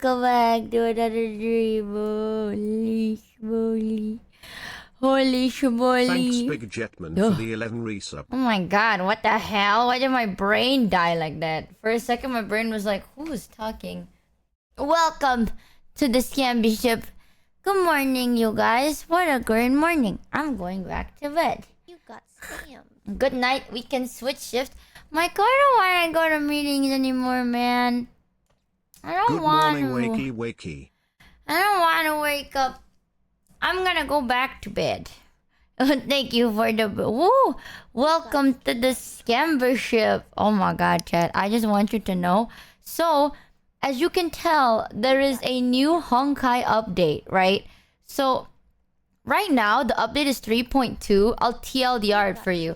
Welcome back to another dream. Holy schmoly. Holy schmoly. Thanks, Big Jetman, for the 11 resub. Oh my god, what the hell? Why did my brain die like that? For a second, my brain was like, who's talking? Welcome to the Scam Bishop. Good morning, you guys. What a great morning. I'm going back to bed. You got scammed. Good night. We can switch shift. Mike, I don't want to go to meetings anymore, man. I don't Good want morning, to. wakey. I don't want to wake up. I'm gonna go back to bed. Thank you for the... Woo! Welcome to the Scambership. Oh my god, chat. I just want you to know. So, as you can tell, there is a new Honkai update, right? So, right now, the update is 3.2. I'll TLDR it for you.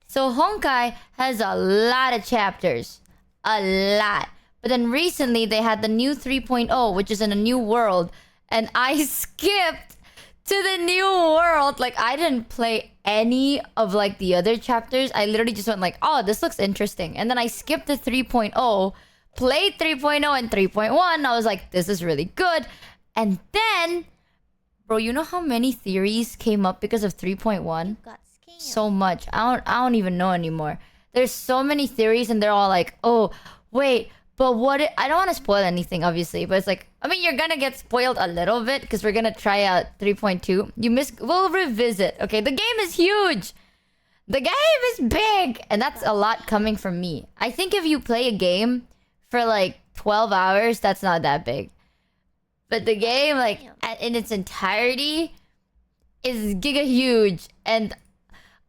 So, Honkai has a lot of chapters. A lot. But then recently, they had the new 3.0, which is in a new world. And I skipped to the new world. Like, I didn't play any of, like, the other chapters. I literally just went like, oh, this looks interesting. And then I skipped to 3.0, played 3.0 and 3.1. I was like, this is really good. And then, bro, you know how many theories came up because of 3.1? Got scammed. So much. I don't even know anymore. There's so many theories and they're all like, oh, wait, but what I don't want to spoil anything, obviously, but it's like, I mean, you're gonna get spoiled a little bit because we're gonna try out 3.2. We'll revisit. Okay, the game is huge. The game is big, and that's a lot coming from me. I think if you play a game for like 12 hours, that's not that big. But the game, like, in its entirety, is giga huge, and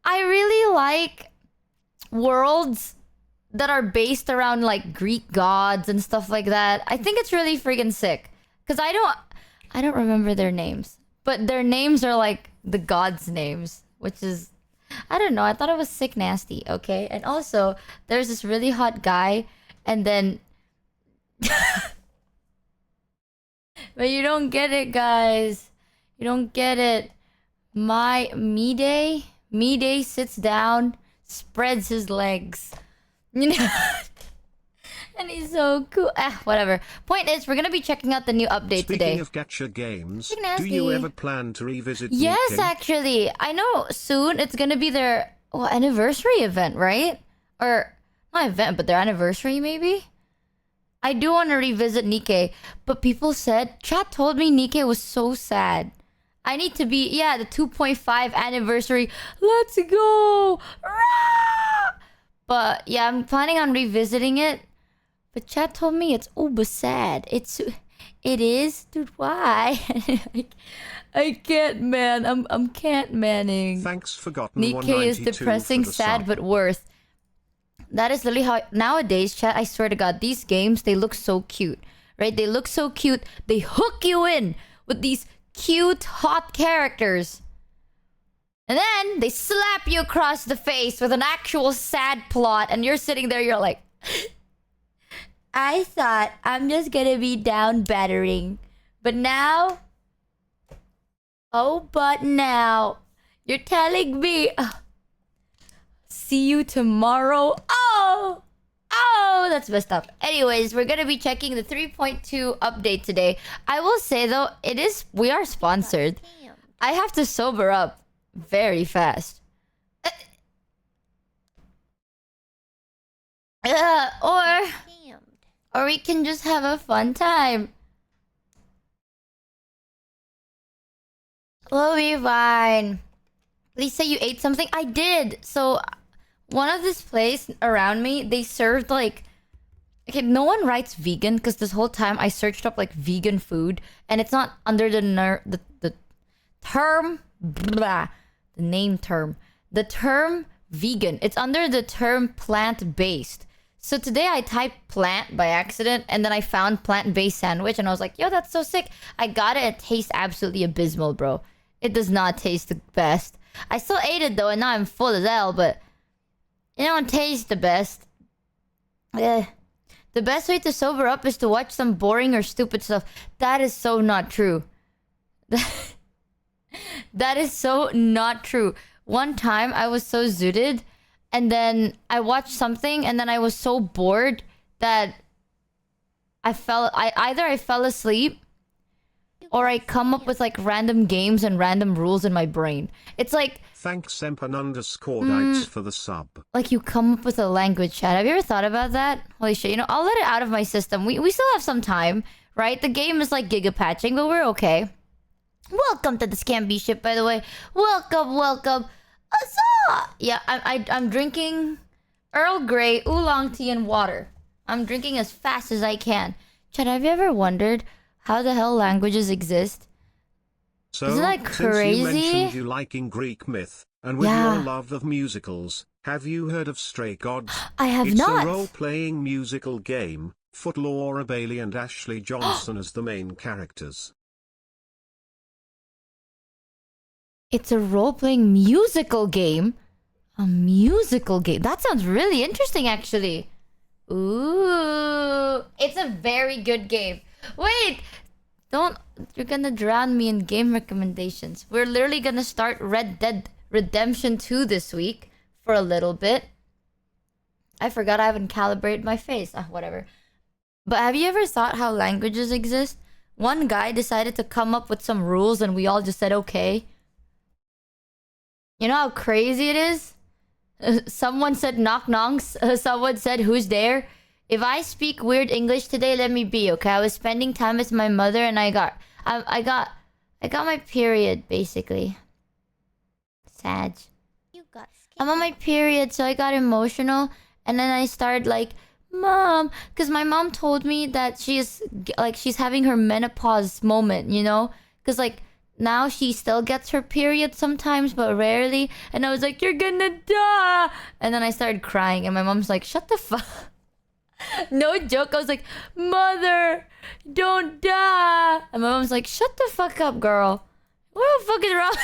I really like worlds that are based around like Greek gods and stuff like that. I think it's really freaking sick. Cause I don't remember their names. But their names are like the gods' names. Which is, I don't know, I thought it was sick nasty, okay? And also, there's this really hot guy, and then but you don't get it, guys. You don't get it. Mide sits down, spreads his legs. You know? And he's so cool. Whatever. Point is, we're gonna be checking out the new update today. Speaking of gacha games, do you ever plan to revisit Yes, Nikkei? actually. I know soon it's gonna be their anniversary event, right? Or not event, but their anniversary maybe? I do want to revisit Nikkei, but people said, chat told me Nikkei was so sad. I need to be, the 2.5 anniversary. Let's go! Rah! But yeah, I'm planning on revisiting it. But chat told me it's uber sad. It is? Dude, why? I can't, man. I'm can't manning. Thanks, Forgotten Nikkei is 192 depressing, for the sad, sub. but worth. That is literally how... Nowadays, chat, I swear to God, these games, they look so cute. Right? They look so cute. They hook you in with these cute, hot characters. And then they slap you across the face with an actual sad plot. And you're sitting there, you're like... I thought I'm just gonna be down battering. But now... Oh, but now... You're telling me... See you tomorrow. Oh, that's messed up. Anyways, we're gonna be checking the 3.2 update today. I will say though, we are sponsored. I have to sober up very fast. Or we can just have a fun time. We'll be fine. Please say you ate something. I did. So, one of this place around me, they served like... Okay, no one writes vegan because this whole time I searched up like vegan food and it's not under the term... Blah, the name term. The term vegan. It's under the term plant-based. So today I typed plant by accident and then I found plant-based sandwich and I was like, yo, that's so sick. I got it. It tastes absolutely abysmal, bro. It does not taste the best. I still ate it though and now I'm full as hell, but it don't taste the best. The best way to sober up is to watch some boring or stupid stuff. That is so not true. That is so not true. One time I was so zooted and then I watched something and then I was so bored that either I fell asleep or I come up with like random games and random rules in my brain. It's like Thanks Empan_dites for the sub. like you come up with a language chat. Have you ever thought about that? Holy shit, you know, I'll let it out of my system. We still have some time, right? The game is like gigapatching, but we're okay. Welcome to the Scamby ship, by the way. Welcome. Huzzah! Yeah, I'm drinking Earl Grey, oolong tea, and water. I'm drinking as fast as I can. Chad, have you ever wondered how the hell languages exist? So, isn't that crazy? Since you mentioned you liking Greek myth, and with your love of musicals, have you heard of Stray Gods? I have not. It's a role-playing musical game, with Laura Bailey and Ashley Johnson as the main characters. It's a role-playing musical game? A musical game? That sounds really interesting, actually. Ooh. It's a very good game. Wait! You're gonna drown me in game recommendations. We're literally gonna start Red Dead Redemption 2 this week for a little bit. I forgot I haven't calibrated my face. Whatever. But have you ever thought how languages exist? One guy decided to come up with some rules and we all just said okay. You know how crazy it is? Someone said knock knocks. Someone said who's there? If I speak weird English today, let me be, okay? I was spending time with my mother and I got my period, basically. Sad. You got scammed. I'm on my period, so I got emotional. And then I started like, Mom, because my mom told me that she's having her menopause moment, you know? Because like, now she still gets her period sometimes, but rarely. And I was like, you're gonna die! And then I started crying and my mom's like, shut the fuck. No joke, I was like, Mother, don't die. And my mom's like, shut the fuck up, girl. What the fuck is wrong?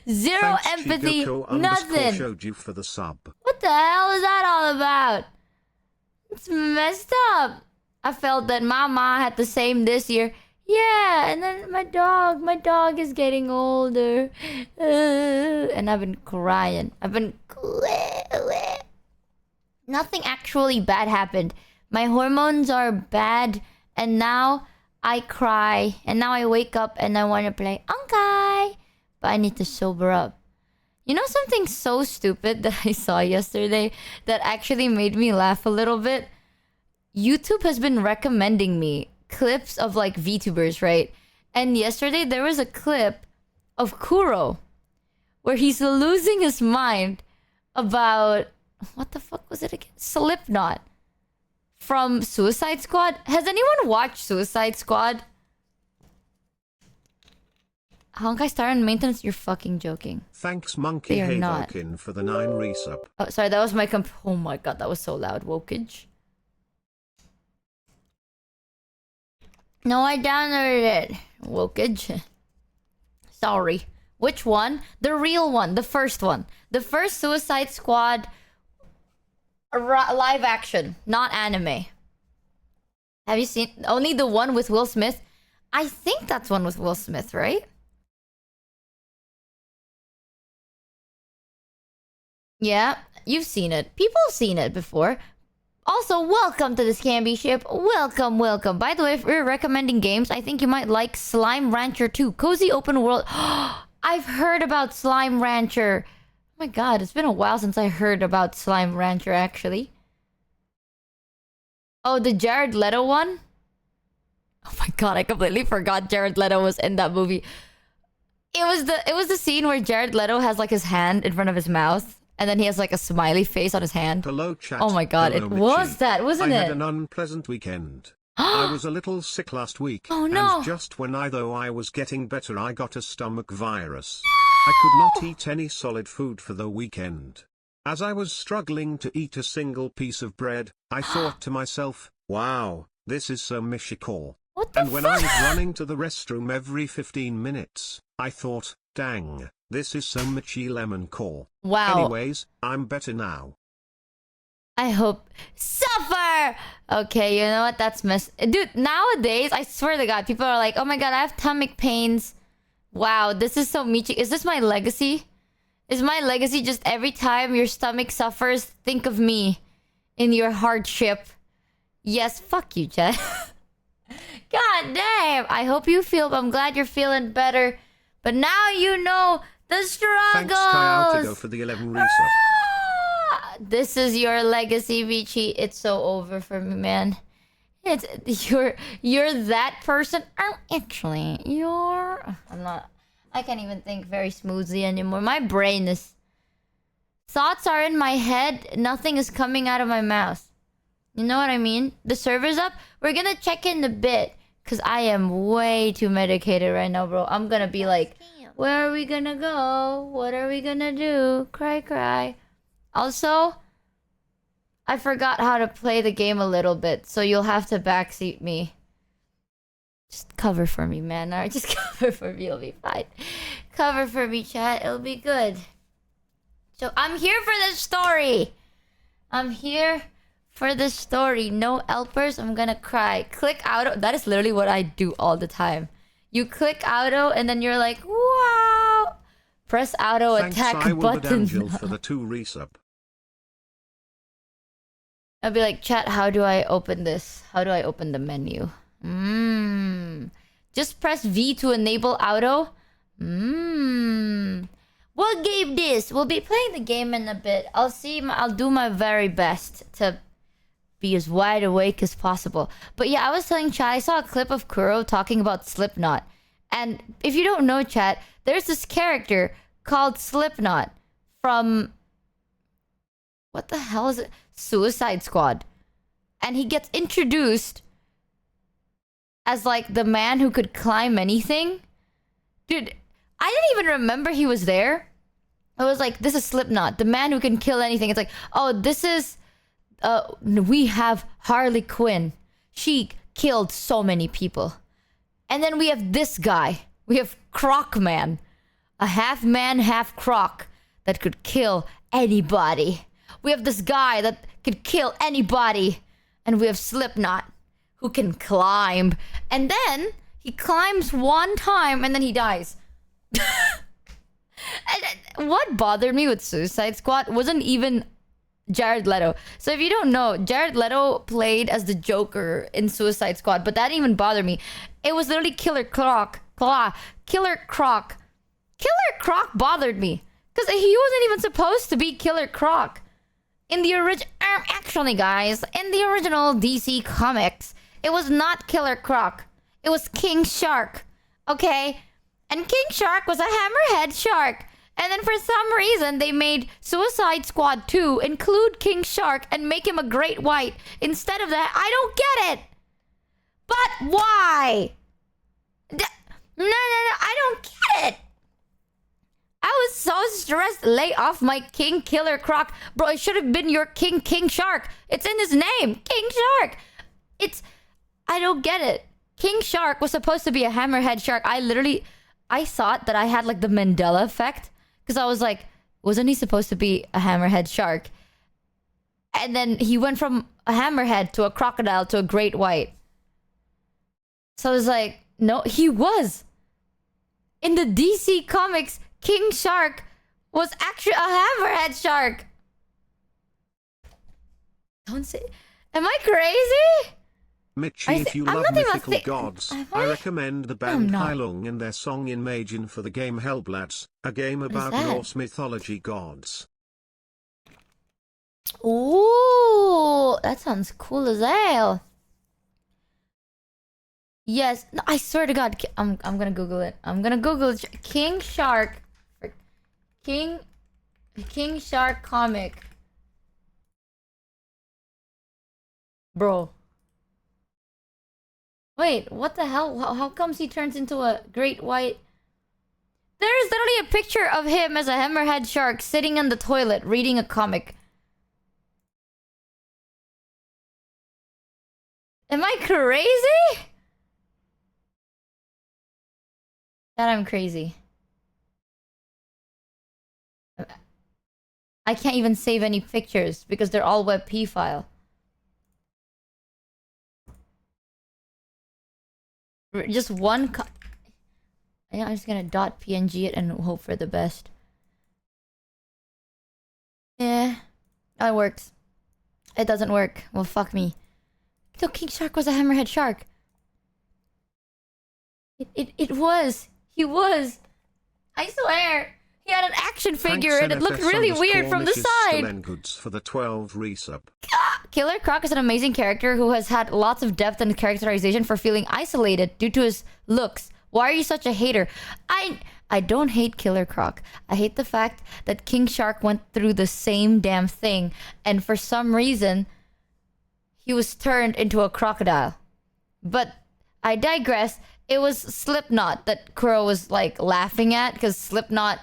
Zero Thanks, empathy, nothing. Showed you for the sub. What the hell is that all about? It's messed up. I felt that my mom had the same this year. Yeah, and then my dog is getting older. And I've been crying. Nothing actually bad happened. My hormones are bad, and now I cry. And now I wake up and I want to play Honkai. But I need to sober up. You know something so stupid that I saw yesterday that actually made me laugh a little bit? YouTube has been recommending me clips of like VTubers, right? And yesterday there was a clip of Kuro where he's losing his mind about... What the fuck was it again? Slipknot from Suicide Squad. Has anyone watched Suicide Squad? Honkai Star in maintenance? You're fucking joking. Thanks Monkey Havokin for the 9 resub. Oh, sorry, that was my oh my god, that was so loud. Wokage. No, I downloaded it. Wokage. Sorry. Which one? The real one. The first one. The first Suicide Squad... live action, not anime. Have you seen only the one with Will Smith? I think that's one with Will Smith, right? Yeah, you've seen it. People have seen it before. Also, welcome to the Scamby ship. Welcome. By the way, if we're recommending games, I think you might like Slime Rancher 2. Cozy open world. I've heard about Slime Rancher. Oh my god, it's been a while since I heard about Slime Rancher, actually. Oh, the Jared Leto one? Oh my god, I completely forgot Jared Leto was in that movie. It was the scene where Jared Leto has like his hand in front of his mouth. And then he has like a smiley face on his hand. Hello, chat. Oh my god, Hello, it was Michi. that, wasn't it? I had an unpleasant weekend. I was a little sick last week. Oh no. And just when I was getting better, I got a stomach virus. I could not eat any solid food for the weekend. As I was struggling to eat a single piece of bread, I thought to myself, wow, this is so Michi. What the And when I was running to the restroom every 15 minutes, I thought, dang, this is so Michi Lemon Core. Wow. Anyways, I'm better now. I hope. Suffer! Okay, you know what? That's dude, nowadays, I swear to god, people are like, oh my god, I have stomach pains. Wow, this is so Michi. Is this my legacy? Is my legacy just every time your stomach suffers, think of me in your hardship? Yes, fuck you, chat. God damn. I hope you feel. I'm glad you're feeling better. But now you know the struggles. Thanks Kai Altigo for the 11 resub. This is your legacy, Michi. It's so over for me, man. You're that person. Actually, I'm not. I can't even think very smoothly anymore. My brain is. Thoughts are in my head. Nothing is coming out of my mouth. You know what I mean? The server's up. We're gonna check in a bit. Because I am way too medicated right now, bro. I'm gonna be like, where are we gonna go? What are we gonna do? Cry, cry. Also, I forgot how to play the game a little bit. So you'll have to backseat me. Just cover for me, man. Alright, just cover for me. It'll be fine. Cover for me, chat. It'll be good. So I'm here for this story. I'm here for the story. No helpers. I'm gonna cry. Click auto. That is literally what I do all the time. You click auto and then you're like, wow. Press auto attack button. For the 2 resub. I'll be like, chat, how do I open this? How do I open the menu? Just press V to enable auto. What game this? We'll be playing the game in a bit. I'll do my very best to be as wide awake as possible. But yeah, I was telling chat, I saw a clip of Kuro talking about Slipknot. And if you don't know, chat, there's this character called Slipknot from... What the hell is it? Suicide Squad. And he gets introduced as like the man who could climb anything. Dude, I didn't even remember he was there. I was like, this is Slipknot, the man who can kill anything. It's like, oh, this is... we have Harley Quinn. She killed so many people. And then we have this guy. We have Croc Man. A half man, half croc that could kill anybody. We have this guy that could kill anybody. And we have Slipknot, who can climb. And then he climbs one time and then he dies. And what bothered me with Suicide Squad wasn't even Jared Leto. So if you don't know, Jared Leto played as the Joker in Suicide Squad, but that didn't even bother me. It was literally Killer Croc. Killer Croc. Killer Croc bothered me. Because he wasn't even supposed to be Killer Croc. In the actually, guys, in the original DC comics, it was not Killer Croc. It was King Shark. Okay? And King Shark was a hammerhead shark. And then for some reason, they made Suicide Squad 2 include King Shark and make him a great white instead of that. I don't get it. But why? No, I don't get it. I was so stressed. Lay off my King Killer Croc. Bro, it should have been your King Shark. It's in his name. King Shark. I don't get it. King Shark was supposed to be a hammerhead shark. I thought that I had like the Mandela effect. Because I was like, wasn't he supposed to be a hammerhead shark? And then he went from a hammerhead to a crocodile to a great white. So I was like, no, he was. In the DC comics, King Shark was actually a hammerhead shark. Don't say... Am I crazy? Michi, if you love mythical gods, I recommend the band Heilung and their song Imagine for the game Hellblats, a game about Norse mythology gods. Ooh, that sounds cool as hell. Yes, no, I swear to God, I'm gonna Google it. I'm gonna Google it. King Shark, King Shark comic, bro. Wait, what the hell? How comes he turns into a great white? There is literally a picture of him as a hammerhead shark sitting in the toilet reading a comic. Am I crazy? That I'm crazy. I can't even save any pictures because they're all WebP file. Just one I'm just gonna .png it and hope for the best. Yeah. Oh, it works. It doesn't work. Well, fuck me. No, King Shark was a hammerhead shark. It was. He was. I swear. He had an action figure and it looked really weird from the side. Goods for the 12 resub. Killer Croc is an amazing character who has had lots of depth and characterization for feeling isolated due to his looks. Why are you such a hater? I don't hate Killer Croc. I hate the fact that King Shark went through the same damn thing and for some reason he was turned into a crocodile. But I digress. It was Slipknot that Kuro was like laughing at because Slipknot,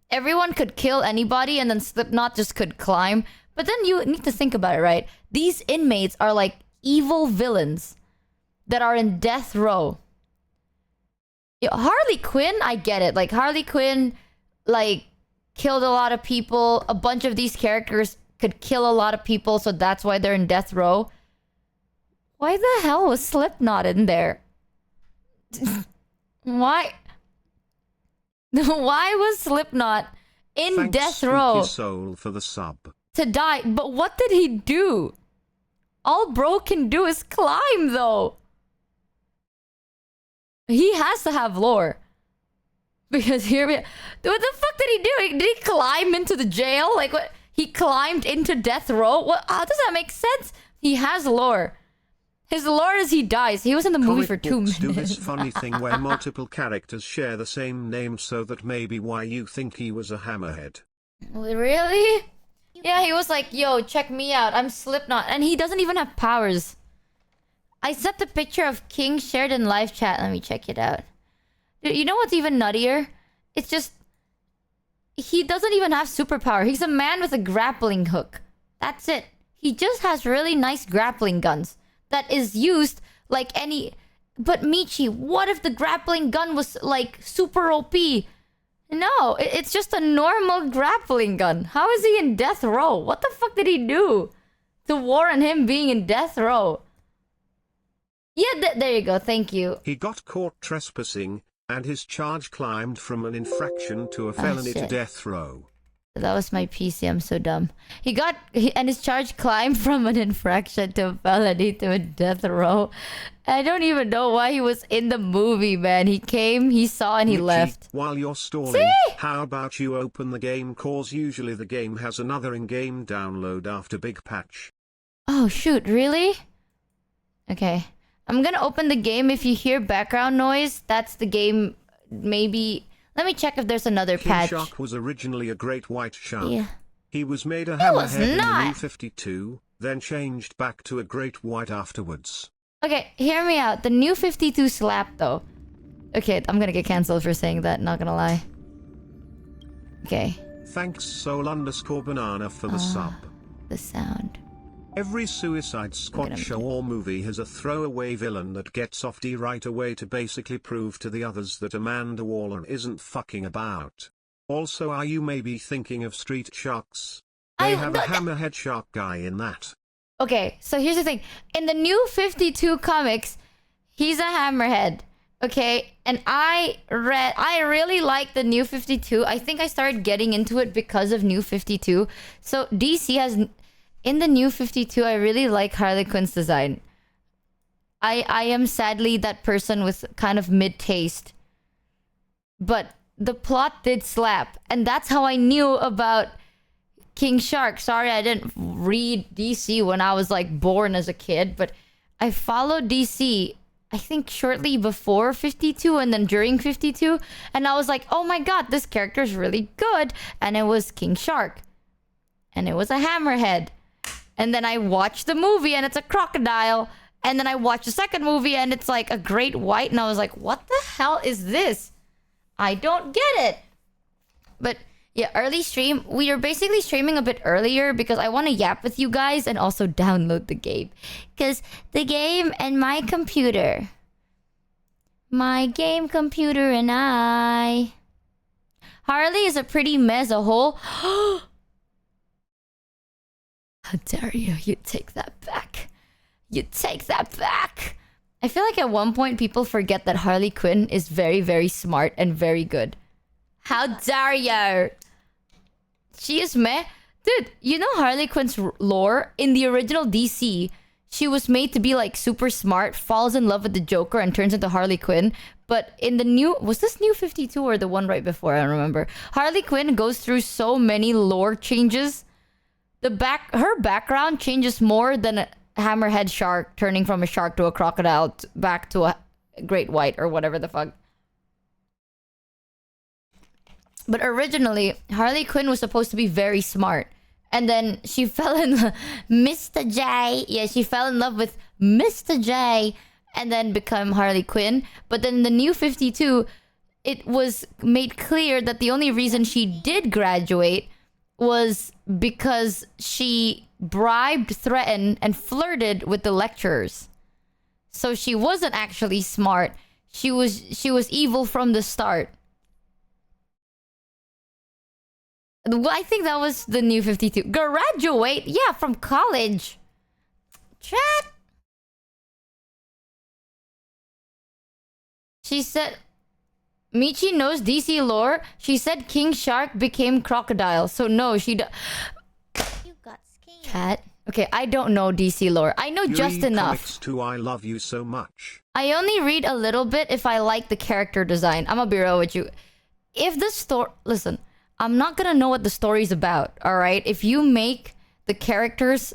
everyone could kill anybody and then Slipknot just could climb. But then you need to think about it, right? These inmates are like evil villains that are in death row. Harley Quinn, I get it. Like Harley Quinn, like killed a lot of people. A bunch of these characters could kill a lot of people, so that's why they're in death row. Why the hell was Slipknot in there? Why? Why was Slipknot in Thanks, death row? Soul for the sub. To die. But what did he do? All bro can do is climb, though. He has to have lore. Because here we... What the fuck did he do? Did he climb into the jail? Like, what? He climbed into death row? What? How does that make sense? He has lore. His lore is he dies. He was in the movie for 2 minutes. Do this funny thing where multiple characters share the same name so that maybe why you think he was a hammerhead. Really? Yeah, he was like, yo, check me out. I'm Slipknot. And he doesn't even have powers. I sent the picture of King shared in live chat. Let me check it out. Dude, you know what's even nuttier? It's just... He doesn't even have superpower. He's a man with a grappling hook. That's it. He just has really nice grappling guns. That is used like any... But Michi, what if the grappling gun was like super OP? No, it's just a normal grappling gun. How is he in death row? What the fuck did he do to warrant him being in death row? Yeah, there you go. Thank you. He got caught trespassing, and his charge climbed from an infraction to a felony to death row. That was my PC. I'm so dumb. And his charge climbed from an infraction to a felony to a death row. I don't even know why he was in the movie, man. He came, he saw, and he Michi, left. While you're stalling, See? how about you open the game, cause usually the game has another in-game download after big patch. Oh, shoot. Really? Okay. I'm gonna open the game. If you hear background noise, that's the game. Maybe... Let me check if there's another King patch. Shark was originally a great white shark. Yeah. He was made a was hammerhead in the not. new 52, then changed back to a great white afterwards. Okay, hear me out. The new 52 slap, though. Okay, I'm gonna get cancelled for saying that, not gonna lie. Okay. Thanks Soul_Banana for the sub. The sound. Every Suicide Squad show or movie has a throwaway villain that gets off D right away to basically prove to the others that Amanda Waller isn't fucking about. Also, are you maybe thinking of Street Sharks? They have a hammerhead shark guy in that. Okay, so here's the thing. In the new 52 comics, he's a hammerhead. Okay, and I really like the new 52. I think I started getting into it because of new 52. So DC has... In the new 52, I really like Harley Quinn's design. I am sadly that person with kind of mid-taste. But the plot did slap. And that's how I knew about King Shark. Sorry, I didn't read DC when I was like born as a kid. But I followed DC, I think shortly before 52 and then during 52. And I was like, oh my god, this character is really good. And it was King Shark. And it was a hammerhead. And then I watched the movie and it's a crocodile. And then I watched the second movie and it's like a great white. And I was like, what the hell is this? I don't get it. But yeah, early stream. We are basically streaming a bit earlier because I want to yap with you guys and also download the game. Because the game and my computer. My game computer and I. Harley is a pretty meh as a whole. How dare you? You take that back. You take that back. I feel like at one point people forget that Harley Quinn is very, very smart and very good. How dare you? She is meh. Dude, you know Harley Quinn's lore? In the original DC, she was made to be like super smart, falls in love with the Joker, and turns into Harley Quinn. But in the new, was this New 52 or the one right before? I don't remember. Harley Quinn goes through so many lore changes. Her background changes more than a hammerhead shark turning from a shark to a crocodile back to a great white or whatever the fuck. But originally, Harley Quinn was supposed to be very smart. And then she fell in Mr. J. Yeah, she fell in love with Mr. J and then become Harley Quinn. But then in the New 52, it was made clear that the only reason she did graduate was because she bribed, threatened, and flirted with the lecturers. So she wasn't actually smart. She was evil from the start. I think that was the New 52. Graduate? Yeah, from college. Chat. She said... Michi knows DC lore. She said King Shark became crocodile. So no, she... You got scammed. Chat. Okay, I don't know DC lore. I know just enough. Comics too, I love you so much. I only read a little bit if I like the character design. I'm gonna be real with you. If the story... Listen, I'm not gonna know what the story's about, alright? If you make the characters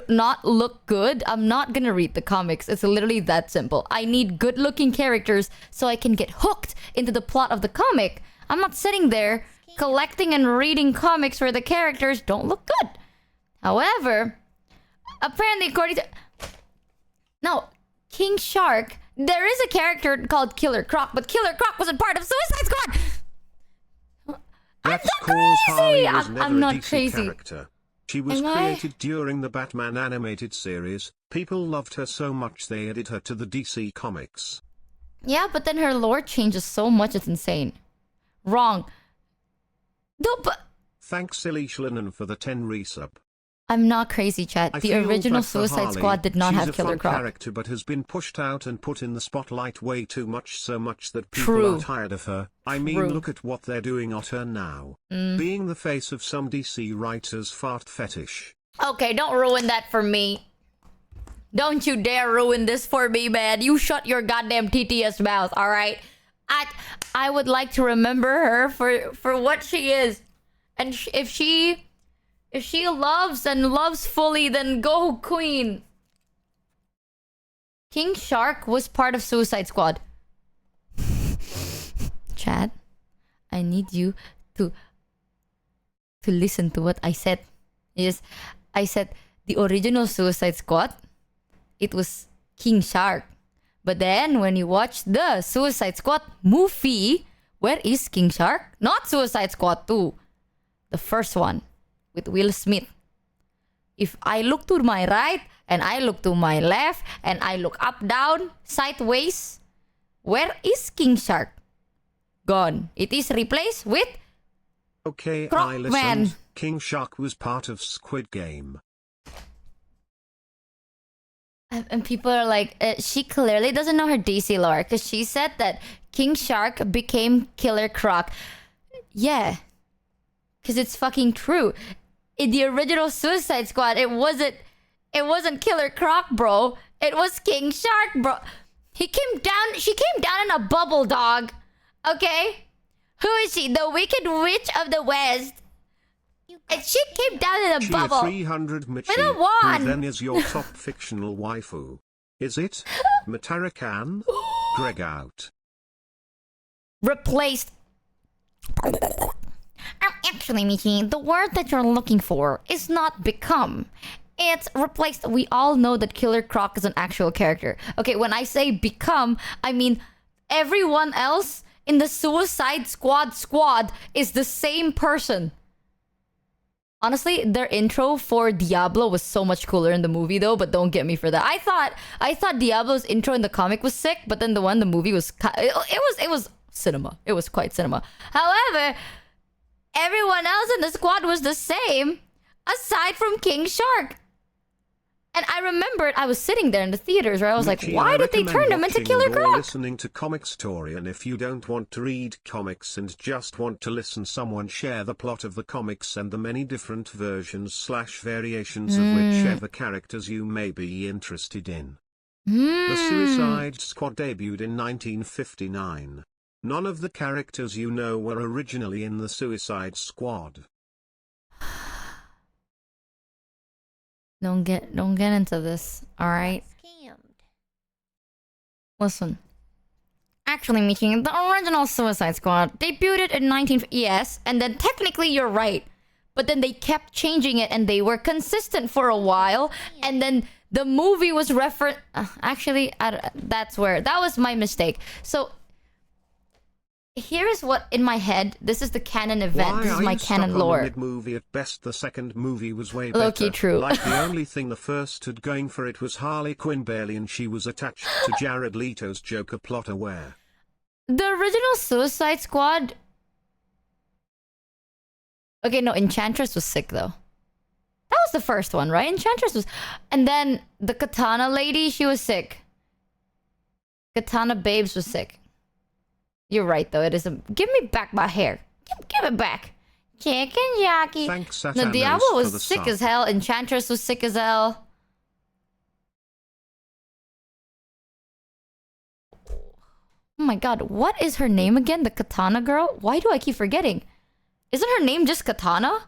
not look good, I'm not gonna read the comics. It's literally that simple. I need good-looking characters so I can get hooked into the plot of the comic. I'm not sitting there collecting and reading comics where the characters don't look good. However, apparently according to... No, King Shark, there is a character called Killer Croc, but Killer Croc wasn't part of Suicide Squad! That's I'm not crazy! I'm not a DC crazy. Character. She was Am I? created during the Batman animated series. People loved her so much they added her to the DC comics. Yeah, but then her lore changes so much, it's insane. Wrong. No, but... Thanks Silly Schlinnen for the 10 resub. I'm not crazy, chat. I The feel original that for Suicide Harley, Squad did not she's have a Killer fun Croc. character but has been pushed out and put in the spotlight way too much, so much that people True. are tired of her. I mean, True. look at what they're doing at her now. Being the face of some DC writers' fart fetish. Okay, don't ruin that for me. Don't you dare ruin this for me, man. You shut your goddamn TTS mouth, alright? I would like to remember her for what she is. And if she loves and loves fully, then go queen. King Shark was part of Suicide Squad. Chad, I need you to listen to what I said. Yes, I said the original Suicide Squad, it was King Shark. But then when you watch the Suicide Squad movie, where is King Shark? Not Suicide Squad 2. The first one with Will Smith. If I look to my right and I look to my left and I look up, down, sideways, where is King Shark? Gone. It is replaced with Okay, Croc I Man. listened. King Shark was part of Squid Game. And people are like, she clearly doesn't know her DC lore because she said that King Shark became Killer Croc. Yeah, because it's fucking true. In the original Suicide Squad, it wasn't Killer Croc, bro. It was King Shark, bro. She came down in a bubble, dog. Okay? Who is she? The Wicked Witch of the West. You got And she came down in a Chia bubble. 300 Michi, a wand. who then is your top fictional waifu? Is it? Matarakan? Greg out. Replaced. Actually, Michi, the word that you're looking for is not become. It's replaced. We all know that Killer Croc is an actual character. Okay, when I say become, I mean everyone else in the Suicide Squad is the same person. Honestly, their intro for Diablo was so much cooler in the movie though, but don't get me for that. I thought Diablo's intro in the comic was sick, but then the movie was it was cinema. It was quite cinema. However, everyone else in the squad was the same aside from King Shark. And I remembered I was sitting there in the theaters where I was like, Michi, why I did they turn recommend him into watching Killer or Croc? listening to Comic Story, and if you don't want to read comics and just want to listen someone share the plot of the comics and the many different versions/variations of whichever characters you may be interested in. The Suicide Squad debuted in 1959. None of the characters you know were originally in the Suicide Squad. Don't get into this, alright? Scammed. Listen. Actually, Michi, the original Suicide Squad debuted in 19... Yes, and then technically you're right. But then they kept changing it and they were consistent for a while. And then the movie was referenced... that's where... That was my mistake. So... Here's what in my head. This is the canon event. Why this is are my you canon stuck on lore. a mid-movie at best? The second movie was way Low-key better. true. Like the only thing the first had going for it was Harley Quinn barely, and she was attached to Jared Leto's Joker plot aware. The original Suicide Squad... Okay, no, Enchantress was sick though. That was the first one, right? Enchantress was... And then the Katana lady, she was sick. Katana Babes was sick. You're right though, it is a... Give me back my hair. Give it back. Chicken jockey. Thanks, No, Satanos, Diablo for the was sick sub. as hell. Enchantress was sick as hell. Oh my god, what is her name again? The Katana girl? Why do I keep forgetting? Isn't her name just Katana?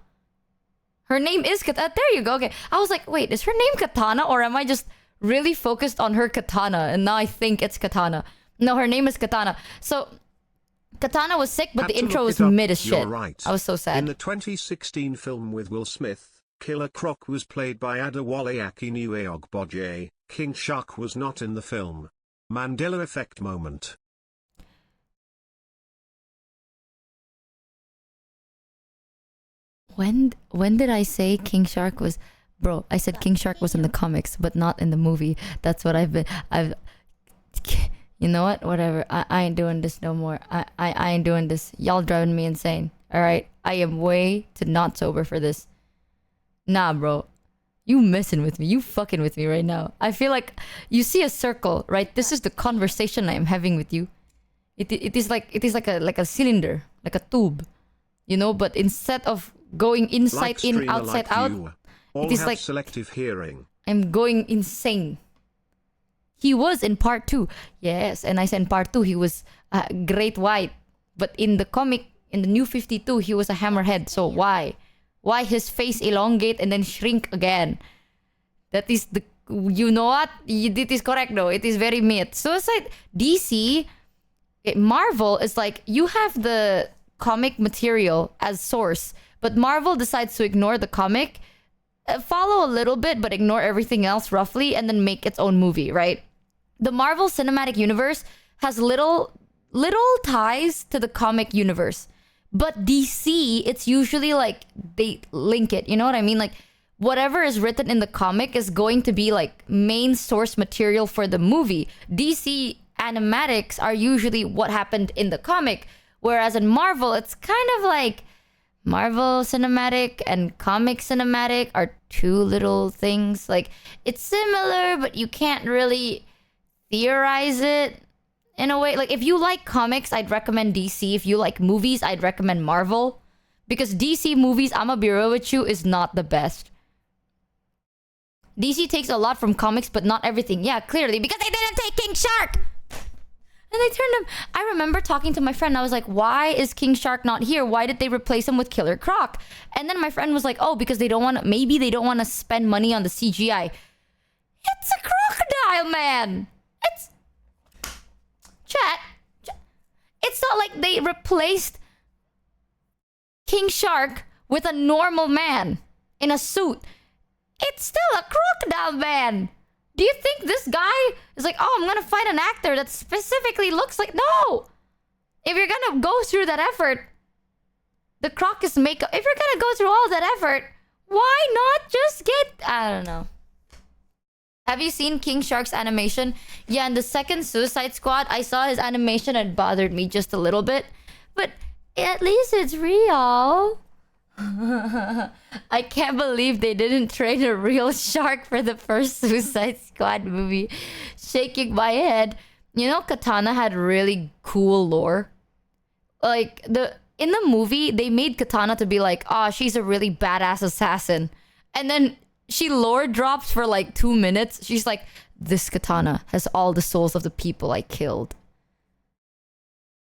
Her name is Katana. There you go. Okay. I was like, wait, is her name Katana or am I just really focused on her Katana and now I think it's Katana? No, her name is Katana. So, Katana was sick, but Had the to intro look was it up. mid as You're shit. right. I was so In sad. the 2016 film with Will Smith, Killer Croc was played by Adewale Akinnueogboje. King Shark was not in the film. Mandela effect moment. When did I say King Shark was... Bro, I said King Shark was in the comics, but not in the movie. That's what I've... You know what? Whatever. I ain't doing this no more. I ain't doing this. Y'all driving me insane. Alright? I am way too not sober for this. Nah, bro. You messing with me. You fucking with me right now. I feel like you see a circle, right? This is the conversation I am having with you. It is like a cylinder, like a tube. You know, but instead of going inside Like in, streamer outside like out, you. All it is have like selective hearing. I'm going insane. He was in part 2. Yes, and I said in part 2 he was Great White. But in the comic, in the New 52, he was a hammerhead. So why? Why his face elongate and then shrink again? That is the... You know what? It is correct though. It is very myth. Suicide... DC... Marvel is like, you have the comic material as source, but Marvel decides to ignore the comic, follow a little bit, but ignore everything else roughly, and then make its own movie, right? The Marvel Cinematic Universe has little ties to the comic universe. But DC, it's usually like they link it. You know what I mean? Like whatever is written in the comic is going to be like main source material for the movie. DC animatics are usually what happened in the comic. Whereas in Marvel, it's kind of like Marvel Cinematic and comic cinematic are two little things. Like it's similar, but you can't really theorize it. In a way, like if you like comics, I'd recommend DC. If you like movies, I'd recommend Marvel. Because DC movies, I'ma be real with you, is not the best. DC takes a lot from comics, but not everything. Yeah, clearly, because they didn't take King Shark! And they turned him... I remember talking to my friend, I was like, why is King Shark not here? Why did they replace him with Killer Croc? And then my friend was like, oh, because they don't want to... Maybe they don't want to spend money on the CGI. It's a crocodile, man! It's... Chat, it's not like they replaced King Shark with a normal man in a suit. It's still a crocodile man. Do you think this guy is like, oh, I'm gonna find an actor that specifically looks like... No! If you're gonna go through that effort, the croc is makeup. If you're gonna go through all that effort, why not just get... I don't know. Have you seen King Shark's animation? Yeah, in the second Suicide Squad, I saw his animation and it bothered me just a little bit. But at least it's real. I can't believe they didn't train a real shark for the first Suicide Squad movie. Shaking my head. You know, Katana had really cool lore. Like in the movie, they made Katana to be like, oh, she's a really badass assassin. And then she lore drops for like 2 minutes. She's like, this Katana has all the souls of the people I killed.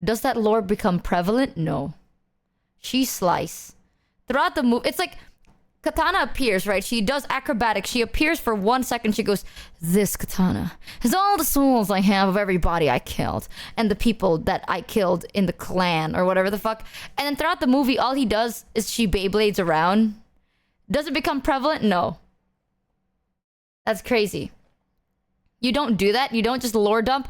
Does that lore become prevalent? No. She slice. Throughout the movie, it's like Katana appears, right? She does acrobatics. She appears for 1 second. She goes, this Katana has all the souls I have of everybody I killed and the people that I killed in the clan or whatever the fuck. And then throughout the movie, all he does is she Beyblades around. Does it become prevalent? No. That's crazy. You don't do that. You don't just lore dump.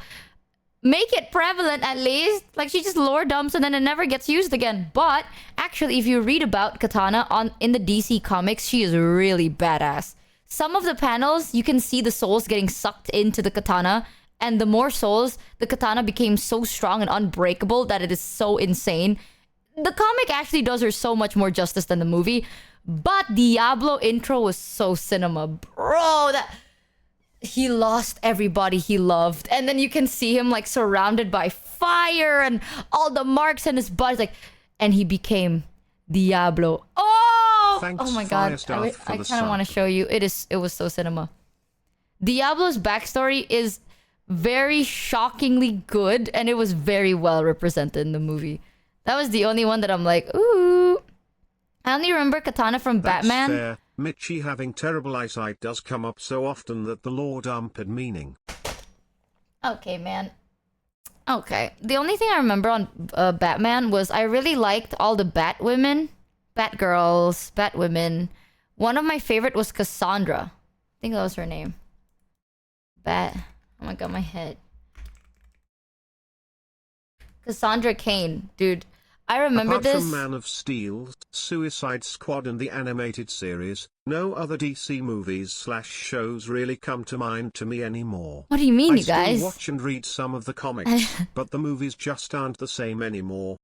Make it prevalent at least. Like, she just lore dumps and then it never gets used again. But actually, if you read about Katana in the DC comics, she is really badass. Some of the panels, you can see the souls getting sucked into the Katana. And the more souls, the Katana became so strong and unbreakable that it is so insane. The comic actually does her so much more justice than the movie. But Diablo intro was so cinema. Bro, he lost everybody he loved. And then you can see him like surrounded by fire and all the marks in his butt. Like, and he became Diablo. Oh! Thanks, Oh my god. I kind of want to show you. It was so cinema. Diablo's backstory is very shockingly good and it was very well represented in the movie. That was the only one that I'm like, ooh. I only remember Katana from That's Batman. Fair. Michi having terrible eyesight does come up so often that the lore dump had meaning. Okay, man. Okay. The only thing I remember on Batman was I really liked all the Batwomen. Batgirls, Batwomen. One of my favorite was Cassandra. I think that was her name. Oh my god, my head. Cassandra Cain. Dude, I remember Apart this. from Man of Steel, Suicide Squad and the animated series, no other DC movies/shows really come to mind to me anymore. What do you mean, I you guys? still watch and read some of the comics, but the movies just aren't the same anymore.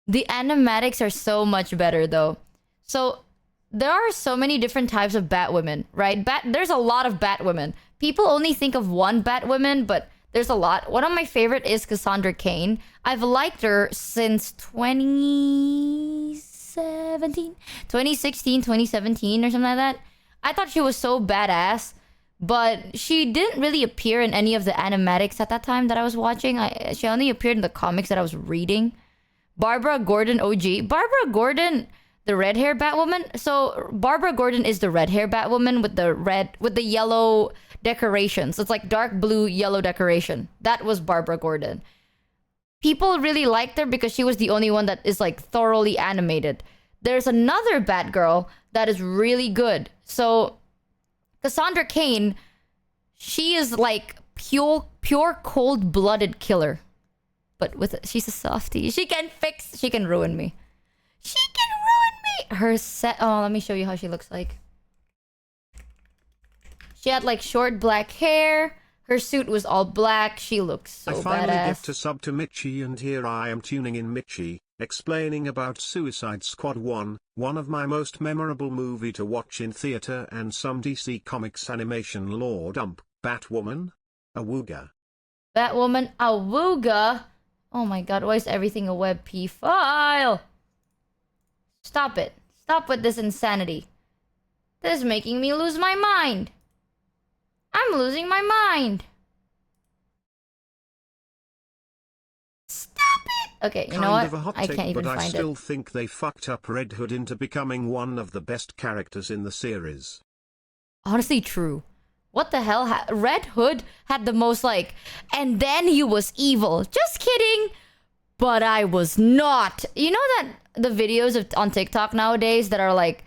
The animatics are so much better, though. So, there are so many different types of Batwomen, right? There's a lot of Batwomen. People only think of one Batwoman, but there's a lot. One of my favorite is Cassandra Cain. I've liked her since 2016, 2017 or something like that. I thought she was so badass, but she didn't really appear in any of the animatics at that time that I was watching. She only appeared in the comics that I was reading. Barbara Gordon OG. Barbara Gordon, the red hair Batwoman. So Barbara Gordon is the red hair Batwoman with the yellow decorations. It's like dark blue, yellow decoration. That was Barbara Gordon. People really liked her because she was the only one that is like thoroughly animated. There's another Batgirl that is really good. So Cassandra Cain, she is like pure cold-blooded killer. But she's a softie. She can ruin me. She can ruin me. Let me show you how she looks like. She had like short black hair. Her suit was all black. She looks so badass. I finally get to sub to Michi and here I am tuning in Michi, explaining about Suicide Squad 1, one of my most memorable movie to watch in theater and some DC Comics animation lore dump. Batwoman? Awooga. Batwoman, Awooga? Oh my god, why is everything a WebP file? Stop it. Stop with this insanity. This is making me lose my mind. I'm losing my mind. Stop it! Okay, you know what? I can't even find it. But I still think they fucked up Red Hood into becoming one of the best characters in the series. Honestly, true. What the hell? Red Hood had the most like, and then he was evil. Just kidding. But I was not. You know that the videos on TikTok nowadays that are like,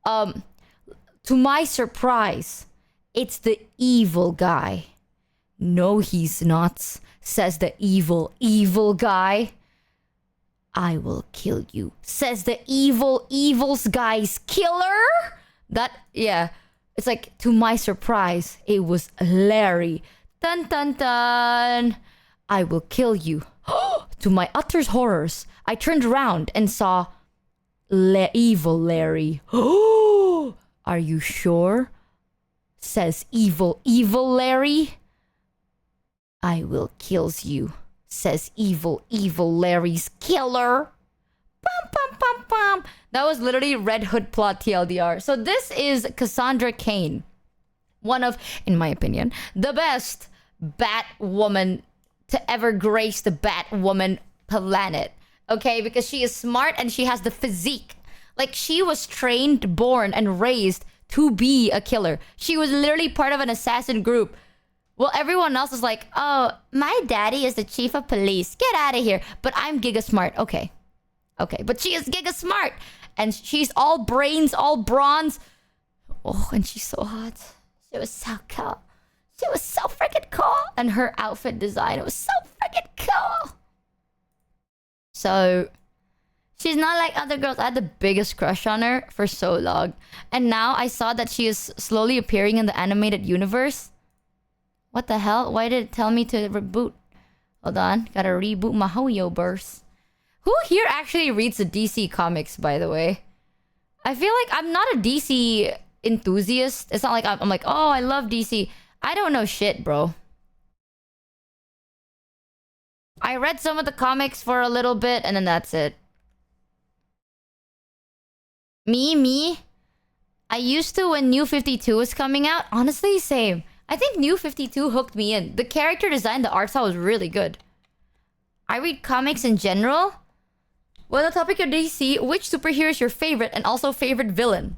to my surprise, it's the evil guy. No, he's not, says the evil guy. I will kill you, says the evil's guy's killer. Yeah. It's like, to my surprise, it was Larry. Dun dun dun. I will kill you. To my utter horrors, I turned around and saw Evil Larry. Oh, are you sure? Says evil Larry. I will kills you. Says evil Larry's killer. Bum, bum, bum, bum. That was literally Red Hood plot TLDR. So this is Cassandra Cain. One of, in my opinion, the best Batwoman to ever grace the Batwoman planet. Okay, because she is smart and she has the physique. Like, she was trained, born, and raised to be a killer. She was literally part of an assassin group. Well, everyone else is like, oh, my daddy is the chief of police. Get out of here. But I'm giga smart. Okay. Okay, but she is giga smart. And she's all brains, all bronze. Oh, and she's so hot. She was so cool. She was so freaking cool. And her outfit design, it was so freaking cool. So, she's not like other girls. I had the biggest crush on her for so long. And now I saw that she is slowly appearing in the animated universe. What the hell? Why did it tell me to reboot? Hold on. Gotta reboot my Hoyo burst. Who here actually reads the DC comics, by the way? I feel like I'm not a DC enthusiast. It's not like I'm like, oh, I love DC. I don't know shit, bro. I read some of the comics for a little bit, and then that's it. Me? I used to when New 52 was coming out. Honestly, same. I think New 52 hooked me in. The character design, the art style was really good. I read comics in general. Well, the topic of DC, which superhero is your favorite and also favorite villain?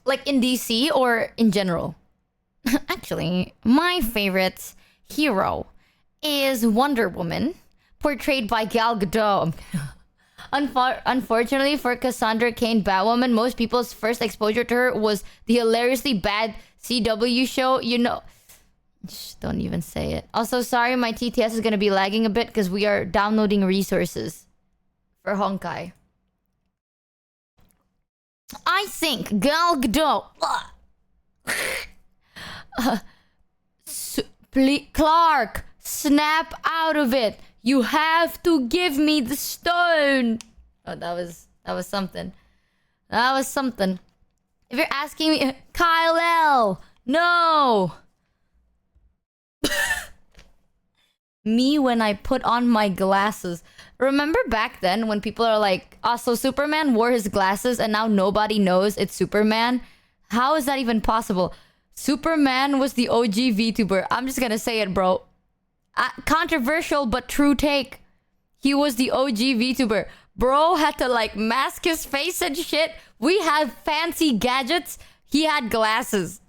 Like in DC or in general? Actually, my favorite hero is Wonder Woman, portrayed by Gal Gadot. Unfortunately for Cassandra Cain Batwoman, most people's first exposure to her was the hilariously bad CW show, you know. Shh, don't even say it. Also, sorry, my TTS is gonna be lagging a bit because we are downloading resources for Honkai. I think Gal Gadot. Clark, snap out of it. You have to give me the stone. Oh, that was something. That was something. If you're asking me, Kyle L, no. Me when I put on my glasses. Remember back then when people are like, oh, so Superman wore his glasses and now nobody knows it's Superman? How is that even possible? Superman was the OG VTuber. I'm just gonna say it, bro. Controversial but true take. He was the OG VTuber. Bro had to like mask his face and shit. We have fancy gadgets. He had glasses.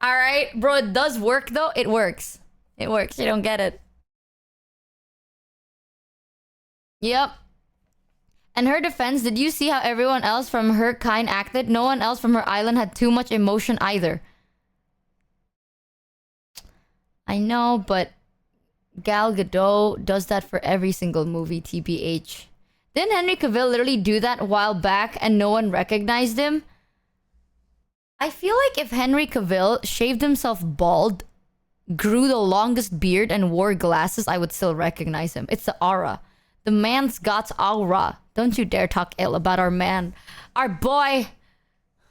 Alright, bro, it does work though. It works. It works. You don't get it. Yep. And her defense, did you see how everyone else from her kind acted? No one else from her island had too much emotion either. I know, but Gal Gadot does that for every single movie, TBH. Didn't Henry Cavill literally do that a while back and no one recognized him? I feel like if Henry Cavill shaved himself bald, grew the longest beard, and wore glasses, I would still recognize him. It's the aura. The man's got aura. Don't you dare talk ill about our man. Our boy.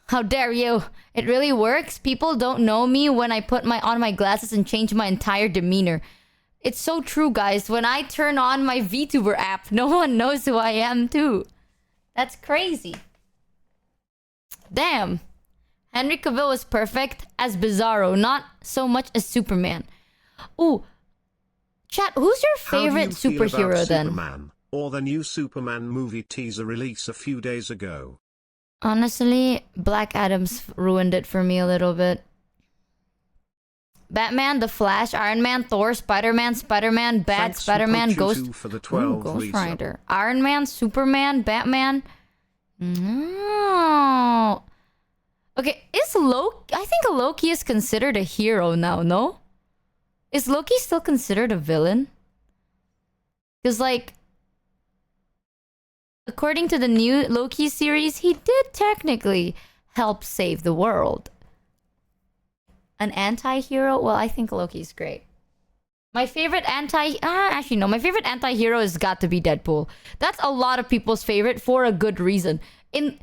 How dare you? It really works. People don't know me when I put on my glasses and change my entire demeanor. It's so true, guys. When I turn on my VTuber app, no one knows who I am, too. That's crazy. Damn. Henry Cavill was perfect as Bizarro, not so much as Superman. Ooh. Chat, who's your favorite superhero then? Superman, or the new Superman movie teaser release a few days ago? Honestly, Black Adam's ruined it for me a little bit. Batman, The Flash, Iron Man, Thor, Spider-Man, Bat, Spider-Man, Ghost... Ghost Rider. Iron Man, Superman, Batman... No. Okay, is Loki... I think Loki is considered a hero now, no? Is Loki still considered a villain? Because, like... according to the new Loki series, he did technically help save the world. An anti-hero? Well, I think Loki's great. My favorite actually no, my favorite anti-hero has got to be Deadpool. That's a lot of people's favorite for a good reason. One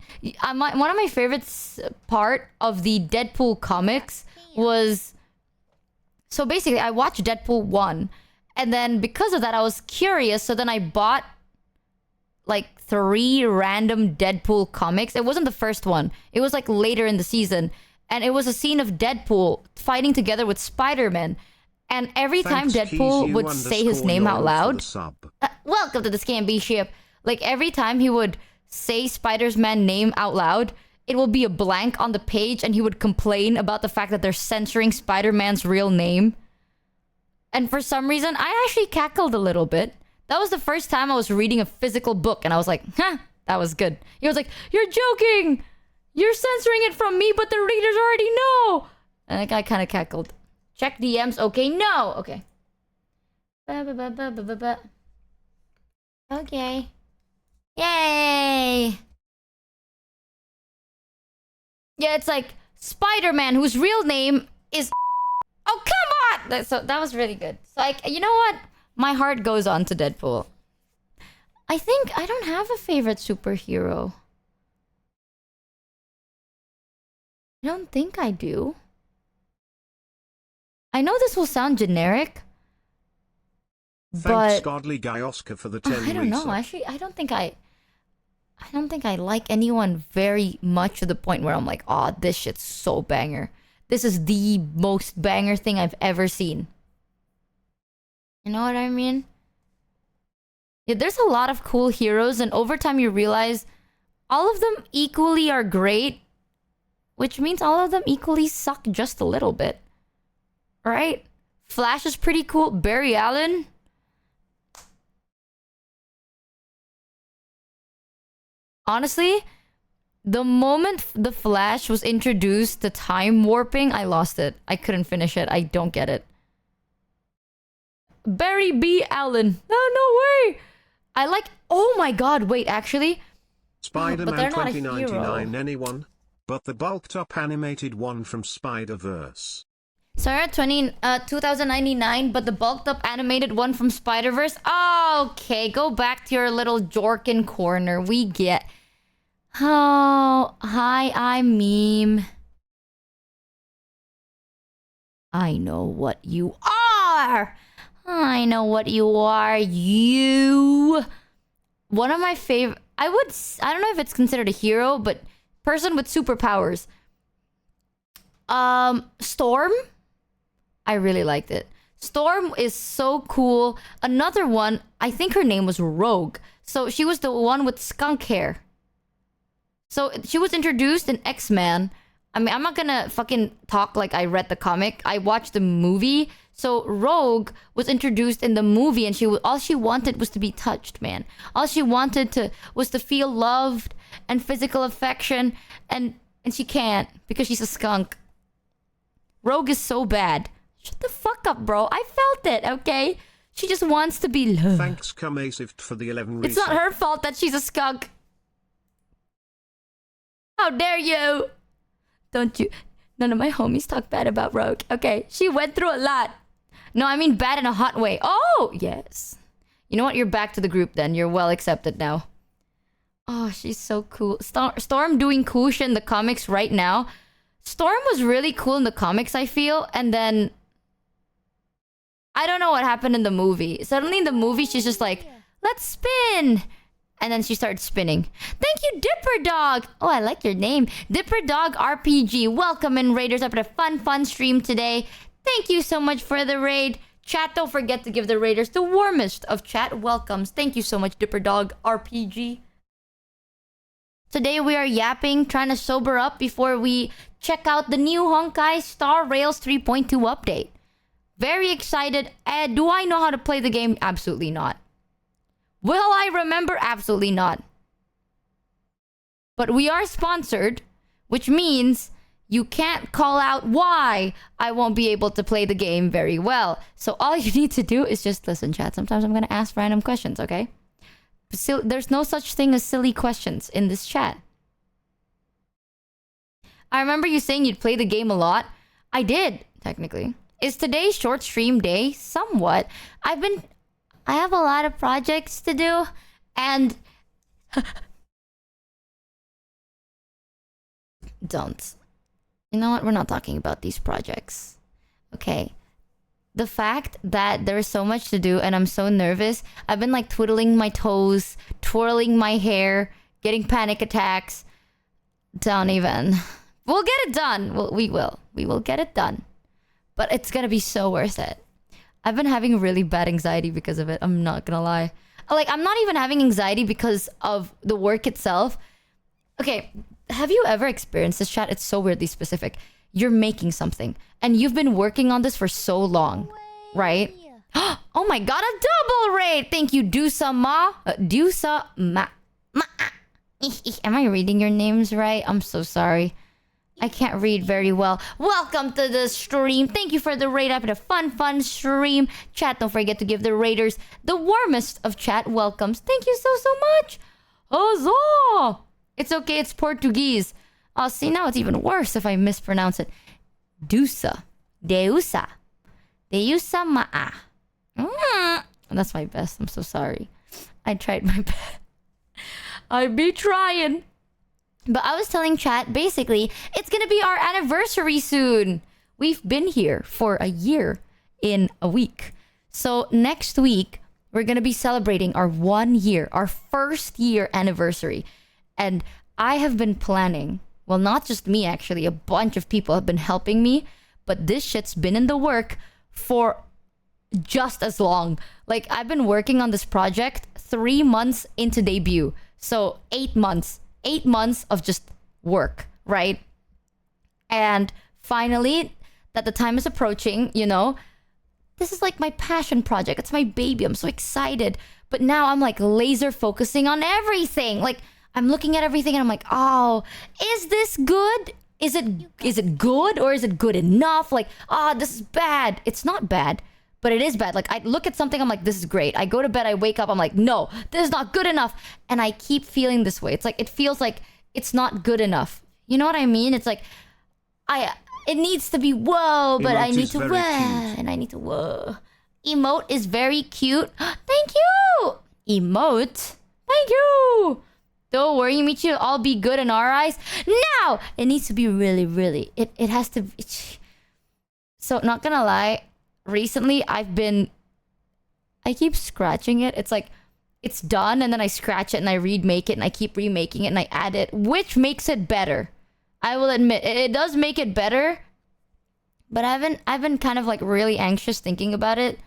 of my favorites part of the Deadpool comics was... So basically, I watched Deadpool 1. And then because of that, I was curious. So then I bought like 3 random Deadpool comics. It wasn't the first one. It was like later in the season. And it was a scene of Deadpool fighting together with Spider-Man. And every time Deadpool would say his name out loud... welcome to the Scamby ship. Like every time he would say Spider-Man's name out loud, it will be a blank on the page and he would complain about the fact that they're censoring Spider-Man's real name. And for some reason, I actually cackled a little bit. That was the first time I was reading a physical book and I was like, huh, that was good. He was like, you're joking! You're censoring it from me, but the readers already know! And I kind of cackled. Check DMs, okay, no! Okay. Okay. Yay! Yeah, it's like Spider-Man, whose real name is... Oh, come on! So that was really good. So, like, you know what? My heart goes on to Deadpool. I think I don't have a favorite superhero. I don't think I do. I know this will sound generic, Thanks but... Godly Guy Oscar for the 10 I don't know. Actually, I don't think I like anyone very much to the point where I'm like, oh, this shit's so banger. This is the most banger thing I've ever seen. You know what I mean? Yeah, there's a lot of cool heroes, and over time you realize all of them equally are great, which means all of them equally suck just a little bit. Right? Flash is pretty cool. Barry Allen... Honestly, the moment the Flash was introduced to time warping, I lost it. I couldn't finish it. I don't get it. Barry B. Allen. Oh, no way! I like... Oh my god, wait, actually... Spider-Man 2099 anyone? But the bulked up animated one from Spider-Verse. Sorry, 2099, but the bulked up animated one from Spider-Verse? Oh, okay, go back to your little Jorkin corner. We get... Oh, hi, I'm Meme. I know what you are! I know what you are, you! One of my favorite... I don't know if it's considered a hero, but person with superpowers. Storm? I really liked it. Storm is so cool. Another one, I think her name was Rogue. So she was the one with skunk hair. So she was introduced in X-Men. I mean, I'm not gonna fucking talk like I read the comic. I watched the movie. So Rogue was introduced in the movie, and all she wanted was to be touched, man. All she wanted was to feel loved and physical affection, and she can't because she's a skunk. Rogue is so bad. Shut the fuck up, bro. I felt it, okay? She just wants to be loved. Thanks, Comasive, for the 11 It's not her fault that she's a skunk. How dare you? Don't you... None of my homies talk bad about Rogue. Okay, she went through a lot. No, I mean bad in a hot way. Oh, yes. You know what? You're back to the group then. You're well accepted now. Oh, she's so cool. Storm doing cool shit in the comics right now. Storm was really cool in the comics, I feel. And then... I don't know what happened in the movie. Suddenly in the movie, she's just like, let's spin. And then she started spinning. Thank you, Dipper Dog. Oh, I like your name. Dipper Dog RPG. Welcome in, Raiders, up at a fun stream today. Thank you so much for the raid. Chat, don't forget to give the Raiders the warmest of chat welcomes. Thank you so much, Dipper Dog RPG. Today we are yapping, trying to sober up before we check out the new Honkai Star Rails 3.2 update. Very excited. Do I know how to play the game? Absolutely not. Will I remember? Absolutely not. But we are sponsored, which means you can't call out why I won't be able to play the game very well. So all you need to do is just listen, chat. Sometimes I'm going to ask random questions, okay? So there's no such thing as silly questions in this chat. I remember you saying you'd play the game a lot. I did, technically. Is today short stream day? Somewhat. I have a lot of projects to do, and don't. You know what? We're not talking about these projects. Okay. The fact that there's so much to do and I'm so nervous, I've been like twiddling my toes, twirling my hair, getting panic attacks. Don't even. We'll get it done. We will. We will get it done. But it's gonna be so worth it. I've been having really bad anxiety because of it. I'm not gonna lie. Like, I'm not even having anxiety because of the work itself. Okay, have you ever experienced this, chat? It's so weirdly specific. You're making something and you've been working on this for so long, right? Oh my god, a double raid! Thank you, Dusa Ma. Dusa Ma. Am I reading your names right? I'm so sorry. I can't read very well. Welcome to the stream. Thank you for the raid. I've had a fun stream. Chat, don't forget to give the raiders the warmest of chat welcomes. Thank you so much. Huzzah! It's okay, it's Portuguese. Oh, see, now it's even worse if I mispronounce it. Dusa. Deusa. Deusa ma'a. That's my best. I'm so sorry. I tried my best. I be trying. But I was telling chat, basically, it's gonna be our anniversary soon. We've been here for a year in a week. So next week, we're gonna be celebrating our 1 year, our first year anniversary. And I have been planning, well, not just me actually, a bunch of people have been helping me, but this shit's been in the work for just as long. Like, I've been working on this project 3 months into debut. So 8 months. 8 months of just work, right? And finally, that the time is approaching, you know, this is like my passion project. It's my baby. I'm so excited. But now I'm like laser focusing on everything. Like, I'm looking at everything and I'm like, oh, is this good? Is it good or is it good enough? Like, this is bad. It's not bad, but it is bad. Like, I look at something, I'm like, this is great. I go to bed, I wake up, I'm like, no, this is not good enough. And I keep feeling this way. It's like, it feels like it's not good enough. You know what I mean? It's like, it needs to be whoa, but I need to whoa, and I need to whoa. Emote is very cute. Thank you! Emote? Thank you! Don't worry, Michi, it'll all be good in our eyes. No! It needs to be really, it has to be. So, not gonna lie, recently I keep scratching it. It's like, it's done and then I scratch it and I remake it and I keep remaking it and I add it, which makes it better. I will admit, it does make it better. But I've been kind of like really anxious thinking about it.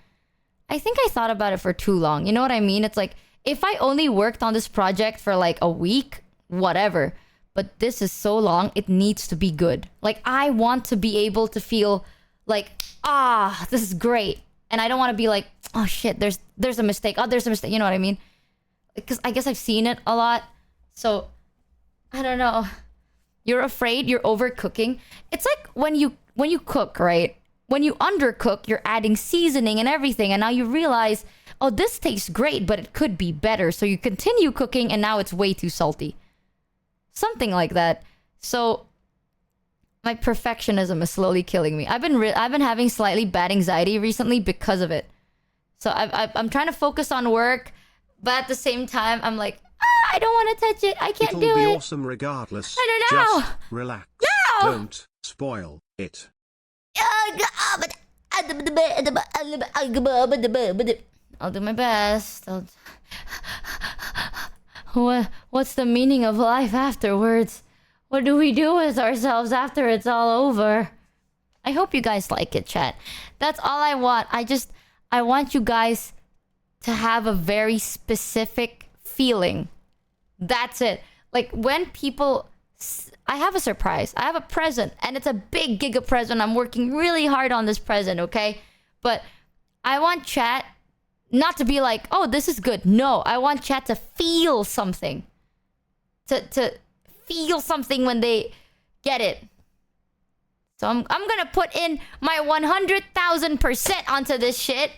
I think I thought about it for too long. You know what I mean? It's like, if I only worked on this project for like a week, whatever. But this is so long, it needs to be good. Like, I want to be able to feel like, this is great. And I don't want to be like, oh shit, there's a mistake. Oh, there's a mistake. You know what I mean? Because I guess I've seen it a lot. So, I don't know. You're afraid you're overcooking. It's like when you cook, right? When you undercook, you're adding seasoning and everything. And now you realize, oh, this tastes great, but it could be better. So you continue cooking and now it's way too salty. Something like that. So my perfectionism is slowly killing me. I've been having slightly bad anxiety recently because of it. So I'm trying to focus on work, but at the same time, I'm like, I don't want to touch it. I can't do it. It'll be awesome regardless. I don't know. Just relax. No! Don't spoil it. I'll do my best. What's the meaning of life afterwards? What do we do with ourselves after it's all over? I hope you guys like it, chat. That's all I want. I want you guys to have a very specific feeling. That's it. Like, when people... I have a surprise. I have a present. And it's a big giga present. I'm working really hard on this present, okay? But I want chat not to be like, oh, this is good. No, I want chat to feel something. To feel something when they get it. So I'm gonna put in my 100,000% onto this shit.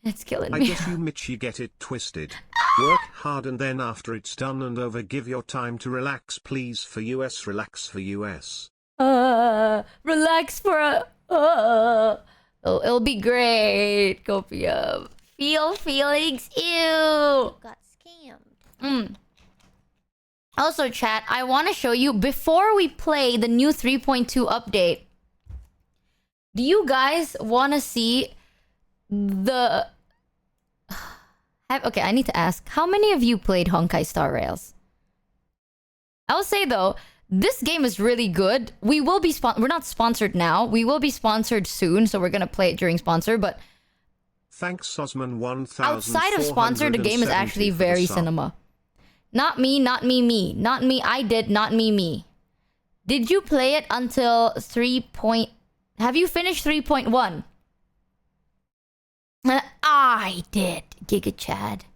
It's killing me. I guess you Michi get it twisted. Work hard and then after it's done and over, give your time to relax, please. For US, relax for US. Relax for a. It'll be great, Copium. Feel feelings, ew. You got scammed. Also, chat, I want to show you before we play the new 3.2 update. Do you guys want to see the? Okay, I need to ask. How many of you played Honkai Star Rails? I'll say though, this game is really good. We will be we're not sponsored now. We will be sponsored soon, so we're gonna play it during sponsor. But thanks, Sosman 1000. outside of sponsor, the game is actually very cinema. Not me, not me, me. Not me, I did, not me, me. Did you play it until 3. Have you finished 3.1? I did, Giga Chad.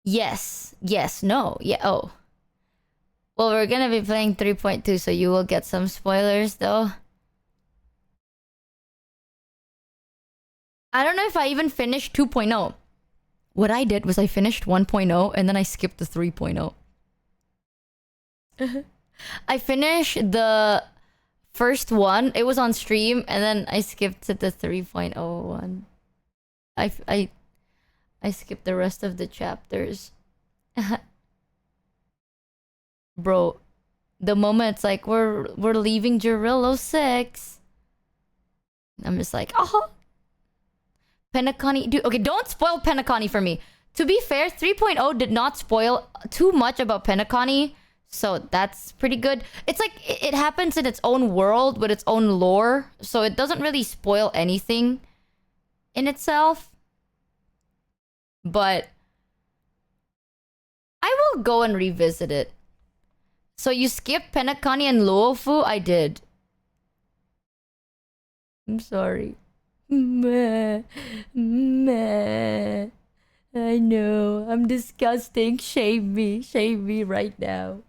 Yes, yes, no, yeah, oh. Well, we're gonna be playing 3.2, so you will get some spoilers, though. I don't know if I even finished 2.0. What I did was I finished 1.0, and then I skipped the 3.0. I finished the first one. It was on stream, and then I skipped to the 3.0 one. I skipped the rest of the chapters. Bro, the moment it's like we're leaving Jirillo 6, I'm just like, oh, Penacony, dude. Okay, don't spoil Penacony for me. To be fair, 3.0 did not spoil too much about Penacony, so that's pretty good. It's like it happens in its own world with its own lore, so it doesn't really spoil anything in itself. But I will go and revisit it. So you skipped Penacony and Luofu? I did. I'm sorry. Meh. Meh. I know. I'm disgusting. Shame me. Shame me right now.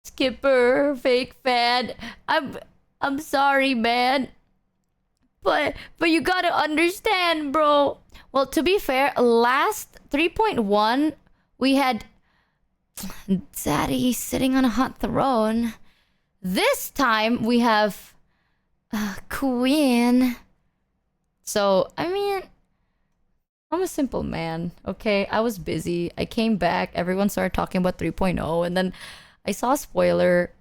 Skipper, fake fan. I'm sorry, man. But you gotta understand, bro. Well, to be fair, last 3.1, we had Zaddy sitting on a hot throne. This time, we have Queen. So, I mean, I'm a simple man, okay? I was busy. I came back. Everyone started talking about 3.0. And then I saw a spoiler.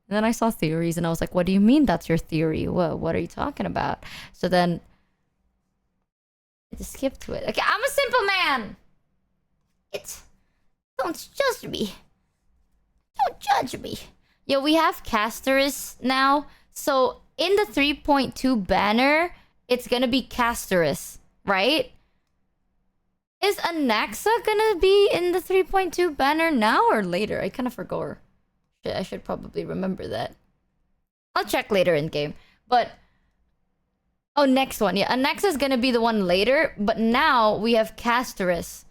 And then I saw theories. And I was like, what do you mean that's your theory? What are you talking about? So then I just skipped to it. Okay, I'm a simple man. Don't judge me. Don't judge me. Yeah, we have Casterus now. So in the 3.2 banner, it's gonna be Casterus, right? Is Anaxa gonna be in the 3.2 banner now or later? I kind of forgot. I should probably remember that. I'll check later in game. But oh, next one. Yeah, Anaxa is gonna be the one later, but now we have Casterus.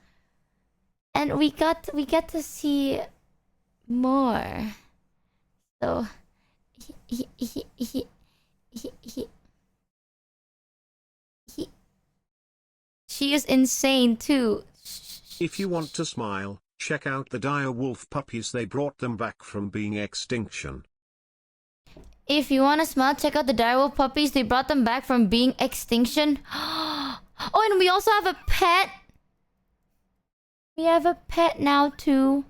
And we get to see more. So she is insane too. If you want to smile, check out the dire wolf puppies. They brought them back from being extinction. If you want to smile, check out the direwolf puppies. They brought them back from being extinction. Oh, and we also have a pet. We have a pet now too.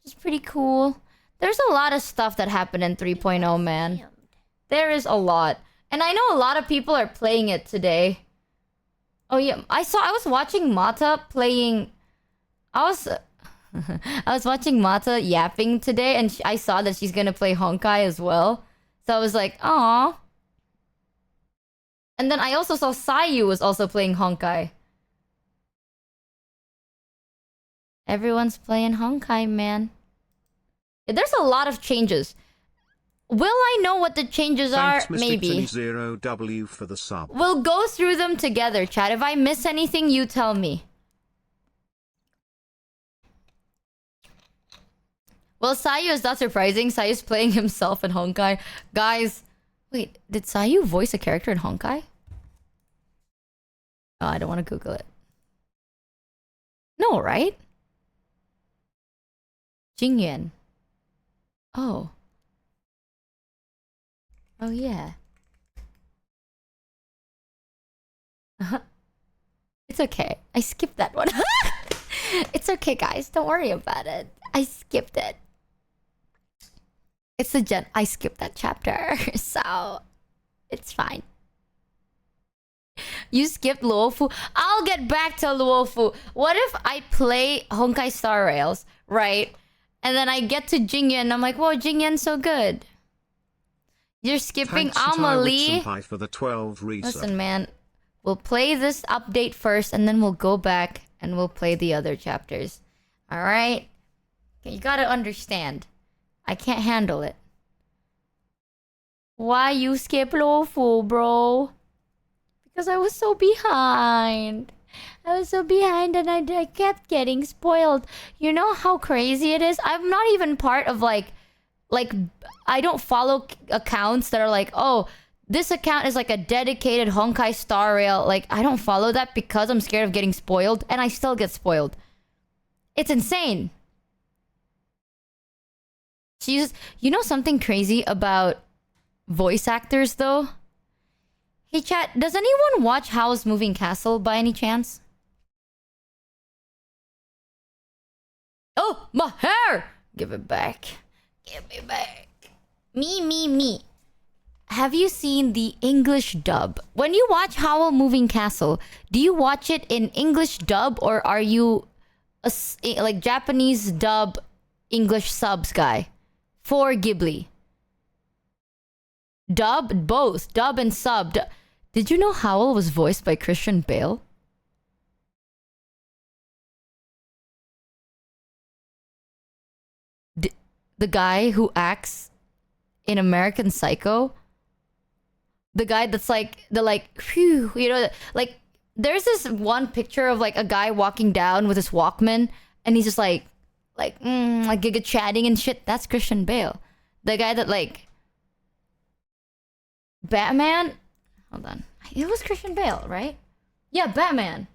Which is pretty cool. There's a lot of stuff that happened in 3.0, man. There is a lot. And I know a lot of people are playing it today. Oh yeah, I was watching Mata playing. I was watching Mata yapping today, and I saw that she's gonna play Honkai as well. So I was like, "Aw." And then I also saw Sayu was also playing Honkai. Everyone's playing Honkai, man. There's a lot of changes. Will I know what the changes Thanks, are? Maybe. Zero W for the sub. We'll go through them together, chat. If I miss anything, you tell me. Well, Sayu is not surprising. Sayu's playing himself in Honkai. Guys, wait, did Sayu voice a character in Honkai? Oh, I don't want to Google it. No, right? Jingyuan. Oh. Oh yeah. It's okay. I skipped that one. It's okay, guys. Don't worry about it. I skipped it. It's I skipped that chapter, so it's fine. You skipped Luofu. I'll get back to Luofu. What if I play Honkai Star Rails, right? And then I get to Jingyan and I'm like, whoa, Jingyan's so good. You're skipping Amelie. For the 12 Listen, man. We'll play this update first and then we'll go back and we'll play the other chapters. Alright? You gotta understand. I can't handle it. Why you skip Luofu, bro? Because I was so behind. I was so behind and I kept getting spoiled. You know how crazy it is? I'm not even part of like I don't follow accounts that are like, oh, this account is like a dedicated Honkai Star Rail. Like, I don't follow that because I'm scared of getting spoiled, and I still get spoiled. It's insane. You know something crazy about voice actors, though? Hey, chat, does anyone watch Howl's Moving Castle by any chance? Oh, my hair! Give it back. Give me back. Me. Have you seen the English dub? When you watch Howl Moving Castle, do you watch it in English dub or are you a like Japanese dub English subs guy for Ghibli? Dub, both dub and sub. Did you know Howl was voiced by Christian Bale? The guy who acts in American Psycho. The guy that's like, phew, you know, like, there's this one picture of like a guy walking down with his Walkman and he's just like giga chatting and shit. That's Christian Bale. The guy that like, Batman? Hold on. It was Christian Bale, right? Yeah, Batman.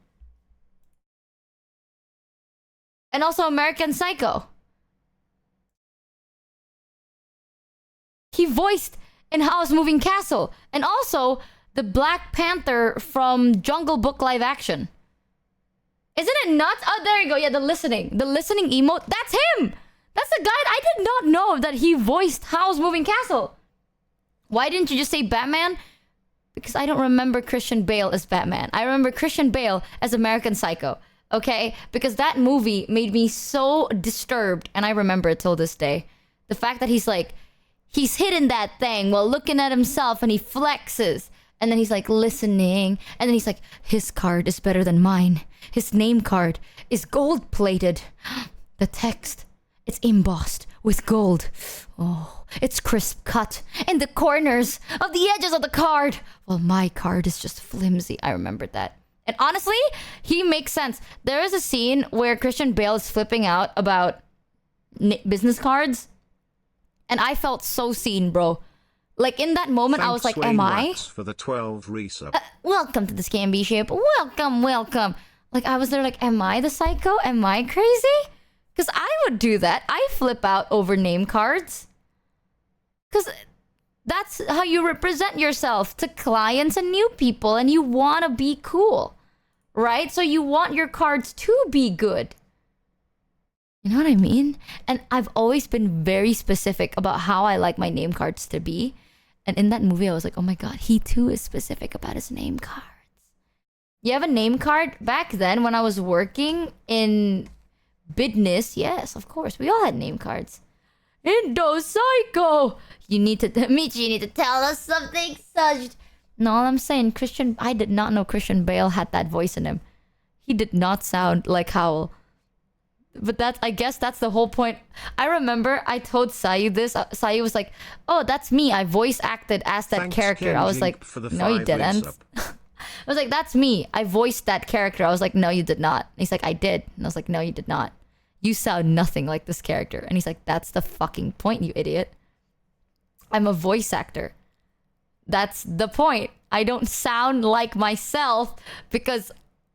And also American Psycho. He voiced in Howl's Moving Castle. And also the Black Panther from Jungle Book live action. Isn't it nuts? Oh, there you go. Yeah, the listening emote. That's him. That's the guy. I did not know that he voiced Howl's Moving Castle. Why didn't you just say Batman? Because I don't remember Christian Bale as Batman. I remember Christian Bale as American Psycho. Okay? Because that movie made me so disturbed. And I remember it till this day. The fact that he's like, he's hidden that thing while looking at himself and he flexes. And then he's like listening. And then he's like, his card is better than mine. His name card is gold plated. The text, it's embossed with gold. Oh, it's crisp cut in the corners of the edges of the card. Well, my card is just flimsy. I remembered that. And honestly, he makes sense. There is a scene where Christian Bale is flipping out about business cards. And I felt so seen, bro. Like, in that moment, I was like, am I? For the 12 resub. Welcome to the Scamby ship. Welcome. Like, I was there like, am I the psycho? Am I crazy? Because I would do that. I flip out over name cards. Because that's how you represent yourself to clients and new people. And you want to be cool. Right? So you want your cards to be good. You know what I mean? And I've always been very specific about how I like my name cards to be. And in that movie, I was like, oh my god, he too is specific about his name cards. You have a name card? Back then, when I was working in business, yes, of course, we all had name cards. Indo Psycho! Michi, you need to tell us something such. No, all I'm saying, I did not know Christian Bale had that voice in him. He did not sound like Howl. But I guess that's the whole point. I remember I told Sayu this. Sayu was like, oh, that's me. I voice acted as that character. I was like, no, you didn't. I was like, that's me. I voiced that character. I was like, no, you did not. And he's like, I did. And I was like, no, you did not. You sound nothing like this character. And he's like, that's the fucking point, you idiot. I'm a voice actor. That's the point. I don't sound like myself because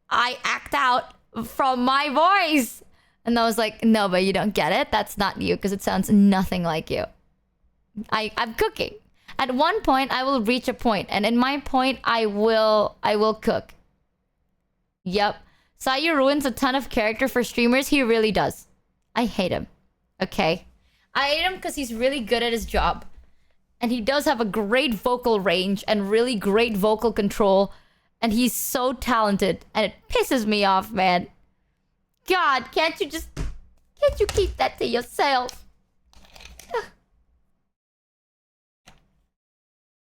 I act out from my voice. And I was like, no, but you don't get it. That's not you because it sounds nothing like you. I'm cooking. At one point, I will reach a point, and in my point, I will cook. Yep. Sayu ruins a ton of character for streamers. He really does. I hate him. Okay. I hate him because he's really good at his job. And he does have a great vocal range and really great vocal control. And he's so talented. And it pisses me off, man. God, can't you keep that to yourself?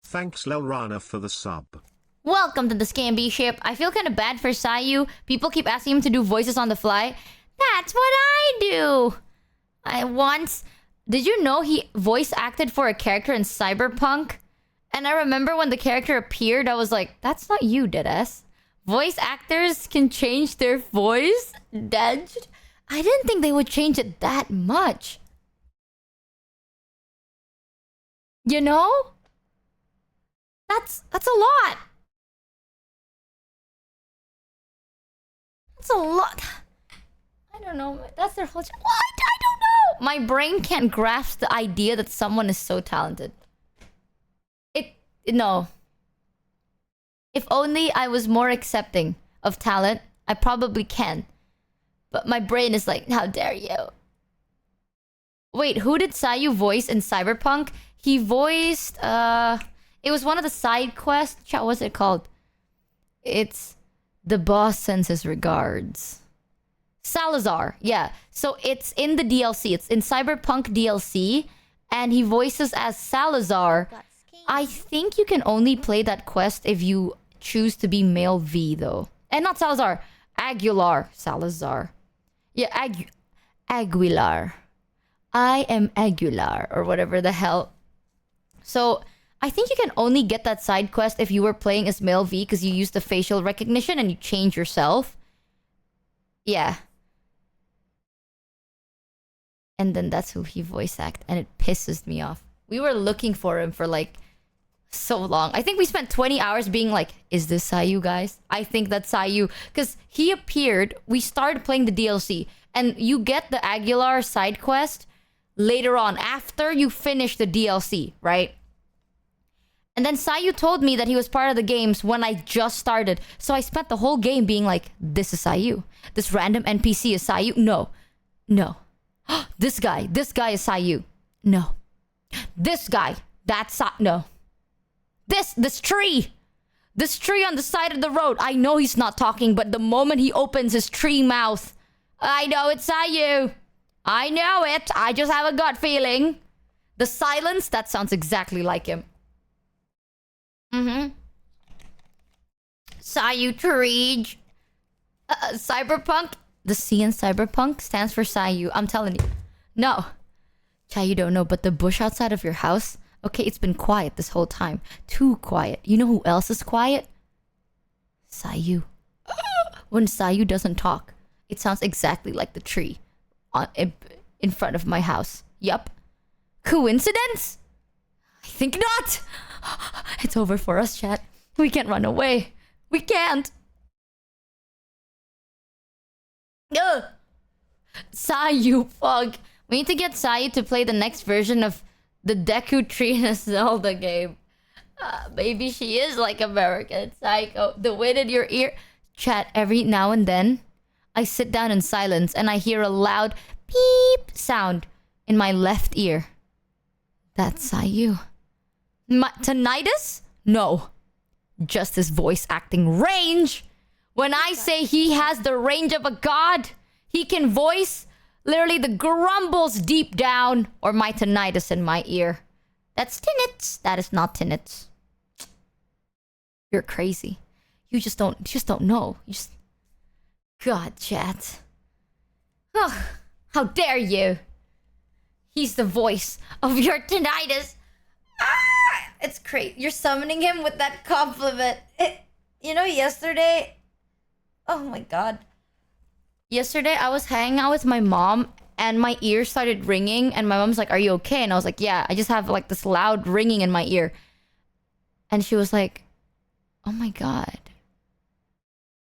Thanks Lelrana for the sub. Welcome to the Scamby ship. I feel kind of bad for Sayu. People keep asking him to do voices on the fly. That's what I do. Did you know he voice acted for a character in Cyberpunk? And I remember when the character appeared, I was like, that's not you, deadass. Voice actors can change their voice? Dedged? I didn't think they would change it that much. You know? That's a lot. That's a lot. I don't know. That's their whole... What? I don't know. My brain can't grasp the idea that someone is so talented. No. If only I was more accepting of talent, I probably can. But my brain is like, how dare you? Wait, who did Sayu voice in Cyberpunk? He voiced... It was one of the side quests. What's it called? It's... The boss sends his regards. Salazar. Yeah. So it's in the DLC. It's in Cyberpunk DLC. And he voices as Salazar. I think you can only play that quest if you choose to be male V, though. And not Salazar. Aguilar. Salazar. Yeah, Aguilar. I am Aguilar. Or whatever the hell. So... I think you can only get that side quest if you were playing as male V because you use the facial recognition and you change yourself. Yeah. And then that's who he voice act. And it pisses me off. We were looking for him for like so long. I think we spent 20 hours being like, is this Sayu, guys? I think that's Sayu. Because he appeared, we started playing the DLC. And you get the Aguilar side quest later on after you finish the DLC, right? And then Sayu told me that he was part of the games when I just started. So I spent the whole game being like, this is Sayu. This random NPC is Sayu. No. No. This guy is Sayu. No. This guy. That's no. This tree. This tree on the side of the road. I know he's not talking, but the moment he opens his tree mouth, I know it's Sayu. I know it. I just have a gut feeling. The silence, that sounds exactly like him. Sayu Tree. Cyberpunk. The C in Cyberpunk stands for Sayu. I'm telling you. No. Chai, you don't know, but the bush outside of your house... Okay, it's been quiet this whole time. Too quiet. You know who else is quiet? Sayu. When Sayu doesn't talk, it sounds exactly like the tree in front of my house. Yup. Coincidence? I think not. It's over for us, chat. We can't run away. We can't. Ugh. Sayu, fuck. We need to get Sayu to play the next version of the Deku Tree in a Zelda game. Maybe she is like American Psycho. The wind in your ear. Chat, every now and then, I sit down in silence and I hear a loud beep sound in my left ear. That's Sayu. Tinnitus? No. Just his voice acting range. When I say he has the range of a god, he can voice literally the grumbles deep down or my tinnitus in my ear. That's tinnitus. That is not tinnitus. You're crazy. You just don't know. You just... God, chat. Ugh, how dare you? He's the voice of your tinnitus. Ah, it's crazy. You're summoning him with that compliment. You know, yesterday... Oh my god. Yesterday, I was hanging out with my mom and my ear started ringing and my mom's like, are you okay? And I was like, yeah, I just have like this loud ringing in my ear. And she was like, oh my god.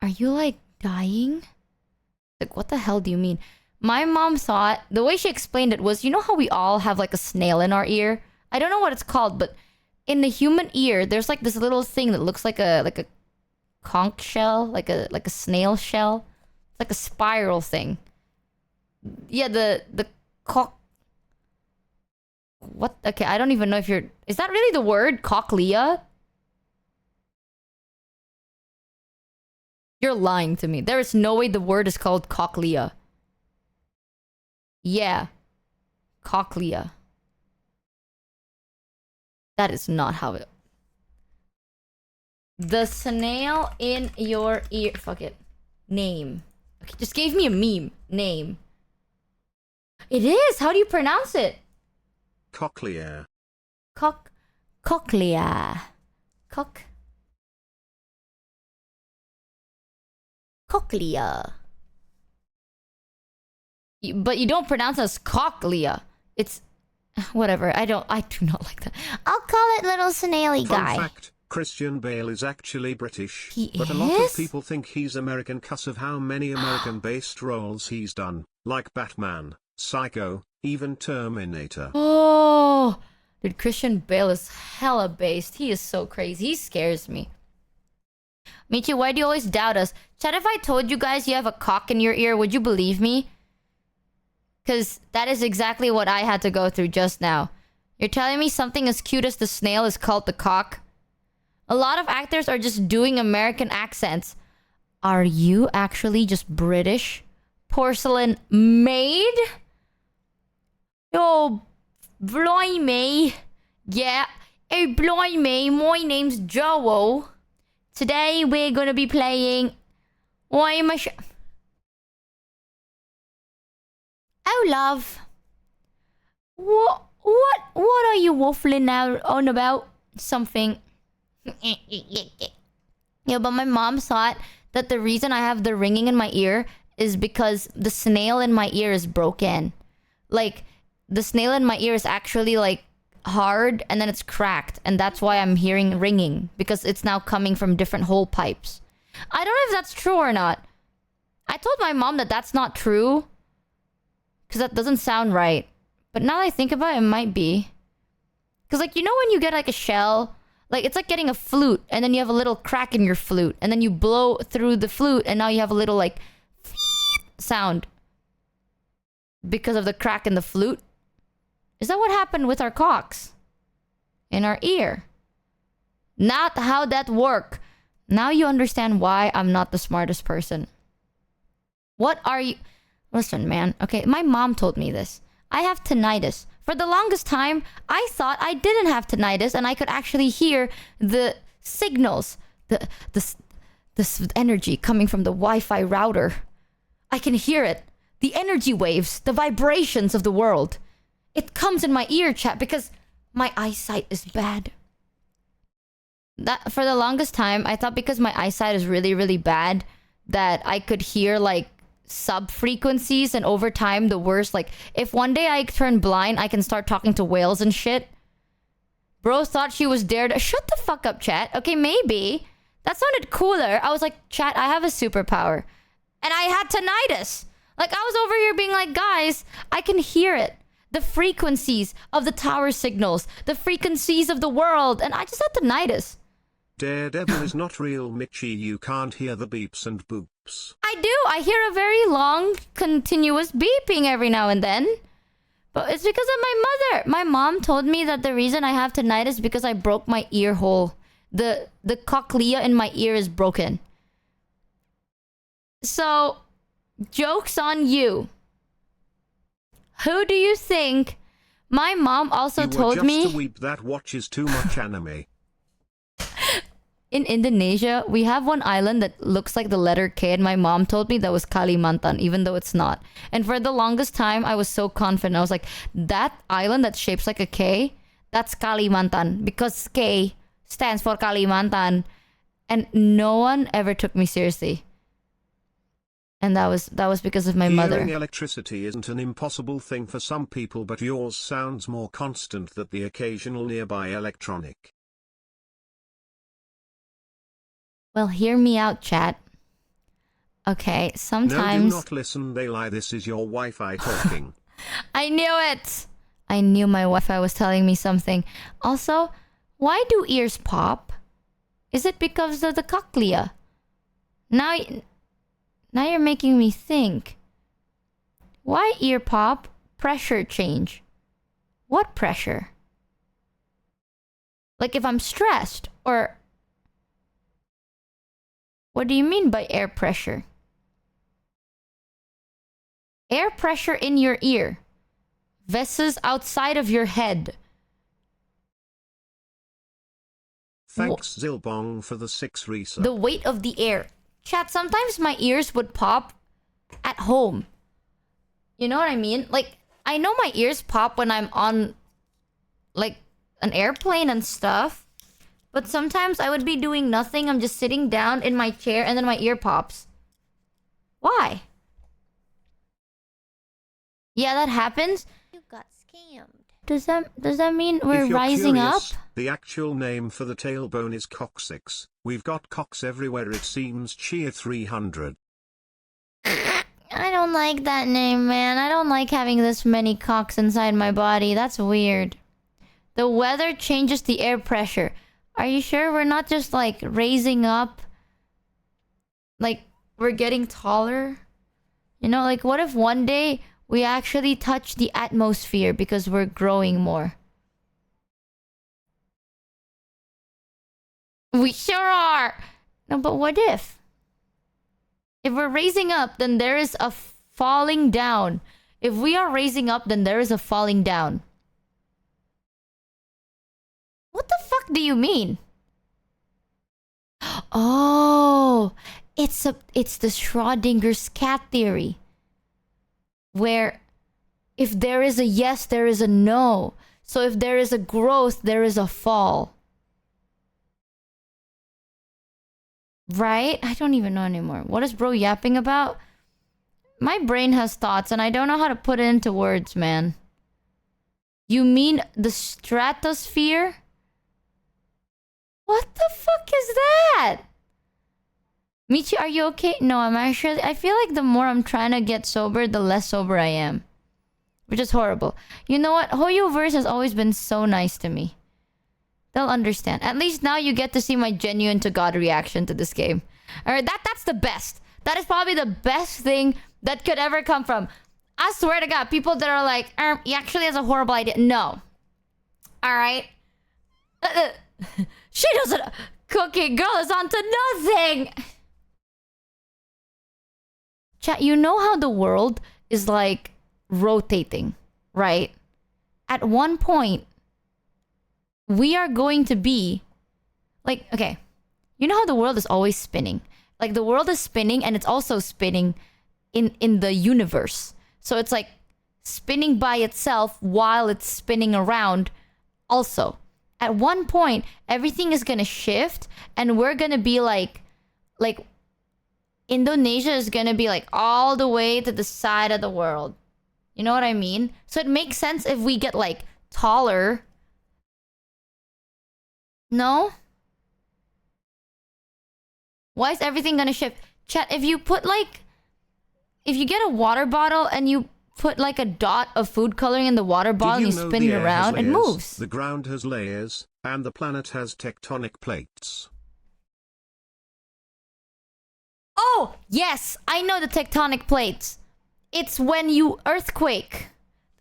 Are you like dying? Like, what the hell do you mean? My mom thought, the way she explained it was, you know how we all have like a snail in our ear? I don't know what it's called, but in the human ear, there's like this little thing that looks like a conch shell, like a snail shell. It's like a spiral thing. Yeah, the cock. What? Okay, I don't even know if you're. Is that really the word? Cochlea? You're lying to me. There is no way the word is called cochlea. Yeah. Cochlea. That is not how it... The snail in your ear... Fuck it. Name. Okay, just gave me a meme. Name. It is! How do you pronounce it? Cochlea. Cochlea. Cochlea. But you don't pronounce it as cochlea. It's... Whatever. I do not like that. I'll call it little snaily Fun guy. fact, Christian Bale is actually British. He but a lot is? of people think he's American 'cause of how many American-based roles he's done. Like Batman, Psycho, even Terminator. Oh... Dude, Christian Bale is hella based. He is so crazy. He scares me. Michi, why do you always doubt us? Chat, if I told you guys you have a cock in your ear, would you believe me? Because that is exactly what I had to go through just now. You're telling me something as cute as the snail is called the cock? A lot of actors are just doing American accents. Are you actually just British? PorcelainMaid? Oh, blimey. Yeah. Oh, blimey. My name's Joel. Today we're gonna be playing... Why am I... Oh, love. What are you waffling out on about? Something. Yeah, but my mom thought that the reason I have the ringing in my ear is because the snail in my ear is broken. Like, the snail in my ear is actually, like, hard, and then it's cracked. And that's why I'm hearing ringing. Because it's now coming from different hole pipes. I don't know if that's true or not. I told my mom that that's not true. Because that doesn't sound right. But now that I think about it, it might be. Because, like, you know when you get, like, a shell? Like, it's like getting a flute, and then you have a little crack in your flute. And then you blow through the flute, and now you have a little, like, sound. Because of the crack in the flute. Is that what happened with our cocks? In our ear? Not how that work. Now you understand why I'm not the smartest person. What are you... Listen, man. Okay, my mom told me this. I have tinnitus. For the longest time, I thought I didn't have tinnitus and I could actually hear the signals. This energy coming from the Wi-Fi router. I can hear it. The energy waves. The vibrations of the world. It comes in my ear, chat, because my eyesight is bad. That for the longest time, I thought because my eyesight is really, really bad that I could hear, like, sub-frequencies, and over time the worst. Like, if one day I turn blind, I can start talking to whales and shit. Bro thought she was dared. Shut the fuck up, chat. Okay, maybe. That sounded cooler. I was like, chat, I have a superpower. And I had tinnitus. Like, I was over here being like, guys, I can hear it. The frequencies of the tower signals. The frequencies of the world. And I just had tinnitus. Daredevil is not real, Michi. You can't hear the beeps and boops. I do. I hear a very long, continuous beeping every now and then. But it's because of my mother. My mom told me that the reason I have tinnitus is because I broke my ear hole. The cochlea in my ear is broken. So, joke's on you. Who do you think? My mom also told me... You were just a weep that watches too much anime. In Indonesia, we have one island that looks like the letter K, and my mom told me that was Kalimantan, even though it's not. And for the longest time, I was so confident. I was like, that island that's shaped like a K, that's Kalimantan, because K stands for Kalimantan. And no one ever took me seriously. And that was because of my mother. Hearing electricity isn't an impossible thing for some people, but yours sounds more constant than the occasional nearby electronic. Well, hear me out, chat. Okay, No, do sometimes... not listen, they lie. This is your Wi-Fi talking. I knew it! I knew my Wi-Fi was telling me something. Also, why do ears pop? Is it because of the cochlea? Now you're making me think. Why ear pop? Pressure change. What pressure? Like if I'm stressed, or... What do you mean by air pressure? Air pressure in your ear versus outside of your head. Thanks Zilbong for the 6 resub. The weight of the air. Chat, sometimes my ears would pop at home. You know what I mean? Like, I know my ears pop when I'm on, like, an airplane and stuff. But sometimes I would be doing nothing. I'm just sitting down in my chair and then my ear pops. Why? Yeah, that happens. You got scammed. Does that mean we're If you're rising curious, up? the actual name for the tailbone is coccyx. We've got cocks everywhere, it seems. Cheer 300. I don't like that name, man. I don't like having this many cocks inside my body. That's weird. The weather changes the air pressure. Are you sure we're not just like raising up? Like we're getting taller? You know, like what if one day we actually touch the atmosphere because we're growing more? We sure are! No, but what if? If we're raising up, then there is a falling down. If we are raising up, then there is a falling down. What the fuck do you mean? Oh, it's the Schrodinger's cat theory. Where if there is a yes, there is a no. So if there is a growth, there is a fall. Right? I don't even know anymore. What is bro yapping about? My brain has thoughts and I don't know how to put it into words, man. You mean the stratosphere? What the fuck is that? Michi, are you okay? No, I'm actually... I feel like the more I'm trying to get sober, the less sober I am. Which is horrible. You know what? Hoyoverse has always been so nice to me. They'll understand. At least now you get to see my genuine to God reaction to this game. Alright, that's the best. That is probably the best thing that could ever come from. I swear to God, people that are like, he actually has a horrible idea. No. Alright? She doesn't... Cookie girl is onto nothing! Chat, you know how the world is like rotating, right? At one point, we are going to be like, okay, you know how the world is always spinning? Like the world is spinning and it's also spinning in the universe. So it's like spinning by itself while it's spinning around also. At one point, everything is gonna shift and we're gonna be like Indonesia is gonna be like all the way to the side of the world. You know what I mean? So it makes sense if we get like taller. No? Why is everything gonna shift? Chat, if you put like... If you get a water bottle and you put like a dot of food coloring in the water bottle and you spin it around, it moves. The ground has layers, and the planet has tectonic plates. Oh, yes! I know the tectonic plates. It's when you earthquake.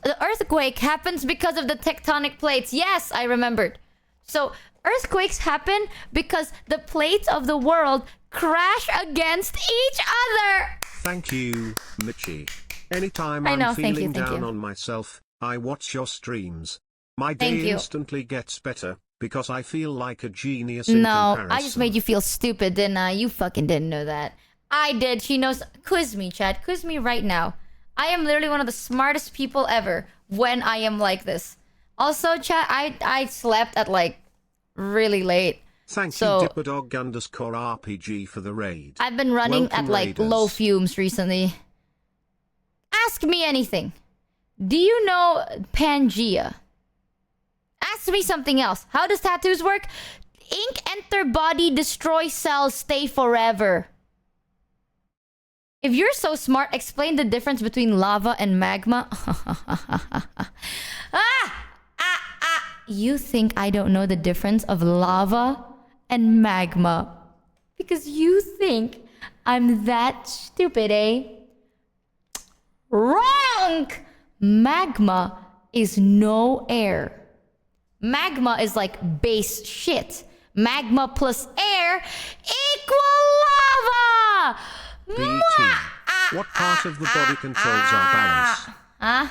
The earthquake happens because of the tectonic plates. Yes, I remembered. So, earthquakes happen because the plates of the world crash against each other. Thank you, Michi. Anytime I know, I'm thank feeling you. down on myself, I watch your streams. My day instantly gets better because I feel like a genius in comparison. I just made you feel stupid, didn't I? You fucking didn't know that. I did. She knows. Quiz me, Chad. Quiz me right now. I am literally one of the smartest people ever when I am like this. Also, Chad, I slept at like really late. Thank you, Dipperdog_RPG for the raid. I've been running Welcome, at like raiders. low fumes recently. Ask me anything. Do you know Pangea? Ask me something else. How does tattoos work? Ink enter body, destroy cells, stay forever. If you're so smart, explain the difference between lava and magma. You think I don't know the difference of lava and magma? Because you think I'm that stupid, eh? Wrong! Magma is no air. Magma is like base shit. Magma plus air equal lava! BT. What part of the body controls our balance? Huh?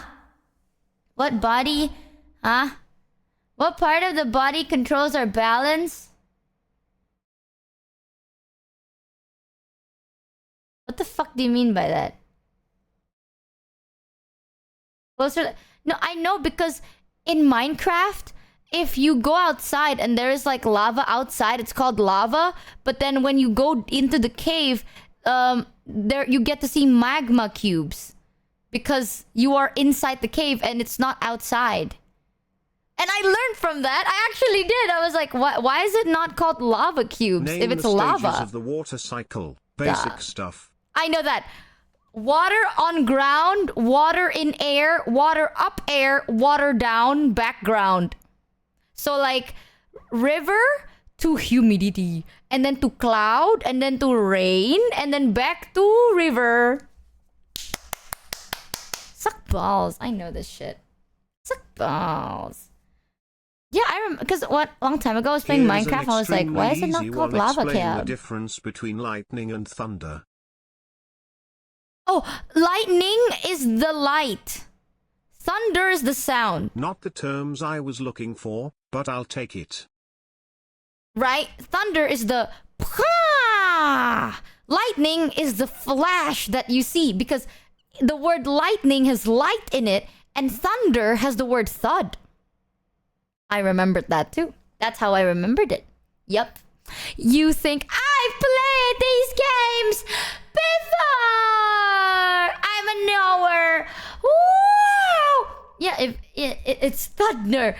What body? Huh? What part of the body controls our balance? What the fuck do you mean by that? Closer. No, I know because in Minecraft, if you go outside and there is like lava outside, it's called lava. But then when you go into the cave, there you get to see magma cubes because you are inside the cave and it's not outside. And I learned from that. I actually did. I was like, why is it not called lava cubes Name if it's the lava? stages of the water cycle. Basic stuff. I know that. Water on ground, water in air, water up air, water down, background. So like river to humidity, and then to cloud, and then to rain, and then back to river. Suck balls. I know this shit. Suck balls. Yeah, I remember because what long time ago I was playing Here's Minecraft. an I was like, why is it not extremely called easy one. lava Explain the cube? difference between lightning and thunder. Oh, lightning is the light. Thunder is the sound. Not the terms I was looking for, but I'll take it. Right? Thunder is the lightning is the flash that you see because the word lightning has light in it and thunder has the word thud. I remembered that too. That's how I remembered it. Yep. You think I've played these games before? I'm a knower. Woo! Yeah, if it's thunder.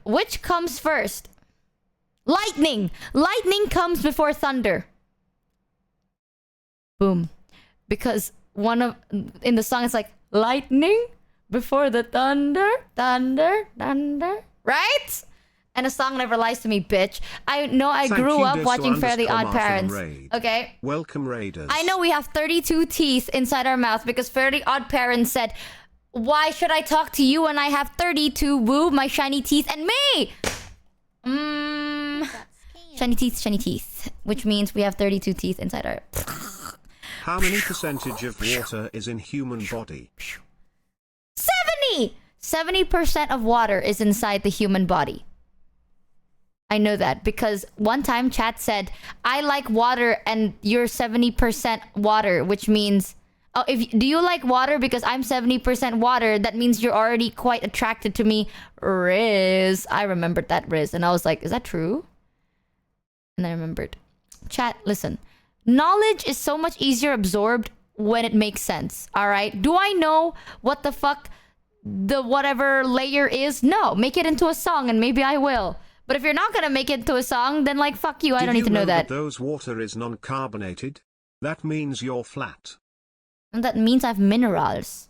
Which comes first? Lightning. Lightning comes before thunder. Boom. Because in the song it's like lightning before the thunder, thunder, thunder. Right? And a song never lies to me, bitch. I know I grew up watching Fairly Odd Parents. Okay? Welcome, Raiders. I know we have 32 teeth inside our mouth because Fairly Odd Parents said, why should I talk to you when I have 32? Woo, my shiny teeth and me! Shiny teeth. Which means we have 32 teeth inside our... How many percentage of water is in human body? 70! 70% of water is inside the human body. I know that because one time chat said, I like water and you're 70% water, which means... Oh, do you like water because I'm 70% water? That means you're already quite attracted to me. Riz. I remembered that, Riz. And I was like, is that true? And I remembered. Chat, listen. Knowledge is so much easier absorbed when it makes sense. Alright? Do I know what the fuck the whatever layer is? No. Make it into a song and maybe I will. But if you're not gonna make it into a song, then like, fuck you. I don't need to know that. Those water is non-carbonated? That means you're flat. And that means I have minerals.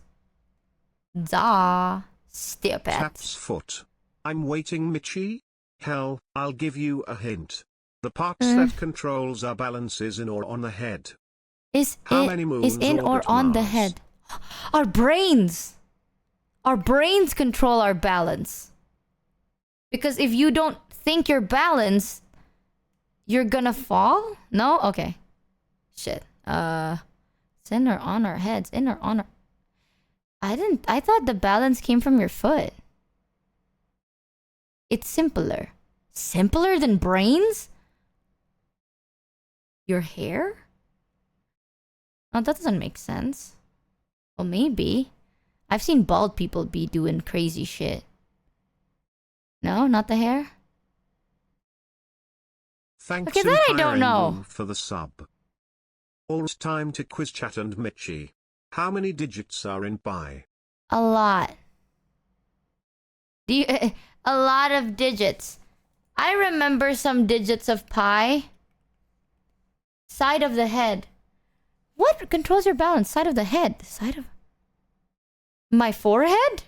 Duh. Stupid. Tap's foot. I'm waiting, Michi. Hell, I'll give you a hint. The parts that controls our balance is in or on the head. Is in or on the head? Our brains. Our brains control our balance. Because if you don't think you're balanced, you're gonna fall? No? Okay. Shit. It's in or on our heads. In or on our... I thought the balance came from your foot. It's simpler. Simpler than brains? Your hair? Oh, that doesn't make sense. Well, maybe. I've seen bald people be doing crazy shit. No, not the hair? Thanks okay, that I don't know. For the sub. Almost time to quiz chat and Michi. How many digits are in pi? A lot. A lot of digits. I remember some digits of pi. Side of the head. What controls your balance? Side of the head. The side of... My forehead?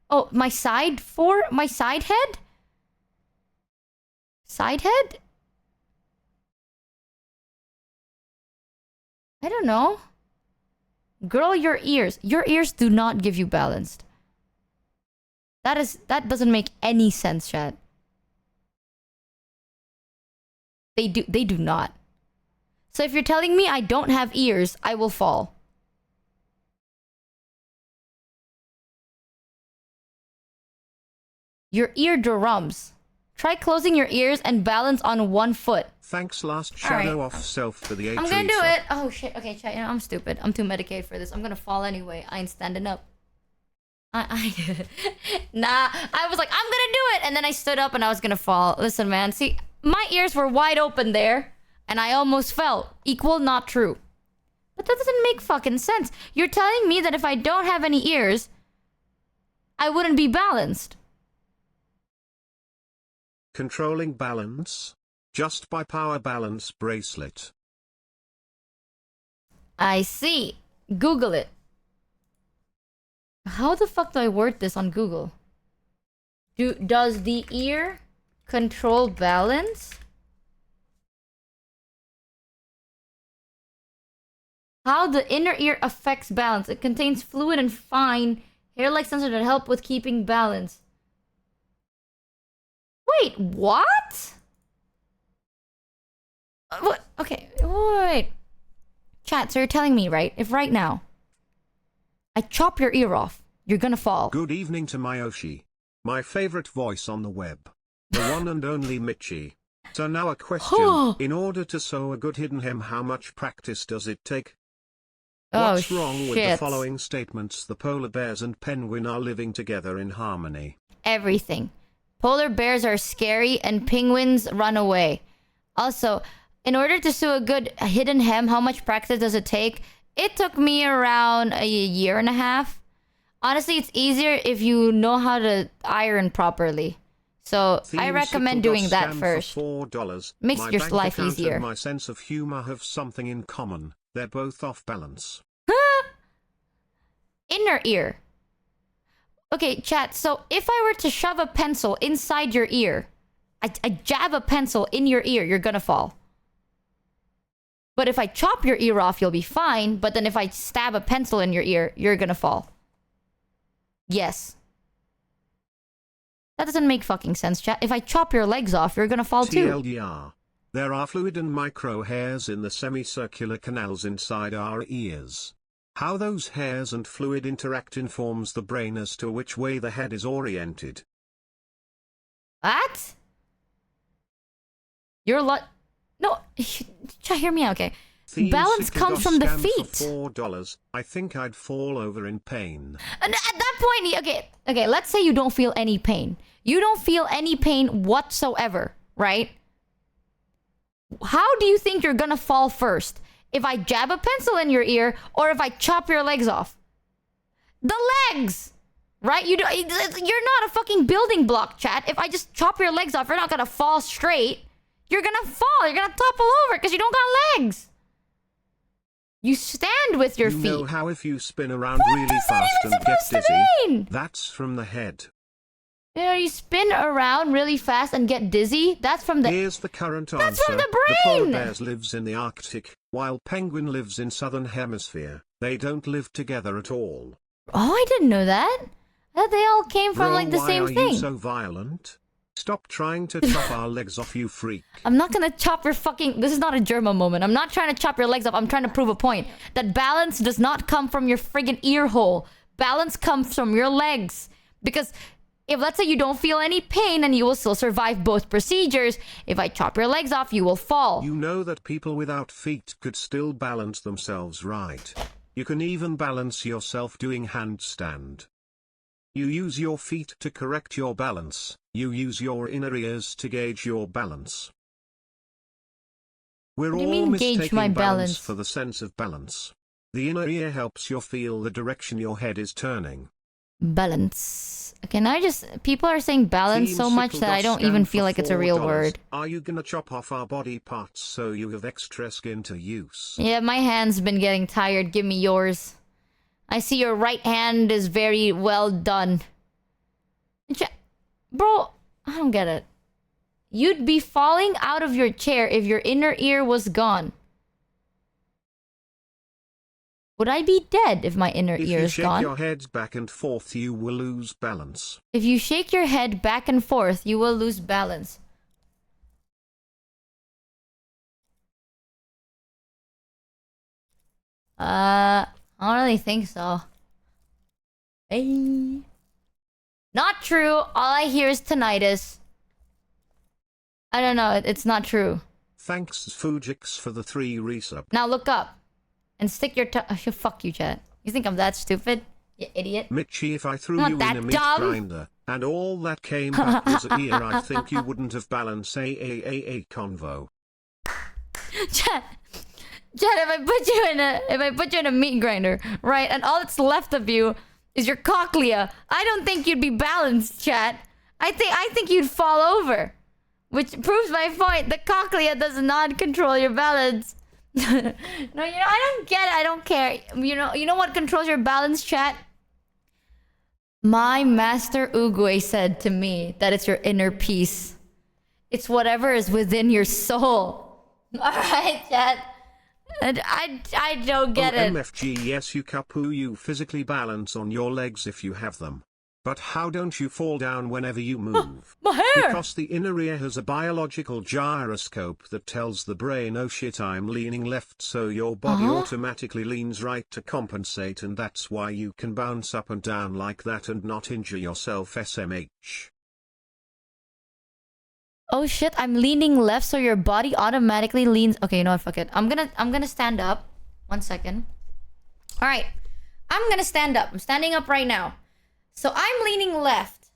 Oh, my side head? Side head? I don't know. Girl, your ears. Your ears do not give you balanced. That doesn't make any sense, chat. They do not. So if you're telling me I don't have ears, I will fall. Your eardrums. Try closing your ears and balance on one foot. Thanks, last shadow right. off self for the 8 I'm gonna do it. Oh shit. Okay, chat. You know, I'm stupid. I'm too medicated for this. I'm gonna fall anyway. I ain't standing up. Nah. I was like, I'm gonna do it, and then I stood up and I was gonna fall. Listen, man. See, my ears were wide open there, and I almost fell. Equal, not true. But that doesn't make fucking sense. You're telling me that if I don't have any ears, I wouldn't be balanced. Controlling balance? Just by power balance bracelet. I see. Google it. How the fuck do I word this on Google? Does the ear control balance? How the inner ear affects balance. It contains fluid and fine hair-like sensors that help with keeping balance. Wait, what? What? Okay, wait. Chat, so you're telling me, right? If right now I chop your ear off, you're gonna fall. Good evening to Miyoshi. My favorite voice on the web. The one and only Michi. So now a question. In order to sew a good hidden hem, how much practice does it take? What's wrong with the following statements? The polar bears and penguin are living together in harmony. Everything. Polar bears are scary and penguins run away. Also, in order to sew a good hidden hem, how much practice does it take? It took me around a year and a half. Honestly, it's easier if you know how to iron properly. So I recommend doing that first. $4. Makes your life account easier. And my sense of humor have something in common. They're both off balance. Inner ear. Okay, chat, so if I were to shove a pencil inside your ear, I jab a pencil in your ear, you're gonna fall. But if I chop your ear off, you'll be fine. But then if I stab a pencil in your ear, you're gonna fall. Yes. That doesn't make fucking sense, chat. If I chop your legs off, you're gonna fall too. TLDR. There are fluid and micro hairs in the semicircular canals inside our ears. How those hairs and fluid interact informs the brain as to which way the head is oriented. What? You're no, hear me out, okay? Balance comes from the feet. For $4, I think I'd fall over in pain. And at that point, okay, let's say you don't feel any pain. You don't feel any pain whatsoever, right? How do you think you're gonna fall first? If I jab a pencil in your ear or if I chop your legs off? The legs! Right? You're not a fucking building block, chat. If I just chop your legs off, you're not gonna fall straight. You're gonna fall. You're gonna topple over because you don't got legs. You stand with your feet. You know how if you spin around really fast and get dizzy, that's from the head. You know, you spin around really fast and get dizzy. That's from the... Here's the current answer. That's from the brain! The polar bears lives in the Arctic, while penguin lives in southern hemisphere. They don't live together at all. Oh, I didn't know that. I thought they all came from, like, the same thing. Why are you so violent? Stop trying to chop our legs off, you freak. I'm not gonna chop your fucking... This is not a German moment. I'm not trying to chop your legs off. I'm trying to prove a point. That balance does not come from your friggin' ear hole. Balance comes from your legs. Because... if, let's say, you don't feel any pain and you will still survive both procedures, if I chop your legs off, you will fall. You know that people without feet could still balance themselves right. You can even balance yourself doing handstand. You use your feet to correct your balance. You use your inner ears to gauge your balance. We're all mistaking balance for the sense of balance. The inner ear helps you feel the direction your head is turning. Balance. Can I just... People are saying balance Team so much that I don't even feel like it's a real $4. word. Are you gonna chop off our body parts so you have extra skin to use? Yeah, my hand's been getting tired. Give me yours. I see your right hand is very well done. Bro, I don't get it. You'd be falling out of your chair if your inner ear was gone. Would I be dead if my inner ear is gone? If you shake your head back and forth, you will lose balance. If you shake your head back and forth, you will lose balance. I don't really think so. Hey. Not true. All I hear is tinnitus. I don't know. It's not true. Thanks, Fujix, for the 3 resub. Now look up. And stick your tongue. Oh, fuck you, chat. You think I'm that stupid? You idiot. Michi, if I threw Not you in that a meat dumb. grinder, and all that came back was a ear, I think you wouldn't have balanced a convo. Chat, if I put you in a meat grinder, right, and all that's left of you is your cochlea, I don't think you'd be balanced, chat. I think you'd fall over. Which proves my point. The cochlea does not control your balance. No, I don't get it. I don't care. You know what controls your balance, chat? My master Uguay said to me that it's your inner peace. It's whatever is within your soul. Alright, chat. I don't get it. MFG, yes, you kapu, you physically balance on your legs if you have them. But how don't you fall down whenever you move? My hair! Because the inner ear has a biological gyroscope that tells the brain, oh shit, I'm leaning left, so your body automatically leans right to compensate, and that's why you can bounce up and down like that and not injure yourself, SMH. Oh shit, I'm leaning left so your body automatically leans... Okay, you know what, fuck it. I'm gonna stand up. 1 second. Alright. I'm gonna stand up. I'm standing up right now. So I'm leaning left.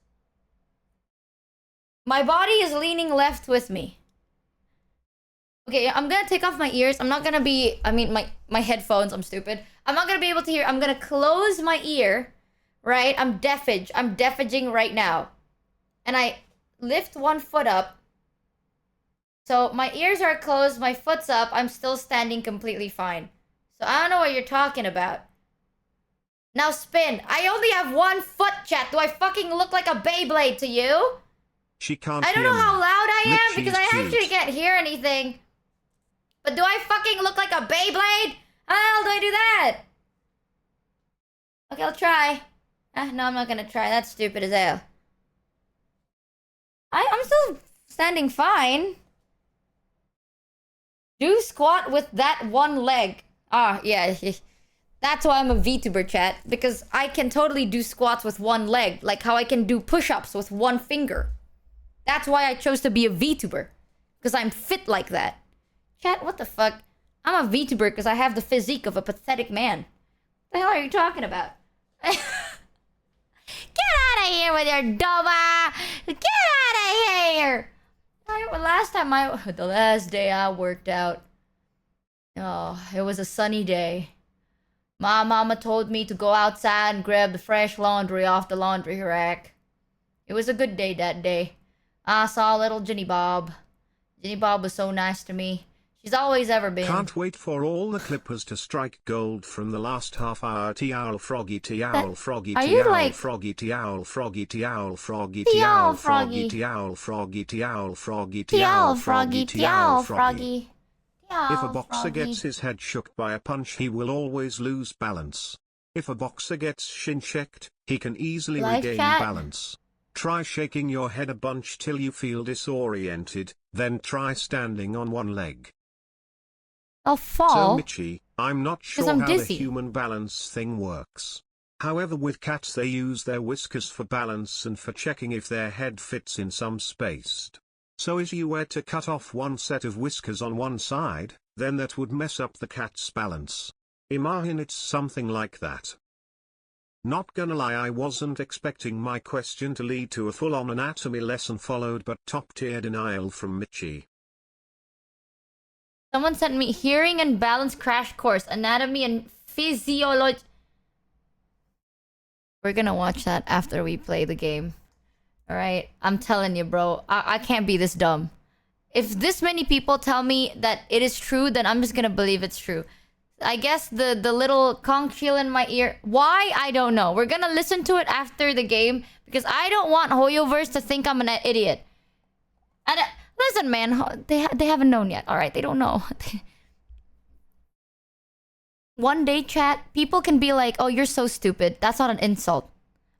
My body is leaning left with me. Okay, I'm gonna take off my ears. I'm not gonna be... I mean, my headphones. I'm stupid. I'm not gonna be able to hear. I'm gonna close my ear. Right? I'm deafaging right now. And I lift one foot up. So my ears are closed. My foot's up. I'm still standing completely fine. So I don't know what you're talking about. Now spin. I only have 1 foot, chat. Do I fucking look like a Beyblade to you? She can't I don't know how loud I am because I cute. actually can't hear anything. But do I fucking look like a Beyblade? How the hell do I do that? Okay, I'll try. No, I'm not gonna try. That's stupid as hell. I'm still standing fine. Do squat with that one leg. Ah, yeah. That's why I'm a VTuber, chat. Because I can totally do squats with one leg. Like how I can do push-ups with one finger. That's why I chose to be a VTuber. Because I'm fit like that. Chat, what the fuck? I'm a VTuber because I have the physique of a pathetic man. What the hell are you talking about? Get out of here with your dumba! Get out of here! The last day I worked out. Oh, it was a sunny day. My mama told me to go outside and grab the fresh laundry off the laundry rack. It was a good day that day. I saw little Ginny Bob. Ginny Bob was so nice to me. She's always ever been. Can't wait for all the clippers to strike gold from the last half hour. T-owl froggy, T-owl froggy, T-owl froggy, T-owl froggy, T-owl froggy, T-owl froggy, T-owl froggy, T-owl froggy, T-owl froggy, T-owl froggy. If a boxer gets his head shook by a punch, he will always lose balance. If a boxer gets shin checked, he can easily regain balance. Try shaking your head a bunch till you feel disoriented, then try standing on one leg. I'll fall. So Michi, I'm not sure how the human balance thing works. However, with cats they use their whiskers for balance and for checking if their head fits in some space. So if you were to cut off one set of whiskers on one side, then that would mess up the cat's balance. Imagine it's something like that. Not gonna lie, I wasn't expecting my question to lead to a full-on anatomy lesson followed but top-tier denial from Michi. Someone sent me hearing and balance crash course, anatomy and physiology. We're gonna watch that after we play the game. Alright? I'm telling you, bro. I can't be this dumb. If this many people tell me that it is true, then I'm just gonna believe it's true. I guess the little conch shell in my ear. Why? I don't know. We're gonna listen to it after the game because I don't want Hoyoverse to think I'm an idiot. And listen, man, they haven't known yet. All right, they don't know. One day, chat, people can be like, "Oh, you're so stupid." That's not an insult.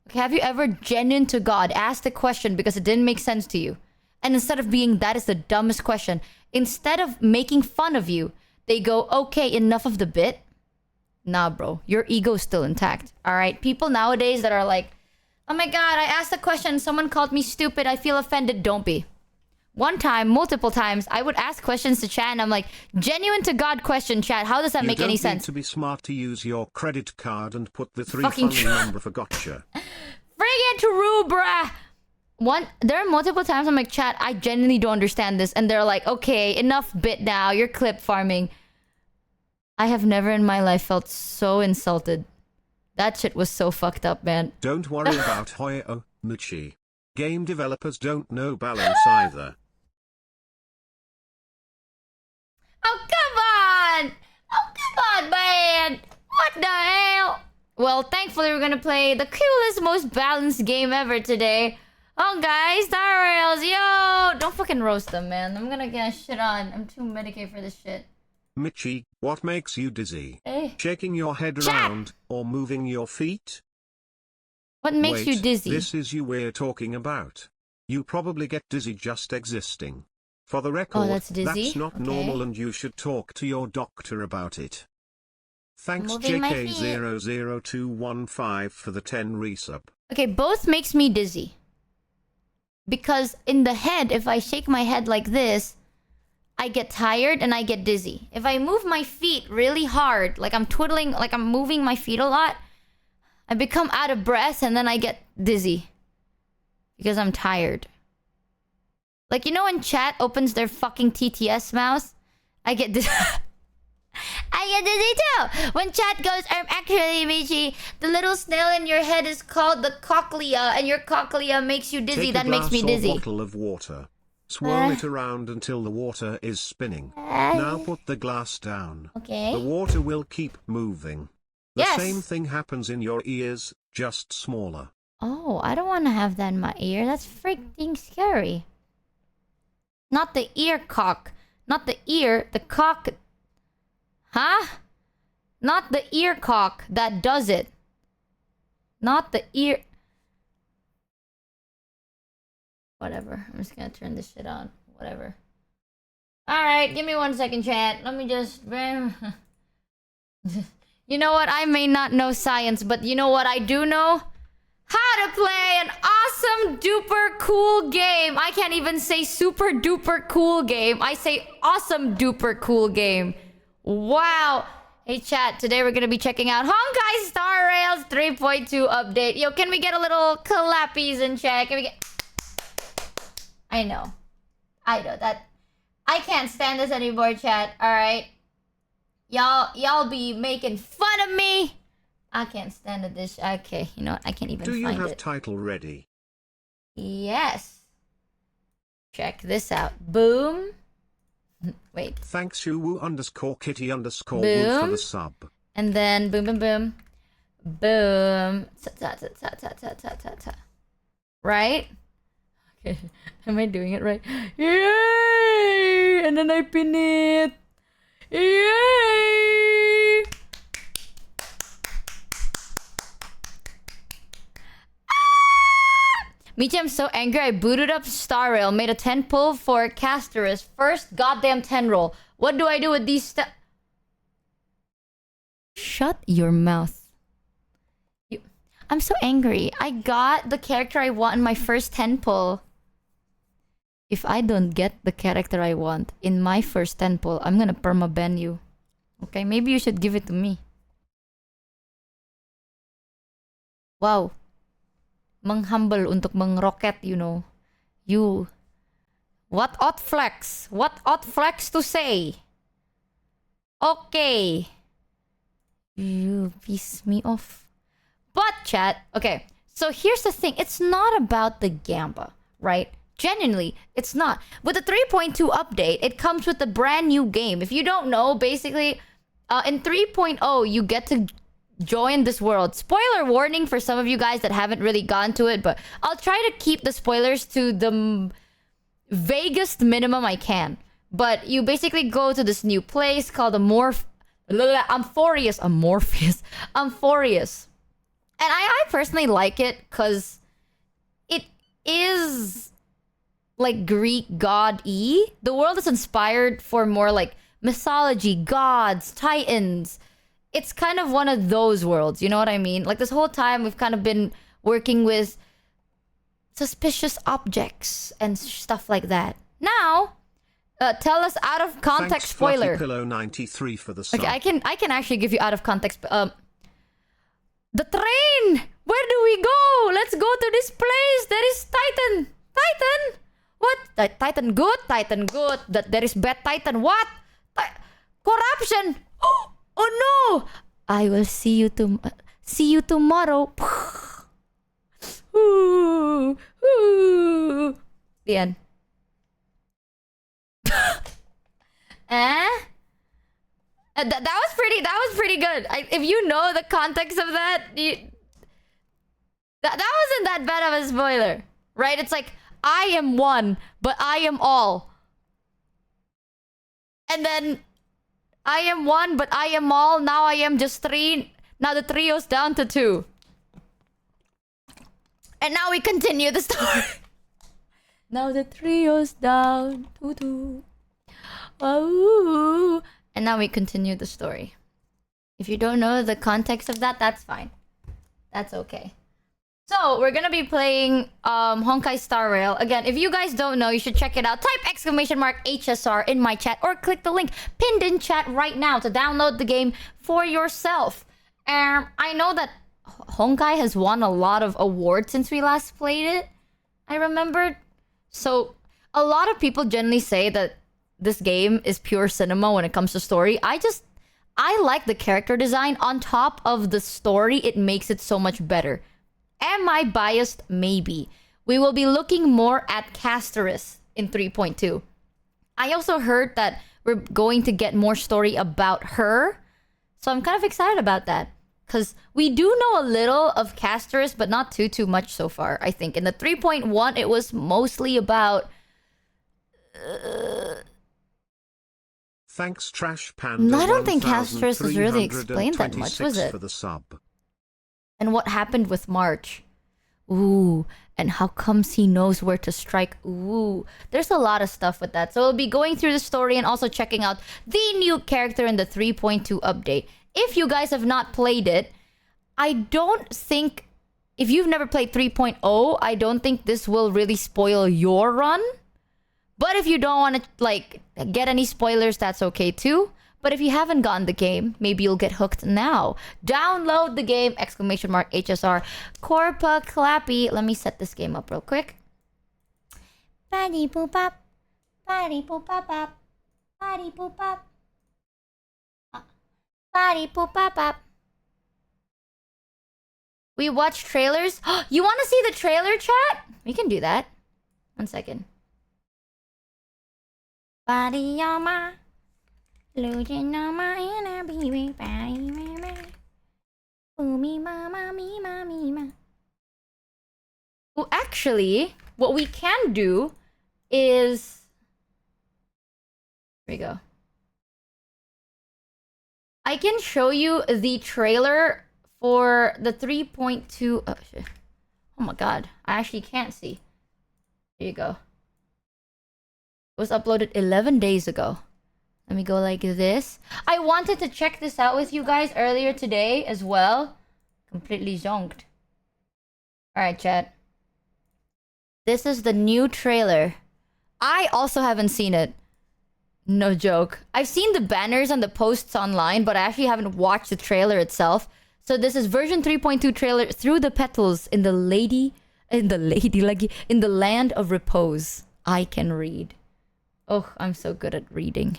Okay, have you ever genuine to God asked a question because it didn't make sense to you? And instead of being that is the dumbest question, instead of making fun of you, they go, "Okay, enough of the bit." Nah, bro, your ego's still intact. All right, people nowadays that are like, "Oh my God, I asked a question, someone called me stupid, I feel offended." Don't be. One time, multiple times, I would ask questions to chat and I'm like, genuine to God question, chat. How does that make any sense? You don't need to be smart to use your credit card and put the Fucking funny number for gotcha. Friggin' true, bruh. There are multiple times I'm like, chat, I genuinely don't understand this. And they're like, okay, enough bit now. You're clip farming. I have never in my life felt so insulted. That shit was so fucked up, man. Don't worry about Hoyo, Michi. Game developers don't know balance either. Oh, come on! Oh, come on, man! What the hell? Well, thankfully we're gonna play the coolest, most balanced game ever today. Oh, guys, Star Rails, yo! Don't fucking roast them, man. I'm gonna get shit on. I'm too medicated for this shit. Michi, what makes you dizzy? Hey. Shaking your head Chat! around, or moving your feet? What makes you dizzy? This is you we're talking about. You probably get dizzy just existing. For the record, that's dizzy? that's not normal and you should talk to your doctor about it. Thanks Moving my feet. JK00215 for the 10 resub. Okay, both makes me dizzy. Because in the head, if I shake my head like this, I get tired and I get dizzy. If I move my feet really hard, like I'm twiddling, like I'm moving my feet a lot, I become out of breath and then I get dizzy. Because I'm tired. Like, you know when chat opens their fucking TTS mouse? I get dizzy. I get dizzy too! When chat goes, actually, Michi, the little snail in your head is called the cochlea, and your cochlea makes you dizzy. That makes me dizzy. Take a bottle of water. Swirl it around until the water is spinning. Now put the glass down. Okay. The water will keep moving. The Yes. same thing happens in your ears, just smaller. Oh, I don't want to have that in my ear. That's freaking scary. Not the ear cock. Not the ear, the cock. Huh? Not the ear cock that does it. Not the ear. Whatever. I'm just gonna turn this shit on. Whatever. Alright, give me 1 second, chat. Let me just... You know what? I may not know science, but you know what I do know? How to play an awesome duper cool game. I can't even say super duper cool game. I say awesome duper cool game. Wow. Hey chat, today we're gonna be checking out Honkai Star Rails 3.2 update. Yo, can we get a little clappies in chat? Can we get... I know that I can't stand this anymore, chat. Alright. Y'all be making fun of me. I can't stand this. Okay, you know what? I can't even find it. Do you have title ready? Yes. Check this out. Boom. Wait. Thanks Shuwu_kitty_woo Boom. for the sub. And then boom, boom, boom. Boom. Ta-ta-ta-ta-ta-ta-ta-ta. Right? Okay. Am I doing it right? Yay! And then I pin it. Yay! Michi, I'm so angry. I booted up Star Rail, made a 10 pull for Casterus. First goddamn 10 roll. What do I do with these Shut your mouth. I'm so angry. I got the character I want in my first 10 pull. If I don't get the character I want in my first 10 pull, I'm gonna perma-ban you. Okay, maybe you should give it to me. Wow. Menghumble untuk mengroket, you know. You. What ought flex? What ought flex to say? Okay. You piss me off. But chat, okay. So here's the thing. It's not about the Gamba, right? Genuinely, it's not. With the 3.2 update, it comes with a brand new game. If you don't know, basically, in 3.0, you get to join this world. Spoiler warning for some of you guys that haven't really gone to it, but I'll try to keep the spoilers to the vaguest minimum I can. But you basically go to this new place called Amphorius. And I personally like it because it is like Greek god-y. The world is inspired for more like mythology, gods, titans. It's kind of one of those worlds, you know what I mean? Like this whole time we've kind of been working with suspicious objects and stuff like that. Now, tell us out of context spoiler. Pillow 93 for the sub. Okay, I can actually give you out of context. The train. Where do we go? Let's go to this place. There is Titan. Titan. What? Titan good. Titan good. That there is bad Titan. What? Corruption. Oh no. I will see you tomorrow. The end. That was pretty good. If you know the context of that, that wasn't that bad of a spoiler, right? It's like I am one, but I am all, and then I am one, but I am all. Now I am just three. Now the trio's down to two, and now we continue the story. Now the trio's down to two. Oh. And now we continue the story. If you don't know the context of that, that's fine. That's okay. So, we're gonna be playing Honkai Star Rail. Again, if you guys don't know, you should check it out. Type !HSR in my chat or click the link pinned in chat right now to download the game for yourself. I know that Honkai has won a lot of awards since we last played it. I remembered. So, a lot of people generally say that this game is pure cinema when it comes to story. I like the character design. On top of the story, it makes it so much better. Am I biased? Maybe. We will be looking more at Casterus in 3.2. I also heard that we're going to get more story about her. So I'm kind of excited about that. Because we do know a little of Casterus, but not too much so far, I think. In the 3.1, it was mostly about... Thanks, Trash Panda. I don't think Casterus was really explained that much, was it? For the sub. And what happened with March? Ooh, and how comes he knows where to strike? Ooh, there's a lot of stuff with that. So we'll be going through the story and also checking out the new character in the 3.2 update. If you guys have not played it, I don't think... If you've never played 3.0, I don't think this will really spoil your run. But if you don't want to, like, get any spoilers, that's okay too. But if you haven't gotten the game, maybe you'll get hooked now. Download the game, !HSR. Corpa Clappy. Let me set this game up real quick. Patty poop up. Patty poop up up. Patty poop up. Patty poop up up. We watch trailers. You want to see the trailer, chat? We can do that. 1 second. Body on my, losing on my inner baby, body, mama, me mama, me mama, me mama. Well, actually, what we can do is... Here we go. I can show you the trailer for the 3.2... Oh, shit. Oh my god. I actually can't see. Here you go. It was uploaded 11 days ago. Let me go like this. I wanted to check this out with you guys earlier today as well. Completely zonked. Alright, chat. This is the new trailer. I also haven't seen it. No joke. I've seen the banners and the posts online, but I actually haven't watched the trailer itself. So this is version 3.2 trailer, Through the Petals in the Land of Repose. I can read. Oh, I'm so good at reading.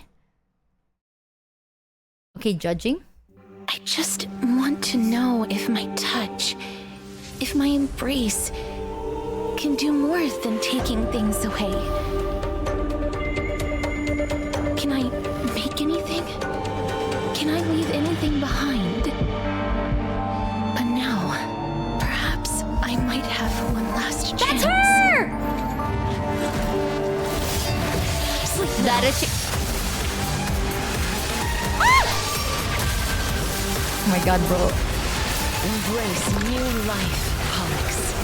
Okay, judging. I just want to know if my touch, if my embrace can do more than taking things away. Can I make anything? Can I leave anything behind? But now, perhaps I might have one last chance. That's her! That is she. Ah! Oh my god, bro. Embrace new life, Pollux.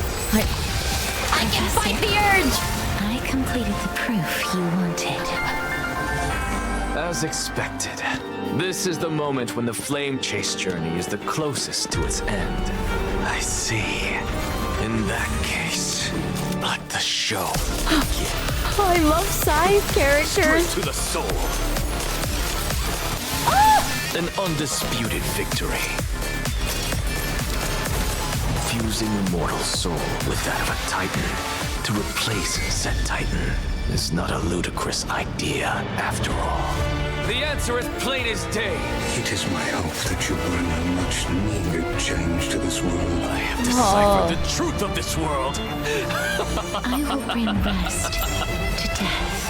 I can fight the urge! I completed the proof you wanted. As expected, this is the moment when the flame chase journey is the closest to its end. I see. In that case, let the show begin. I love Scythe characters. Straight to the soul. An undisputed victory. Fusing a mortal soul with that of a titan to replace said titan is not a ludicrous idea after all. The answer is plain as day. It is my hope that you bring a much needed change to this world. I have deciphered the truth of this world. I will bring rest to death.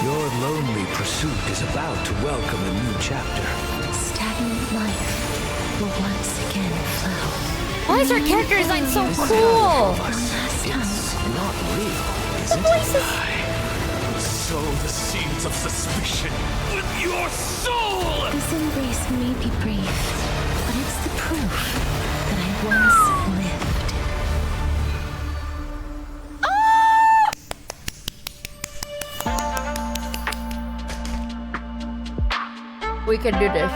Your lonely pursuit is about to welcome a new chapter. Stagnant life will once again flow. Why is her character design so cool? Last time. Not real, is The it? voices. Sow the seeds of suspicion with your soul! This embrace may be brief, but it's the proof that I once lived. We can do this.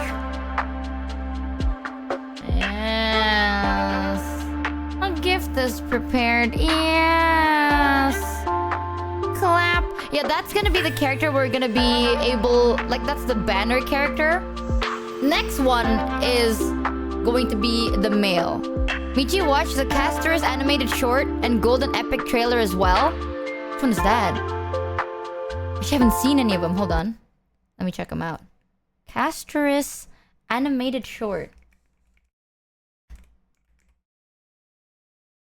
Yes. A gift is prepared. Yes. Clap. Yeah, that's gonna be the character we're gonna be able... Like, that's the banner character. Next one is going to be the male. Michi watched the Caster's animated short and Golden Epic trailer as well. Which one is that? I haven't seen any of them. Hold on. Let me check them out. Caster's animated short.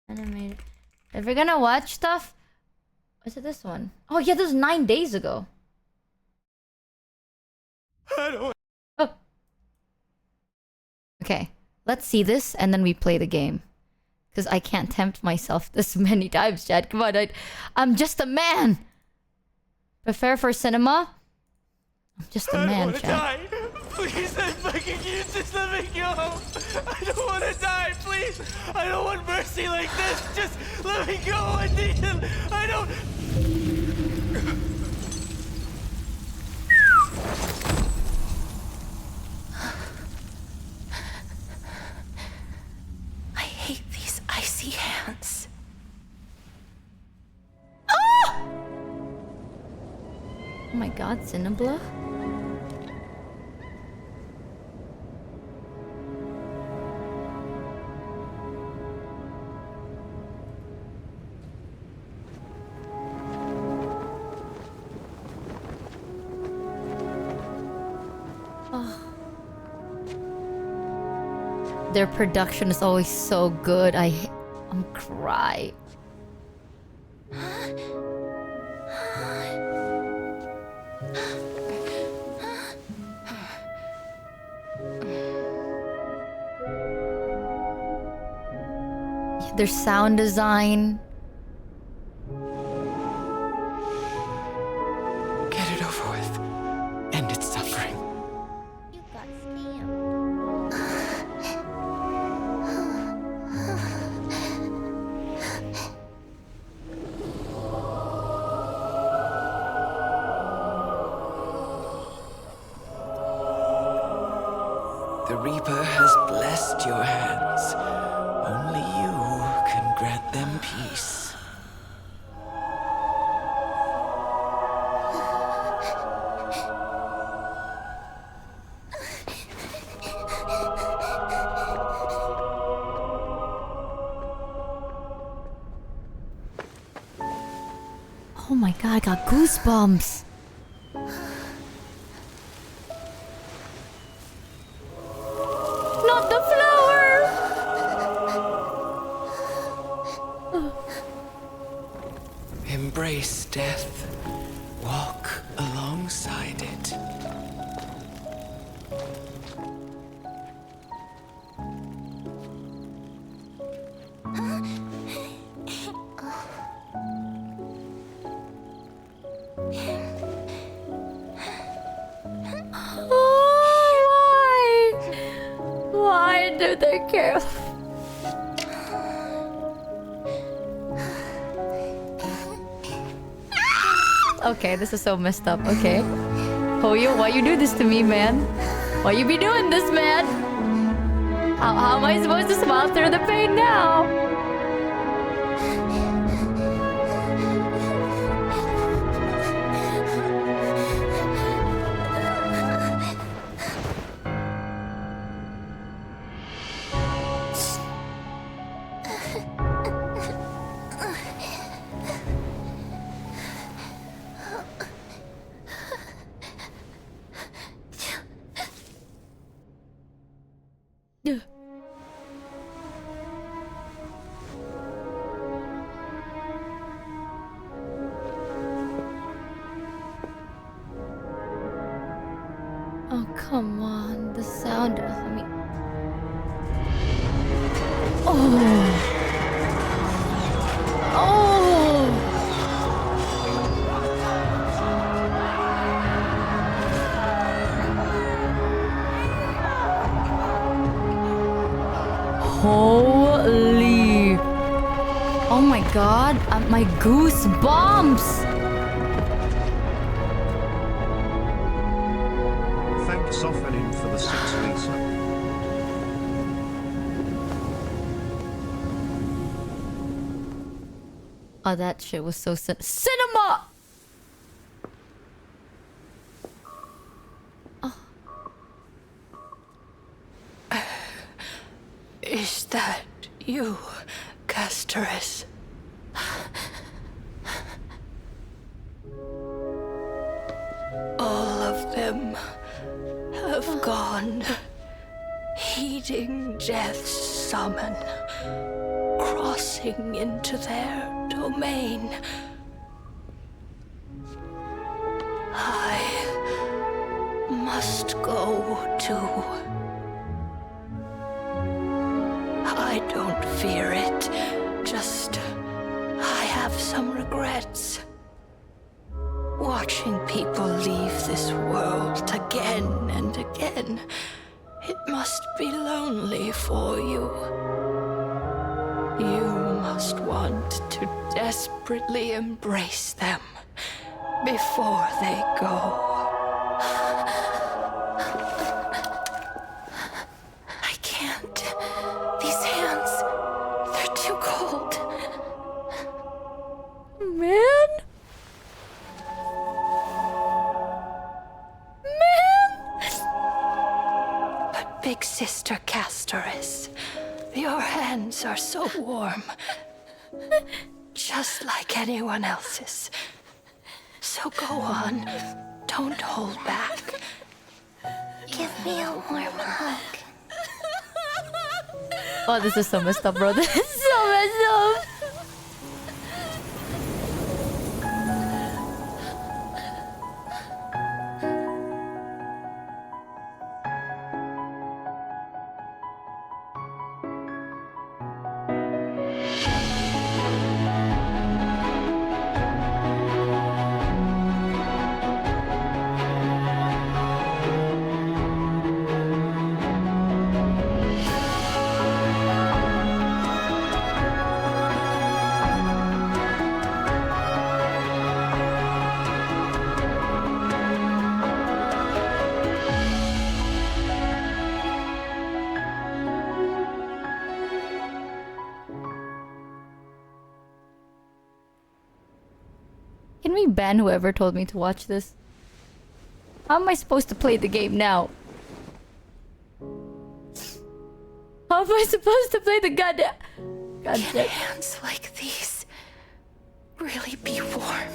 Animated. If we're gonna watch stuff, is it this one? Oh yeah, this was 9 days ago. Oh. Okay, let's see this and then we play the game. Because I can't tempt myself this many times, Chad. Come on, I'm just a man. Prepare for cinema. I'm just a man, Chad. Die. Please, I fucking you just let me go. I don't want to die, please. I don't want mercy like this. Just let me go. I need him. I don't. I hate these icy hands. Oh my god, Cinnabla? Their production is always so good. I'm cry. Their sound design. Get it over with. End its suffering. You got scammed. The Reaper has blessed your hands. Only you can grant them peace. Oh my god, I got goosebumps. Embrace death. Walk alongside it. Why do they care? Okay, this is so messed up. Okay. Hoyo, why you do this to me, man? Why you be doing this, man? How am I supposed to smile through the pain now? Oh, come on. The sound. I mean. Oh. Oh. Holy. Oh my god. My goosebumps. Thanks Softening for the 6 Lisa. Oh, that shit was so cinema! Oh. Is that you, Castorus? All of them have gone, heeding death's summon, crossing into their domain. I must go too. I don't fear it, just I have some regrets. Watching people leave this world again and again, it must be lonely for you. You must want to desperately embrace them before they go. I can't. These hands, they're too cold. Man? But Big Sister Castorus, your hands are so warm. Just like anyone else's. So go on. Don't hold back. Give me a warm hug. Oh, this is so messed up, bro. This is so messed up. Can we ban whoever told me to watch this? How am I supposed to play the game now? How am I supposed to play the goddamn... Can hands like these really be warm?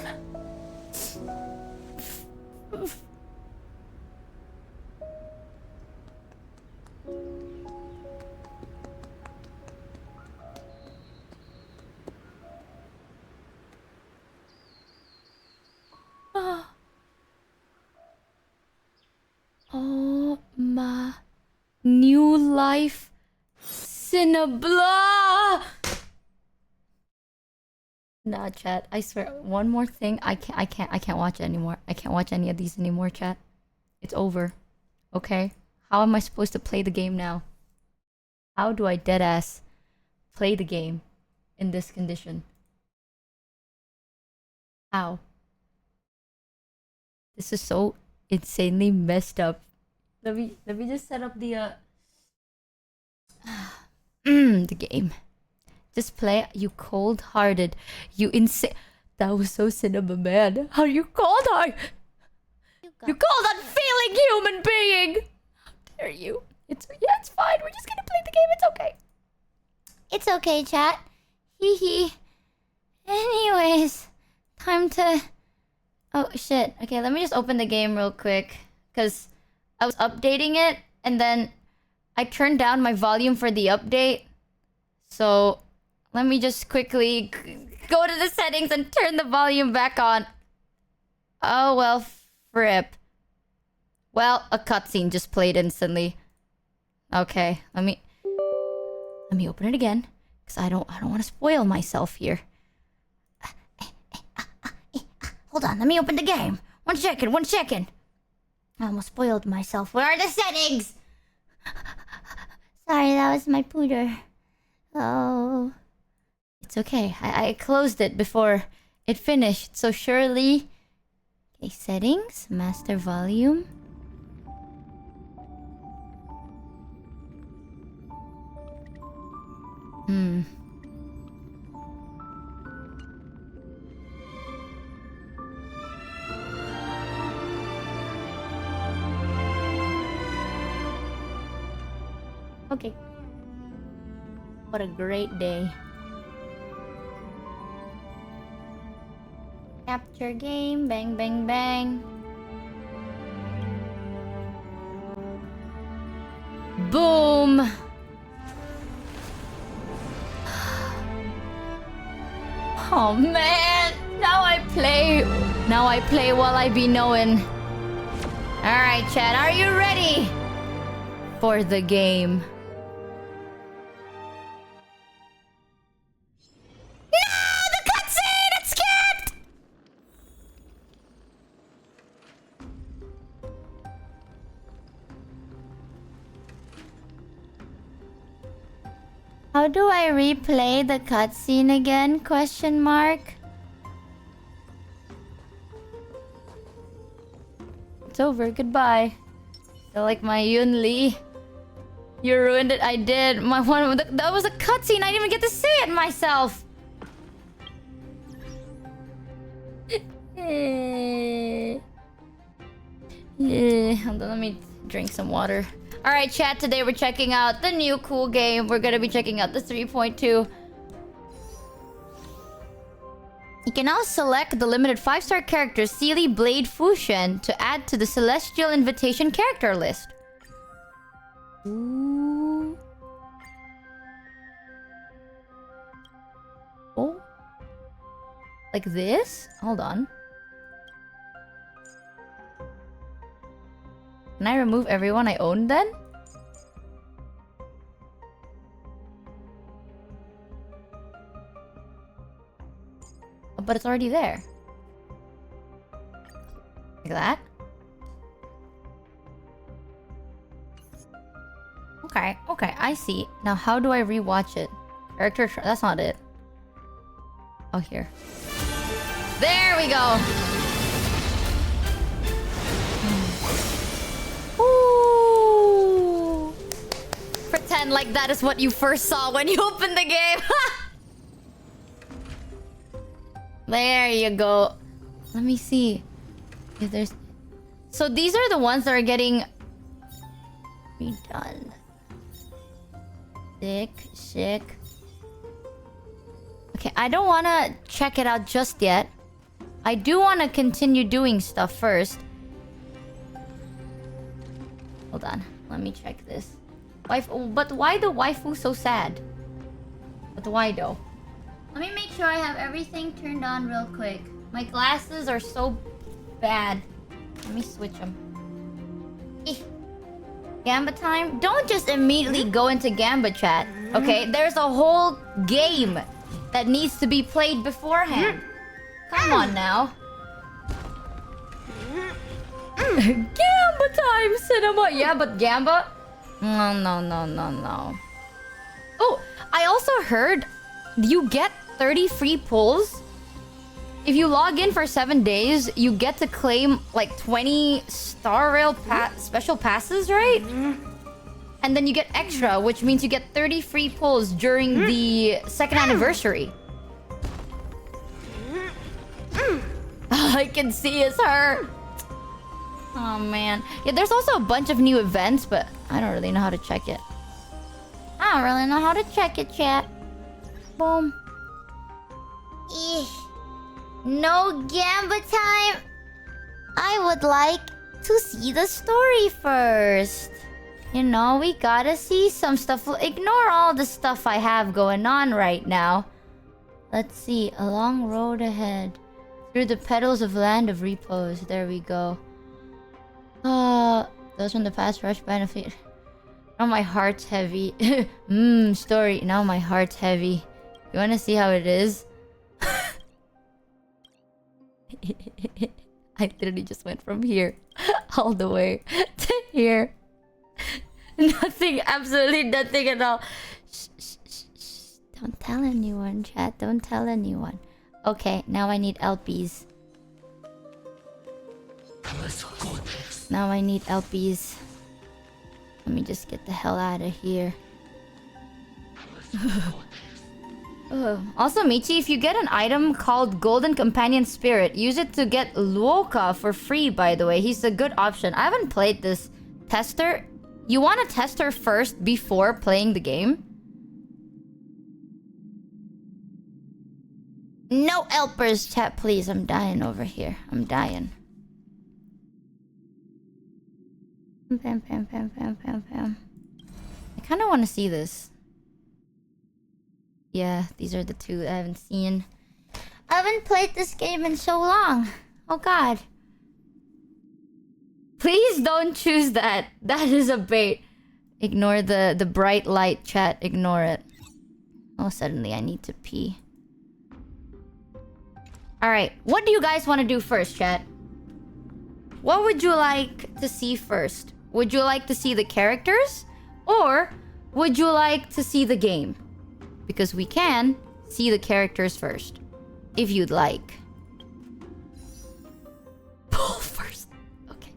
life. Cinnablah! Nah, chat. I swear, one more thing. I can't watch it anymore. I can't watch any of these anymore, chat. It's over. Okay? How am I supposed to play the game now? How do I deadass play the game in this condition? How? This is so insanely messed up. Let me just set up the the game. Just play, you cold-hearted. You insane. That was so cinema, man. How you cold-hearted? You cold unfeeling human being! How dare you? It's fine. We're just gonna play the game. It's okay. It's okay, chat. Hee hee. Anyways, time to... Oh, shit. Okay, let me just open the game real quick. Because I was updating it, and then I turned down my volume for the update. So, let me just quickly go to the settings and turn the volume back on. Oh, well, fripp. Well, a cutscene just played instantly. Okay, let me open it again, because I don't want to spoil myself here. Hold on, let me open the game. 1 second, 1 second. I almost spoiled myself. Where are the settings? Sorry, that was my pooter. Oh. It's okay. I closed it before it finished, so surely... Okay, settings, master volume. Okay. What a great day. Capture game, bang, bang, bang. Boom! Oh man! Now I play while I be knowing. Alright, chat, are you ready for the game? How do I replay the cutscene again? Question mark. It's over. Goodbye. I like my Yun Lee. You ruined it. I did. My one. That was a cutscene. I didn't even get to say it myself. Hold on, let me drink some water. Alright, chat, today we're checking out the new cool game. We're gonna be checking out the 3.2. You can now select the limited 5-star character Sealy Blade Fushen to add to the Celestial Invitation character list. Ooh. Oh. Like this? Hold on. Can I remove everyone I own then? Oh, but it's already there. Like that? Okay, I see. Now how do I rewatch it? That's not it. Oh, here. There we go! Ooh. Pretend like that is what you first saw when you opened the game. There you go. Let me see if there's... So these are the ones that are getting redone. Sick. Okay, I don't want to check it out just yet. I do want to continue doing stuff first. Hold on, let me check this. But why the waifu so sad? But why though? Let me make sure I have everything turned on real quick. My glasses are so bad. Let me switch them. Gamba time? Don't just immediately go into Gamba chat. Okay, there's a whole game that needs to be played beforehand. Come on now. Gamba time, cinema. Yeah, but Gamba? No. Oh, I also heard you get 30 free pulls. If you log in for 7 days, you get to claim like 20 Star Rail special passes, right? And then you get extra, which means you get 30 free pulls during the 2nd anniversary. All I can see is her. Oh man. Yeah, there's also a bunch of new events, but I don't really know how to check it. I don't really know how to check it, chat. Boom. Eesh. No Gamba time. I would like to see the story first. You know, we gotta see some stuff. Ignore all the stuff I have going on right now. Let's see. A long road ahead. Through the petals of land of repose. There we go. Those from the past rush benefit. Now my heart's heavy. Story. Now my heart's heavy. You wanna see how it is? I literally just went from here all the way to here. Nothing, absolutely nothing at all. Shh. Don't tell anyone, chat. Don't tell anyone. Okay, now I need LPs. Now I need LPs. Let me just get the hell out of here. Also, Michi, if you get an item called Golden Companion Spirit, use it to get Luoka for free, by the way. He's a good option. I haven't played this. Tester? You want to test her first before playing the game? No helpers, chat, please. I'm dying over here. I'm dying. Pam. I kind of want to see this. Yeah, these are the two I haven't seen. I haven't played this game in so long. Oh god. Please don't choose that. That is a bait. Ignore the bright light, chat. Ignore it. Oh, suddenly I need to pee. Alright, what do you guys want to do first, chat? What would you like to see first? Would you like to see the characters? Or would you like to see the game? Because we can see the characters first. If you'd like. Pull first. Okay.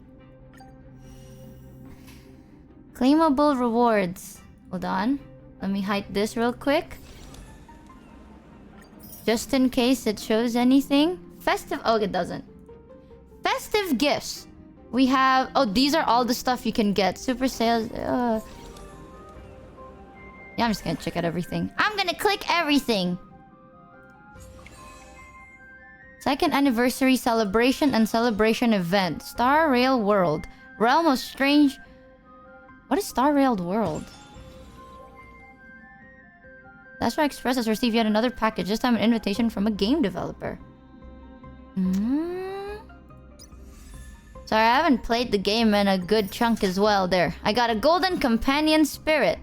Claimable rewards. Hold on. Let me hide this real quick. Just in case it shows anything. Festive... Oh, it doesn't. Festive gifts. We have... Oh, these are all the stuff you can get. Super sales... Yeah, I'm just gonna check out everything. I'm gonna click everything. 2nd anniversary celebration and celebration event. Star Rail World. Realm of Strange... What is Star Rail World? Astro Express has received yet another package. This time an invitation from a game developer. Sorry, I haven't played the game in a good chunk as well. There. I got a Golden Companion Spirit.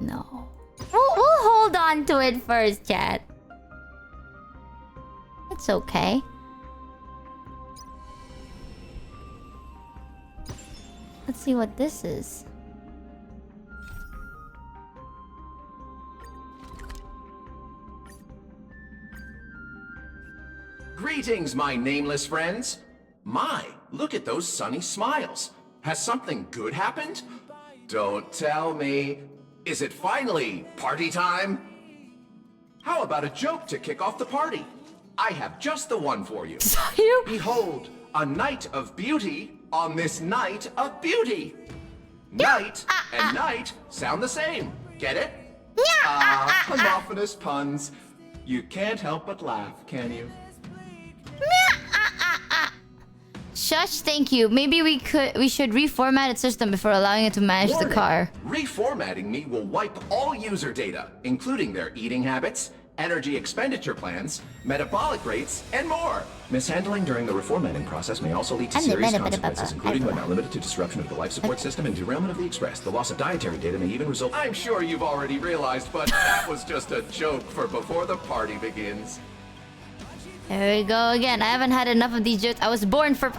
No. We'll hold on to it first, chat. It's okay. Let's see what this is. Greetings, my nameless friends. My, look at those sunny smiles. Has something good happened? Don't tell me. Is it finally party time? How about a joke to kick off the party? I have just the one for you. Behold, a night of beauty on this night of beauty. Night and night sound the same. Get it? Homophonous puns. You can't help but laugh, can you? Shush, thank you. Maybe we should reformat its system before allowing it to manage Warning. the car. Reformatting me will wipe all user data, including their eating habits, energy expenditure plans, metabolic rates, and more. Mishandling during the reformatting process may also lead to serious consequences, including but not limited to disruption of the life support system and derailment of the Express. The loss of dietary data may even result... I'm sure you've already realized, but that was just a joke for before the party begins. There we go again. I haven't had enough of these jokes. I was born for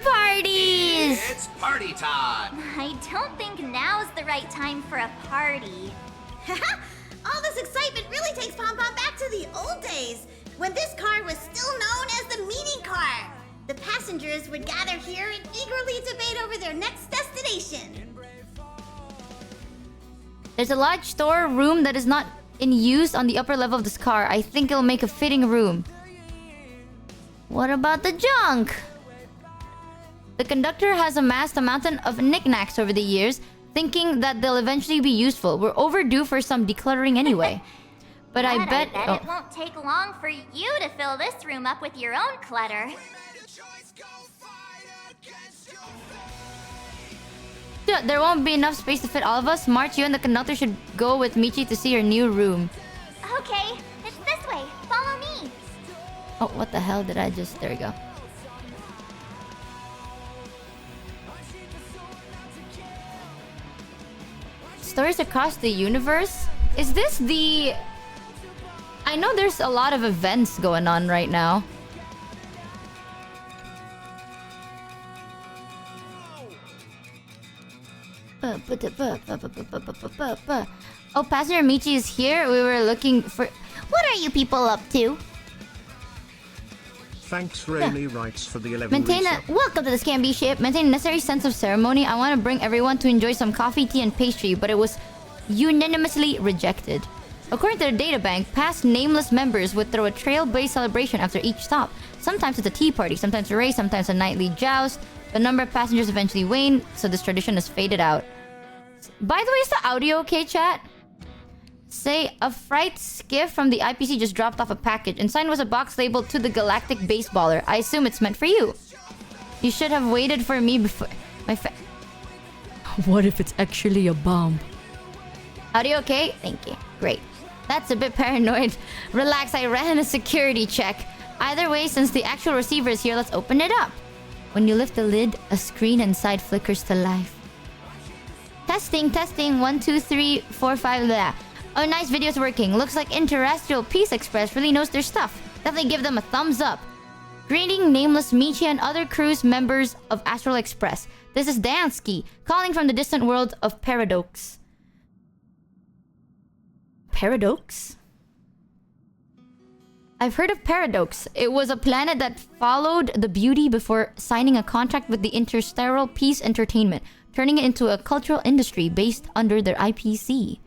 parties! It's party time! I don't think now's the right time for a party. All this excitement really takes Pom Pom back to the old days, when this car was still known as the meeting car. The passengers would gather here and eagerly debate over their next destination. There's a large store room that is not in use on the upper level of this car. I think it'll make a fitting room. What about the junk? The conductor has amassed a mountain of knickknacks over the years, thinking that they'll eventually be useful. We're overdue for some decluttering anyway. But I bet it won't take long for you to fill this room up with your own clutter. There won't be enough space to fit all of us. March, you and the conductor should go with Michi to see your new room. Okay, it's this way. Follow me. Oh, what the hell did I just... There we go. Stories across the universe? Is this the... I know there's a lot of events going on right now. Oh, Passenger Michi is here. We were looking for... What are you people up to? Thanks, Rainy writes for the 11 Welcome to the Scamby ship. Maintain a necessary sense of ceremony. I want to bring everyone to enjoy some coffee, tea, and pastry, but it was unanimously rejected. According to the databank, past nameless members would throw a trail-based celebration after each stop. Sometimes it's a tea party, sometimes a race, sometimes a nightly joust. The number of passengers eventually waned, so this tradition has faded out. By the way, is the audio okay, chat? Say, a fright skiff from the IPC just dropped off a package. Inside was a box labeled "To the Galactic Baseballer." I assume it's meant for you. You should have waited for me before... What if it's actually a bomb? Audio okay? Thank you. Great. That's a bit paranoid. Relax, I ran a security check. Either way, since the actual receiver is here, let's open it up. When you lift the lid, a screen inside flickers to life. Testing, testing. 1, 2, 3, 4, 5. Blah. Oh, nice, video's working. Looks like Interstellar Peace Express really knows their stuff. Definitely give them a thumbs up. Greeting nameless Michi and other crews members of Astral Express. This is Dansky, calling from the distant world of Paradox. Paradox? I've heard of Paradox. It was a planet that followed the beauty before signing a contract with the Interstellar Peace Entertainment, turning it into a cultural industry based under their IPC.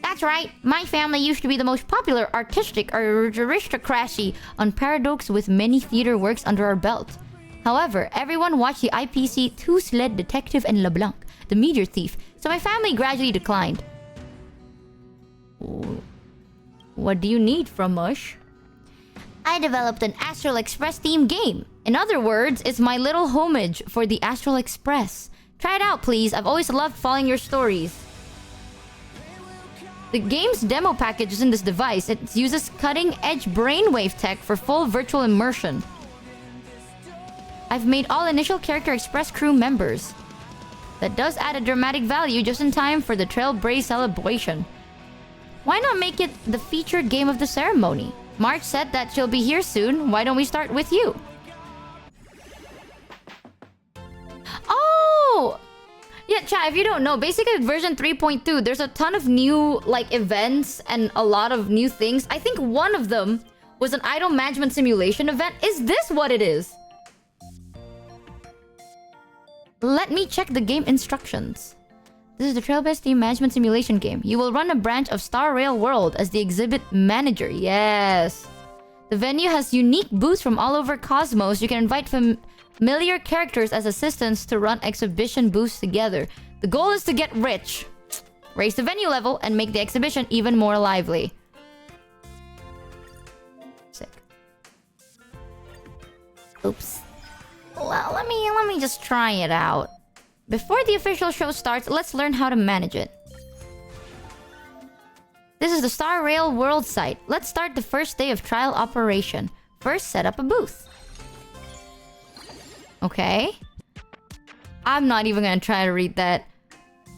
That's right. My family used to be the most popular artistic aristocracy on Paradox, with many theater works under our belt. However, everyone watched the IPC Two-Sled Detective and LeBlanc, the Meteor Thief, so my family gradually declined. What do you need from us? I developed an Astral Express themed game. In other words, it's my little homage for the Astral Express. Try it out, please. I've always loved following your stories. The game's demo package is in this device. It uses cutting-edge brainwave tech for full virtual immersion. I've made all initial Character Express crew members. That does add a dramatic value just in time for the Trailblaze celebration. Why not make it the featured game of the ceremony? March said that she'll be here soon. Why don't we start with you? Oh! Yeah, chat, if you don't know, basically version 3.2, there's a ton of new, like, events and a lot of new things. I think one of them was an idol management simulation event. Is this what it is? Let me check the game instructions. This is the Trailblaze Team Management Simulation game. You will run a branch of Star Rail World as the exhibit manager. Yes. The venue has unique booths from all over Cosmos. You can invite familiar characters as assistants to run exhibition booths together. The goal is to get rich, raise the venue level, and make the exhibition even more lively. Sick. Oops. Well, let me just try it out. Before the official show starts, let's learn how to manage it. This is the Star Rail World site. Let's start the first day of trial operation. First, set up a booth. Okay. I'm not even gonna try to read that.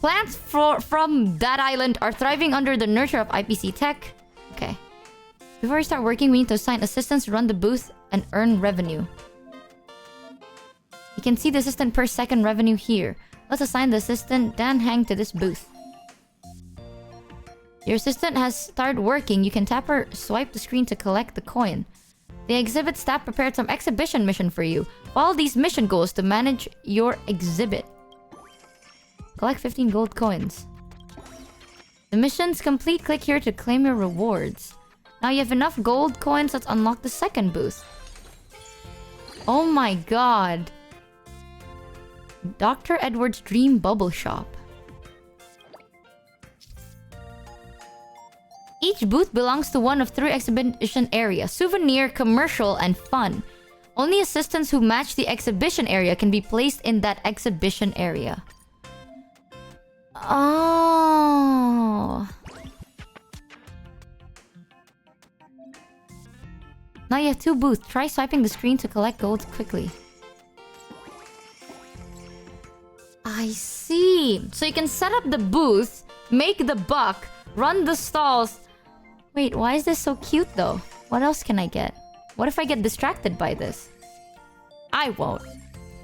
Plants from that island are thriving under the nurture of IPC tech. Okay. Before we start working, we need to assign assistants to run the booth and earn revenue. You can see the assistant per second revenue here. Let's assign the assistant Dan Hang to this booth. Your assistant has started working. You can tap or swipe the screen to collect the coin. The exhibit staff prepared some exhibition mission for you. Follow these mission goals to manage your exhibit. Collect 15 gold coins. The mission's complete. Click here to claim your rewards. Now you have enough gold coins. Let's unlock the second booth. Oh my god. Dr. Edward's Dream Bubble Shop. Each booth belongs to one of 3 exhibition areas: souvenir, commercial, and fun. Only assistants who match the exhibition area can be placed in that exhibition area. Oh. Now you have 2 booths. Try swiping the screen to collect gold quickly. I see. So you can set up the booth, make the buck, run the stalls. Wait, why is this so cute though? What else can I get? What if I get distracted by this? I won't.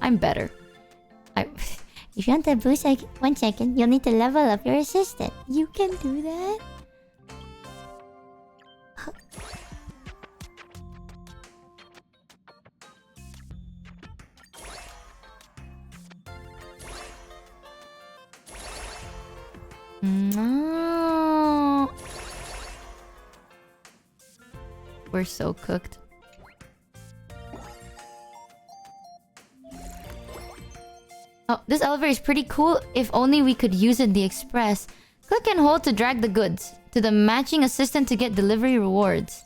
I'm better. If you want to boost 1 second, you'll need to level up your assistant. You can do that? No. We're so cooked. Oh, this elevator is pretty cool. If only we could use it in the express. Click and hold to drag the goods to the matching assistant to get delivery rewards.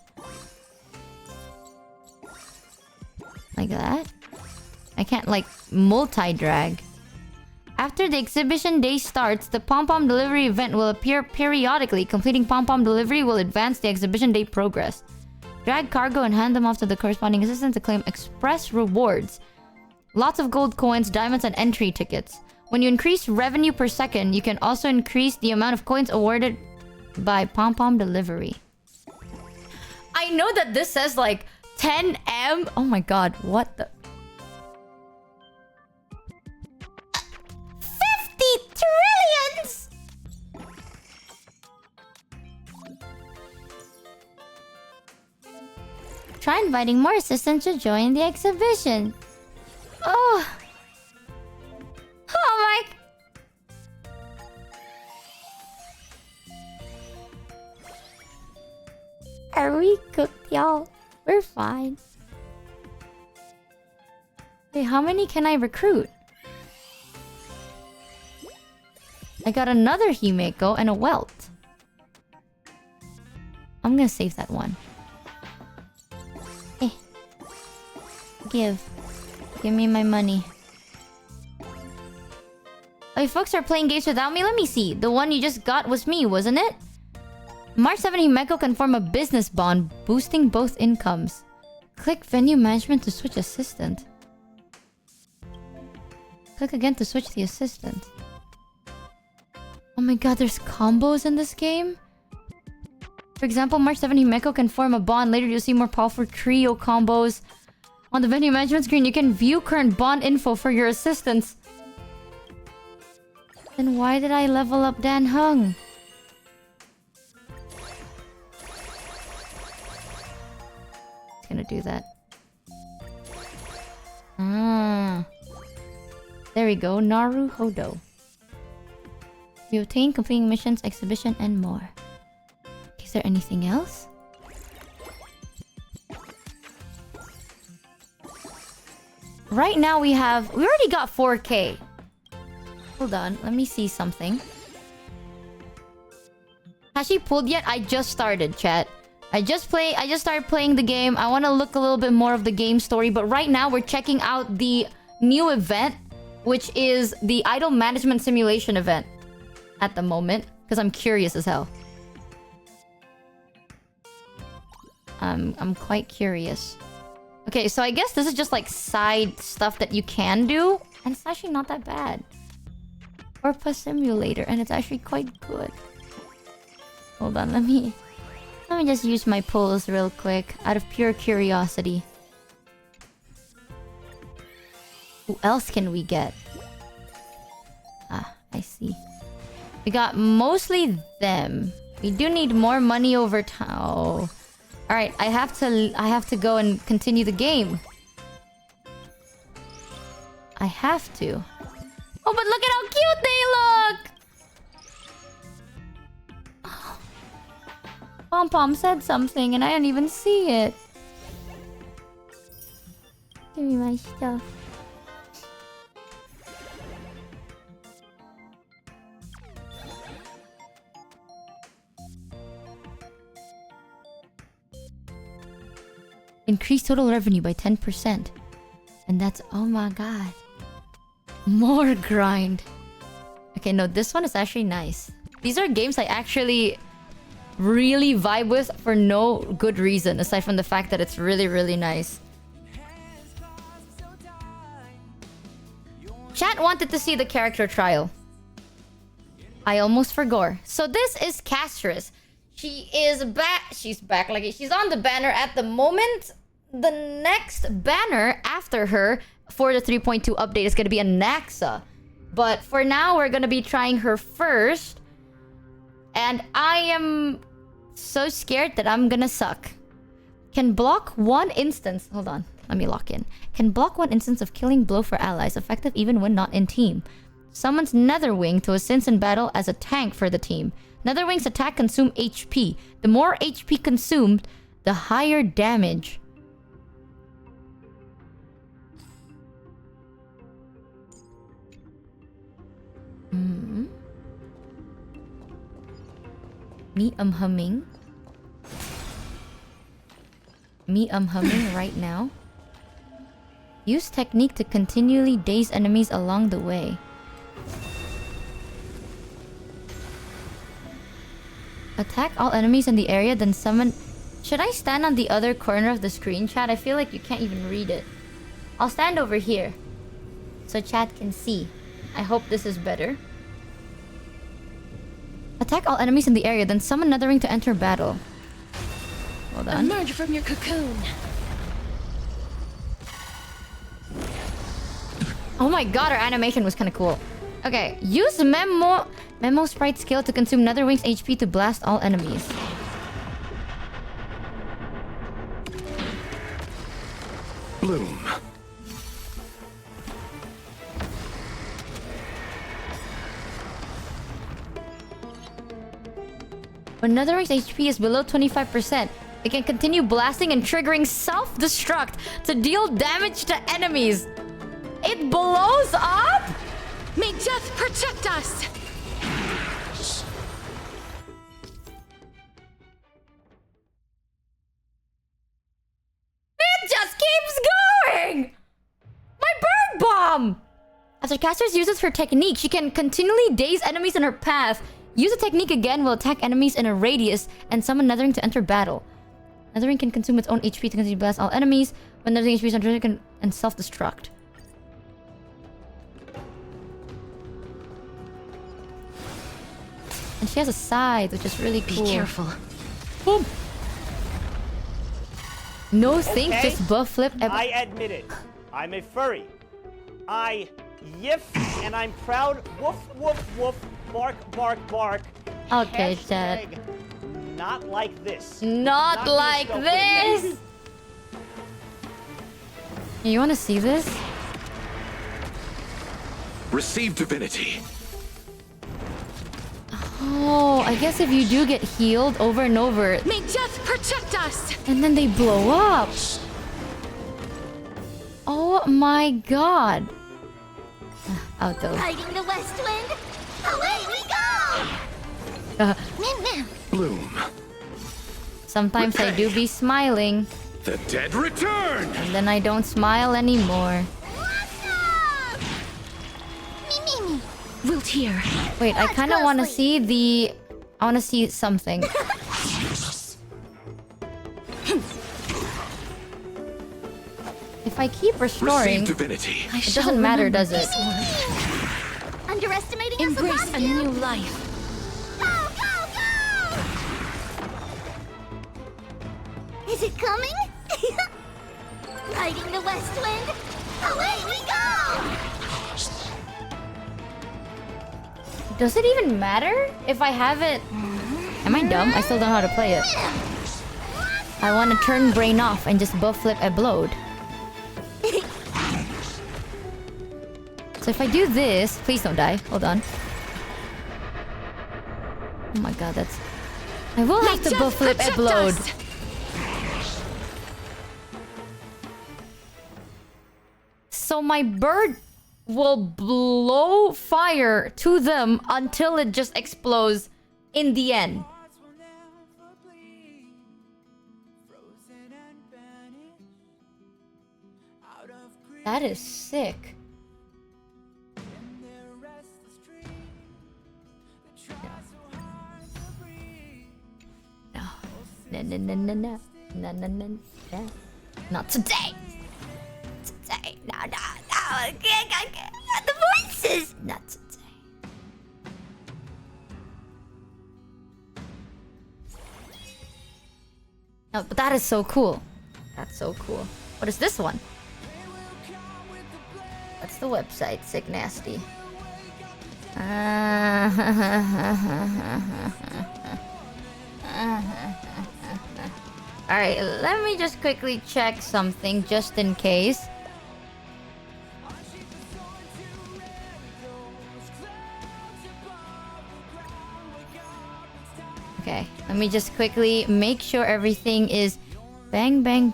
Like that? I can't like multi-drag. After the exhibition day starts, the pom-pom delivery event will appear periodically. Completing pom-pom delivery will advance the exhibition day progress. Drag cargo and hand them off to the corresponding assistant to claim express rewards. Lots of gold coins, diamonds, and entry tickets. When you increase revenue per second, you can also increase the amount of coins awarded by pom-pom delivery. I know that this says like 10M. Oh my god, what the... 50 trillions! Try inviting more assistants to join the exhibition. Oh. Oh my... Are we cooked, y'all? We're fine. Wait, how many can I recruit? I got another Himeko and a Welt. I'm gonna save that one. Hey. Give me my money. Oh, you folks are playing games without me? Let me see. The one you just got was me, wasn't it? March 7 Himeko can form a business bond, boosting both incomes. Click venue management to switch assistant. Click again to switch the assistant. Oh my god, there's combos in this game? For example, March 7 Himeko can form a bond. Later you'll see more powerful trio combos. On the venue management screen, you can view current bond info for your assistants. Then why did I level up Dan Hung? It's gonna do that. Ah. There we go, Naru Hodo. You obtain completing missions, exhibition, and more. Is there anything else? Right now we already got 4K. Hold on, let me see something. Has she pulled yet? I just started, chat. I just started playing the game. I want to look a little bit more of the game story, but right now we're checking out the new event, which is the idol management simulation event at the moment, because I'm curious as hell. I'm quite curious. Okay, so I guess this is just like side stuff that you can do, and it's actually not that bad. Orpa Simulator, and it's actually quite good. Hold on, let me just use my pulls real quick out of pure curiosity. Who else can we get? Ah, I see. We got mostly them. We do need more money over time. Oh. All right, I have to go and continue the game. I have to. Oh, but look at how cute they look! Oh. Pom Pom said something and I didn't even see it. Give me my stuff. Increase total revenue by 10%. And that's... oh my god. More grind. Okay, no, this one is actually nice. These are games I actually really vibe with for no good reason, aside from the fact that it's really, really nice. Chat wanted to see the character trial. I almost forgot. So this is Castris. She is back. She's back. Like, she's on the banner at the moment. The next banner after her for the 3.2 update is going to be a Naxa. But for now, we're going to be trying her first. And I am so scared that I'm going to suck. Can block one instance... hold on. Let me lock in. Can block one instance of killing blow for allies, effective even when not in team. Summons Netherwing to assist in battle as a tank for the team. Netherwing's attack consume HP. The more HP consumed, the higher damage. Me humming. Humming right now. Use technique to continually daze enemies along the way. Attack all enemies in the area, then summon... should I stand on the other corner of the screen, chat? I feel like you can't even read it. I'll stand over here, so chat can see. I hope this is better. Attack all enemies in the area, then summon Nethering to enter battle. Hold on. Emerge from your cocoon. Oh my god, our animation was kind of cool. Okay, use Memo Sprite skill to consume Netherwing's HP to blast all enemies. Bloom. When Netherwing's HP is below 25%, it can continue blasting and triggering self-destruct to deal damage to enemies. It blows up? May death protect us! It just keeps going! My bird bomb! After Castris uses her technique, she can continually daze enemies in her path. Use the technique again will attack enemies in a radius and summon Nethering to enter battle. Nethering can consume its own HP to continue blast all enemies. When Nethering HP is under it and self-destruct. And she has a scythe, which is really cool. Be careful. Boom. No think, just buff flip. I admit it. I'm a furry. I yiff and I'm proud. Woof, woof, woof. Bark, bark, bark. Okay, Hashtag chat. Not like this. Not like this! You wanna see this? Receive divinity. Oh, I guess if you do get healed over and over... May death protect us! And then they blow up! Oh my god! Out though. Fighting the west wind! Away we go! Bloom. Sometimes I do be smiling. The dead return! And then I don't smile anymore. Wilt here. Wait, I kind of want to see the... I want to see something. if I keep restoring, Receive divinity. it doesn't matter, does it? Underestimating Embrace us a lost you. new life. Go, go, go! Is it coming? Riding the west wind. Away we go! Does it even matter if I have it? Am I dumb? I still don't know how to play it. I want to turn brain off and just buff flip a blode. So if I do this, please don't die. Hold on. Oh my god, that's... I will have to buff flip a blode. So my bird will blow fire to them until it just explodes in the end. That is sick. No. No, no, no, no, no. No, no, no, no. Not today. Today. No, no, no. I can't. The voices. Not today. No, but that is so cool. That's so cool. What is this one? What's the website? Sick nasty. Alright, let me just quickly check something just in case. Okay, let me just quickly make sure everything is bang bang.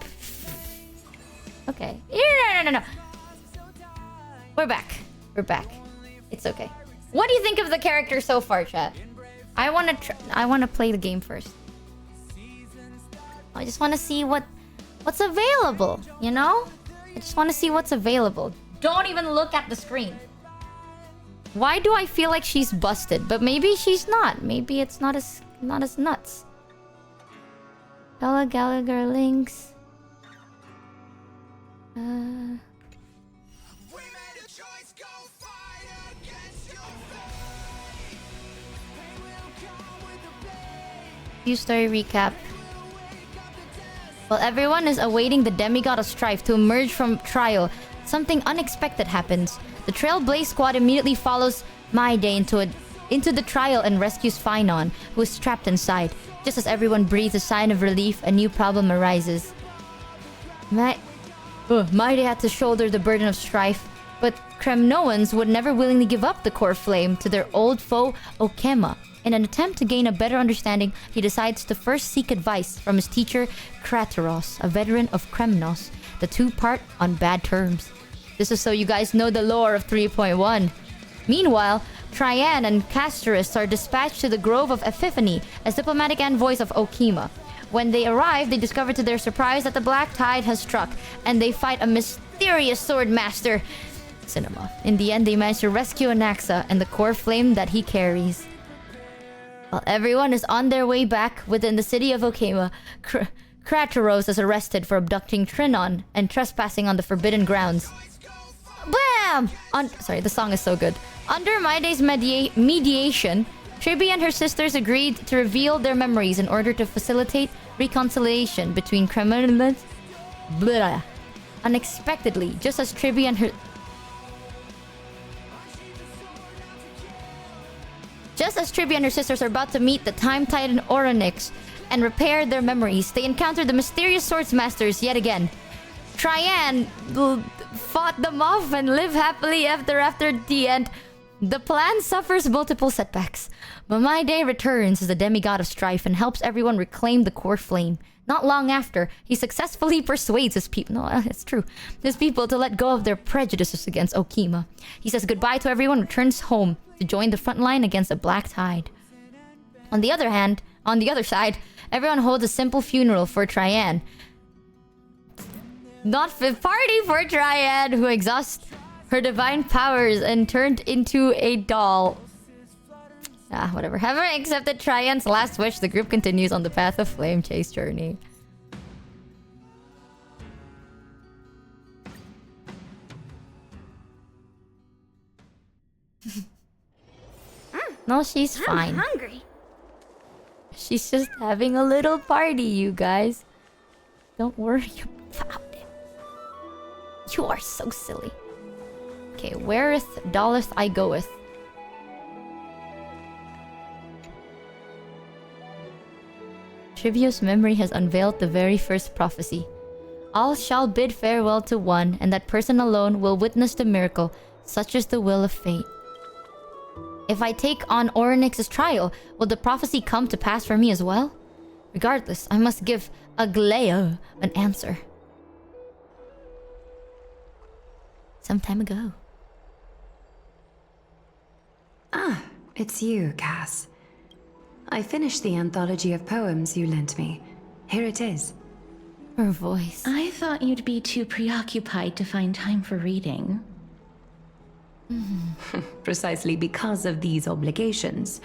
Okay. No. We're back. We're back. It's okay. What do you think of the character so far, chat? I want to play the game first. I just want to see what's available, you know? I just want to see what's available. Don't even look at the screen. Why do I feel like she's busted? But maybe she's not. Maybe it's not as nuts. Bella Gallagher links. Few story recap. While everyone is awaiting the demigod of strife to emerge from trial, something unexpected happens. The Trailblaze squad immediately follows My Day into the trial and rescues Finon, who is trapped inside. Just as everyone breathes a sign of relief, a new problem arises. My Day had to shoulder the burden of strife, but Kremnoans would never willingly give up the core flame to their old foe, Okema. In an attempt to gain a better understanding, he decides to first seek advice from his teacher, Krateros, a veteran of Kremnos. The two part on bad terms. This is so you guys know the lore of 3.1. Meanwhile, Trian and Castorus are dispatched to the Grove of Epiphany as diplomatic envoys of Okema. When they arrive, they discover to their surprise that the Black Tide has struck, and they fight a mysterious sword master, Cinema. In the end, they manage to rescue Anaxa and the core flame that he carries. While everyone is on their way back within the city of Okema, Krateros is arrested for abducting Trinon and trespassing on the forbidden grounds. Bam! Sorry, the song is so good. Under My Day's mediation, Tribi and her sisters agreed to reveal their memories in order to facilitate reconciliation between criminals. Blah. Unexpectedly, just as Tribi and her sisters are about to meet the Time Titan Oronix and repair their memories, they encounter the mysterious Swordsmasters yet again. Trian fought them off and live happily ever after at the end. The plan suffers multiple setbacks, but My Day returns as the demigod of strife and helps everyone reclaim the core flame. Not long after, he successfully persuades his people. No, it's true. His people to let go of their prejudices against Okema. He says goodbye to everyone and returns home to join the front line against the Black Tide. On the other side, everyone holds a simple funeral for Trian. Not fifth party for Trian, who exhausts her divine powers and turned into a doll. Whatever. Having accepted Trian's last wish, the group continues on the path of Flame Chase journey. No, she's fine. I'm hungry. She's just having a little party, you guys. Don't worry about it. You are so silly. Okay, whereth dolleth I goeth. Trivia's memory has unveiled the very first prophecy. All shall bid farewell to one, and that person alone will witness the miracle. Such is the will of fate. If I take on Orynyx's trial, will the prophecy come to pass for me as well? Regardless, I must give Aglaia an answer. Some time ago. Ah, it's you, Cass. I finished the anthology of poems you lent me. Here it is. Her voice. I thought you'd be too preoccupied to find time for reading. Precisely because of these obligations,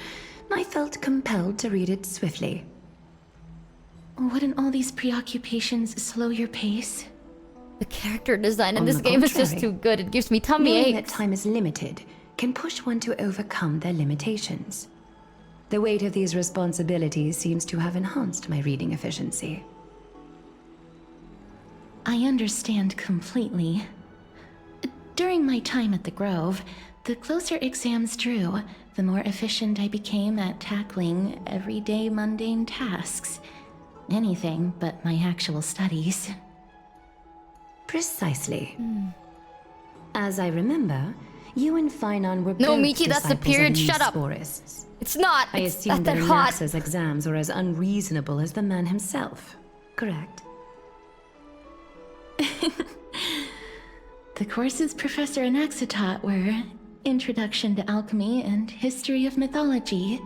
I felt compelled to read it swiftly. Wouldn't all these preoccupations slow your pace? The character design in On this the game is just contrary, too good. It gives me tummy knowing aches. that time is limited can push one to overcome their limitations. The weight of these responsibilities seems to have enhanced my reading efficiency. I understand completely. During my time at the Grove, the closer exams drew, the more efficient I became at tackling everyday mundane tasks. Anything but my actual studies. Precisely. As I remember, you and Finon were No, both Michi, that's the disciples of period. Shut up. Neosporists. It's not. I It's assume not that that hot. Anaxa's exams were as unreasonable as the man himself, correct? The courses Professor Anaxa taught were Introduction to Alchemy and History of Mythology.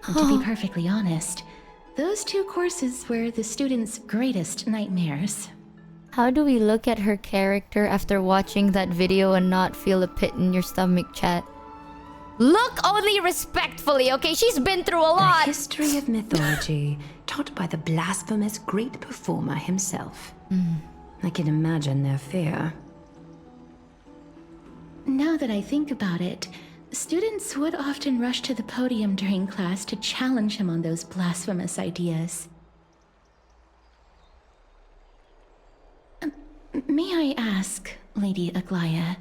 And to be perfectly honest, those two courses were the students' greatest nightmares. How do we look at her character after watching that video and not feel a pit in your stomach, chat? Look only respectfully, okay? She's been through a lot. The history of mythology, taught by the blasphemous great performer himself. I can imagine their fear. Now that I think about it, students would often rush to the podium during class to challenge him on those blasphemous ideas. May I ask, Lady Aglaia,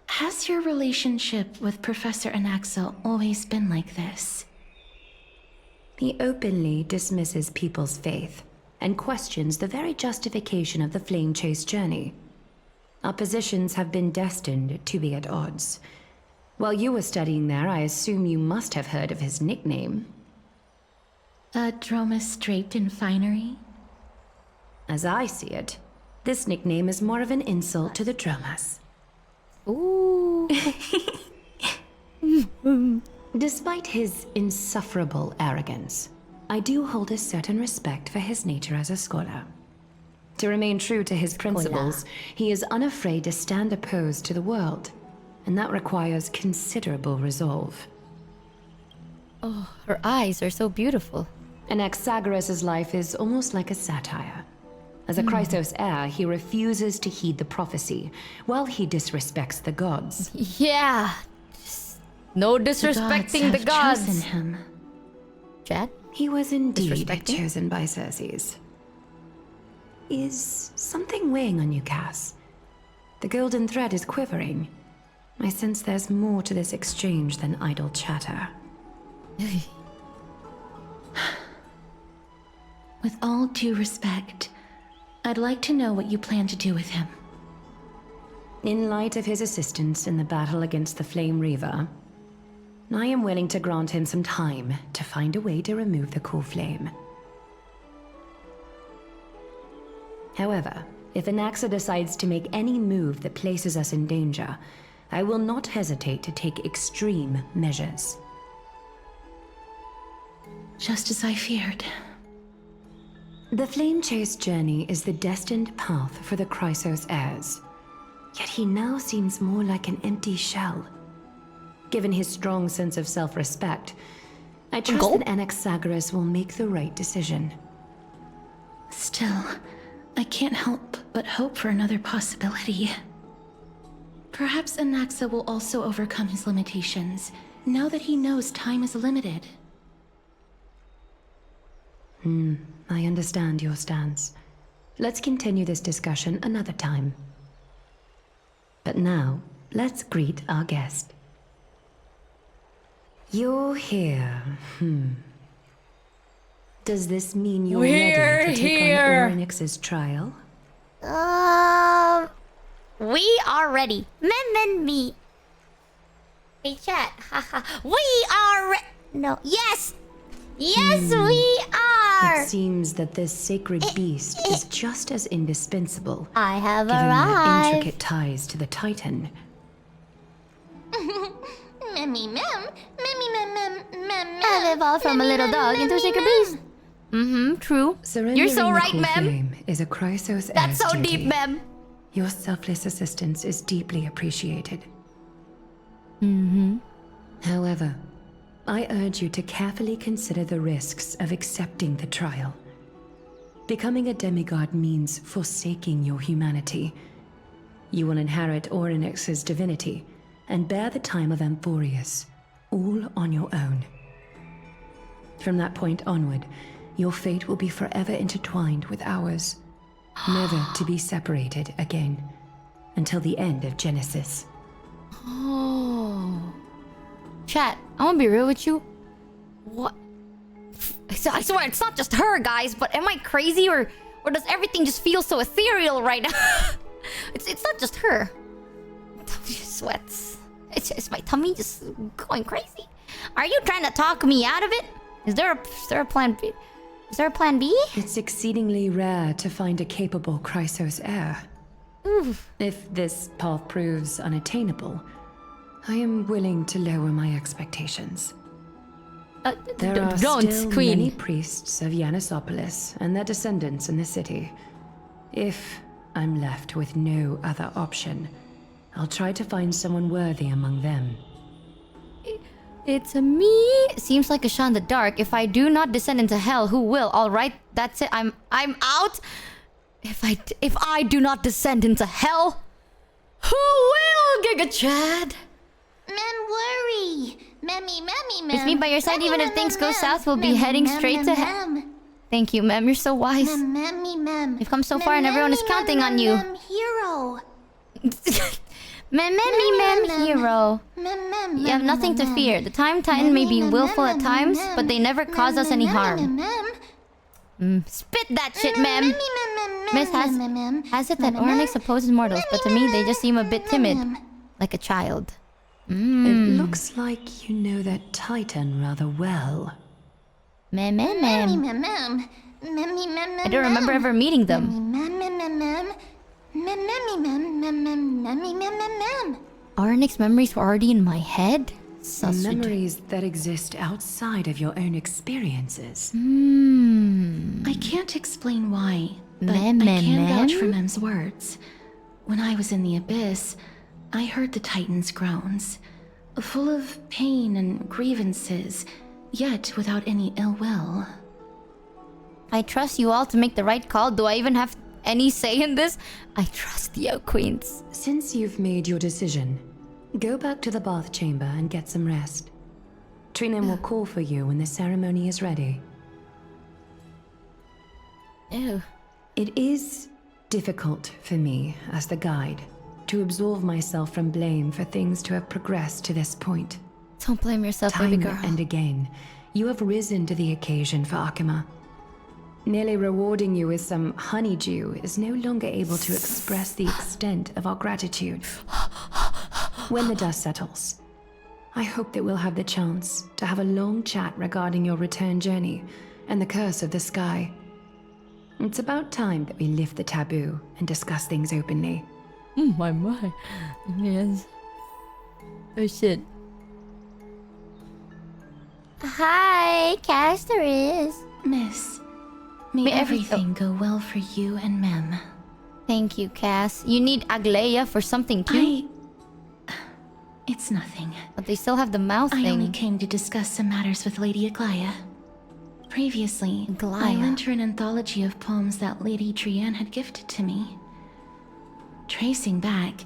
has your relationship with Professor Anaxa always been like this? He openly dismisses people's faith and questions the very justification of the Flame Chase journey. Our positions have been destined to be at odds. While you were studying there, I assume you must have heard of his nickname. A Dromus draped in finery? As I see it, this nickname is more of an insult to the Dromas. Ooh. Despite his insufferable arrogance, I do hold a certain respect for his nature as a scholar. To remain true to his principles, he is unafraid to stand opposed to the world, and that requires considerable resolve. Oh, her eyes are so beautiful. Anaxagoras' life is almost like a satire. As a Chrysos heir, he refuses to heed the prophecy, while he disrespects the gods. Yeah. Just no disrespecting the gods. Chosen him. Chat? He was indeed Disrespecting? chosen by Circes. Is something weighing on you, Cass? The golden thread is quivering. I sense there's more to this exchange than idle chatter. With all due respect, I'd like to know what you plan to do with him. In light of his assistance in the battle against the Flame Reaver, I am willing to grant him some time to find a way to remove the core flame. However, if Anaxa decides to make any move that places us in danger, I will not hesitate to take extreme measures. Just as I feared. The Flame Chase journey is the destined path for the Chrysos heirs. Yet he now seems more like an empty shell. Given his strong sense of self-respect, I trust that Anaxagoras will make the right decision. Still, I can't help but hope for another possibility. Perhaps Anaxa will also overcome his limitations now that he knows time is limited. I understand your stance. Let's continue this discussion another time. But now, let's greet our guest. You're here. Does this mean you're ready to take on Orynyx's trial? We are ready. Me. Hey, chat. Haha. We are No. Yes! Yes, we are! It seems that this sacred beast is just as indispensable. I have given their arrived. intricate ties to the Titan. I've evolved from a little dog into a sacred beast. True. Surrendering You're so the right, core ma'am. flame is a Chrysos That's heir's so duty. deep, ma'am. Your selfless assistance is deeply appreciated. However, I urge you to carefully consider the risks of accepting the trial. Becoming a demigod means forsaking your humanity. You will inherit Orynyx's divinity and bear the time of Amphorius, all on your own. From that point onward, your fate will be forever intertwined with ours, never to be separated again, until the end of Genesis. Oh. Chat, I wanna be real with you. What? I swear, it's not just her, guys, but am I crazy or does everything just feel so ethereal right now? it's not just her. Sweats. It's my tummy just going crazy. Are you trying to talk me out of it? Is there a plan B? Is there a plan B? It's exceedingly rare to find a capable Chrysos heir. Oof. If this path proves unattainable, I am willing to lower my expectations. There are don't, still Queen. many priests of Yanissopolis and their descendants in the city. If I'm left with no other option, I'll try to find someone worthy among them. It's a me. Seems like a shot in the dark. If I do not descend into hell, who will? All right, that's it. I'm out. If I do not descend into hell, who will? Giga Chad. Worry. It's me by your side. Even if things go south, we'll be heading straight to hell. Thank you, ma'am. You're so wise. You've come so far, and everyone is counting on you. Hero. Hero. You have nothing to fear. The Time Titan may be willful at times, but they never cause us any harm. Spit that shit, ma'am. Miss has it that Orynyx opposes mortals, but to me they just seem a bit timid, like a child. It looks like you know that Titan rather well. I don't remember ever meeting them. Orynyx memories were already in my head? Memories that exist outside of your own experiences. I can't explain why, but I can vouch for Mem's words. When I was in the Abyss, I heard the Titan's groans, full of pain and grievances, yet without any ill will. I trust you all to make the right call. Do I even have any say in this? I trust you, Queens. Since you've made your decision, go back to the bath chamber and get some rest. Trinem will call for you when the ceremony is ready. Ew. It is difficult for me, as the guide, to absolve myself from blame for things to have progressed to this point. Don't blame yourself, baby girl. Time and again, you have risen to the occasion for Akima. Nearly rewarding you with some honeydew is no longer able to express the extent of our gratitude. When the dust settles, I hope that we'll have the chance to have a long chat regarding your return journey and the curse of the sky. It's about time that we lift the taboo and discuss things openly. My. Yes. Oh shit. Hi, Casteris. Miss, may everything go well for you and Mem. Thank you, Cass. You need Aglaia for something too? It's nothing. But they still have the mouth thing. I only came to discuss some matters with Lady Aglaia. Previously, I lent her an anthology of poems that Lady Trianne had gifted to me. Tracing back,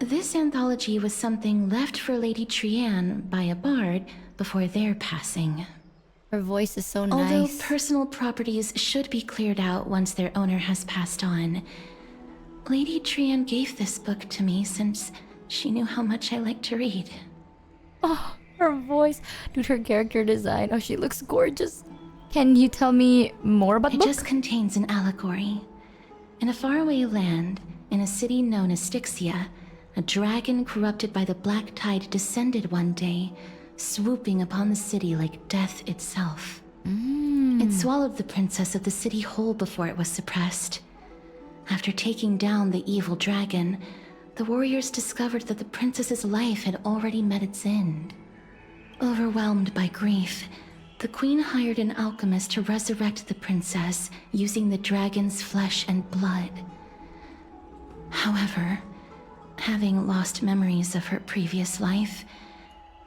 This anthology was something left for Lady Trianne by a bard before their passing. Her voice is so Although nice. personal properties should be cleared out once their owner has passed on, Lady Trianne gave this book to me since she knew how much I like to read. Oh, her voice. Dude, her character design. Oh, she looks gorgeous. Can you tell me more about the book? It just contains an allegory. In a faraway land, in a city known as Styxia, a dragon corrupted by the black tide descended one day, swooping upon the city like death itself. It swallowed the princess of the city whole before it was suppressed. After taking down the evil dragon, the warriors discovered that the princess's life had already met its end. Overwhelmed by grief, the queen hired an alchemist to resurrect the princess using the dragon's flesh and blood. However, having lost memories of her previous life,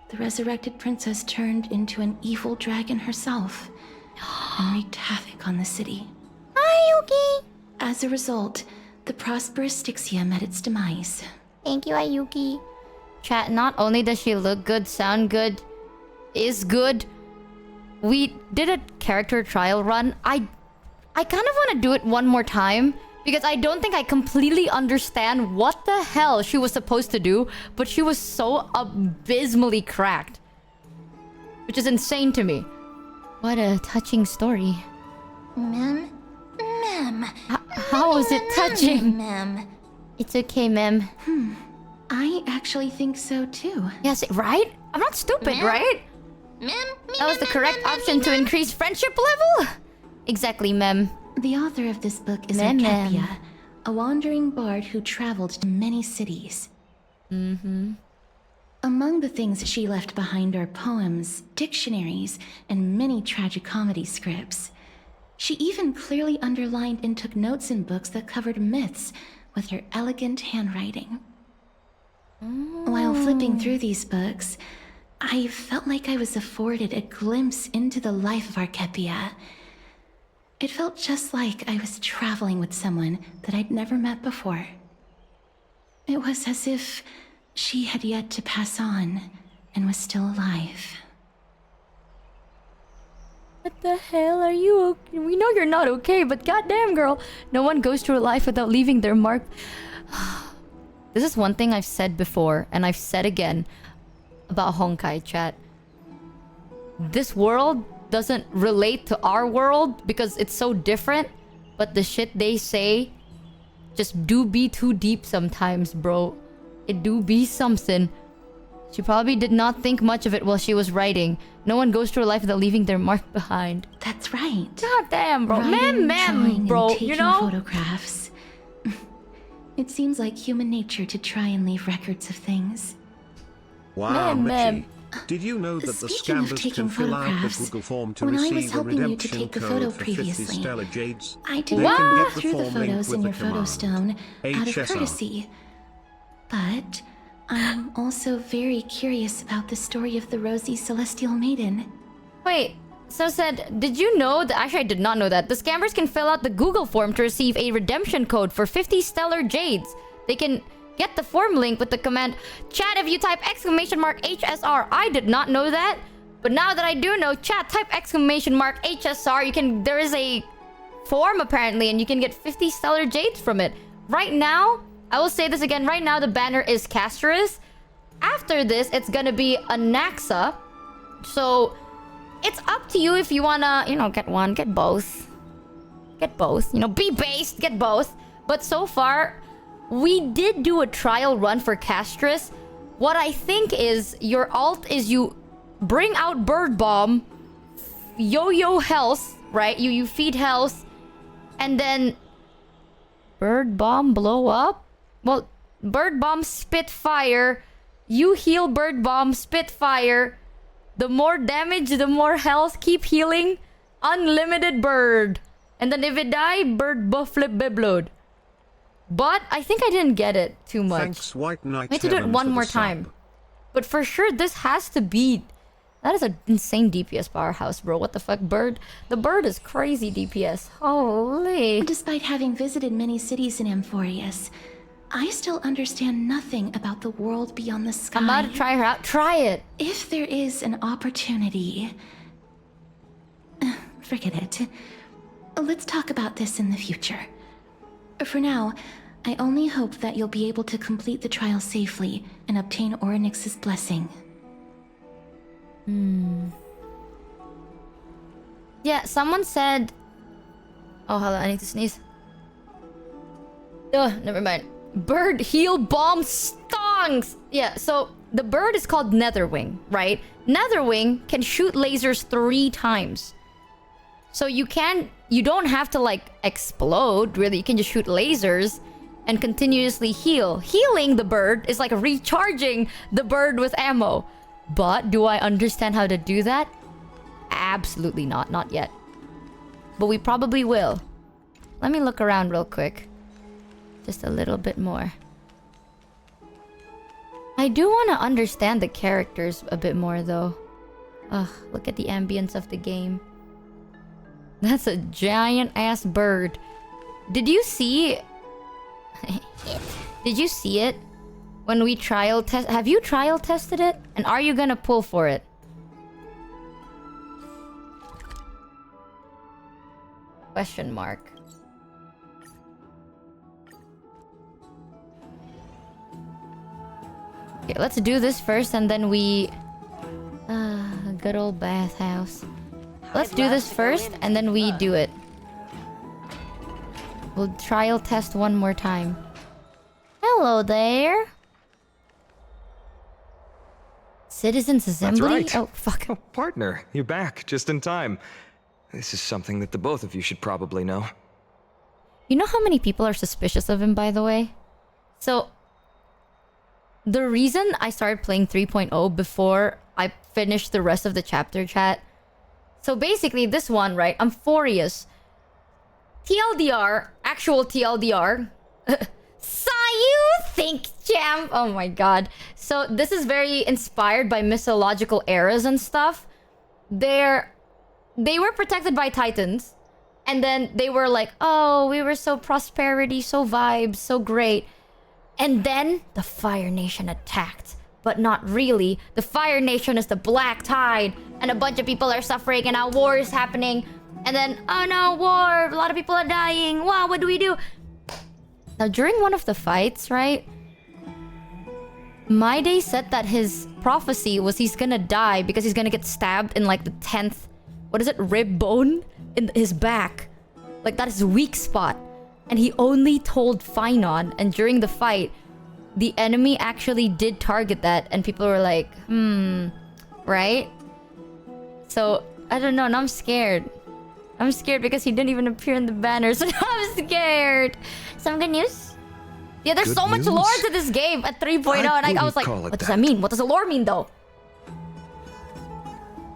the resurrected princess turned into an evil dragon herself and wreaked havoc on the city. Hi, Yuki! As a result, the prosperous Styxia met its demise. Thank you, Ayuki. Chat, not only does she look good, sound good, is good, we did a character trial run. I kind of want to do it one more time because I don't think I completely understand what the hell she was supposed to do, but she was so abysmally cracked, which is insane to me. What a touching story. Mem? How was it touching? Mem. It's okay, Mem. I actually think so too. Yes, right? I'm not stupid, right? That was the correct option to increase friendship level? Exactly, Mem. The author of this book is Mem. Archipia, a wandering bard who traveled to many cities. Among the things she left behind are poems, dictionaries, and many tragicomedy scripts. She even clearly underlined and took notes in books that covered myths with her elegant handwriting. While flipping through these books, I felt like I was afforded a glimpse into the life of Archipia. It felt just like I was traveling with someone that I'd never met before. It was as if she had yet to pass on and was still alive. What the hell are you okay? We know you're not okay, but goddamn, girl. No one goes through life without leaving their mark. This is one thing I've said before, and I've said again about Honkai, chat. This world doesn't relate to our world because it's so different, but the shit they say just do be too deep sometimes, bro. It do be something. She probably did not think much of it while she was writing. No one goes through life without leaving their mark behind. That's right. God damn, bro. Writing, drawing, Bro. and taking You know? photographs. It seems like human nature to try and leave records of things. Wow, Mem. Michi. Did you know that the Speaking of scammers taking can fill out the photographs, Google form to when I was receive a helping you to redemption take the code photo for 50 previously, stellar jades? I did They not can look get the through the form link photos with in the your photo command stone out of HSR. courtesy. But I'm also very curious about the story of the Rosy Celestial Maiden. Wait, so said, did you know that? Actually, I did not know that. The scammers can fill out the Google form to receive a redemption code for 50 stellar jades. They can get the form link with the command chat if you type !HSR. I did not know that, but now that I do know, chat type !HSR. You can. There is a form apparently, and you can get 50 stellar jades from it. Right now, I will say this again. Right now, the banner is Castris. After this, it's gonna be a Naxa. So it's up to you if you wanna, get one, get both. Get both. Be based, get both. But so far, we did do a trial run for Castris. What I think is your alt is you bring out Bird Bomb, yo-yo health, right? You feed health, and then Bird Bomb blow up? Well, Bird Bomb spit fire. You heal Bird Bomb, spit fire. The more damage, the more health. Keep healing. Unlimited bird. And then if it die, bird buff flip bibload. But I think I didn't get it too much. Thanks, White Knight. I need to do it one more time. But for sure, this has to be... That is an insane DPS powerhouse, bro. What the fuck, bird? The bird is crazy DPS. Holy. Despite having visited many cities in Amphorius, I still understand nothing about the world beyond the sky. I'm about to try her out. Try it. If there is an opportunity... Forget it. Let's talk about this in the future. For now, I only hope that you'll be able to complete the trial safely and obtain Orynyx's blessing. Yeah, someone said... Oh, hold on, I need to sneeze. Ugh, never mind. Bird heal bomb stongs! Yeah, so the bird is called Netherwing, right? Netherwing can shoot lasers 3 times. So you don't have to like explode, really. You can just shoot lasers and continuously heal. Healing the bird is like recharging the bird with ammo. But do I understand how to do that? Absolutely not. Not yet. But we probably will. Let me look around real quick. Just a little bit more. I do want to understand the characters a bit more though. Ugh, look at the ambience of the game. That's a giant ass bird. Did you see... Did you see it? When we trial test... Have you trial tested it? And are you gonna pull for it? Question mark. Okay, let's do this first and then we... good old bathhouse. Let's do this first and then we do it. We'll trial test one more time. Hello there. Citizens Assembly? That's right. Oh, fuck. Oh, partner, you're back just in time. This is something that the both of you should probably know. You know how many people are suspicious of him, by the way? So... The reason I started playing 3.0 before I finished the rest of the chapter, chat. So basically, this one, right? I'm furious. TLDR, actual TLDR. Saw you think, champ. Oh my god. So this is very inspired by mythological eras and stuff. They were protected by titans. And then they were like, oh, we were so prosperity, so vibes, so great. And then the Fire Nation attacked. But not really. The Fire Nation is the Black Tide. And a bunch of people are suffering and a war is happening. And then, oh no, war. A lot of people are dying. Wow, what do we do? Now, during one of the fights, right? Maide said that his prophecy was he's gonna die because he's gonna get stabbed in like the 10th... What is it? Rib bone? In his back. Like, that is his weak spot. And he only told Finon, and during the fight, the enemy actually did target that, and people were like, right? So, I don't know, and I'm scared. I'm scared because he didn't even appear in the banner, so I'm scared. Some good news? Yeah, there's Good so much news? lore to this game at 3.0, and I was like, what does that mean? What does the lore mean, though?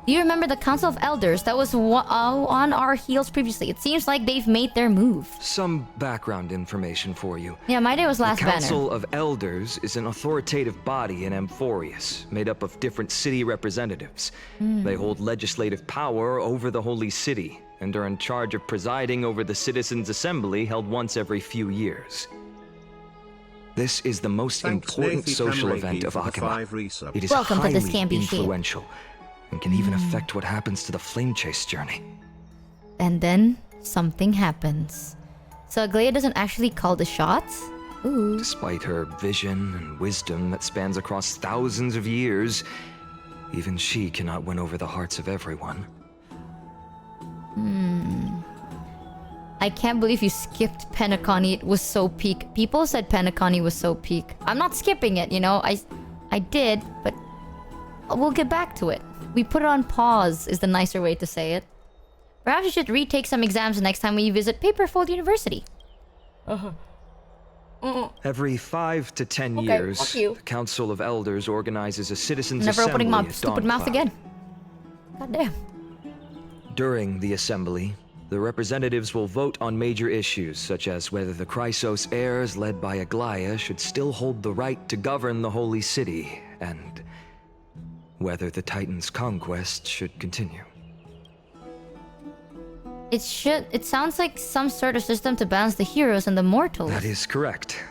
Do you remember the Council of Elders that was on our heels previously? It seems like they've made their move. Some background information for you. Yeah, my day was last The banner. Council of Elders is an authoritative body in Amphorius, made up of different city representatives. They hold legislative power over the Holy City, and are in charge of presiding over the Citizens' Assembly held once every few years. This is the most important Nathy social Kamreiki event of for the Akima. 5 resub. It is Welcome to highly this can't be shit. influential, and can even affect what happens to the Flame Chase journey. And then something happens. So Aglaia doesn't actually call the shots? Ooh. Despite her vision and wisdom that spans across thousands of years, even she cannot win over the hearts of everyone. I can't believe you skipped Penacony. It was so peak. People said Penacony was so peak. I'm not skipping it, you know. I did, but we'll get back to it. We put it on pause is the nicer way to say it. Perhaps you should retake some exams next time we visit Paperfold University. Every 5 to 10 Okay, years, fuck you. the Council of Elders organizes a citizens' Never assembly opening my at stupid Dawn mouth Cloud. again. God damn. During the assembly, the representatives will vote on major issues, such as whether the Chrysos heirs led by Aglaia should still hold the right to govern the Holy City, and whether the Titan's conquest should continue. It sounds like some sort of system to balance the heroes and the mortals. That is correct.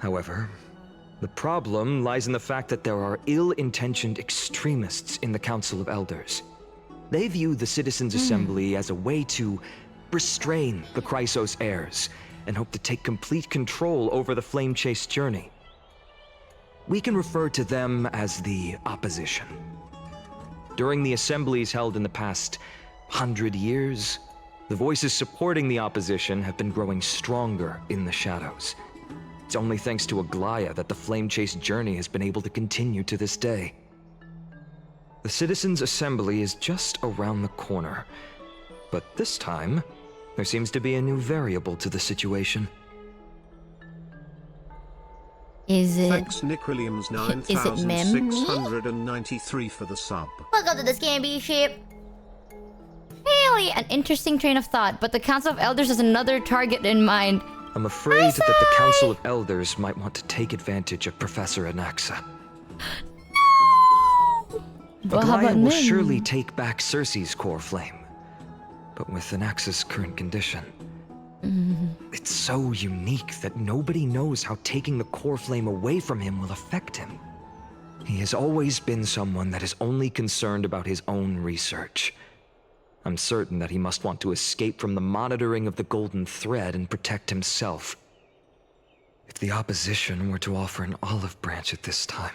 However, the problem lies in the fact that there are ill-intentioned extremists in the Council of Elders. They view the Citizens' Assembly as a way to restrain the Chrysos heirs and hope to take complete control over the Flame Chase journey. We can refer to them as the opposition. During the assemblies held in the past 100 years, the voices supporting the opposition have been growing stronger in the shadows. It's only thanks to Aglaya that the Flame Chase journey has been able to continue to this day. The Citizens' Assembly is just around the corner, but this time, there seems to be a new variable to the situation. Is it... Thanks Nick Williams Is it Mem? 9693 for the sub. Welcome to the Scamby ship. Really an interesting train of thought, but the Council of Elders has another target in mind. I'm afraid that the Council of Elders might want to take advantage of Professor Anaxa. Well, how Aglaya about will Mim? surely take back Circe's core flame. But with Anaxa's current condition, it's so unique that nobody knows how taking the core flame away from him will affect him. He has always been someone that is only concerned about his own research. I'm certain that he must want to escape from the monitoring of the Golden Thread and protect himself. If the opposition were to offer an olive branch at this time...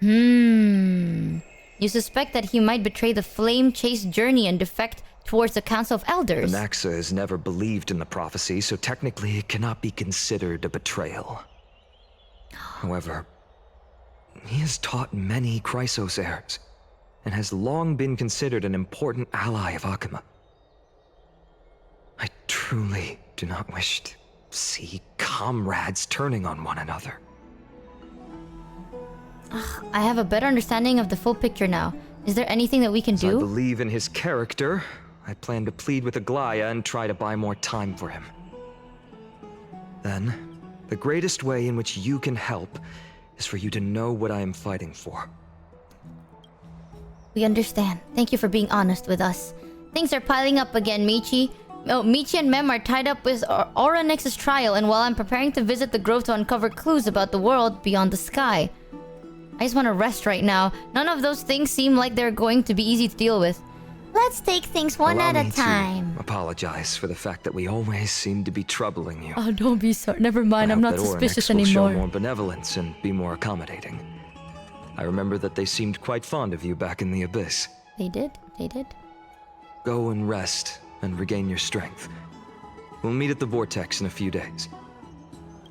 You suspect that he might betray the Flame Chase journey and defect towards the Council of Elders. Anaxa has never believed in the prophecy, so technically it cannot be considered a betrayal. However, he has taught many Chrysos heirs, and has long been considered an important ally of Akuma. I truly do not wish to see comrades turning on one another. I have a better understanding of the full picture now. Is there anything that we can As I do? believe in his character, I plan to plead with Aglaya and try to buy more time for him. Then, the greatest way in which you can help is for you to know what I am fighting for. We understand. Thank you for being honest with us. Things are piling up again, Michi. Oh, Michi and Mem are tied up with Oronix's trial, and while I'm preparing to visit the grove to uncover clues about the world beyond the sky. I just want to rest right now. None of those things seem like they're going to be easy to deal with. Let's take things one Allow at a me time. to apologize for the fact that we always seem to be troubling you. Oh, don't be sorry. Never mind. I I'm hope not that suspicious Oronix will show anymore. more benevolence and be more accommodating. I remember that they seemed quite fond of you back in the Abyss. They did. They did. Go and rest and regain your strength. We'll meet at the Vortex in a few days.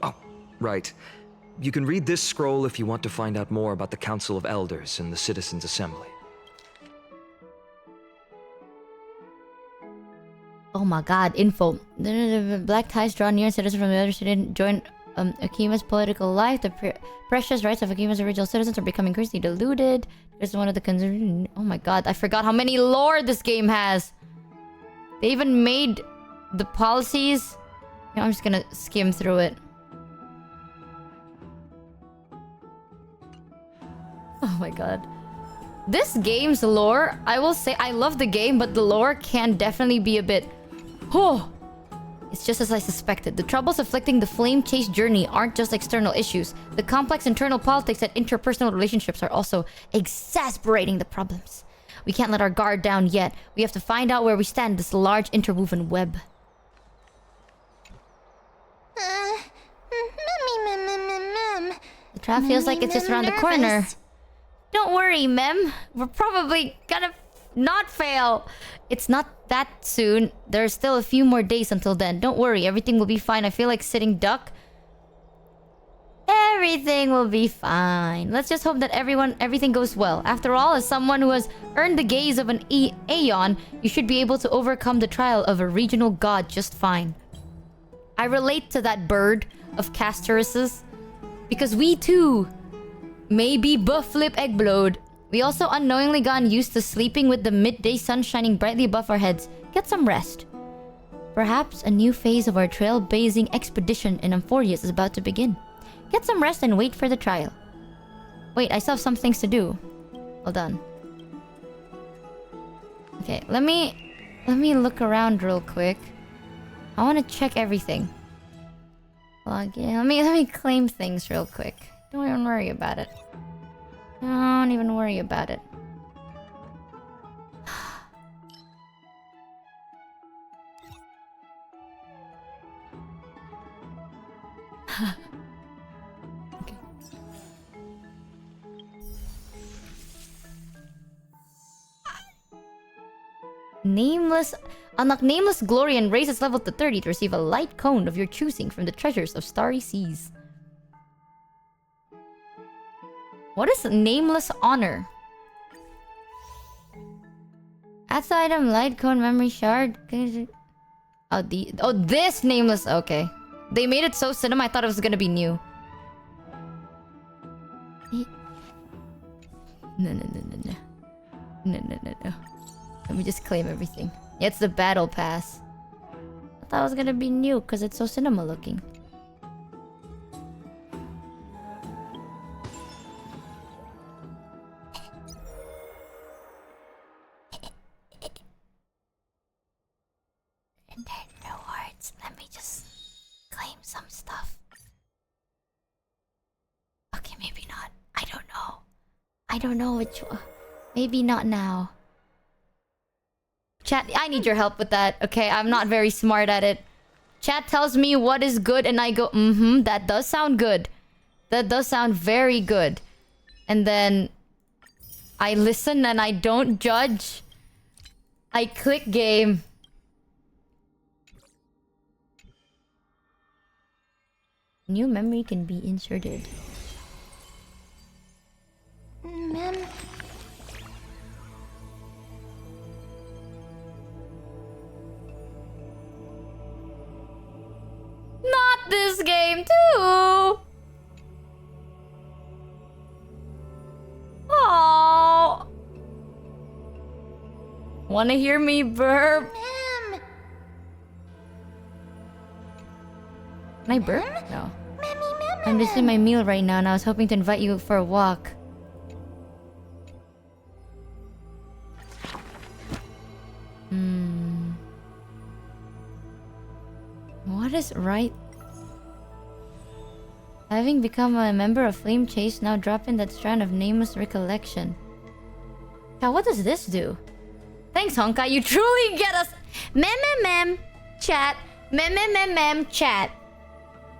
Oh, right. You can read this scroll if you want to find out more about the Council of Elders and the Citizens' Assembly. Oh my god, info. Black ties draw near citizens from the other city join Akima's political life. The precious rights of Akima's original citizens are becoming increasingly diluted. This is one of the concerns. Oh my god, I forgot how many lore this game has. They even made the policies. You know, I'm just gonna skim through it. Oh my god. This game's lore, I will say, I love the game, but the lore can definitely be a bit... Oh! It's just as I suspected. The troubles afflicting the Flame Chase journey aren't just external issues. The complex internal politics and interpersonal relationships are also exasperating the problems. We can't let our guard down yet. We have to find out where we stand in this large interwoven web. The trial feels like it's just around the corner. Don't worry, Mem. We're probably gonna not fail. It's not that soon. There's still a few more days until then. Don't worry, everything will be fine. I feel like sitting duck. Everything will be fine. Let's just hope that everything goes well. After all, as someone who has earned the gaze of an Aeon, you should be able to overcome the trial of a regional god just fine. I relate to that bird of Castoris's, because we too may be buff lip eggblowed. We also unknowingly gotten used to sleeping with the midday sun shining brightly above our heads. Get some rest. Perhaps a new phase of our trailblazing expedition in Amphorius is about to begin. Get some rest and wait for the trial. Wait, I still have some things to do. Hold on. Okay, let me look around real quick. I want to check everything. log in. Let me claim things real quick. Don't even worry about it. Don't even worry about it. Okay. Nameless. Unlock Nameless Glory and raise its level to 30 to receive a light cone of your choosing from the treasures of Starry Seas. What is Nameless Honor? Adds the item light cone memory shard. Oh, this Nameless. Okay. They made it so cinema, I thought it was gonna be new. No. No. Let me just claim everything. Yeah, it's the battle pass. I thought it was gonna be new because it's so cinema looking. And then rewards. Let me just claim some stuff. Okay, maybe not. I don't know. I don't know which one. Maybe not now. Chat, I need your help with that, okay? I'm not very smart at it. Chat tells me what is good and I go, that does sound good. That does sound very good. And then I listen and I don't judge. I click game. New memory can be inserted. Not this game too. Oh. Wanna hear me burp? Ma'am. Can I burp? No. I'm just in my meal right now and I was hoping to invite you for a walk. What is right? Having become a member of Flame Chase, now drop in that strand of nameless recollection. Now, what does this do? Thanks, Honkai. You truly get us. Mem, chat. Mem, chat.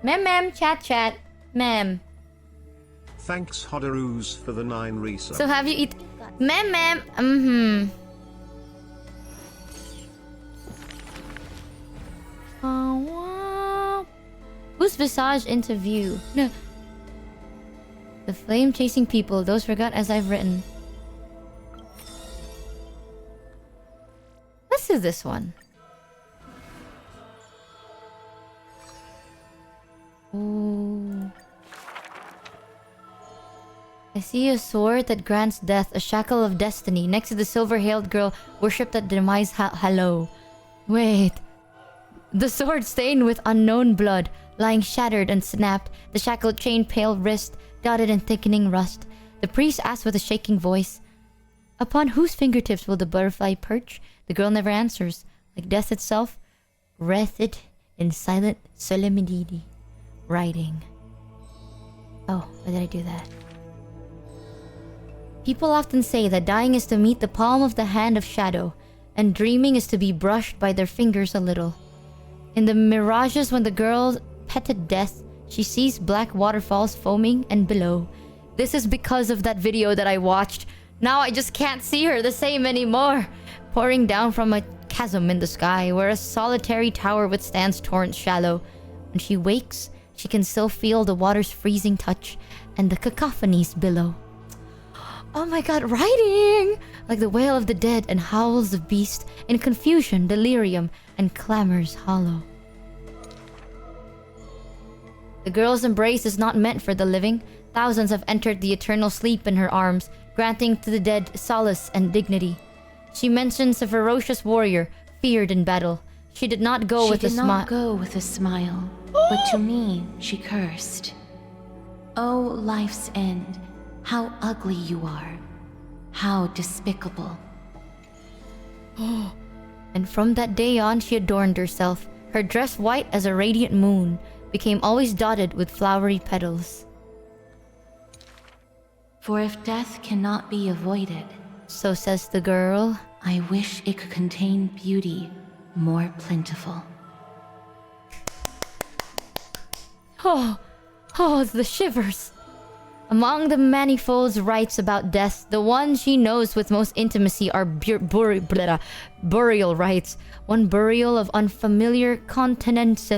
Mem, chat. Mem. Thanks, Hodaroos, for the 9 resubs. So have you eat? Mem. Whose visage into view? No. The flame chasing people, those forgot as I've written. Let's do this one. Ooh. I see a sword that grants death, a shackle of destiny. Next to the silver-hailed girl worshipped at demise. Hello. Wait. The sword stained with unknown blood, lying shattered and snapped, the shackled chain pale wrist, dotted in thickening rust. The priest asked with a shaking voice, "Upon whose fingertips will the butterfly perch?" The girl never answers, like death itself, wreathed in silent solemnity. Writing. Oh, why did I do that? People often say that dying is to meet the palm of the hand of shadow, and dreaming is to be brushed by their fingers a little. In the mirages when the girl petted death, she sees black waterfalls foaming and below. This is because of that video that I watched. Now I just can't see her the same anymore. Pouring down from a chasm in the sky where a solitary tower withstands torrents shallow. When she wakes, she can still feel the water's freezing touch and the cacophonies below. Oh my god, writing! Like the wail of the dead and howls of beast in confusion, delirium, and clamors hollow. The girl's embrace is not meant for the living. Thousands have entered the eternal sleep in her arms, granting to the dead solace and dignity. She mentions a ferocious warrior, feared in battle. She did not go with a smile. She did not go with a smile, but to me she cursed. Oh, life's end, how ugly you are. How despicable. And from that day on, she adorned herself, her dress white as a radiant moon. became always dotted with flowery petals. For if death cannot be avoided, so says the girl, I wish it could contain beauty more plentiful. Oh, the shivers. Among the manifold rites about death, the one she knows with most intimacy are burial rites. One burial of unfamiliar continents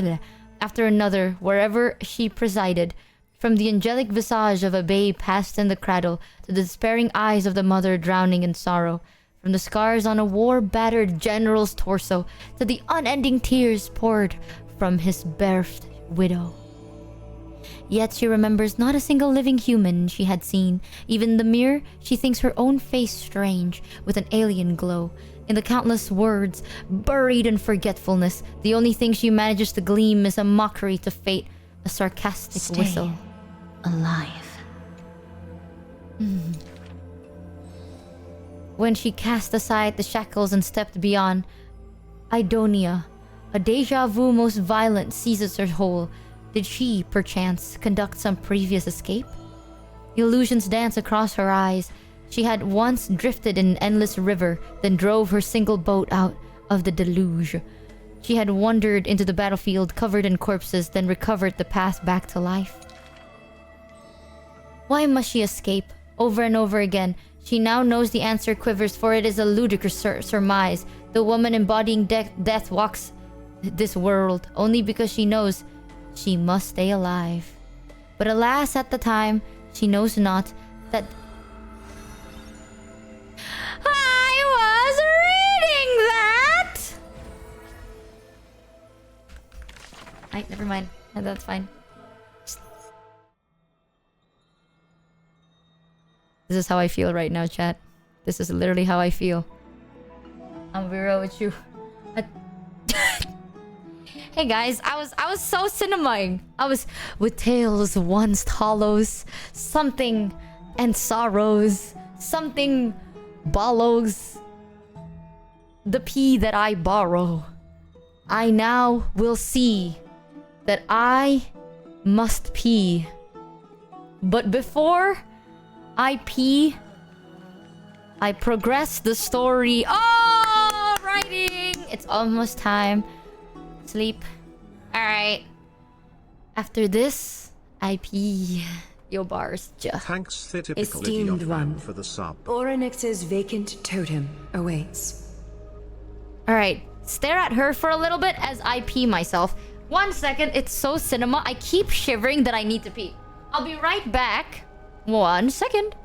after another, wherever she presided. From the angelic visage of a babe passed in the cradle, to the despairing eyes of the mother drowning in sorrow. From the scars on a war-battered general's torso, to the unending tears poured from his bereft widow. Yet she remembers not a single living human she had seen. Even in the mirror, she thinks her own face strange, with an alien glow. In the countless words, buried in forgetfulness, the only thing she manages to gleam is a mockery to fate, a sarcastic whistle. Alive. When she cast aside the shackles and stepped beyond, Idonia, a deja vu most violent, seizes her whole. Did she, perchance, conduct some previous escape? Illusions dance across her eyes. She had once drifted in an endless river, then drove her single boat out of the deluge. She had wandered into the battlefield covered in corpses, then recovered the path back to life. Why must she escape? Over and over again, she now knows the answer quivers, for it is a ludicrous surmise. The woman embodying death walks this world only because she knows she must stay alive. But alas, at the time, she knows not that I was reading that! Alright, never mind. No, that's fine. This is how I feel right now, chat. This is literally how I feel. I'm be real with you. Hey guys, I was so cinemaing. I was with tales once hollows, something and sorrows, something bollows. The pea that I borrow. I now will see that I must pee. But before I pee, I progress the story. Oh, writing! It's almost time. Sleep. Alright. After this, I pee. Yo bars, Thanks, the Esteemed one, for the sub. Oryx's vacant totem awaits. Alright, stare at her for a little bit as I pee myself. 1 second, it's so cinema. I keep shivering that I need to pee. I'll be right back. 1 second.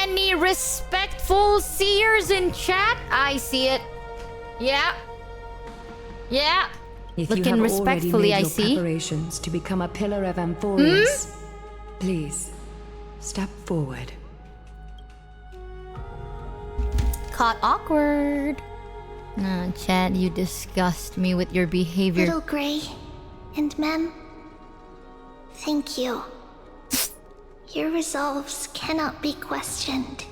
Any respectful seers in chat? I see it. Yeah. Yeah. If Looking you have respectfully, already made I your see. preparations to become a pillar of Amphorius, please step forward. Caught awkward. No, Chad, you disgust me with your behavior. Little Gray and Mem, thank you. Your resolves cannot be questioned.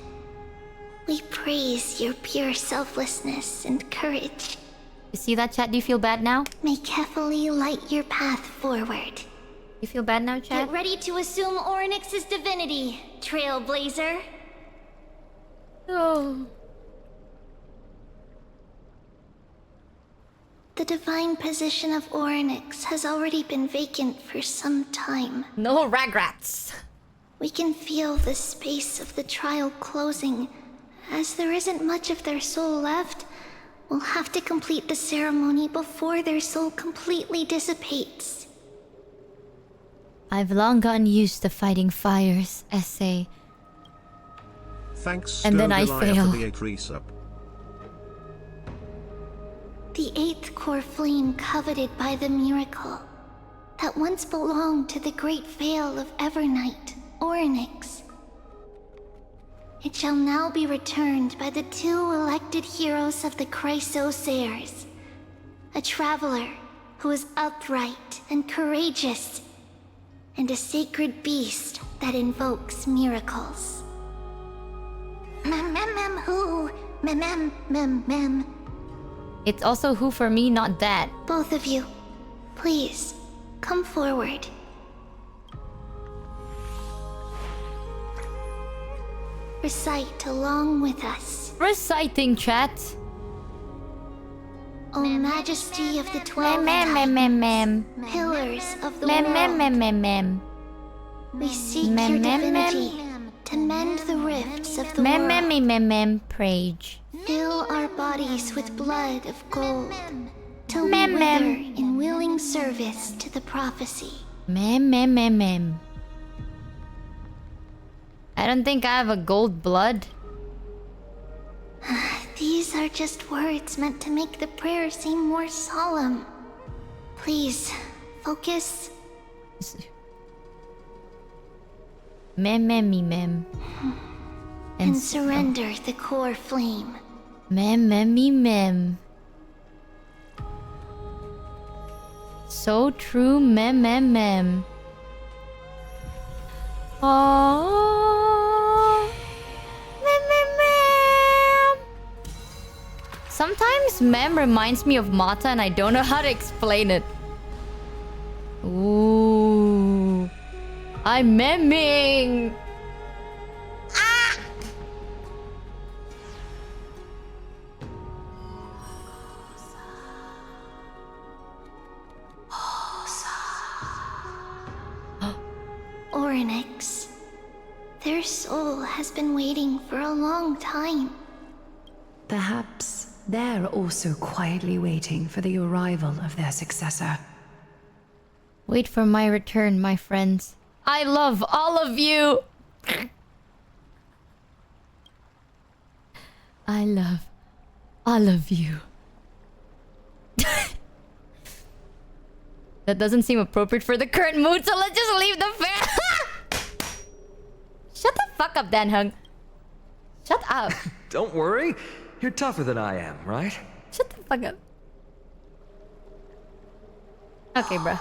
We praise your pure selflessness and courage. You see that, chat? Do you feel bad now? May carefully light your path forward. You feel bad now, chat? Get ready to assume Orynyx's divinity, Trailblazer. Oh. The divine position of Orynyx has already been vacant for some time. No ragrats. We can feel the space of the trial closing. As there isn't much of their soul left, we'll have to complete the ceremony before their soul completely dissipates. I've long gotten used to fighting fires, essay. Thanks, and then I Goliath, fail. for the 8 resub. The 8th core flame coveted by the miracle that once belonged to the great Vale of Evernight, Orynyx. It shall now be returned by the 2 elected heroes of the Chrysos heirs. A traveler who is upright and courageous, and a sacred beast that invokes miracles. Who? It's also who for me, not that. Both of you, please, come forward. Recite along with us. Reciting, chat. O Majesty of the 12 Pillars of the world, we seek your divinity to mend the rifts of the world. Page. Fill our bodies with blood of gold, till we wither in willing service to the prophecy. I don't think I have a gold blood. These are just words meant to make the prayer seem more solemn. Please, focus. Mem. And surrender the core flame. Mem. So true, mem. Oh, mem. Sometimes mem reminds me of Mata and I don't know how to explain it. Ooh, I'm memming. Orynyx. Their soul has been waiting for a long time. Perhaps they're also quietly waiting for the arrival of their successor. Wait for my return, my friends. I love all of you. I love all of you. That doesn't seem appropriate for the current mood, so let's just leave the fair. Shut the fuck up, Dan Hung. Shut up. Don't worry. You're tougher than I am, right? Shut the fuck up. Okay, bruh.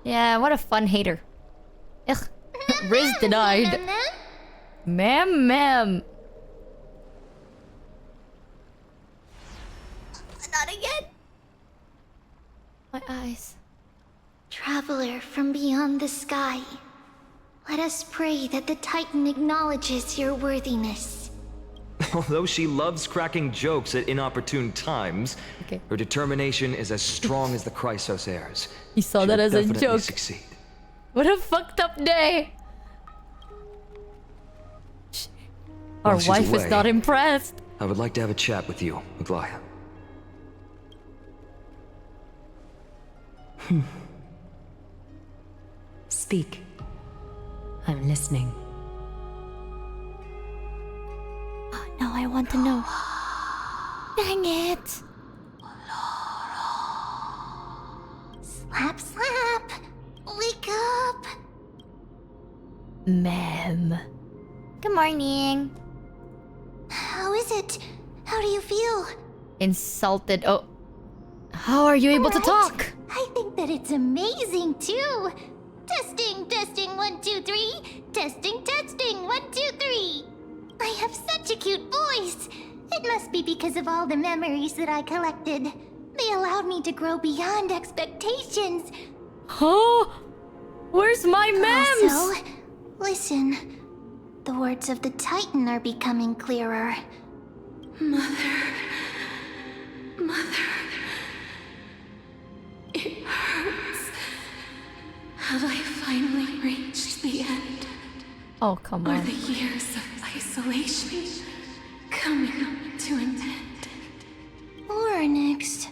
Yeah, what a fun hater. Ugh. Riz denied. Mem. Not again. My eyes. Traveler from beyond the sky, let us pray that the Titan acknowledges your worthiness. Although she loves cracking jokes at inopportune times, her determination is as strong as the Chrysos heirs. He saw that as a joke. Succeed. What a fucked up day. Our wife is not impressed. I would like to have a chat with you, Aglaya. Speak. I'm listening. Oh, no, I want to know. Dang it. Slap. Wake up. Ma'am. Good morning. How is it? How do you feel? Insulted. Oh. How are you able to talk? I think that it's amazing too. Testing, testing, 1, 2, 3. Testing, testing, 1, 2, 3. I have such a cute voice. It must be because of all the memories that I collected. They allowed me to grow beyond expectations. Huh? Where's my memes? Also, listen. The words of the Titan are becoming clearer. Mother. Mother. It hurts. Have I finally reached the end? Oh, come on. Are the years of isolation coming to an end? Oryx.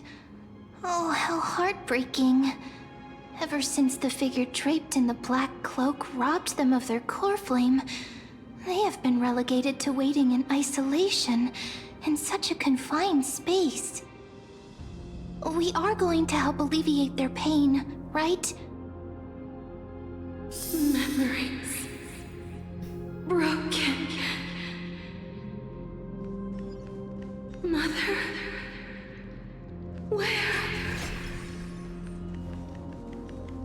Oh, how heartbreaking. Ever since the figure draped in the black cloak robbed them of their core flame, they have been relegated to waiting in isolation in such a confined space. We are going to help alleviate their pain, right? Memories. Broken. Mother. Where?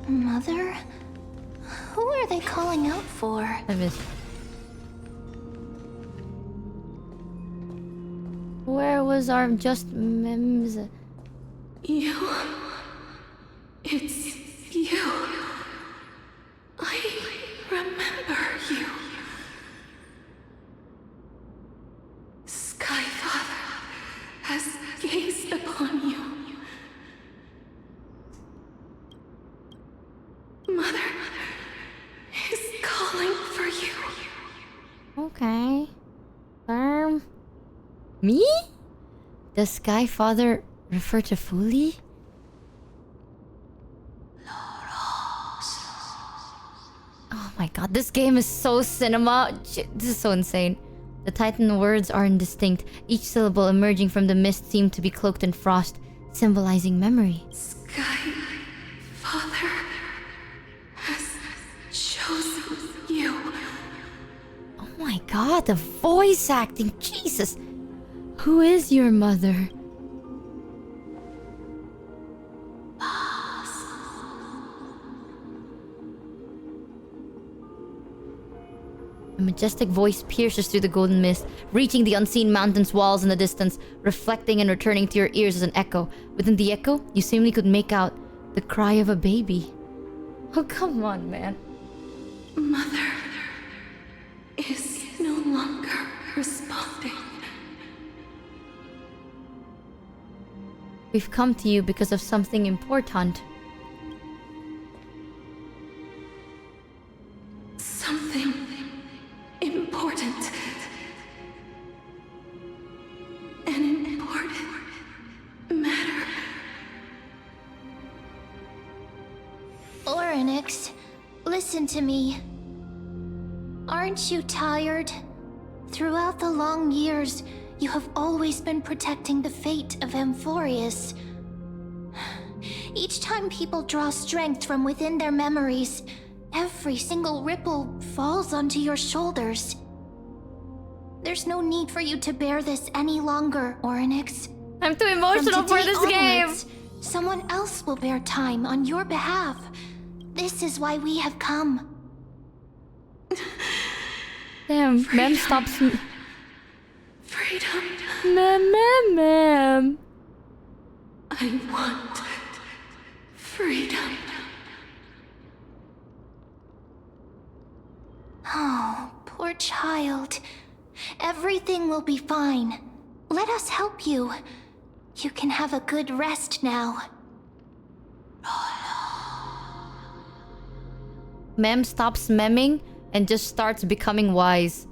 Mother? Who are they calling out for? I missed. Where was our just memes? You. It's you. I remember you. Skyfather has gazed upon you. Mother is calling for you. Okay. Me? Does Sky Father refer to Fuli? Oh my god, this game is so cinema. This is so insane. The Titan words are indistinct. Each syllable emerging from the mist seemed to be cloaked in frost, symbolizing memory. Sky Father has chosen you. Oh my god, the voice acting. Jesus. Who is your mother? A majestic voice pierces through the golden mist, reaching the unseen mountain's walls in the distance, reflecting and returning to your ears as an echo. Within the echo, you seemingly could make out the cry of a baby. Oh, come on, man. Mother is no longer responding. We've come to you because of something important. Something important. An important matter. Oryx, listen to me. Aren't you tired? Throughout the long years, you have always been protecting the fate of Amphorius. Each time people draw strength from within their memories, every single ripple falls onto your shoulders. There's no need for you to bear this any longer, Oryx. I'm too emotional for this game. Someone else will bear time on your behalf. This is why we have come. Damn, Mem stops me. Freedom. Mem. I want freedom. Oh, poor child. Everything will be fine. Let us help you. You can have a good rest now. Mem stops memming and just starts becoming wise.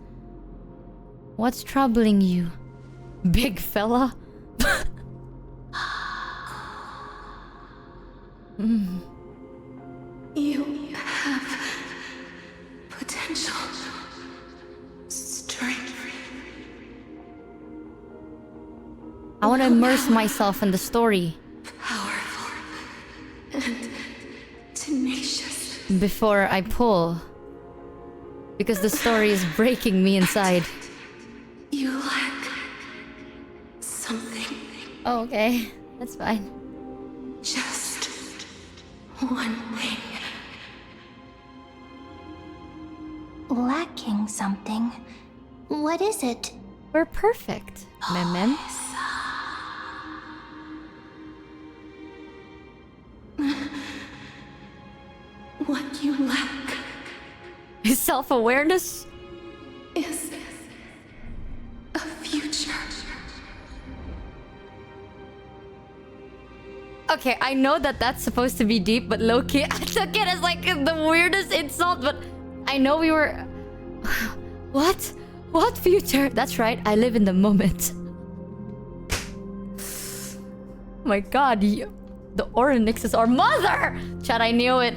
What's troubling you, big fella? You have potential, strength. I want to immerse myself in the story. Powerful and tenacious. Before I pull. Because the story is breaking me inside. You lack something. Oh, okay. That's fine. Just one thing. something. What is it? We're perfect, Mem. What you lack is self-awareness? Is a future. Okay, I know that that's supposed to be deep, but low-key, I took it as like the weirdest insult, but I know we were... What? What future? That's right, I live in the moment. My god, the Oryx is our mother! Chad, I knew it.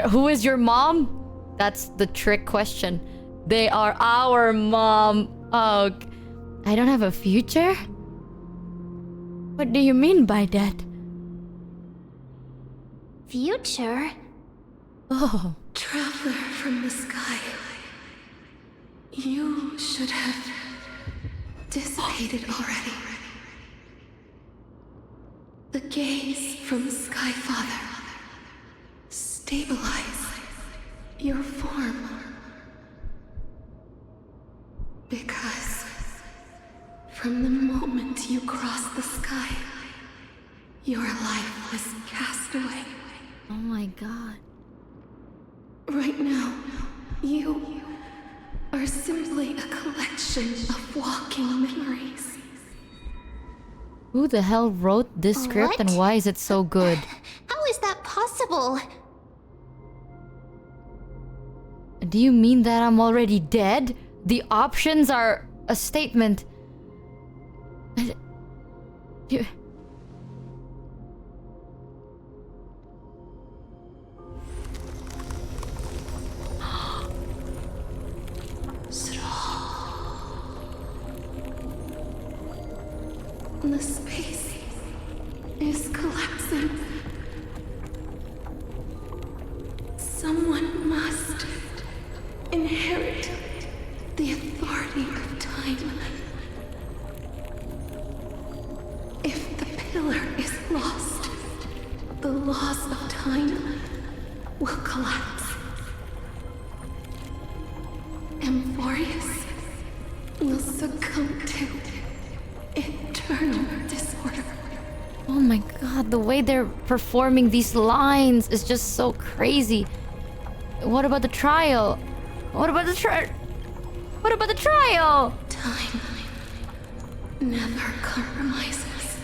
Who is your mom? That's the trick question. They are our mom. Oh, I don't have a future? What do you mean by that? Future? Oh. Traveler from the sky. You should have dissipated already. The gaze from Sky Father. Stabilize your form. Because from the moment you crossed the sky, your life was cast away. Oh my god. Right now, you are simply a collection of walking memories. Who the hell wrote this script and why is it so good? How is that possible? Do you mean that I'm already dead? The options are a statement. You... The space is collapsing. Someone must inherit the authority of time. If the pillar is lost, the laws of time will collapse. Amphorius will succumb to eternal disorder. Oh my god, the way they're performing these lines is just so crazy. What about the trial? What about the trial? What about the trial? Time never compromises,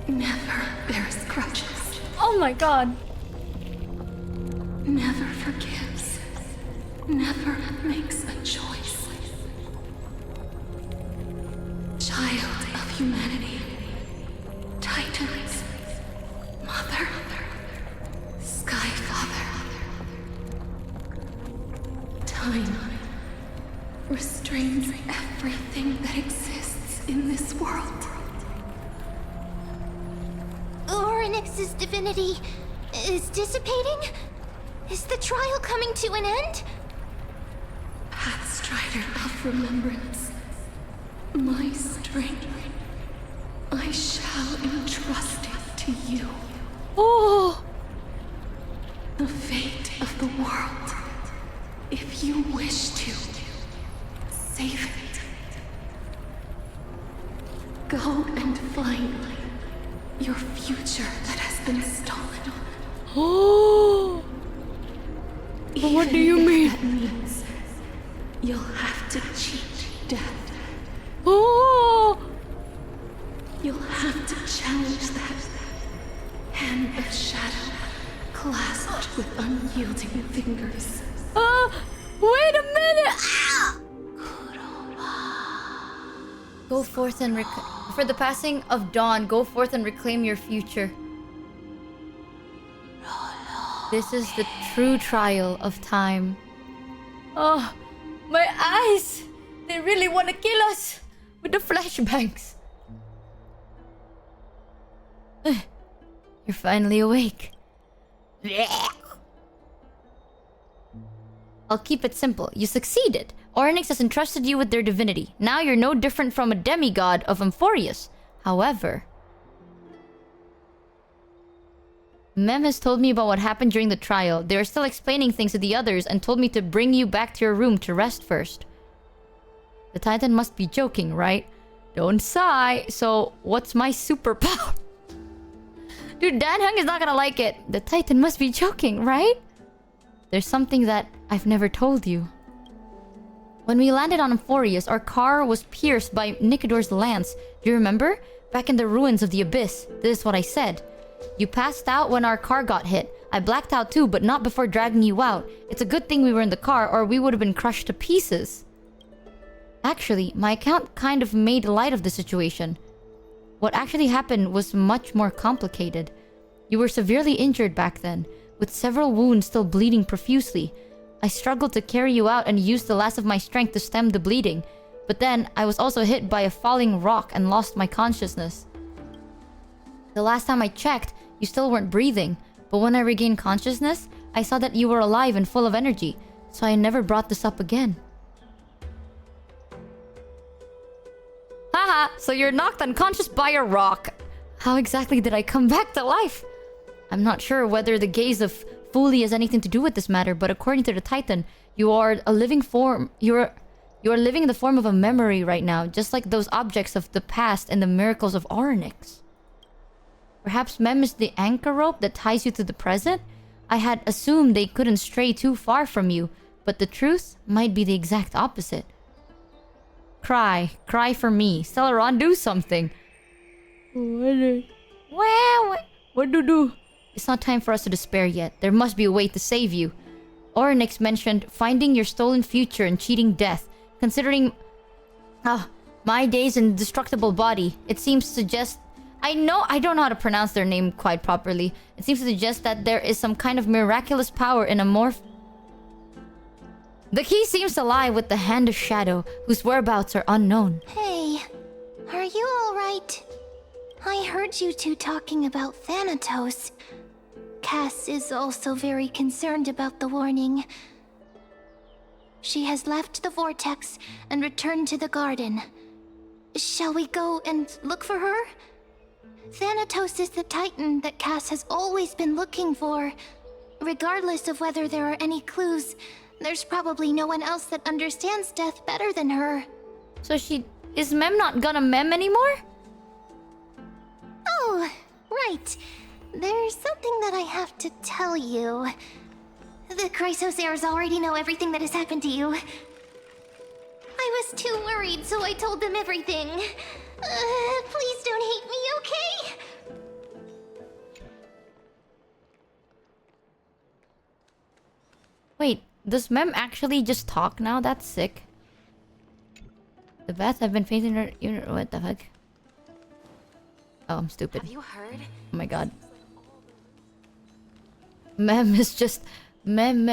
never bears grudges. Oh my god. Never forgives, never makes a choice. Child of humanity, Titans, Mother, Sky Father. Time restrains everything that exists in this world. Oryx's divinity is dissipating? Is the trial coming to an end? Pathstrider of remembrance, my strength, I shall entrust it to you. Oh! The fate of the world, if you wish to save it. Go and find your future that has been stolen. Oh! What do you mean? That means you'll have to cheat death. Oh! You'll have to challenge that hand of shadow clasped with unyielding fingers. Wait a minute! Ah! Go forth and for the passing of dawn, go forth and reclaim your future. This is the true trial of time. Oh, my eyes! They really want to kill us with the flashbangs. You're finally awake. I'll keep it simple. You succeeded. Oryx has entrusted you with their divinity. Now you're no different from a demigod of Amphorius. However, Mem has told me about what happened during the trial. They are still explaining things to the others and told me to bring you back to your room to rest first. The Titan must be joking, right? Don't sigh. So, what's my superpower? Dude, Dan Hung is not gonna like it. The Titan must be joking, right? There's something that I've never told you. When we landed on Amphorius, our car was pierced by Nicodor's lance. Do you remember? Back in the ruins of the Abyss. This is what I said. You passed out when our car got hit. I blacked out too, but not before dragging you out. It's a good thing we were in the car, or we would have been crushed to pieces. Actually, my account kind of made light of the situation. What actually happened was much more complicated. You were severely injured back then, with several wounds still bleeding profusely. I struggled to carry you out and used the last of my strength to stem the bleeding. But then, I was also hit by a falling rock and lost my consciousness. The last time I checked, you still weren't breathing. But when I regained consciousness, I saw that you were alive and full of energy. So I never brought this up again. Haha, so you're knocked unconscious by a rock. How exactly did I come back to life? I'm not sure whether the gaze of Fuli has anything to do with this matter, but according to the Titan, you are a living form. You are living in the form of a memory right now, just like those objects of the past and the miracles of Orynyx. Perhaps Mem is the anchor rope that ties you to the present? I had assumed they couldn't stray too far from you, but the truth might be the exact opposite. Cry. Cry for me. Celeron, do something. What do? It's not time for us to despair yet. There must be a way to save you. Orynyx mentioned finding your stolen future and cheating death. Considering... my days in indestructible body. It seems to suggest... I don't know how to pronounce their name quite properly. It seems to suggest that there is some kind of miraculous power in a morph... The key seems to lie with the Hand of Shadow, whose whereabouts are unknown. Hey, are you alright? I heard you two talking about Thanatos. Cass is also very concerned about the warning. She has left the vortex and returned to the garden. Shall we go and look for her? Thanatos is the Titan that Cass has always been looking for. Regardless of whether there are any clues, there's probably no one else that understands death better than her. So is Mem not gonna Mem anymore? Oh, right. There's something that I have to tell you. The Chrysos heirs already know everything that has happened to you. I was too worried, so I told them everything. Please don't hate me, okay? Wait, does Mem actually just talk now? That's sick. The bats have been facing her... What the fuck? Oh, I'm stupid. Have you heard? Oh my god. Mem is just... Mem.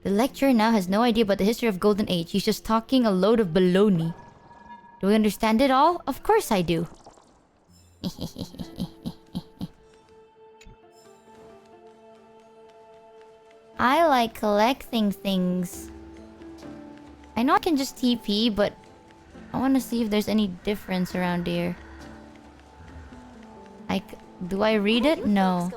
The lecturer now has no idea about the history of Golden Age. He's just talking a load of baloney. Do we understand it all? Of course I do. I like collecting things. I know I can just TP, but I want to see if there's any difference around here. Do I read it? No.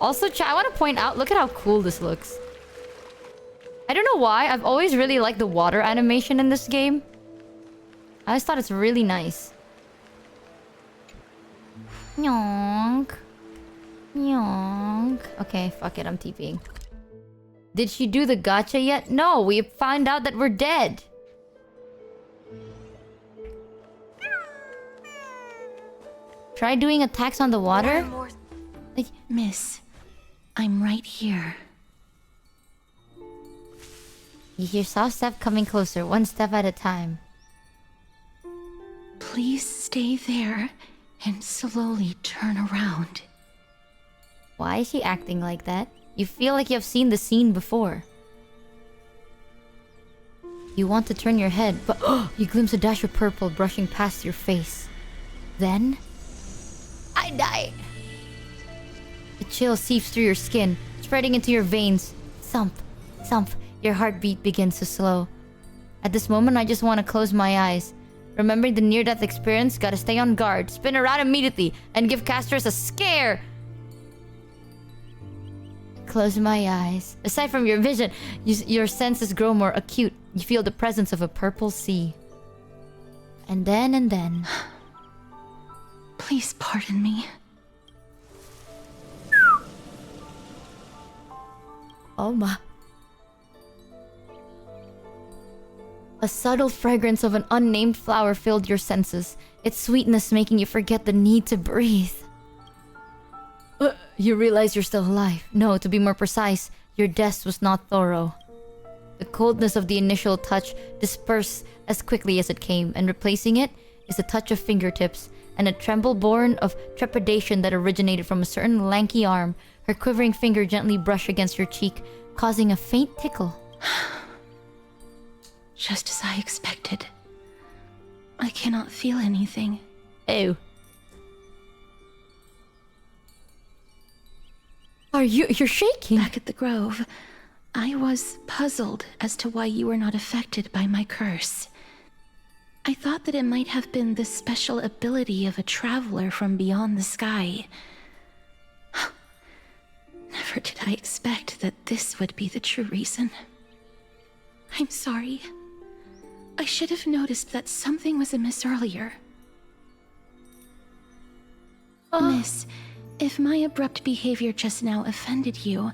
Also, chat, I want to point out, look at how cool this looks. I don't know why, I've always really liked the water animation in this game. I just thought it's really nice. Nyonk. Nyonk. Okay, fuck it, I'm TPing. Did she do the gacha yet? No, we found out that we're dead. Try doing attacks on the water? Like, Miss, I'm right here. You hear soft step coming closer, one step at a time. Please stay there and slowly turn around. Why is she acting like that? You feel like you have seen the scene before. You want to turn your head, but you glimpse a dash of purple brushing past your face. Then... I die! The chill seeps through your skin, spreading into your veins. Thump, thump, your heartbeat begins to slow. At this moment, I just want to close my eyes. Remembering the near-death experience, gotta stay on guard, spin around immediately, and give casters a scare. Close my eyes. Aside from your vision, your senses grow more acute. You feel the presence of a purple sea. And then... Please pardon me. Oh my. A subtle fragrance of an unnamed flower filled your senses, its sweetness making you forget the need to breathe. You realize you're still alive. No, to be more precise, your death was not thorough. The coldness of the initial touch dispersed as quickly as it came, and replacing it is a touch of fingertips and a tremble born of trepidation that originated from a certain lanky arm. Her quivering finger gently brushed against your cheek, causing a faint tickle. Just as I expected. I cannot feel anything. Ew. You're shaking? Back at the Grove, I was puzzled as to why you were not affected by my curse. I thought that it might have been the special ability of a traveler from beyond the sky. Never did I expect that this would be the true reason. I'm sorry. I should have noticed that something was amiss earlier. Miss, if my abrupt behavior just now offended you,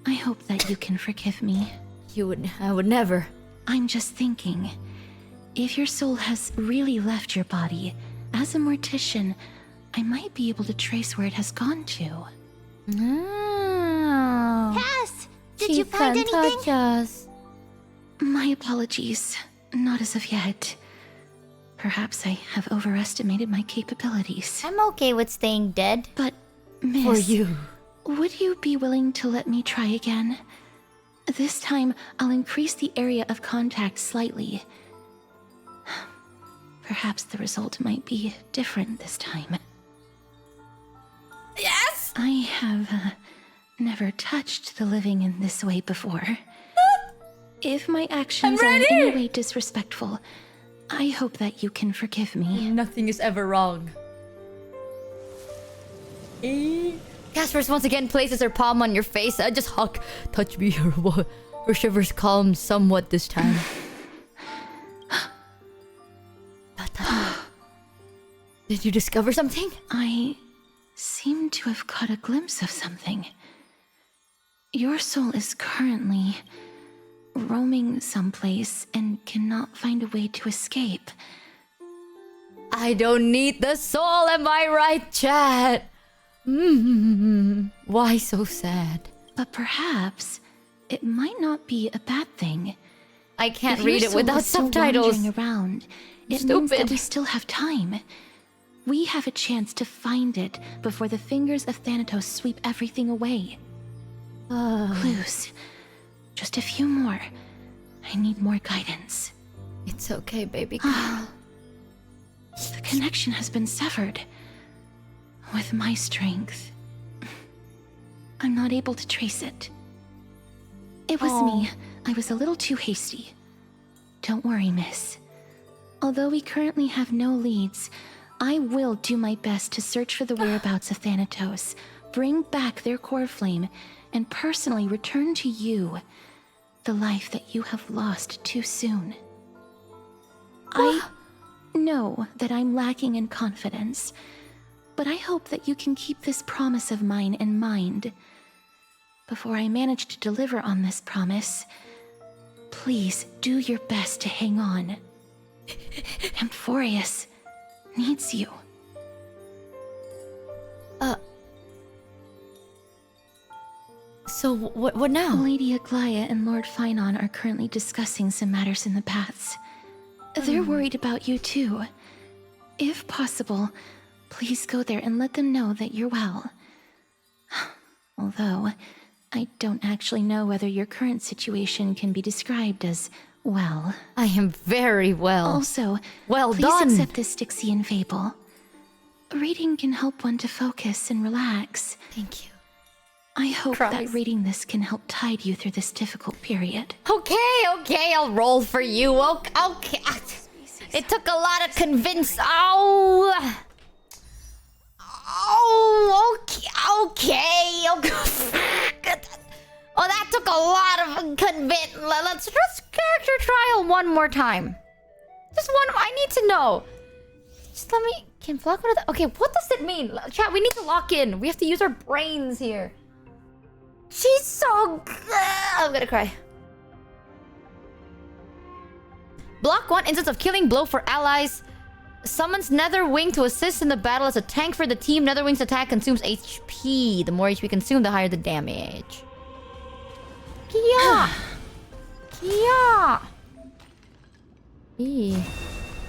I hope that you can forgive me. I would never. I'm just thinking, if your soul has really left your body, as a mortician, I might be able to trace where it has gone to. Cass! Did you find anything? Touch us. My apologies. Not as of yet. Perhaps I have overestimated my capabilities. I'm okay with staying dead. But, Miss... For you. Would you be willing to let me try again? This time, I'll increase the area of contact slightly. Perhaps the result might be different this time. Yes! I have never touched the living in this way before. If my actions are in any way disrespectful, I hope that you can forgive me. Nothing is ever wrong. Casper once again places her palm on your face. Just hug. Touch me. Her shivers calm somewhat this time. Did you discover something? I seem to have caught a glimpse of something. Your soul is currently roaming someplace and cannot find a way to escape. I don't need the soul, am I right, chat? Why so sad? But perhaps it might not be a bad thing. I can't If read your it without soul is still subtitles. wandering around, it means that we still have time. We have a chance to find it before the fingers of Thanatos sweep everything away. Clues. Just a few more. I need more guidance. It's okay, baby girl. The connection has been severed. With my strength, I'm not able to trace it. It was me. I was a little too hasty. Don't worry, miss. Although we currently have no leads, I will do my best to search for the whereabouts of Thanatos, bring back their core flame, and personally return to you the life that you have lost too soon. I know that I'm lacking in confidence, but I hope that you can keep this promise of mine in mind. Before I manage to deliver on this promise, please do your best to hang on. Amphorius needs you. So what now? Lady Aglaya and Lord Finon are currently discussing some matters in the paths. They're worried about you too. If possible, please go there and let them know that you're well. Although, I don't actually know whether your current situation can be described as well. I am very well. Also, well please done. accept this Styxian fable. Reading can help one to focus and relax. Thank you. I hope Christ. that reading this can help tide you through this difficult period. Okay, I'll roll for you. Okay. It took a lot of convince. Oh, okay. Oh, that took a lot of convince. Let's just character trial one more time. Just one. I need to know. Just let me. Can block one of the. Okay, what does it mean? Chat, we need to lock in. We have to use our brains here. She's so good. I'm gonna cry. Block 1 instance of killing blow for allies. Summons Netherwing to assist in the battle as a tank for the team. Netherwing's attack consumes HP. The more HP consumed, the higher the damage. Kia! Kia! Eee.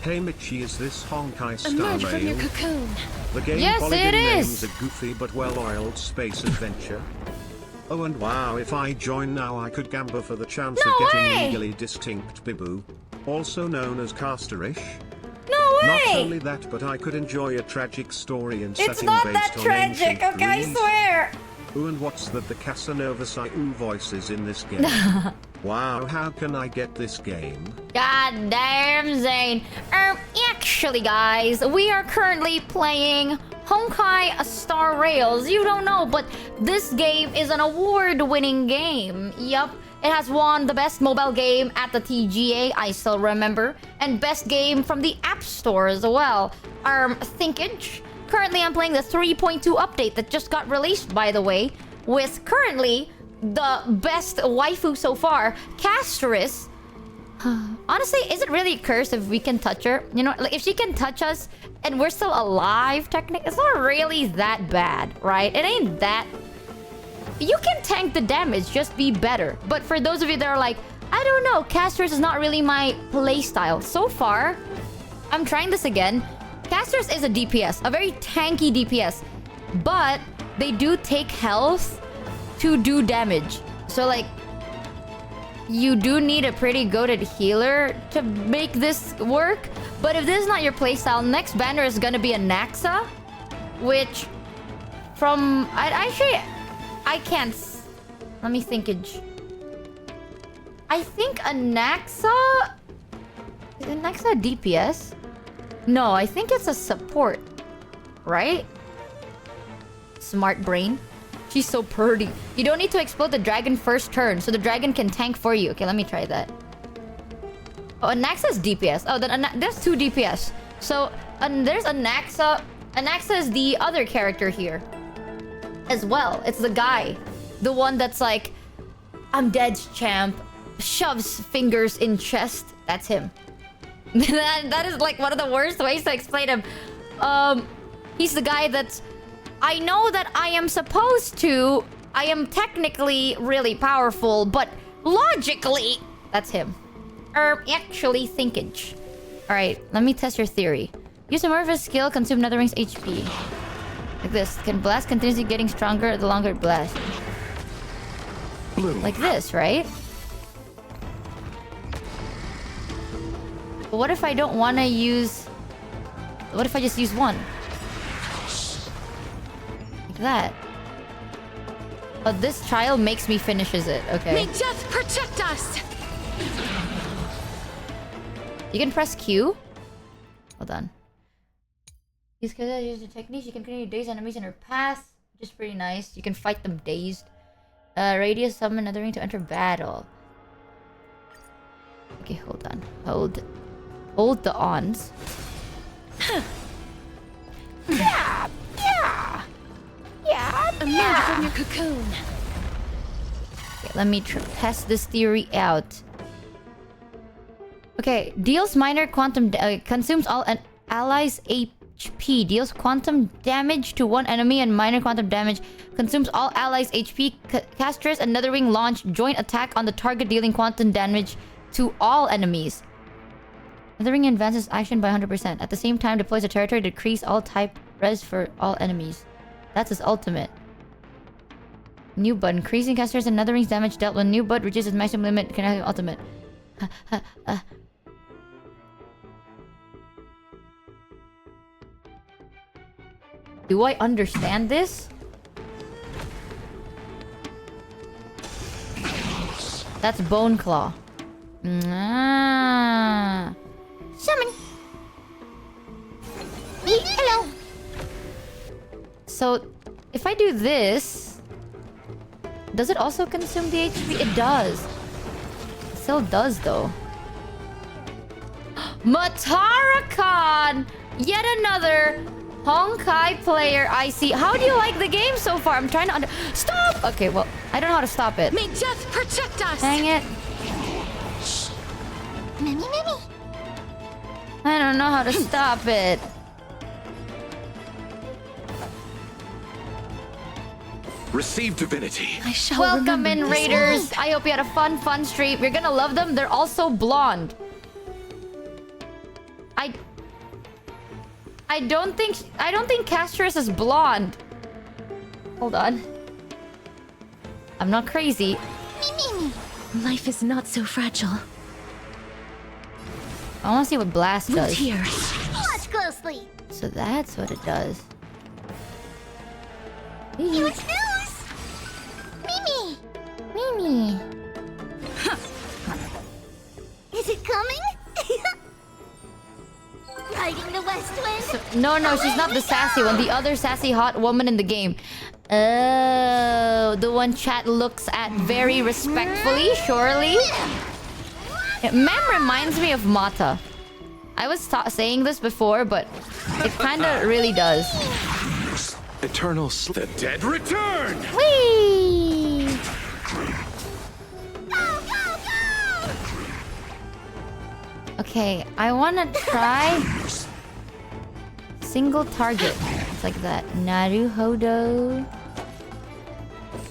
Hey Michi, is this Honkai Star Emerge from your Rail? cocoon. The game Yes, Polygon it is. names a goofy but well-oiled space adventure. Oh, and wow, if I join now I could gamble for the chance No of getting way! legally distinct Bibu, also known as Casterish. No way! Not only that, but I could enjoy a tragic story and It's setting not based that on tragic, ancient okay, I Greece. swear! Ooh, and what's that the Casanova Saiu voices in this game? Wow, how can I get this game? God damn, Zane. Actually, guys, we are currently playing Honkai Star Rails. You don't know, but this game is an award-winning game. Yup. It has won the best mobile game at the TGA, I still remember, and best game from the App Store as well. Thinkage. Currently, I'm playing the 3.2 update that just got released, by the way, with currently the best waifu so far, Castris. Honestly, is it really a curse if we can touch her? You know, like if she can touch us and we're still alive, technically, it's not really that bad, right? It ain't that. You can tank the damage, just be better. But for those of you that are like, I don't know, Castris is not really my playstyle. So far, I'm trying this again. Castris is a DPS, a very tanky DPS. But they do take health to do damage. So like, you do need a pretty goated healer to make this work. But if this is not your playstyle, next banner is gonna be a Naxa, which from I can't. Let me thinkage. I think a Naxa is a Naxa DPS. No, I think it's a support, right? Smart brain. She's so pretty. You don't need to explode the dragon first turn, so the dragon can tank for you. Okay, let me try that. Oh, Anaxa's DPS. Oh, then there's two DPS. So, there's Anaxa. Anaxa is the other character here. As well. It's the guy. The one that's like, I'm dead, champ. Shoves fingers in chest. That's him. that is like one of the worst ways to explain him. He's the guy that's... I know that I am supposed to... I am technically really powerful, but logically... That's him. Actually, thinkage. Alright, let me test your theory. Use a Murphy's skill, consume Netherwing's HP. Like this. Can blast continuously getting stronger the longer it blasts. Like this, right? But what if I don't want to use... What if I just use one? Like that. But this trial makes me finishes it, okay? May death protect us! You can press Q. Hold on. Use the techniques. You can continue to daze enemies in her path, which is pretty nice. You can fight them dazed. Radius summon another ring to enter battle. Okay, hold on. Hold the ons. Yeah. Emerge from your cocoon. Okay, let me test this theory out. Okay, deals minor quantum consumes all an allies' HP. Deals quantum damage to one enemy and minor quantum damage. Consumes all allies' HP. Casters and Netherwing launch joint attack on the target, dealing quantum damage to all enemies. Netherwing advances action by 100%. At the same time, deploys a territory to decrease all type res for all enemies. That's his ultimate. New bud. Increasing casters and Netherwing's damage dealt when new bud reaches its maximum limit. Can have ultimate. Do I understand this? That's Bone Claw. Ah. Summon. Hello. So, if I do this... Does it also consume the HP? It does. It still does, though. Matara-kan! Yet another Honkai player I see. How do you like the game so far? I'm trying to Stop! Okay, well, I don't know how to stop it. May death protect us! Dang it. Mimi. I don't know how to stop it. Receive divinity. I shall Welcome remember in, this Raiders. night. I hope you had a fun stream. You're gonna love them. They're also blonde. I don't think Castris is blonde. Hold on. I'm not crazy. Mimi. Life is not so fragile. I want to see what Blast Root does. here. Watch closely. So that's what it does. Huge news. Mimi. Is it coming? Riding the west wind. No, she's not the sassy one. The other sassy hot woman in the game. Oh, the one chat looks at very respectfully, surely. Mem reminds me of Mata. I was saying this before, but it kind of really does. Eternal The dead return! Whee! Go! Okay, I want to try single target. It's like that. Naruhodo.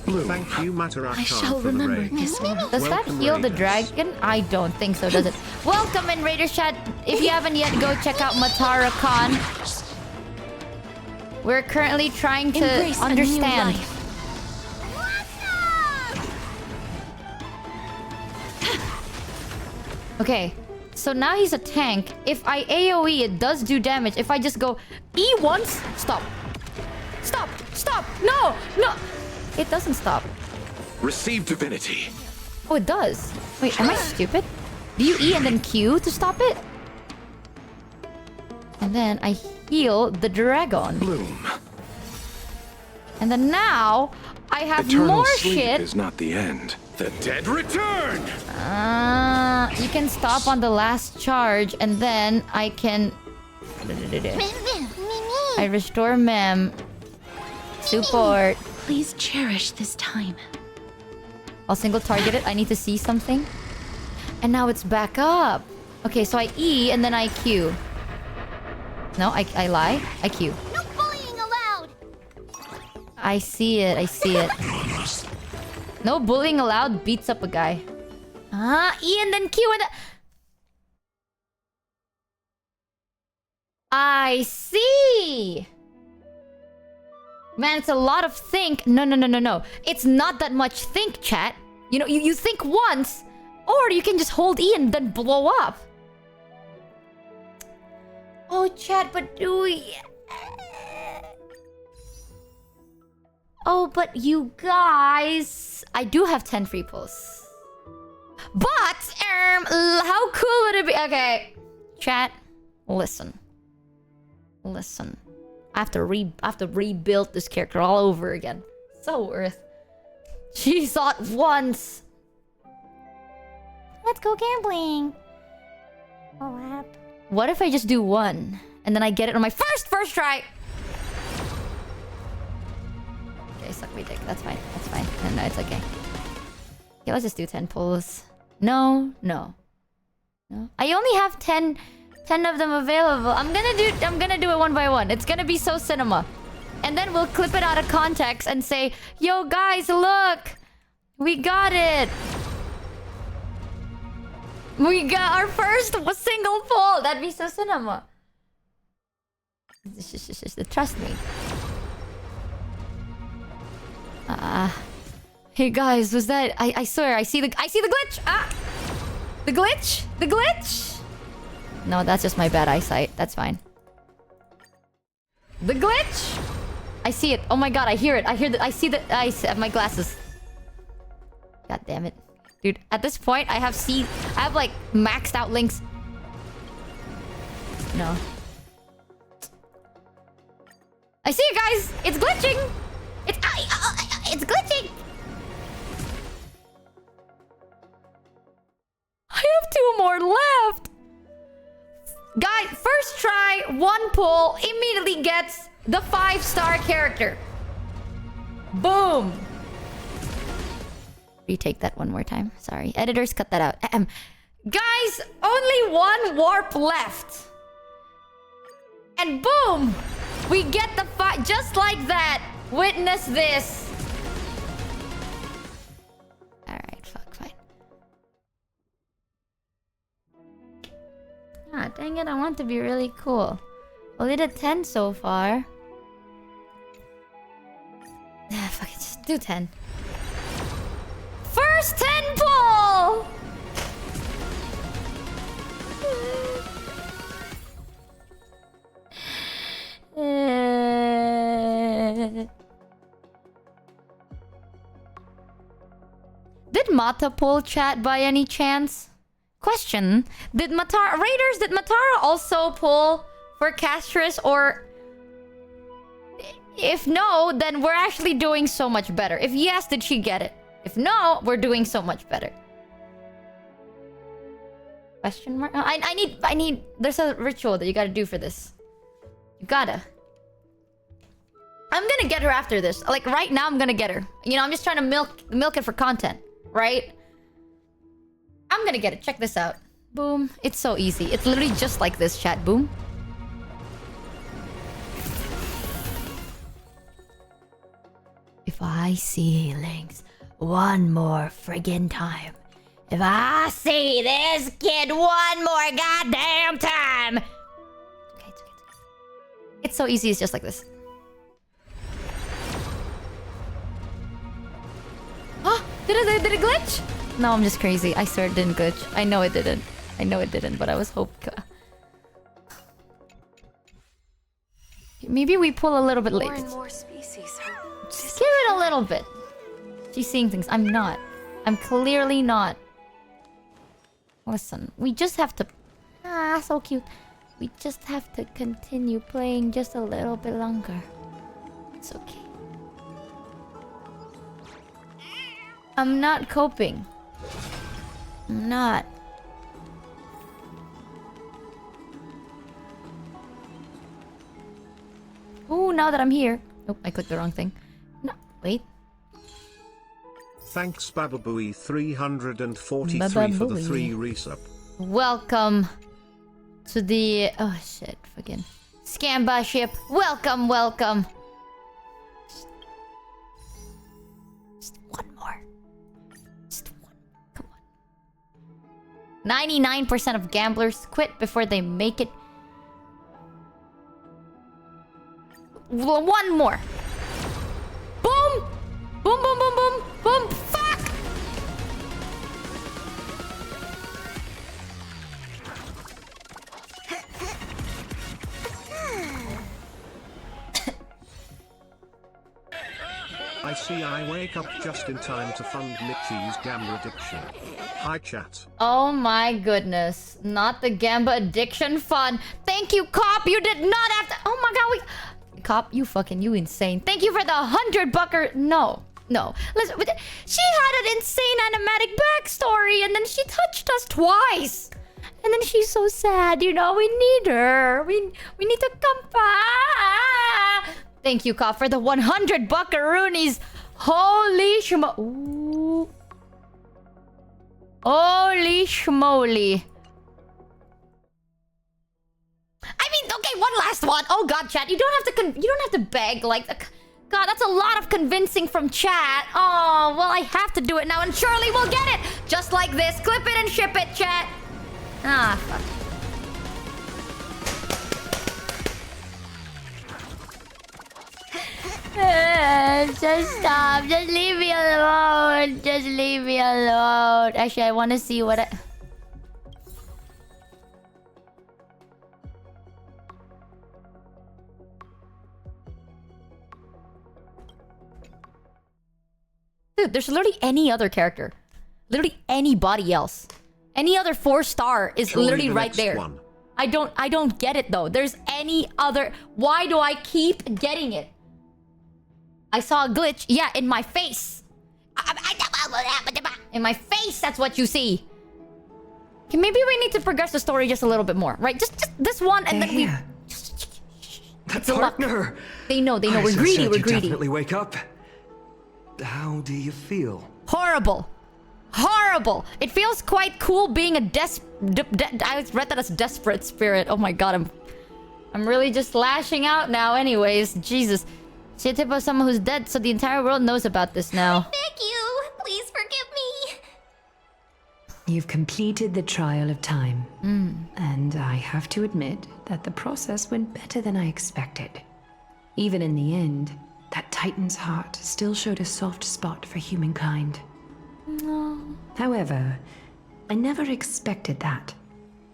Thank you, Matarakan, I shall for the remember raid. this one. Does that Welcome, heal the Raiders. dragon? I don't think so, does it? Welcome in, Raiders chat. If you haven't yet, go check out Matara-kan. We're currently trying to Embrace a new understand. life. Okay, so now he's a tank. If I AoE, it does do damage. If I just go E once, stop. Stop! No! It doesn't stop. Receive divinity. Oh, it does. Wait, am I stupid? Do you E and then Q to stop it? And then I heal the dragon. Bloom. And then now I have Eternal more sleep shit. is not the end. The dead return! You can stop on the last charge and then I can... I restore Mem. Support. Please cherish this time. I'll single target it. I need to see something. And now it's back up. Okay, so I E and then I Q. No, I lie. I Q. No bullying allowed. I see it. No bullying allowed beats up a guy. E and then Q and then... I see! Man, it's a lot of think. No. It's not that much think, chat. You know, you think once, or you can just hold E and then blow up. Oh, chat, but do we... Oh, but you guys... I do have 10 free pulls. But, how cool would it be? Okay, chat, listen. I have to rebuild this character all over again. So worth. She thought once. Let's go gambling. Oh, what happened? What if I just do one and then I get it on my first try? Okay, suck me dick. That's fine. No, it's okay. Okay, let's just do 10 pulls. No. I only have 10 of them available. I'm gonna do it one by one. It's gonna be so cinema. And then we'll clip it out of context and say, yo guys, look! We got it! We got our first single pull! That'd be so cinema. Trust me. Hey guys, was that... I swear, I see the glitch! The glitch! No, that's just my bad eyesight. That's fine. The glitch! I see it. Oh my god, I hear it. I see my glasses. God damn it. Dude, at this point, I have like maxed out links. No. I see you guys! It's glitching! It's glitching! I have 2 more left! Guys, first try, 1 pull, immediately gets the 5-star character. Boom! Retake that one more time. Sorry. Editors, cut that out. Guys, only 1 warp left. And boom! We get the 5... Just like that. Witness this. Alright, fuck, fine. Ah, dang it. I want to be really cool. Only did 10 so far. Ah, fuck it. Just do 10. First 10 pull! Did Mata pull chat by any chance? Question. Did Matara... Raiders, did Matara also pull for Castris? Or... If no, then we're actually doing so much better. If yes, did she get it? If no, we're doing so much better. Question mark? I need... There's a ritual that you gotta do for this. You gotta. I'm gonna get her after this. Like, right now, I'm gonna get her. You know, I'm just trying to milk it for content. Right? I'm gonna get it. Check this out. Boom. It's so easy. It's literally just like this, chat. Boom. If I see links one more friggin' time. If I see this kid one more goddamn time. Okay, it's okay. It's so easy. It's just like this. Oh, did it glitch? No, I'm just crazy. I swear it didn't glitch. I know it didn't. I know it didn't, but I was hoping. Maybe we pull a little bit late. More and more species are... Just give it a little bit. She's seeing things. I'm not. I'm clearly not. Listen, we just have to... Ah, so cute. We just have to continue playing just a little bit longer. It's okay. I'm not coping. I'm not. Ooh, now that I'm here. Oh, I clicked the wrong thing. No, wait. Thanks Bababooey 343 for the 3 resub. Welcome to the... Oh shit, fucking... Scamba ship. Welcome, welcome. Just one more. Just one. Come on. 99% of gamblers quit before they make it. One more. Boom! Boom, boom, boom, boom, boom. Fuck! I see I wake up just in time to fund Michi's Gamba addiction. Hi chat. Oh my goodness. Not the Gamba addiction fund. Thank you, cop. You did not have to... Oh my god, Cop, you insane. Thank you for the $100. No. Listen, she had an insane animatic backstory and then she touched us twice. And then she's so sad, you know, we need her. We need to come back. Thank you, Cop, for the 100 buckaroonies. Holy schmo... Holy schmoly. I mean, okay, one last one. Oh god, chat, you don't have to beg like... God, that's a lot of convincing from chat. Oh, well, I have to do it now, and surely we'll get it. Just like this. Clip it and ship it, chat. Ah, fuck. Just stop. Just leave me alone. Just leave me alone. Actually, I want to see what I... Dude, there's literally any other character. Literally anybody else. Any other 4-star is Show me literally the right next there. one. I don't get it though. There's any other... Why do I keep getting it? I saw a glitch. Yeah, in my face. In my face, that's what you see. Okay, maybe we need to progress the story just a little bit more, right? Just this one, and then we... That It's a luck. partner! They know. I We're so greedy, said we're you greedy. Definitely wake up. How do you feel? Horrible. Horrible. It feels quite cool being a I read that as desperate spirit. Oh my god, I'm really just lashing out now anyways. Jesus. See a tip of someone who's dead, so the entire world knows about this now. Thank you. Please forgive me. You've completed the trial of time. And I have to admit that the process went better than I expected. Even in the end, that Titan's heart still showed a soft spot for humankind. No. However, I never expected that.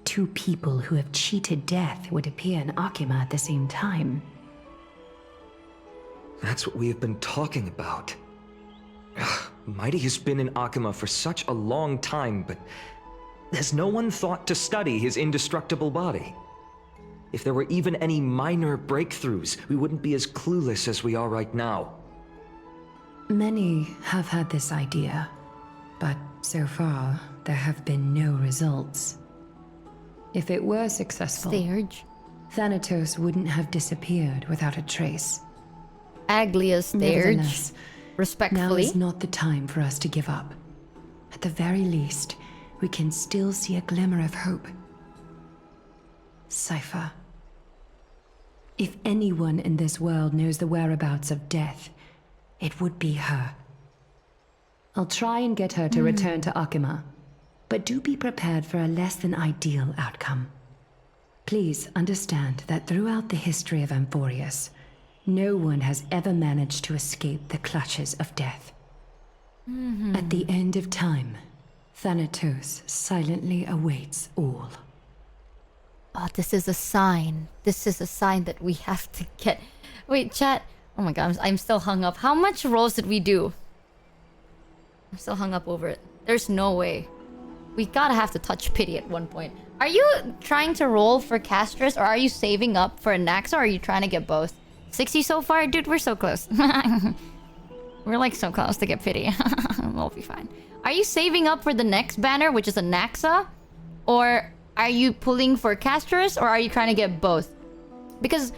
Two people who have cheated death would appear in Akima at the same time. That's what we have been talking about. Mighty has been in Akima for such a long time, but has no one thought to study his indestructible body? If there were even any minor breakthroughs, we wouldn't be as clueless as we are right now. Many have had this idea, but so far, there have been no results. If it were successful, Thanatos wouldn't have disappeared without a trace. Aglia Stage. Nevertheless, respectfully, now is not the time for us to give up. At the very least, we can still see a glimmer of hope. Cypher. If anyone in this world knows the whereabouts of death, it would be her. I'll try and get her to return to Akima, but do be prepared for a less than ideal outcome. Please understand that throughout the history of Amphorius, no one has ever managed to escape the clutches of death. At the end of time, Thanatos silently awaits all. Oh, this is a sign. This is a sign that we have to get... Wait, chat. Oh my god, I'm still hung up. How much rolls did we do? I'm still hung up over it. There's no way. We gotta have to touch pity at one point. Are you trying to roll for Castress, or are you saving up for a Naxa, or are you trying to get both? 60 so far? Dude, we're so close. We're like so close to get pity. We'll be fine. Are you saving up for the next banner, which is a Naxa? Or are you pulling for Castress, or are you trying to get both? Because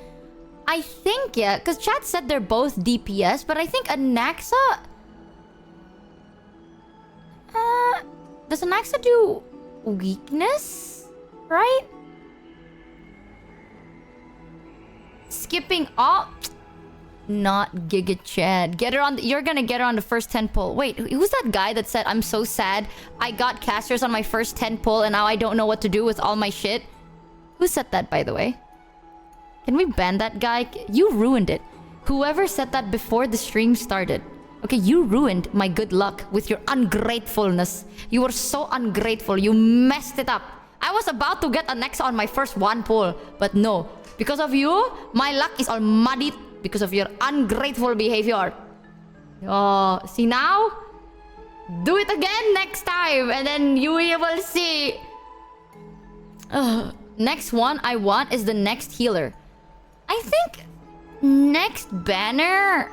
I think, yeah, because chat said they're both DPS, but I think a Naxa... does a Naxa do weakness? Right? Skipping off... Not Giga Chad. Get her on... You're gonna get her on the first 10 pull. Wait, who's that guy that said, I'm so sad I got casters on my first 10 pull and now I don't know what to do with all my shit? Who said that, by the way? Can we ban that guy? You ruined it. Whoever said that before the stream started. Okay, you ruined my good luck with your ungratefulness. You were so ungrateful. You messed it up. I was about to get a Nexa on my first 1 pull, but no. Because of you, my luck is all muddied because of your ungrateful behavior. Oh, see now? Do it again next time, and then you will see. Next one I want is the next healer. I think next banner,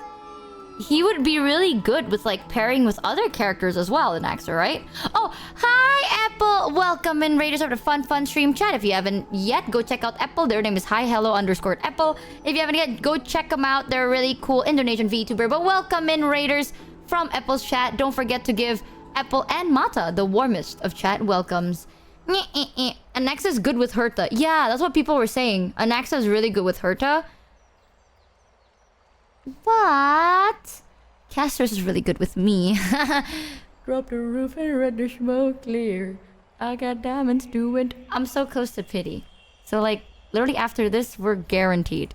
he would be really good with like pairing with other characters as well in Naxa, right? Oh, hi Apple! Welcome in Raiders of the Fun stream chat. If you haven't yet, go check out Apple. Their name is hihello_Apple. If you haven't yet, go check them out. They're a really cool Indonesian VTuber. But welcome in Raiders from Apple's chat. Don't forget to give Apple and Mata the warmest of chat welcomes. Anaxa is good with Herta. Yeah, that's what people were saying. Anaxa is really good with Herta. But Castress is really good with me. Drop the roof and let the smoke clear. I got diamonds doing. I'm so close to pity. So like literally after this, we're guaranteed.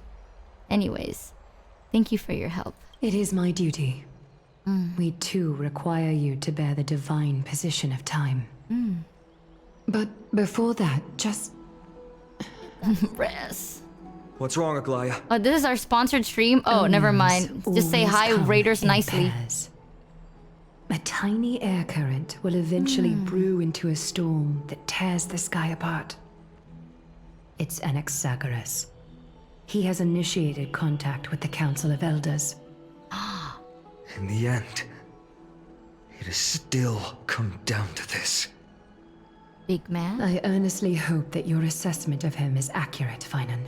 Anyways, thank you for your help. It is my duty. We too require you to bear the divine position of time. But before that, just... Rest. What's wrong, Aglaya? Oh, this is our sponsored stream? Oh, never mind. Just say hi, Raiders, nicely. A tiny air current will eventually brew into a storm that tears the sky apart. It's Anaxagoras. He has initiated contact with the Council of Elders. In the end, it has still come down to this. Big man? I earnestly hope that your assessment of him is accurate, Finan.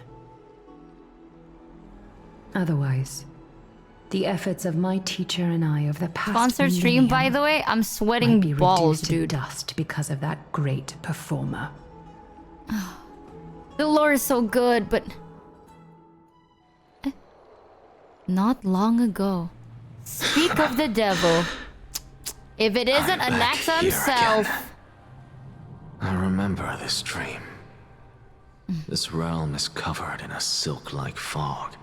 Otherwise, the efforts of my teacher and I of the past Sponsored stream, by the way. I'm sweating balls, dude. Dust because of that great performer. The lore is so good, but not long ago. Speak of the devil. If it isn't Anaxa himself. I remember this dream. This realm is covered in a silk-like fog,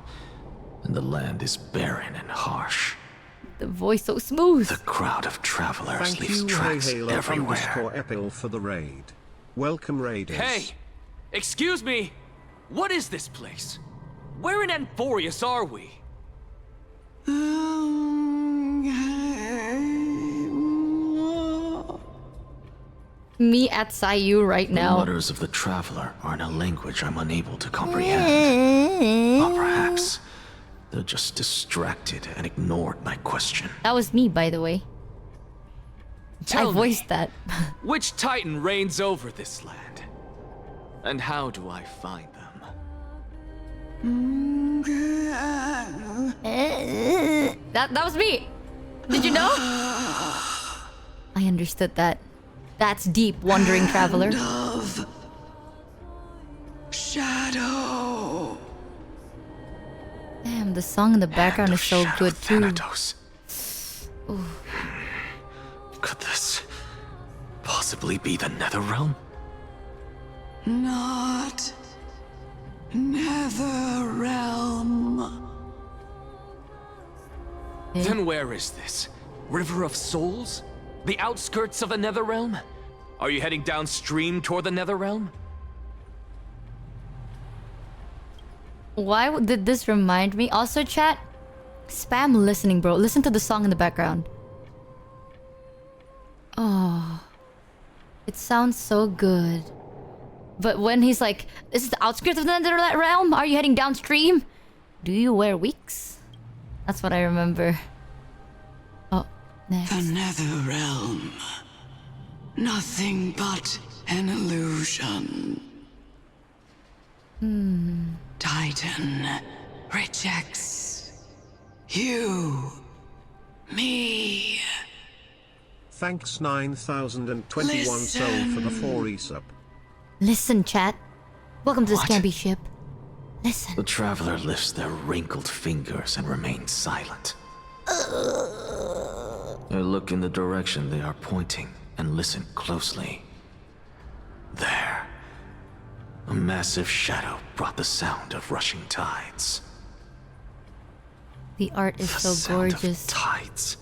and the land is barren and harsh. The voice so smooth. The crowd of travelers Thank leaves you, tracks everywhere. _Epil for the raid. Welcome, raiders. Hey! Excuse me! What is this place? Where in Amphorius are we? Me at Sayu right The now. mutters of the traveler are in a language I'm unable to comprehend. Or perhaps they're just distracted and ignored my question. That was me, by the way. Tell I voiced that. Which titan reigns over this land? And how do I find them? That was me. Did you know? I understood that. That's deep, wandering traveler. Shadow. Damn, the song in the background is so good too. Ooh. Could this possibly be the Netherrealm? Not Netherrealm. Then where is this? River of Souls? The outskirts of the Netherrealm? Are you heading downstream toward the Netherrealm? Why did this remind me? Also, chat, spam listening, bro. Listen to the song in the background. Oh, it sounds so good. But when he's like, "This is the outskirts of the Netherrealm. Are you heading downstream? Do you wear weeks?" That's what I remember. Oh, next. The Netherrealm. Nothing but an illusion. Titan rejects you, me. Thanks 9,021 soul for the 4 resub. Listen, chat. Welcome to the Scampi ship. Listen. The traveler lifts their wrinkled fingers and remains silent. I look in the direction they are pointing and listen closely. There. A massive shadow brought the sound of rushing tides. The art is The so sound of gorgeous. tides.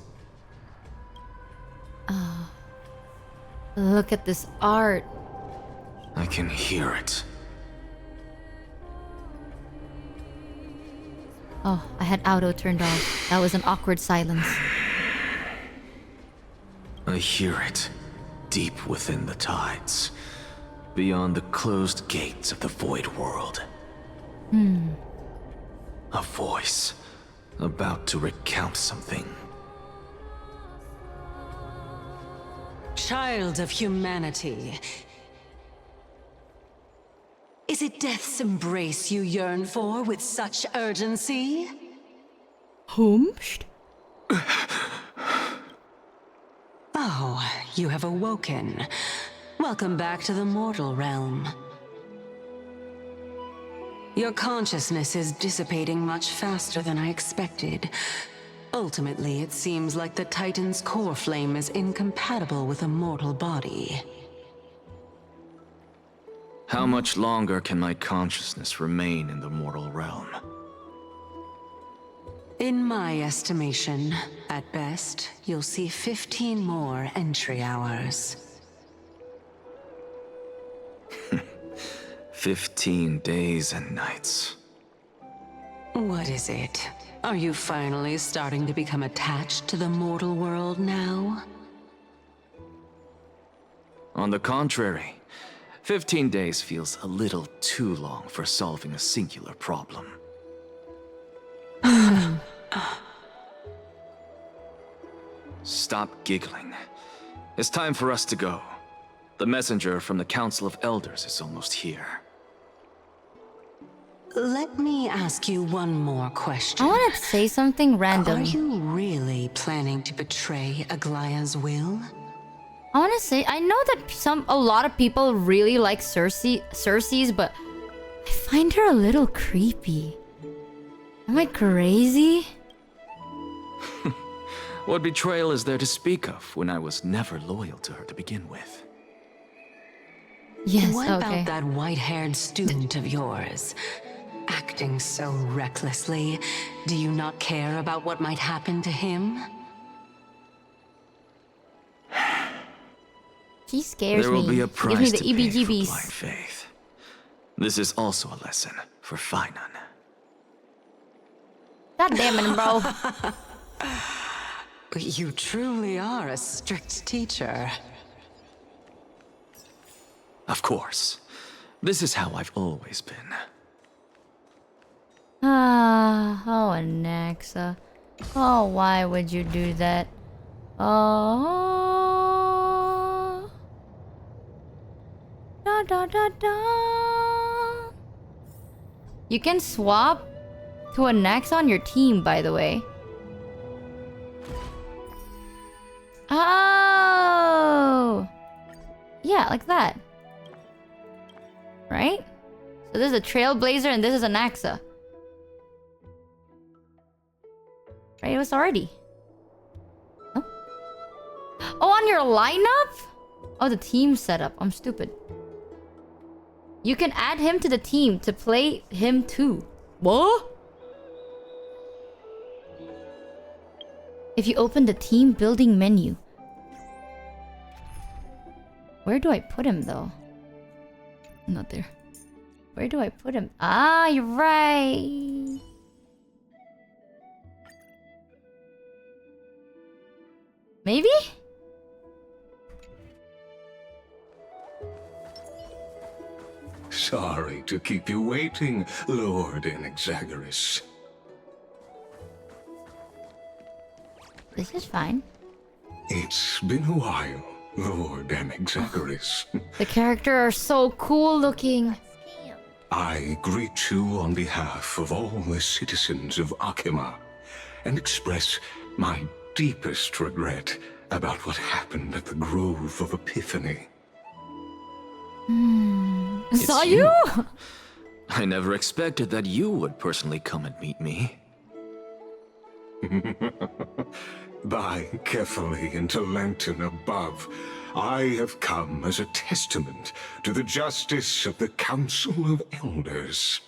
Oh. Look at this art. I can hear it. Oh, I had auto turned off. That was an awkward silence. I hear it, deep within the tides, beyond the closed gates of the void world. A voice, about to recount something. Child of humanity. Is it death's embrace you yearn for with such urgency? Humst? Oh, you have awoken. Welcome back to the mortal realm. Your consciousness is dissipating much faster than I expected. Ultimately, it seems like the Titan's core flame is incompatible with a mortal body. How much longer can my consciousness remain in the mortal realm? In my estimation, at best, you'll see 15 more entry hours. 15 days and nights. What is it? Are you finally starting to become attached to the mortal world now? On the contrary, 15 days feels a little too long for solving a singular problem. Stop giggling. It's time for us to go. The messenger from the Council of Elders is almost here. Let me ask you one more question. I want to say something random. Are you really planning to betray Aglaya's will? I want to say, I know that a lot of people really like Cersei's, but I find her a little creepy. Am I crazy? What betrayal is there to speak of when I was never loyal to her to begin with? Yes, what okay. about that white-haired student of yours? Acting so recklessly, do you not care about what might happen to him? She scares There will me. be a She price gives to me pay the for EBGBs. blind faith. This is also a lesson for Finan. God damn it, bro. You truly are a strict teacher. Of course. This is how I've always been. Oh, Anaxa. Oh, why would you do that? Oh. Da da da da. You can swap to Anaxa on your team, by the way. Oh. Yeah, like that. Right? So this is a Trailblazer and this is Anaxa. Right, it was already. Huh? Oh, on your lineup? Oh, the team setup. I'm stupid. You can add him to the team to play him too. What? If you open the team building menu. Where do I put him though? Not there. Where do I put him? Ah, you're right. Maybe? Sorry to keep you waiting, Lord Inexagaris. This is fine. It's been a while, Lord Inexagaris. The characters are so cool looking. I greet you on behalf of all the citizens of Akima and express my deepest regret about what happened at the Grove of Epiphany. Saw you? I never expected that you would personally come and meet me. By carefully into Lantern above, I have come as a testament to the justice of the Council of Elders.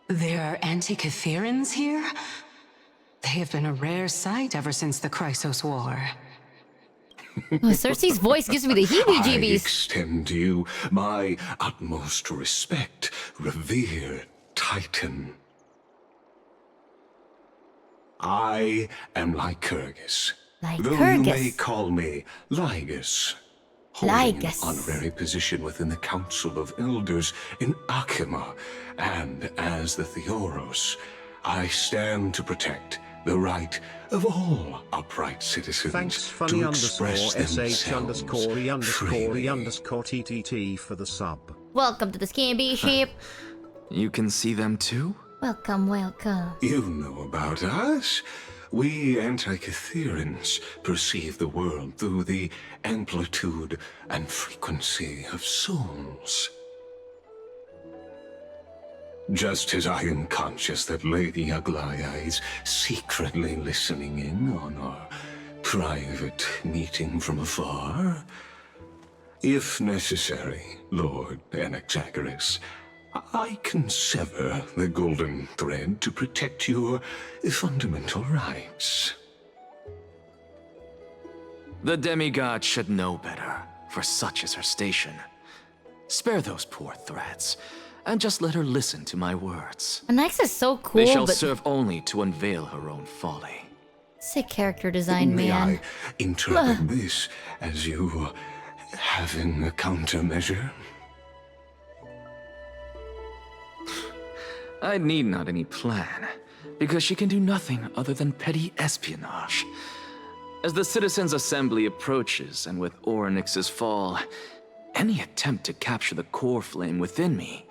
There are Antikytherans here? They have been a rare sight ever since the Chrysos War. Oh, Cersei's voice gives me the I heebie-jeebies. extend to you my utmost respect, revered Titan. I am Lycurgus, though you may call me Lygus, holding an honorary position within the Council of Elders in Akima, and as the Theoros, I stand to protect the right of all upright citizens Thanks funny to express _sh_e_TTT for the sub. Welcome to the Scamby Ship. You can see them too? Welcome, welcome. You know about us. We Antikytherans perceive the world through the amplitude and frequency of souls. Just as I am conscious that Lady Aglaya is secretly listening in on our private meeting from afar, if necessary, Lord Inexagaris, I can sever the golden thread to protect your fundamental rights. The demigod should know better, for such is her station. Spare those poor threats. and just let her listen to my words. An X is so cool, They shall but serve only to unveil her own folly. sick character design, May man. I interpret this as you having a countermeasure? I need not any plan, because she can do nothing other than petty espionage. As the Citizens' Assembly approaches, and with Orynyx's fall, any attempt to capture the core flame within me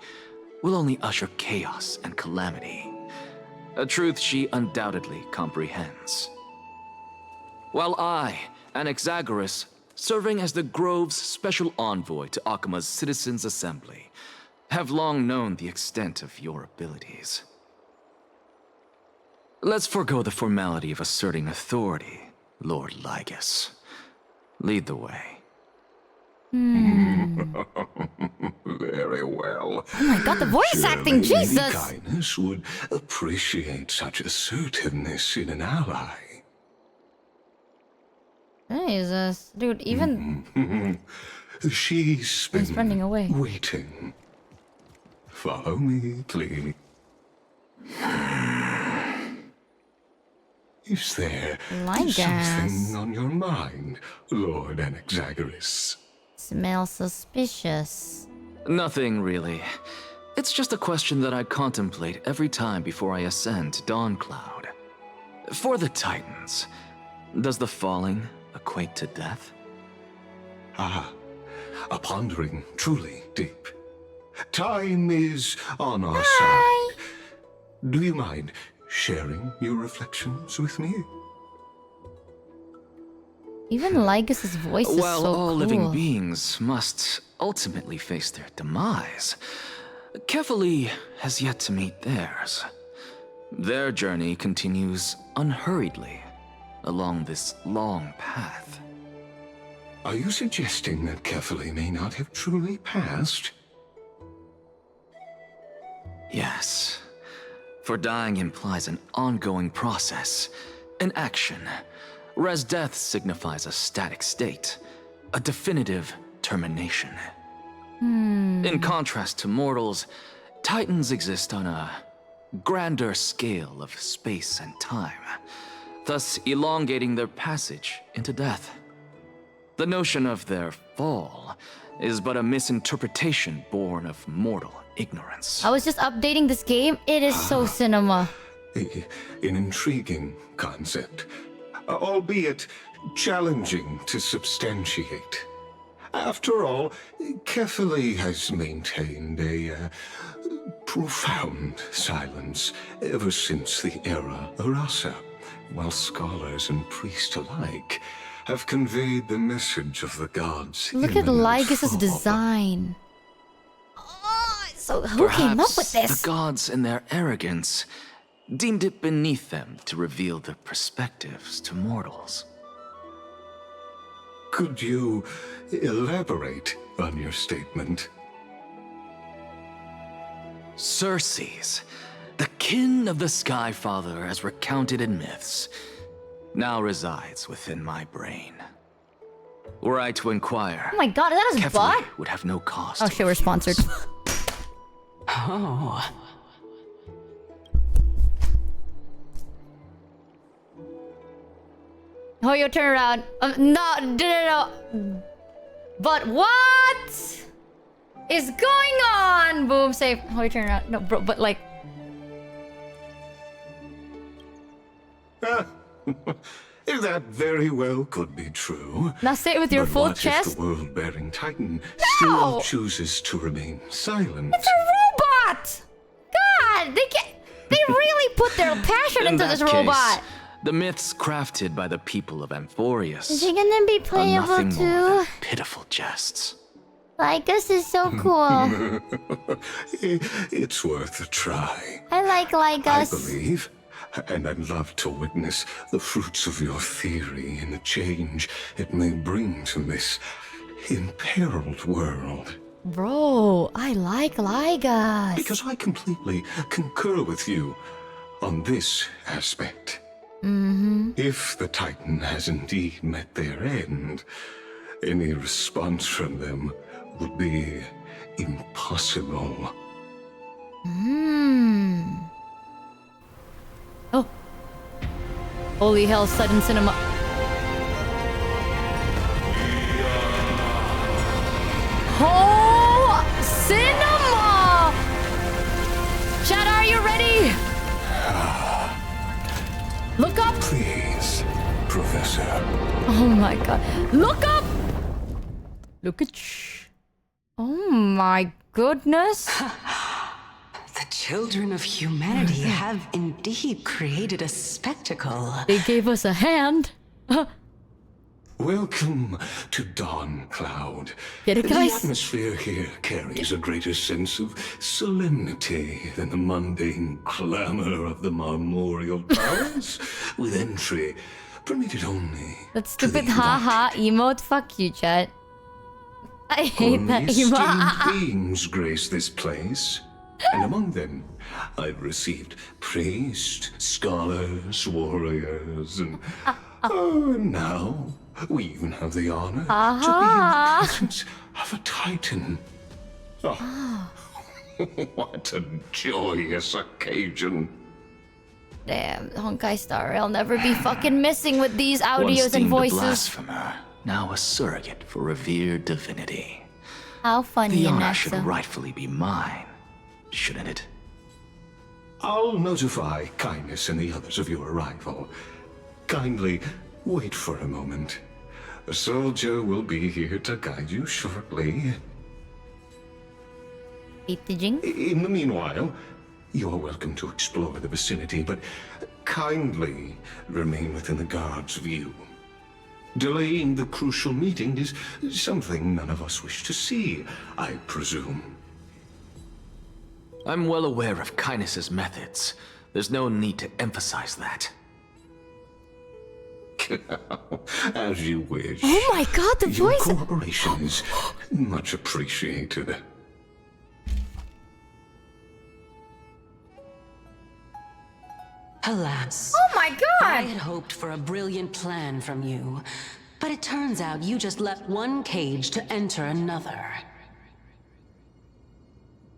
will only usher chaos and calamity. A truth she undoubtedly comprehends. While I, Anaxagoras, serving as the Grove's special envoy to Akima's Citizens' Assembly, have long known the extent of your abilities. Let's forego the formality of asserting authority, Lord Lygus. Lead the way. Very well. Oh my god, the voice acting, Surely Jesus! Lady Kindness would appreciate such assertiveness in an ally. Jesus. Dude, even... She's been He's running away. waiting. Follow me, please. Is there something on your mind, Lord Anaxagoras? Smells suspicious. Nothing, really. It's just a question that I contemplate every time before I ascend to Dawncloud. For the Titans, does the falling equate to death? Ah, a pondering truly deep. Time is on our side. Do you mind sharing your reflections with me? Even Lygus's voice is While so all cool. living beings must ultimately face their demise, Kefali has yet to meet theirs. Their journey continues unhurriedly along this long path. Are you suggesting that Kefali may not have truly passed? Yes. For dying implies an ongoing process, an action, whereas death signifies a static state, a definitive termination. In contrast to mortals, Titans exist on a grander scale of space and time, thus elongating their passage into death. The notion of their fall is but a misinterpretation born of mortal ignorance. I was just updating this game. It is so cinema. An intriguing concept, albeit challenging to substantiate. After all, Kefali has maintained a profound silence ever since the era Arasa, while scholars and priests alike have conveyed the message of the gods. Look at Lygus's design. So who came up with this? The gods, in their arrogance, deemed it beneath them to reveal their perspectives to mortals. Could you elaborate on your statement? Circes, the kin of the Sky Father as recounted in myths, now resides within my brain. Were I to inquire, Oh my god, is that his Kefali bot? would have no cause Oh to shit, we're sponsored. Oh. Oh, you turn around. No. But what is going on? Boom, save. Oh, you turn around. No, bro, but like. That very well could be true. Now say it with your But full what chest. if the world-bearing Titan still chooses to remain silent? It's a robot! God, they really put their passion In into that this case, robot. the myths crafted by the people of Amphorius Is he gonna be are playable nothing more too? than pitiful jests. Lygus is so cool. It's worth a try. I like I Lygus. believe, and I'd love to witness the fruits of your theory and the change it may bring to this imperiled world. Bro, I like Lygus. Because I completely concur with you on this aspect. If the Titan has indeed met their end, any response from them would be impossible. Oh. Holy hell, sudden cinema. Oh, cinema! Chad, are you ready? Look up! Please, Professor. Oh my god. Look up! Look at Oh my goodness. The children of humanity have indeed created a spectacle. They gave us a hand. Welcome to Dawn Cloud. Get it, guys? The atmosphere here carries a greater sense of solemnity than the mundane clamor of the marmoreal towers, with entry permitted only. That stupid haha emote. Fuck you, chat. I hate Only that esteemed emote. beings grace this place, and among them I've received priests, scholars, warriors, and now we even have the honor to be in the presence of a titan. Oh, what a joyous occasion. Damn, Honkai Star, I'll never be fucking missing with these audios Once and deemed voices. a blasphemer, now a surrogate for revered divinity. How funny, The honor should Anaxa. rightfully be mine, shouldn't it? I'll notify Kindness and the others of your arrival. Kindly wait for a moment. A soldier will be here to guide you shortly. In the meanwhile, you are welcome to explore the vicinity, but kindly remain within the guard's view. Delaying the crucial meeting is something none of us wish to see, I presume. I'm well aware of Kindness's methods. There's no need to emphasize that. As you wish. Oh my god, the Your voice! cooperation is much appreciated. Alas. Oh my god! I had hoped for a brilliant plan from you, but it turns out you just left one cage to enter another.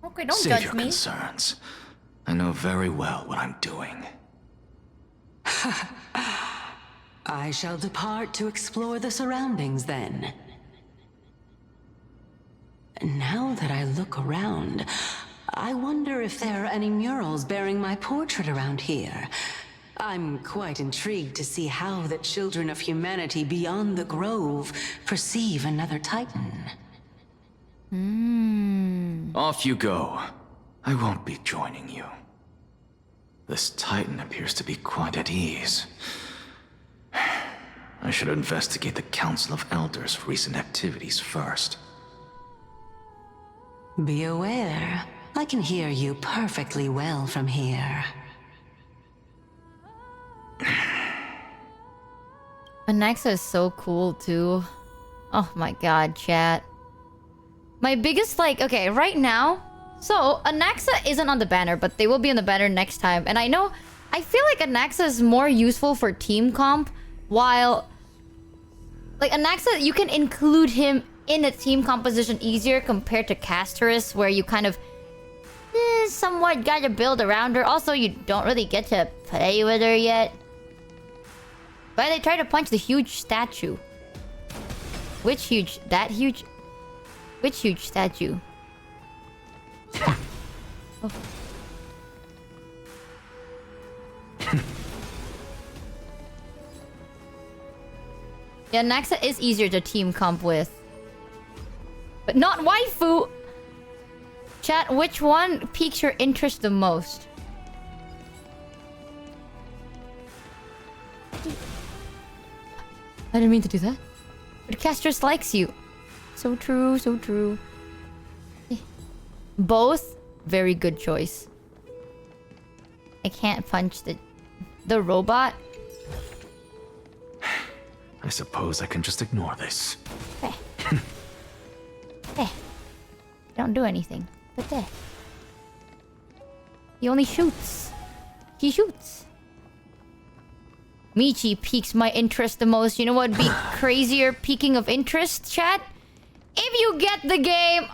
Okay, don't Save judge your me. concerns. I know very well what I'm doing. I shall depart to explore the surroundings then. Now that I look around, I wonder if there are any murals bearing my portrait around here. I'm quite intrigued to see how the children of humanity beyond the grove perceive another Titan. Off you go. I won't be joining you. This Titan appears to be quite at ease. I should investigate the Council of Elders' recent activities first. Be aware, I can hear you perfectly well from here. Anaxa is so cool too. Oh my god, chat. My biggest okay, right now, so Anaxa isn't on the banner, but they will be on the banner next time. And I feel like Anaxa is more useful for team comp, while Anaxa, you can include him in a team composition easier compared to Casterus, where you kind of somewhat gotta build around her. Also, you don't really get to play with her yet. But they try to punch the huge statue. Which huge? That huge? Which huge statue? Oh. Yeah, Naxa is easier to team comp with. But not waifu! Chat, which one piques your interest the most? I didn't mean to do that. But Castrus likes you. So true, so true. Both, very good choice. I can't punch the robot. I suppose I can just ignore this. Don't do anything. But there. He only shoots. He shoots. Michi piques my interest the most. You know what would be crazier peaking of interest, chat? If you get the game,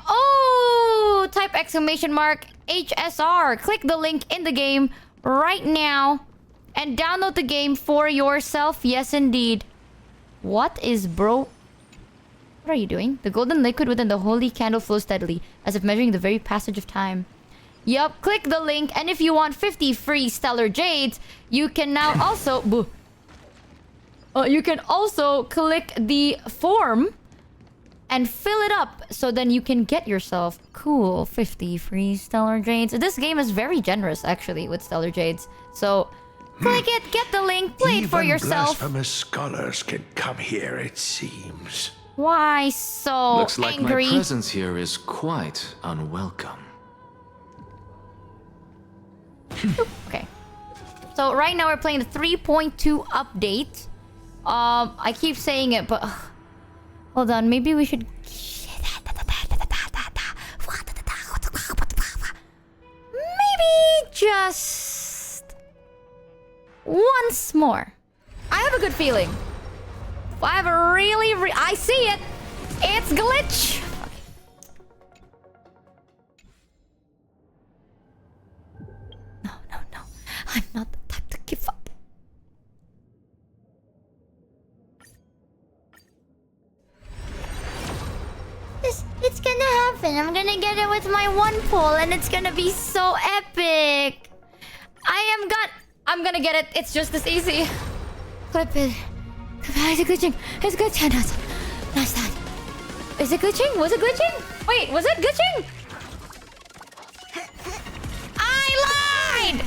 type exclamation mark HSR. Click the link in the game right now and download the game for yourself. Yes, indeed. What is bro? What are you doing? The golden liquid within the holy candle flows steadily, as if measuring the very passage of time. Yup, click the link, and if you want 50 free stellar jades, you can now also... you can also click the form and fill it up, so then you can get yourself cool 50 free stellar jades. This game is very generous, actually, with stellar jades. So, click it, get the link, play it for yourself. Blasphemous scholars can come here, it seems. Why so Looks like angry? my presence here is quite unwelcome. Okay. So right now we're playing the 3.2 update. I keep saying it, but hold on. Maybe we should. Maybe just once more. I have a good feeling. I have a really, I see it. It's glitch. No. I'm not the type to give up. It's gonna happen. I'm gonna get it with my one pull, and it's gonna be so epic. I'm gonna get it. It's just this easy. Clip it. Is it glitching? It's glitching. Nice that. Is it glitching? Was it glitching? Wait, was it glitching? I lied!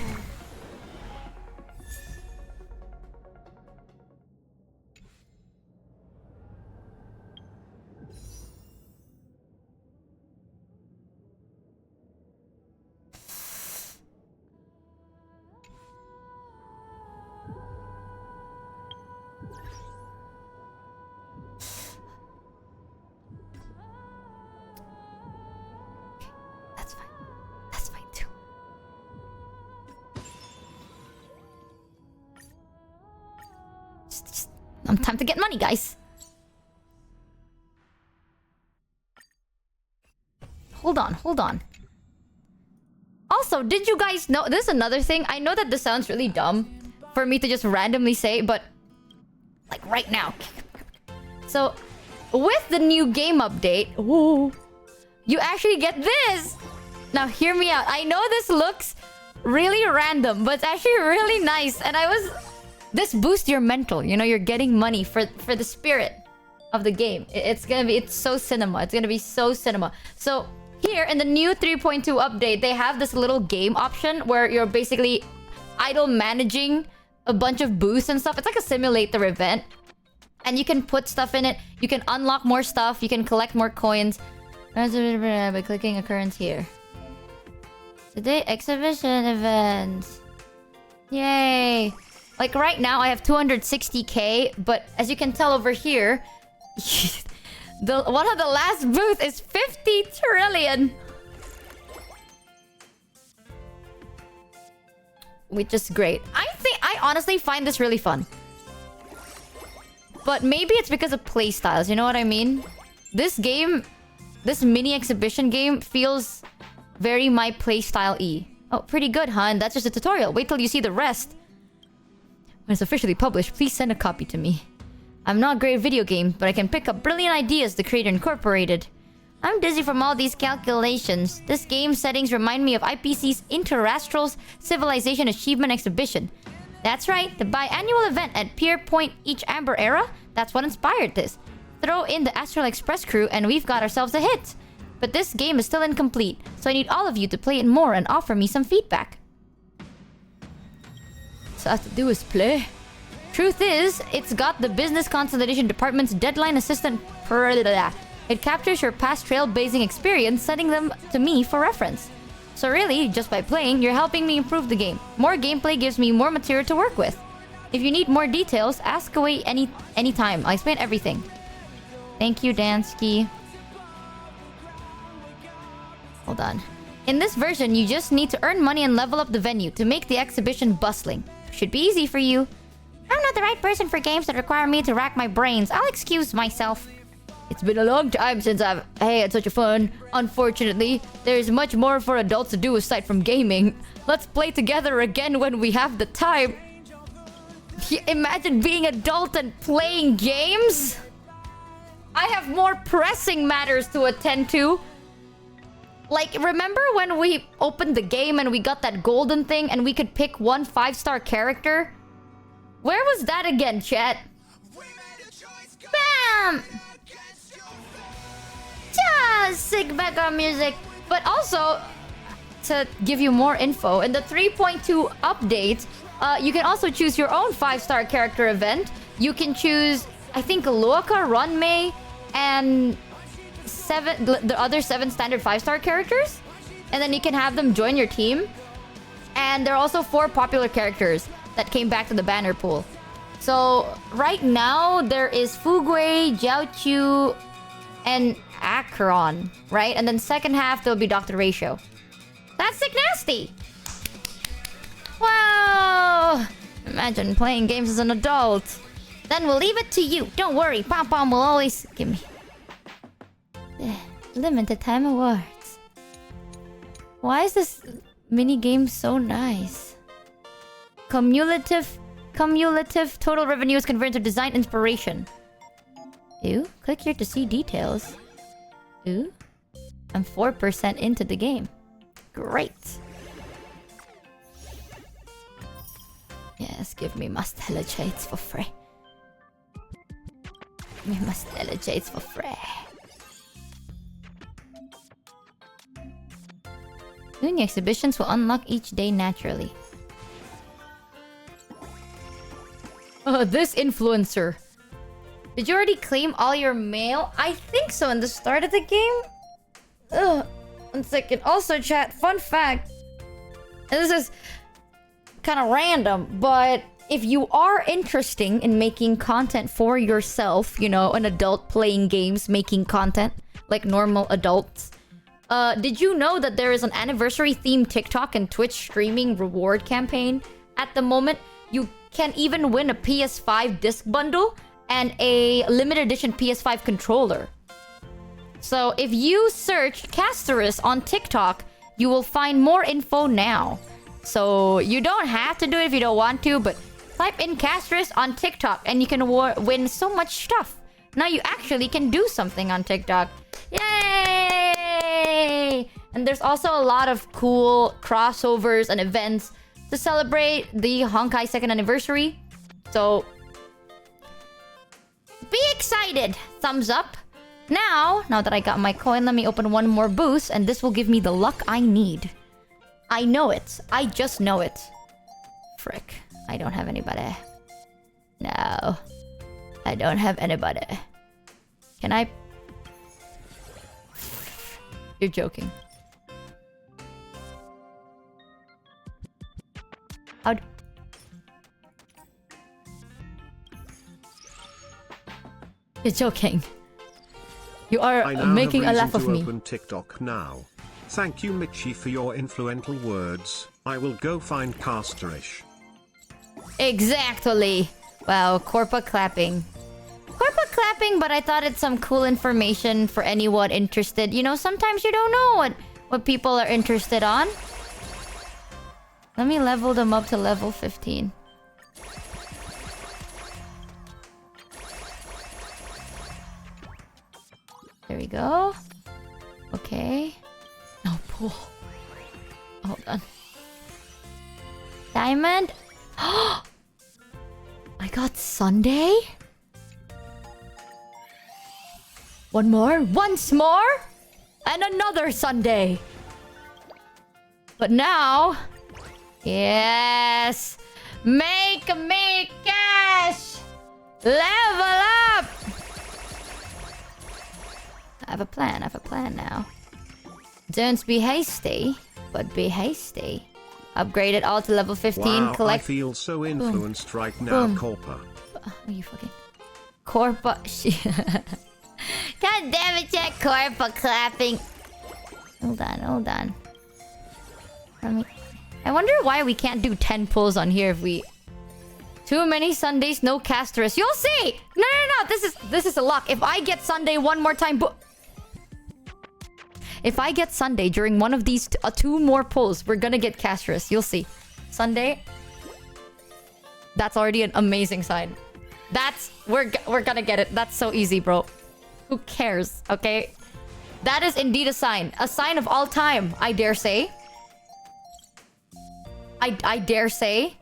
That's fine too. Just time to get money, guys. Hold on. Also, did you guys know... This is another thing. I know that this sounds really dumb for me to just randomly say, but... Like, right now. So, with the new game update... Ooh, you actually get this! Now, hear me out. I know this looks really random, but it's actually really nice. And this boosts your mental. You know, you're getting money for the spirit of the game. It's so cinema. It's gonna be so cinema. So, here in the new 3.2 update, they have this little game option where you're basically idle managing a bunch of booths and stuff. It's like a simulator event. And you can put stuff in it. You can unlock more stuff. You can collect more coins. By clicking occurrence here. Today, exhibition events. Yay. Like right now, I have 260k. But as you can tell over here... one of the last booth is 50 trillion. Which is great. I honestly find this really fun. But maybe it's because of playstyles, you know what I mean? This game, this mini exhibition game feels very my playstyle-y. Oh, pretty good, huh? And that's just a tutorial. Wait till you see the rest. When it's officially published, please send a copy to me. I'm not great at video games, but I can pick up brilliant ideas the creator incorporated. I'm dizzy from all these calculations. This game's settings remind me of IPC's Interastral's Civilization Achievement Exhibition. That's right, the biannual event at Pier Point each Amber Era. That's what inspired this. Throw in the Astral Express crew and we've got ourselves a hit. But this game is still incomplete, so I need all of you to play it more and offer me some feedback. So all I have to do is play. Truth is, it's got the Business Consolidation Department's Deadline Assistant. It captures your past trailblazing experience, sending them to me for reference. So really, just by playing, you're helping me improve the game. More gameplay gives me more material to work with. If you need more details, ask away anytime. I'll explain everything. Thank you, Dansky. Hold on. In this version, you just need to earn money and level up the venue to make the exhibition bustling. Should be easy for you. I'm not the right person for games that require me to rack my brains. I'll excuse myself. It's been a long time since I've had such a fun. Unfortunately, there's much more for adults to do aside from gaming. Let's play together again when we have the time. Imagine being adult and playing games? I have more pressing matters to attend to. Like, remember when we opened the game and we got that golden thing and we could pick one 5-star character? Where was that again, chat? Bam! Just sick background music. But also, to give you more info, in the 3.2 update, you can also choose your own 5-star character event. You can choose, I think, Luoka, Runmei, and the other 7 standard 5-star characters. And then you can have them join your team. And there are also 4 popular characters that came back to the banner pool. So, right now, there is Fugui, Jiaoqiu, and Akron, right? And then second half, there'll be Dr. Ratio. That's sick nasty! Wow! Imagine playing games as an adult. Then we'll leave it to you. Don't worry, Pom Pom will always give me limited time awards. Why is this mini game so nice? Cumulative total revenue is converted to design inspiration. Ooh, click here to see details. Ooh, I'm 4% into the game. Great. Yes, give me my stellar shades for free. Give me my stellar shades for free. Doing exhibitions will unlock each day naturally. Oh, this influencer. Did you already claim all your mail? I think so in the start of the game. Ugh. 1 second. Also, chat, fun fact. And this is kind of random, but if you are interested in making content for yourself, you know, an adult playing games, making content like normal adults, did you know that there is an anniversary themed TikTok and Twitch streaming reward campaign? At the moment, you can even win a PS5 disc bundle and a limited edition PS5 controller. So if you search Casterus on TikTok, you will find more info now. So you don't have to do it if you don't want to, but type in Casterus on TikTok and you can win so much stuff. Now you actually can do something on TikTok. Yay! And there's also a lot of cool crossovers and events to celebrate the Honkai 2nd anniversary. So be excited! Thumbs up. Now that I got my coin, let me open one more boost, and this will give me the luck I need. I know it. I just know it. Frick. I don't have anybody. No. I don't have anybody. Can I... You're joking. How'd... You're joking. You are making a laugh of me. Open TikTok now. Thank you, Michi, for your influential words. I will go find Casterish. Exactly. Wow, Corpa clapping. Corpa clapping, but I thought it's some cool information for anyone interested. You know, sometimes you don't know what people are interested on. Let me level them up to level 15. There we go. Okay. No pool. Hold on. Diamond. I got Sunday. One more. Once more. And another Sunday. But now... Yes. Make me cash. Level up. I have a plan now. Don't be hasty, but be hasty. Upgrade it all to level 15. Wow, Collect. I feel so influenced right now, Boom. Corpa. Are you fucking... Corpa... God damn it, Jack. Corpa clapping. Hold on. I wonder why we can't do 10 pulls on here if we Too many Sundays, no Casterus. You'll see! No. This is a lock. If I get Sunday one more time... If I get Sunday during one of these two more pulls, we're gonna get Casterus. You'll see. Sunday. That's already an amazing sign. We're gonna get it. That's so easy, bro. Who cares? Okay? That is indeed a sign. A sign of all time, I dare say. I dare say.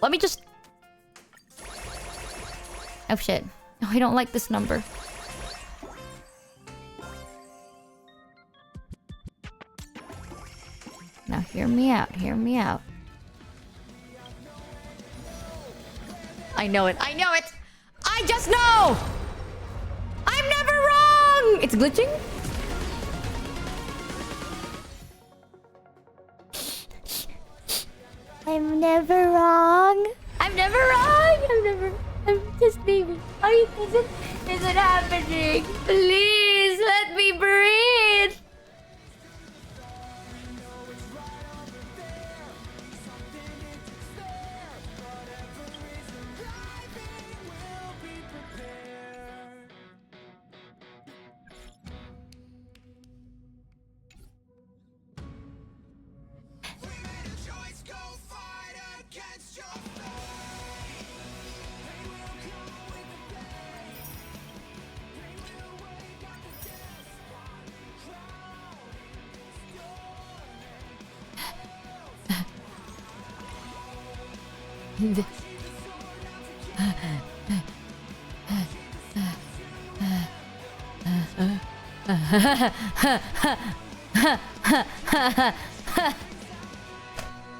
Let me just... Oh, shit. Oh, I don't like this number. Now, hear me out. Hear me out. I know it. I know it! I just know! I'm never wrong! It's glitching? I'm never wrong. I'm never wrong! I'm just baby. Is it happening? Please, let me breathe!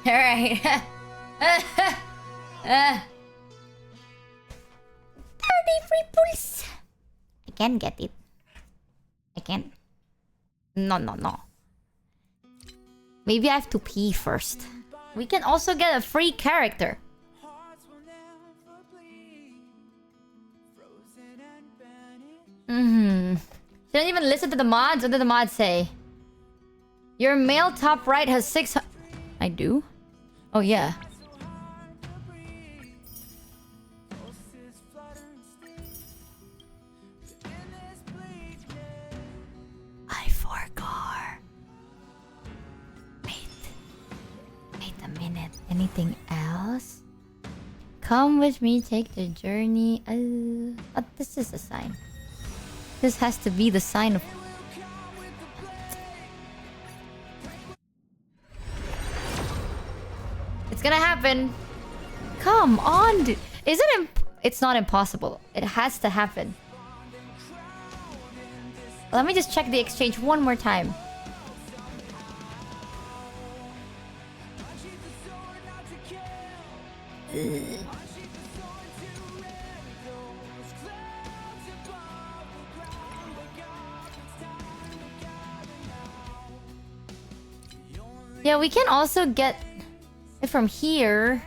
Alright. 33 pulls. I can get it. I can. No. Maybe I have to pee first. We can also get a free character. Shouldn't even listen to the mods. What did the mods say? Your male top right has 600... I do? Oh, yeah. I forgot. Wait a minute. Anything else? Come with me, take the journey. Oh, this is a sign. This has to be the sign of... It's gonna happen. Come on, dude. Is it it's not impossible. It has to happen. Let me just check the exchange one more time. Yeah, we can also get it from here.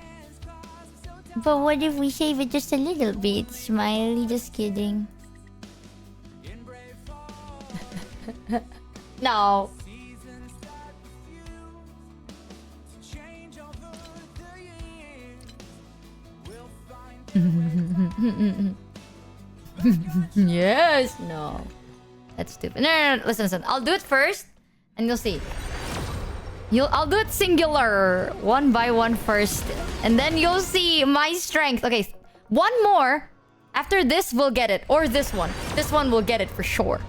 But what if we save it just a little bit? Smiley, just kidding. No. Yes. No. That's stupid. No. Listen. I'll do it first, and you'll see. I'll do it singular, one by one first, and then you'll see my strength. Okay, one more. After this, we'll get it, or this one. This one will get it for sure.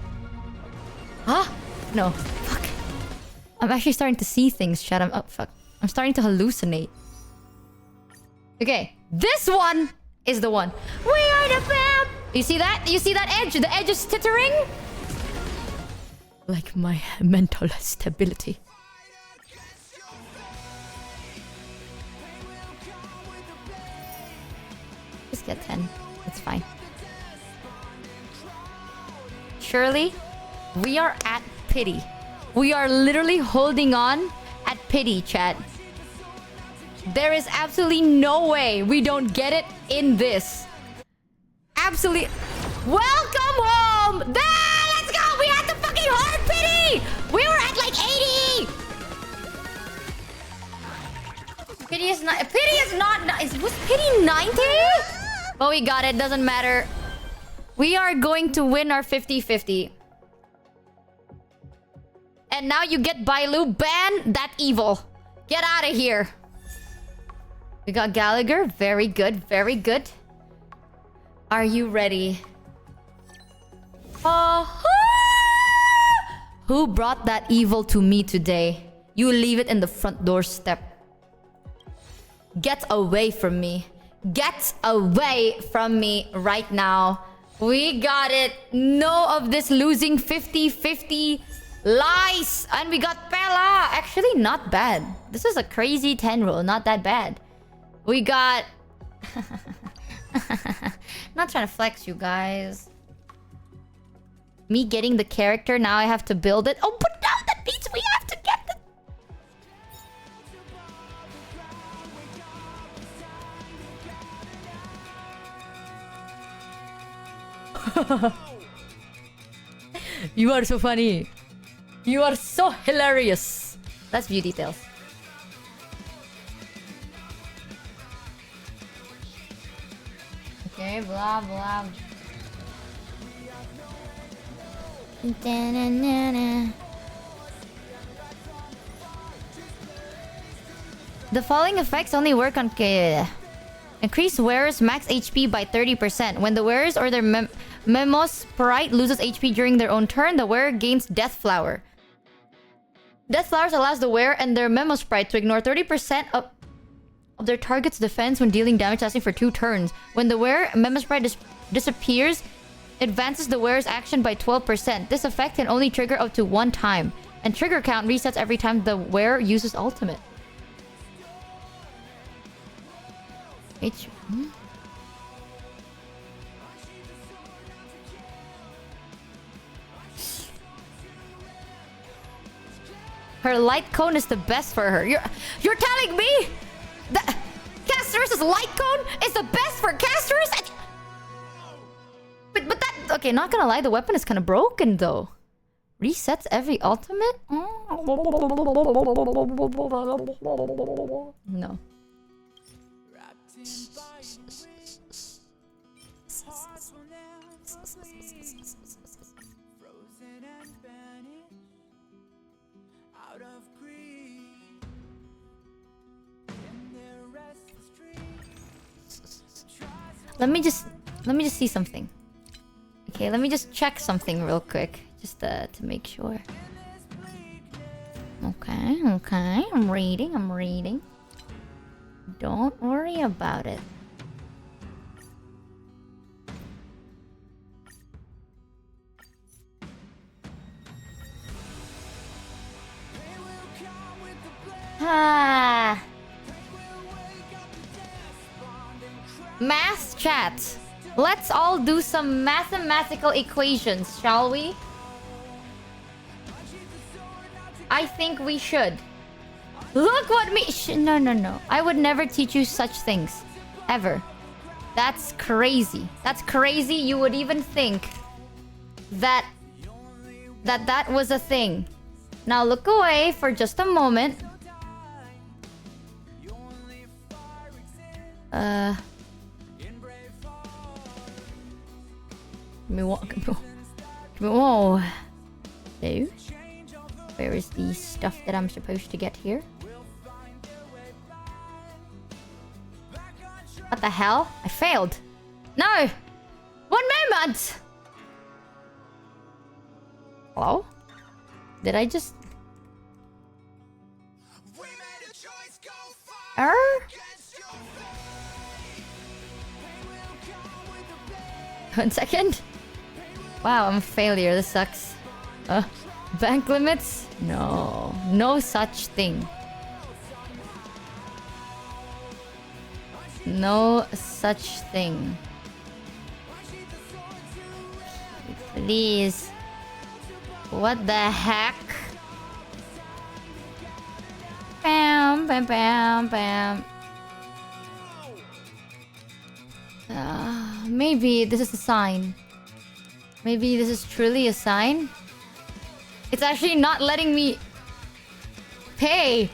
Huh? No. Fuck. I'm actually starting to see things, chat. I'm starting to hallucinate. Okay, this one is the one. We are the fam. You see that? You see that edge? The edge is tittering. Like my mental stability. Just get 10. It's fine. Surely, we are at pity. We are literally holding on at pity, chat. There is absolutely no way we don't get it in this. Absolutely. Welcome home! Let's go! We had the fucking hard pity! We were at like 80! Pity is not. Pity is not. Was pity 90? But we got it. Doesn't matter. We are going to win our 50-50. And now you get Bailu. Ban that evil. Get out of here. We got Gallagher. Very good. Very good. Are you ready? Who brought that evil to me today? You leave it in the front doorstep. Get away from me. Get away from me right now. We got it. No of this losing 50-50 lies. And we got Pella. Actually, not bad. This is a crazy 10 roll. Not that bad. We got... Not trying to flex, you guys. Me getting the character, now I have to build it. Oh, but now that means we have to get the... You are so funny. You are so hilarious. Let's view details. Okay, blah blah. The following effects only work on increase wearer's max HP by 30%. When the wearers or their Memo Sprite loses HP during their own turn, the wearer gains Death Flower. Death Flowers allows the wearer and their Memo Sprite to ignore 30% of their target's defense when dealing damage lasting for 2 turns. When the wearer Memo Sprite disappears, it advances the wearer's action by 12%. This effect can only trigger up to 1 time, and trigger count resets every time the wearer uses ultimate. Her light cone is the best for her. You're telling me that Caster's light cone is the best for Caster's? But that... Okay, not gonna lie, the weapon is kind of broken though. Resets every ultimate? No. Let me just see something. Okay, let me just check something real quick. Just to make sure. Okay. I'm reading. Don't worry about it. Math chat. Let's all do some mathematical equations, shall we? I think we should. Look what me... No. I would never teach you such things. Ever. That's crazy. That's crazy. You would even think that was a thing. Now look away for just a moment. Give me one. No. Where is the stuff that I'm supposed to get here? What the hell? I failed. No! 1 moment! Hello? Did I just... One second. Wow, I'm a failure. This sucks. Bank limits? No. No such thing. No such thing. Please. What the heck? Bam, bam, bam, bam. Maybe this is a sign. Maybe this is truly a sign. It's actually not letting me pay.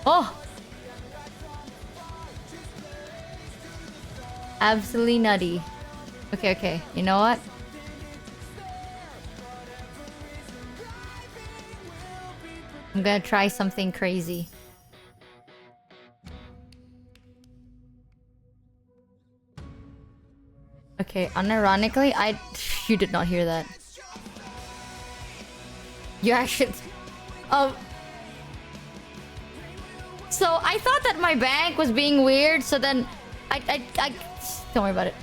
Oh! Absolutely nutty. Okay, okay. You know what? I'm gonna try something crazy. Okay, unironically, you did not hear that. You actually... So, I thought that my bank was being weird, so then... Don't worry about it.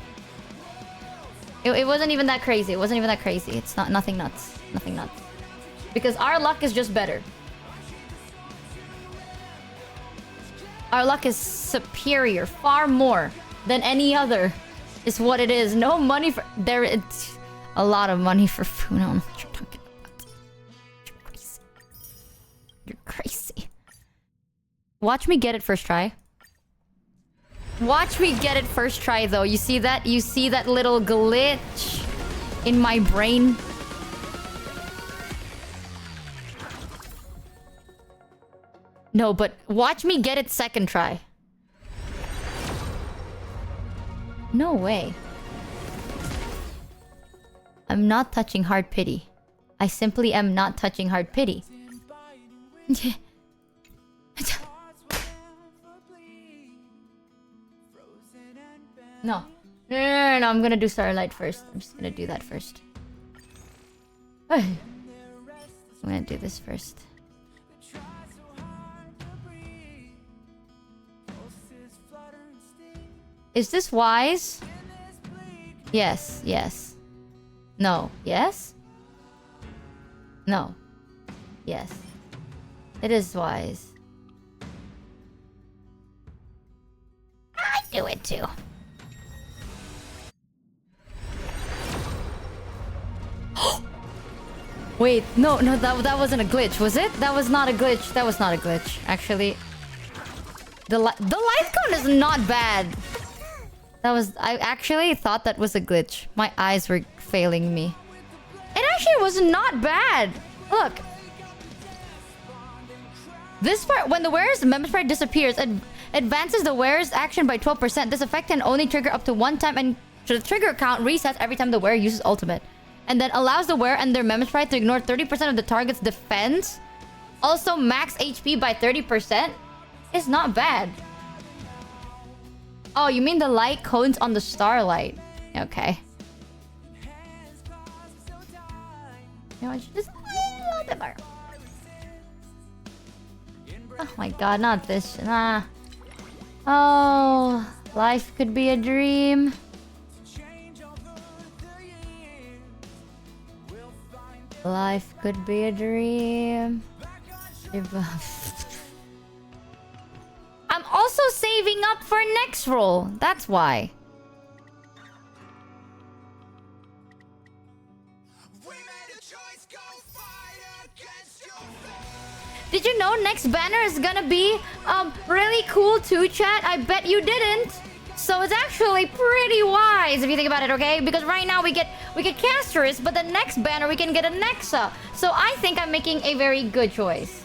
It wasn't even that crazy. It wasn't even that crazy. It's nothing nuts. Nothing nuts. Because our luck is just better. Our luck is superior. Far more than any other. Is what it is. No money for... It's a lot of money for food. I don't know what you're talking about. You're crazy. You're crazy. Watch me get it first try. Watch me get it first try, though. You see that? You see that little glitch in my brain? No, but watch me get it second try. No way. I'm not touching hard pity. I simply am not touching hard pity. No. No, I'm gonna do Starlight first. I'm just gonna do that first. I'm gonna do this first. Is this wise? Yes, yes. No, yes? No. Yes. It is wise. I do it too. Wait, no, that wasn't a glitch, was it? That was not a glitch. That was not a glitch, actually. The light cone is not bad. I actually thought that was a glitch. My eyes were failing me. It actually was not bad. Look. This part, when the wearer's member sprite disappears, advances the wearer's action by 12%. This effect can only trigger up to one time, and the trigger count resets every time the wearer uses ultimate. And then allows the wearer and their member sprite to ignore 30% of the target's defense. Also max HP by 30%. It's not bad. Oh, you mean the light cones on the starlight? Okay. You know, it's just a little bit more. Oh my god, not this. Nah. Oh, life could be a dream. Life could be a dream. I'm also saving up for next roll. That's why. Did you know next banner is gonna be really cool too, chat? I bet you didn't. So it's actually pretty wise if you think about it, okay? Because right now we get Casterus, but the next banner we can get a Nexa. So I think I'm making a very good choice.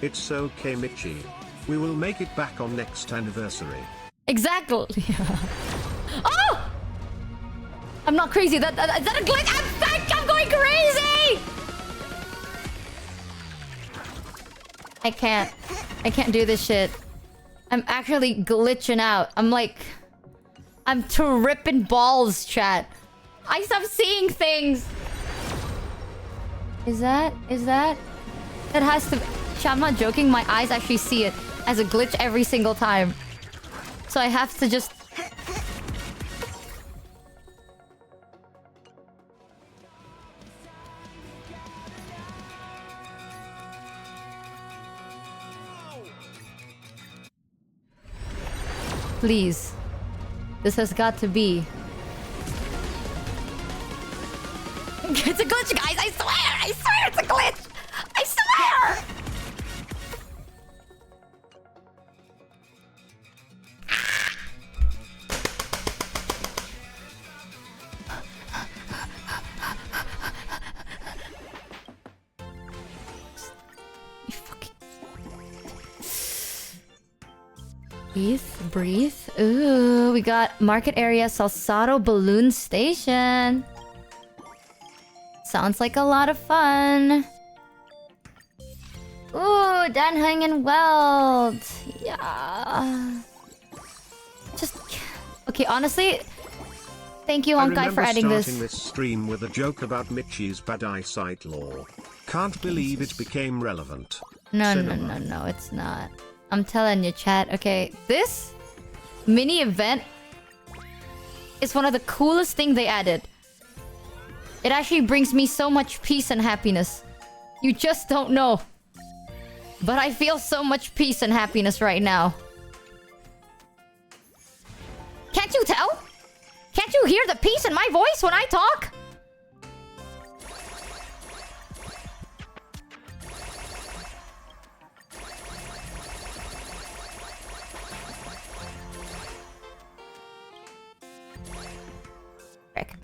It's okay, Michi. We will make it back on next anniversary. Exactly. Oh! I'm not crazy. Is that a glitch? I'm going crazy! I can't do this shit. I'm actually glitching out. I'm tripping balls, chat. I stopped seeing things. Is that? That has to... Chat, I'm not joking. My eyes actually see it as a glitch every single time. So I have to just... Please. This has got to be. It's a glitch, guys! I swear it's a glitch! I swear! Breathe, breathe. Ooh, we got market area Salsado Balloon Station. Sounds like a lot of fun. Ooh, Danheng and Weld. Yeah. Just... Okay, honestly... Thank you, Honkai, for adding this. I remember starting this stream with a joke about Michi's bad eyesight law. Can't believe it became relevant. No, it's not. I'm telling you, chat. Okay, this mini event is one of the coolest things they added. It actually brings me so much peace and happiness. You just don't know. But I feel so much peace and happiness right now. Can't you tell? Can't you hear the peace in my voice when I talk? Frick.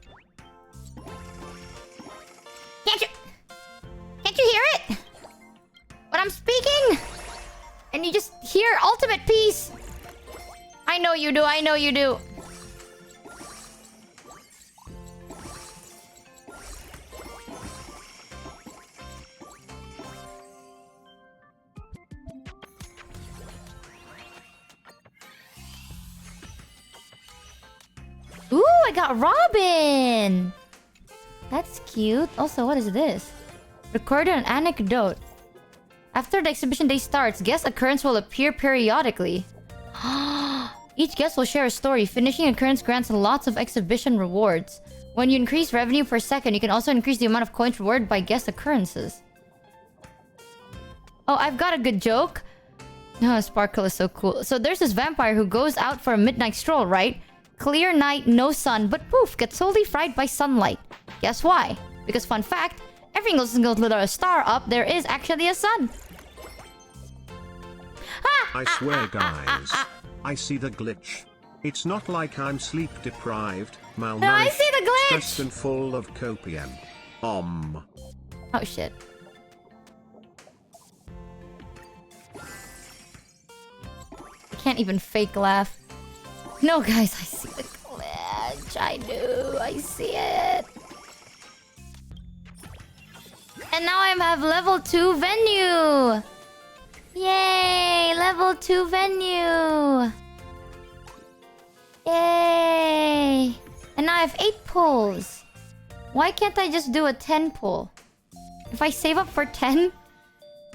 Can't you hear it? When I'm speaking? And you just hear ultimate peace. I know you do, I know you do. Ooh, I got Robin! That's cute. Also, what is this? Record an anecdote. After the exhibition day starts, guest occurrence will appear periodically. Each guest will share a story. Finishing occurrence grants lots of exhibition rewards. When you increase revenue per second, you can also increase the amount of coins rewarded by guest occurrences. Oh, I've got a good joke. Oh, Sparkle is so cool. So there's this vampire who goes out for a midnight stroll, right? Clear night, no sun, but poof, gets totally fried by sunlight. Guess why? Because fun fact, every single little star up there is actually a sun. I swear, guys. I see the glitch. It's not like I'm sleep deprived, malnourished, No, I see the glitch! stressed and full of copium. Oh shit. I can't even fake laugh. No, guys, I see the glitch. I do. I see it. And now I have level 2 venue. Yay! Level 2 venue. Yay! And now I have 8 pulls. Why can't I just do a 10 pull? If I save up for 10,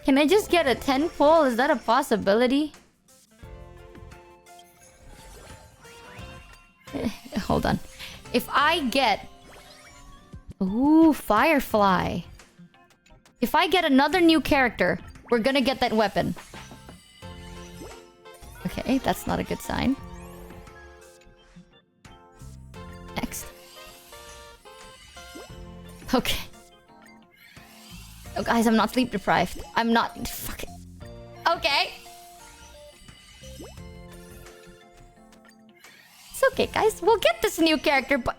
can I just get a 10 pull? Is that a possibility? Hold on. If I get... Ooh, Firefly. If I get another new character, we're gonna get that weapon. Okay, that's not a good sign. Next. Okay. Oh, guys, I'm not sleep deprived. I'm not... Fuck it. Okay. It's okay, guys. We'll get this new character, but...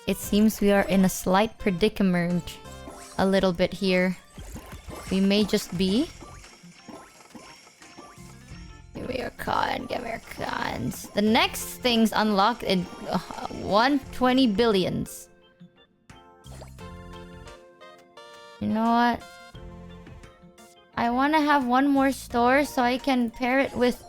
It seems we are in a slight predicament a little bit here. We may just be... Give me your con, give me your cons. The next thing's unlocked in 120 billions. You know what? I want to have one more store so I can pair it with...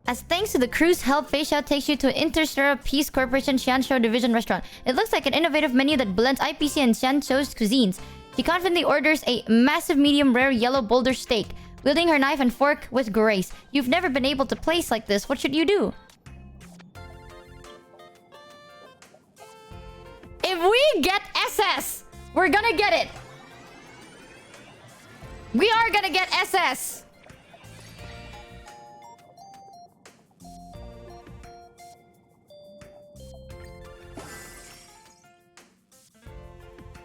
As thanks to the crew's help, VShojo takes you to Interstellar Peace Corporation Xianzhou Division restaurant. It looks like an innovative menu that blends IPC and Xianzhou's cuisines. She confidently orders a massive medium rare yellow boulder steak, wielding her knife and fork with grace. You've never been able to place like this. What should you do? If we get SS, we're gonna get it. We are gonna get SS.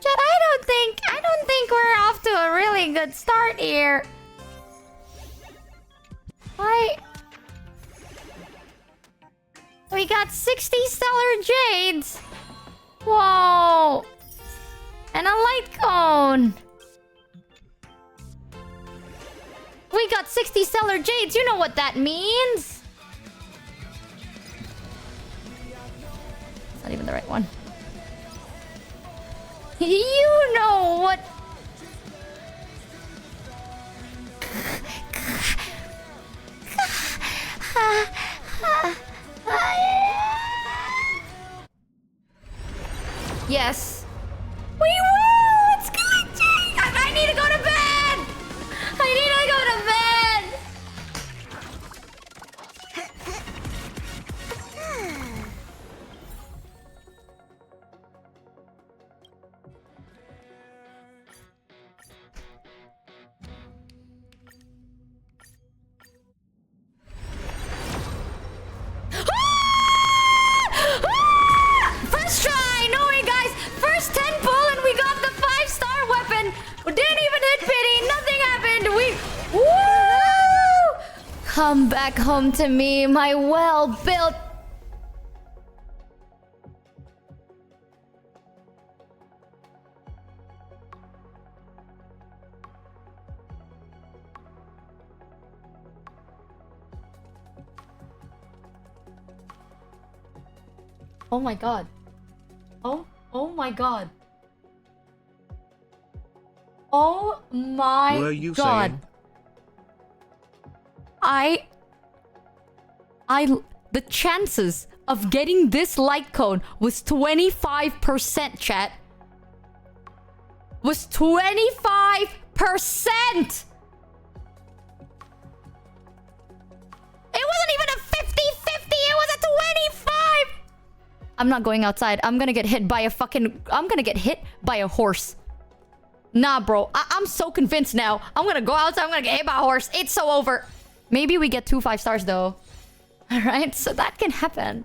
Chat, I don't think we're off to a really good start here. Why? We got 60 stellar jades. Whoa. And a light cone. We got 60 stellar jades. You know what that means. It's not even the right one. You know what. Yes. We woo! It's glitching! I need to go to bed! I need to go to bed! First try! No way, guys! First 10 pull and we got the 5-star weapon! We didn't even hit pity! Nothing happened! Woo! Come back home to me, my well-built... Oh my god. Oh my god. Oh my Were you god. saying? The chances of getting this light cone was 25%, chat. Was 25%! It wasn't even a 50-50, it was a 25! I'm not going outside. I'm gonna get hit by a fucking... I'm gonna get hit by a horse. Nah, bro. I'm so convinced now. I'm gonna go outside. I'm gonna get hit by a horse. It's so over. Maybe we get 2 5-stars, though. Alright? So that can happen.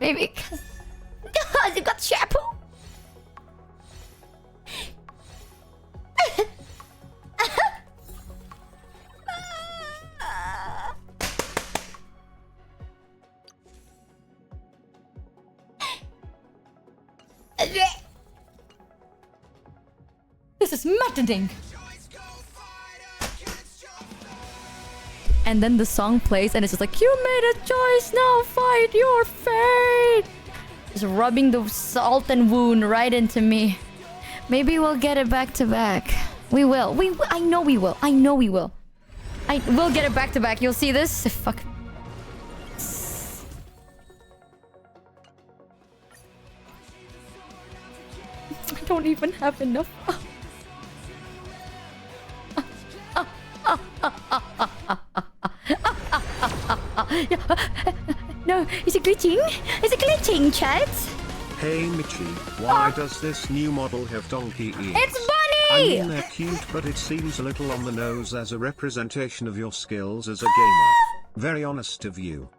Maybe... God, you got shampoo. This is maddening. And then the song plays and it's just like, you made a choice, now fight your fate. Just rubbing the salt and wound right into me. Maybe we'll get it back to back. We will. I know we will. I know we will. We'll get it back to back. You'll see this. Fuck. I don't even have enough. No, is it glitching? Is it glitching, chat? Hey Michi, why does this new model have donkey ears? It's I Bunny! mean they're cute, but it seems a little on the nose as a representation of your skills as a gamer. Very honest of you.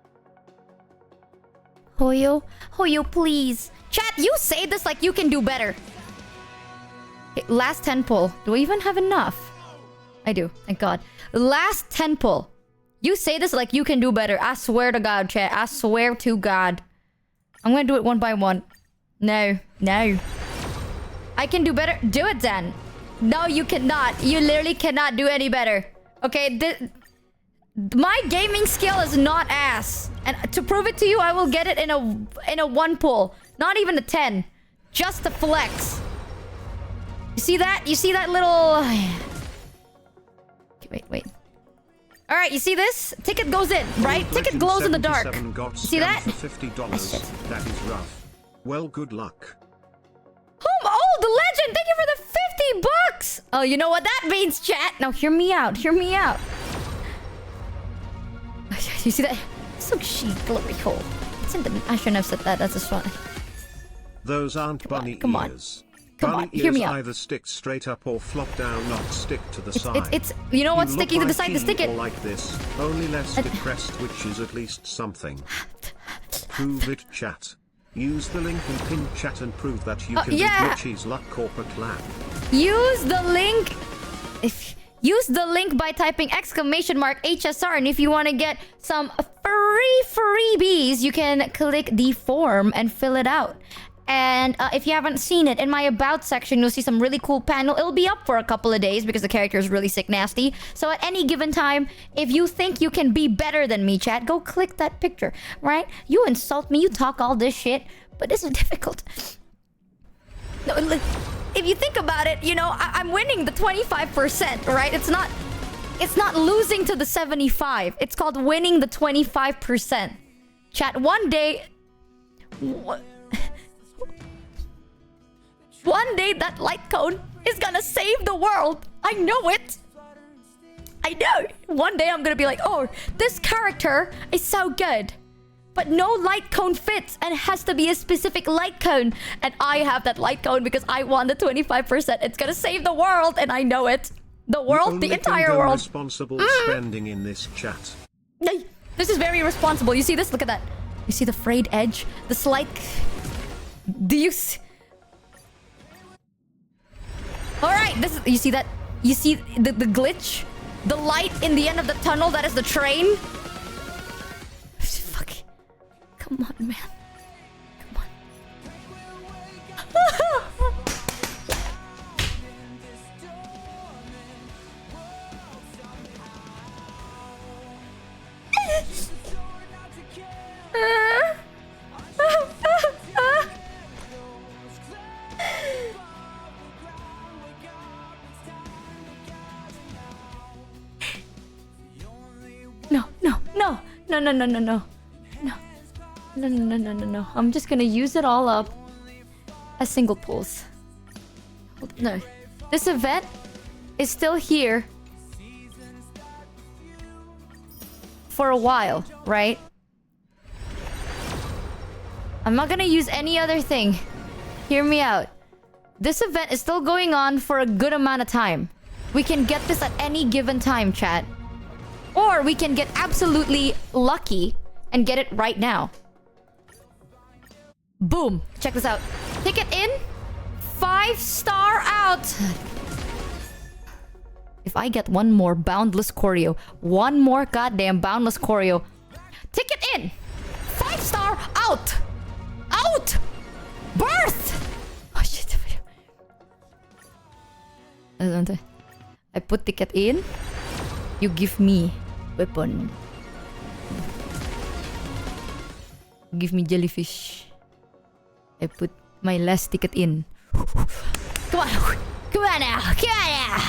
Hoyo, please. Chat, you say this like you can do better. Okay, last 10 pull. Do I even have enough? I do, thank God. Last 10 pull. You say this like you can do better. I swear to God, chat. I swear to God. I'm gonna do it one by one. No. I can do better. Do it then. No, you cannot. You literally cannot do any better. Okay, my gaming skill is not ass. And to prove it to you, I will get it in a 1 pull. Not even a 10. Just a flex. You see that? You see that little... Okay, wait. Alright, you see this? Ticket goes in, right? Ticket glows in the dark. You see that? For $50. That is rough. Well, good luck. Oh, the legend! Thank you for the 50 bucks! Oh, you know what that means, chat? Now hear me out. Hear me out. You see that? So she glory hole. I shouldn't have said that. That's just funny. Those aren't bunny come on. ears. Come Bunny on, hear me ears out. either stick straight up or flop down, not stick to the side. It's you know what? You Sticking to look the side to like stick it. evil like this, only less depressed, which is at least something. Prove it, chat. Use the link in pinned chat and prove that you can beat Michi's luck corporate clan. Use the link. Use the link by typing !HSR, and if you want to get some freebies, you can click the form and fill it out. And if you haven't seen it, in my about section, you'll see some really cool panel. It'll be up for a couple of days because the character is really sick nasty. So at any given time, if you think you can be better than me, chat, go click that picture, right? You insult me, you talk all this shit, but this is difficult. No, if you think about it, you know, I'm winning the 25%, right? It's not losing to the 75. It's called winning the 25%. Chat, one day... One day that light cone is gonna save the world. I know it. I know. One day I'm gonna be like, oh, this character is so good. But no light cone fits and it has to be a specific light cone. And I have that light cone because I won the 25%. It's gonna save the world and I know it. The world, the entire world. Responsible spending in this chat. This is very responsible. You see this? Look at that. You see the frayed edge? The slight... Do you... Alright, this is... You see that? You see the glitch? The light in the end of the tunnel, that is the train? Fuck. Come on, man. Come on. No. I'm just gonna use it all up as single pulls. No. This event is still here for a while, right? I'm not gonna use any other thing. Hear me out. This event is still going on for a good amount of time. We can get this at any given time, chat. Or we can get absolutely lucky and get it right now. Boom. Check this out. Ticket in. 5-star out. If I get one more boundless choreo. One more goddamn boundless choreo. Ticket in. 5-star out. Out. Birth. Oh shit. I put ticket in. You give me weapon. Give me jellyfish. I put my last ticket in. Come on. Come on now. Come on now.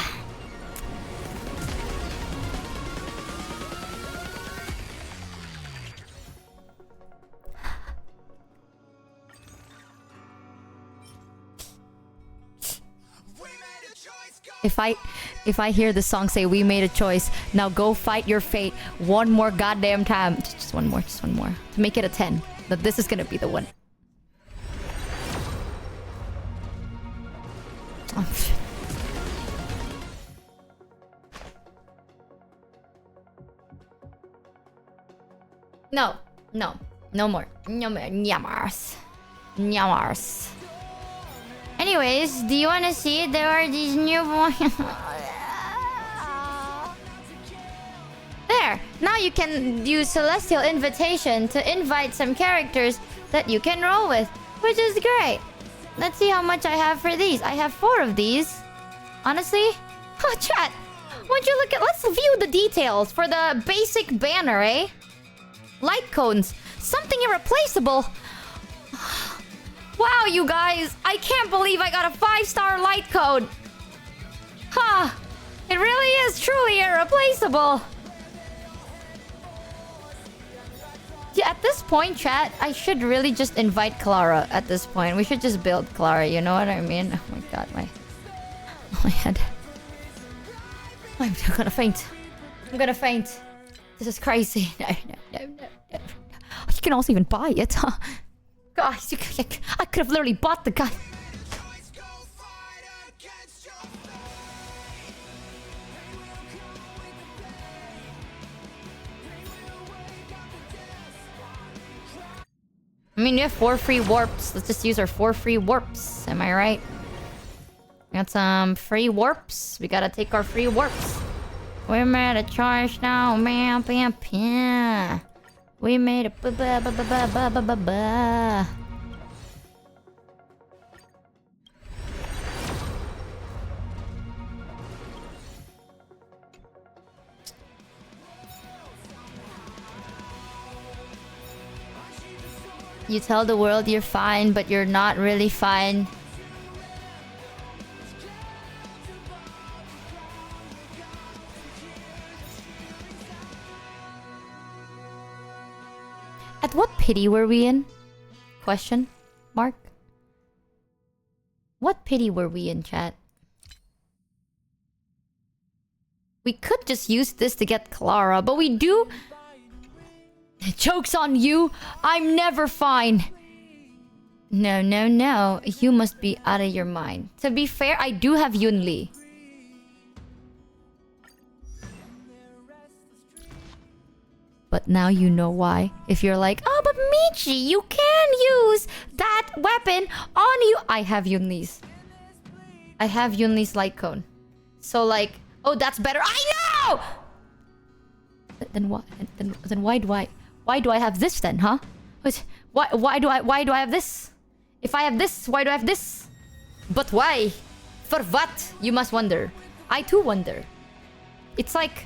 If I hear the song say we made a choice, now go fight your fate one more goddamn time. Just one more. To make it a 10. That this is gonna be the one. Oh, shit. No more. Nyamars. Anyways, do you want to see? There are these new... There! Now you can use Celestial Invitation to invite some characters that you can roll with, which is great. Let's see how much I have for these. I have 4 of these. Honestly? Oh, chat! Won't you look at... Let's view the details for the basic banner, eh? Light cones. Something irreplaceable. Wow, you guys! I can't believe I got a 5-star light code! Huh! It really is truly irreplaceable! Yeah, at this point, chat, I should really just invite Clara at this point. We should just build Clara, you know what I mean? Oh my god, my head. I'm gonna faint. I'm gonna faint. This is crazy. No. You can also even buy it, huh? Guys, I could have literally bought the gun. I mean, we have 4 free warps. Let's just use our 4 free warps. Am I right? We got some free warps. We gotta take our free warps. We're made a charge now, man. Bam, bam. We made a ba ba ba ba ba ba ba ba ba. You tell the world you're fine, but you're not really fine. At what pity were we in? Question mark. What pity were we in, chat? We could just use this to get Clara, but we do... Joke's on you! I'm never fine! No, no, no. You must be out of your mind. To be fair, I do have Yunli. But now you know why. If you're like, oh, but Michi, you can use that weapon on you. I have Yunli's. I have Yunli's light cone. So like, oh, that's better. I know! Then what? Then why do I have this then, huh? Why do I have this? If I have this, why do I have this? But why? For what? You must wonder. I too wonder. It's like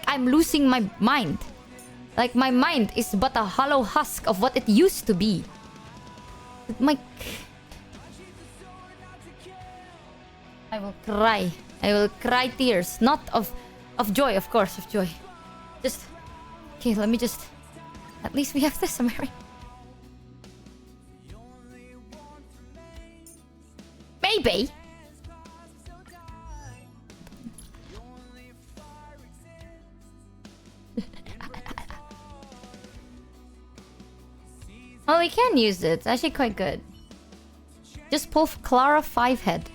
I'm losing my mind. Like my mind is but a hollow husk of what it used to be. I will cry. I will cry tears. Not of joy, of course, of joy. Just... Okay, let me just... At least we have this, am I right? Maybe. Oh, we can use it. It's actually quite good. Just pull Clara 5 head.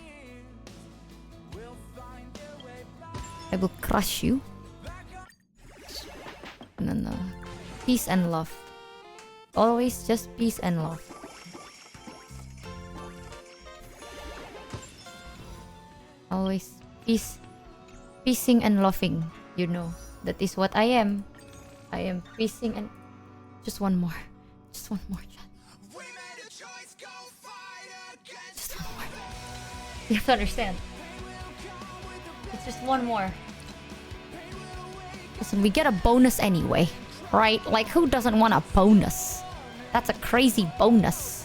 I will crush you. And then peace and love. Always just peace and love. Always peace. Peacing and loving. You know. That is what I am. I am peacing and... Just one more. Just one more, chat. Just one more. You have to understand. It's just one more. Listen, we get a bonus anyway, right? Like, who doesn't want a bonus? That's a crazy bonus.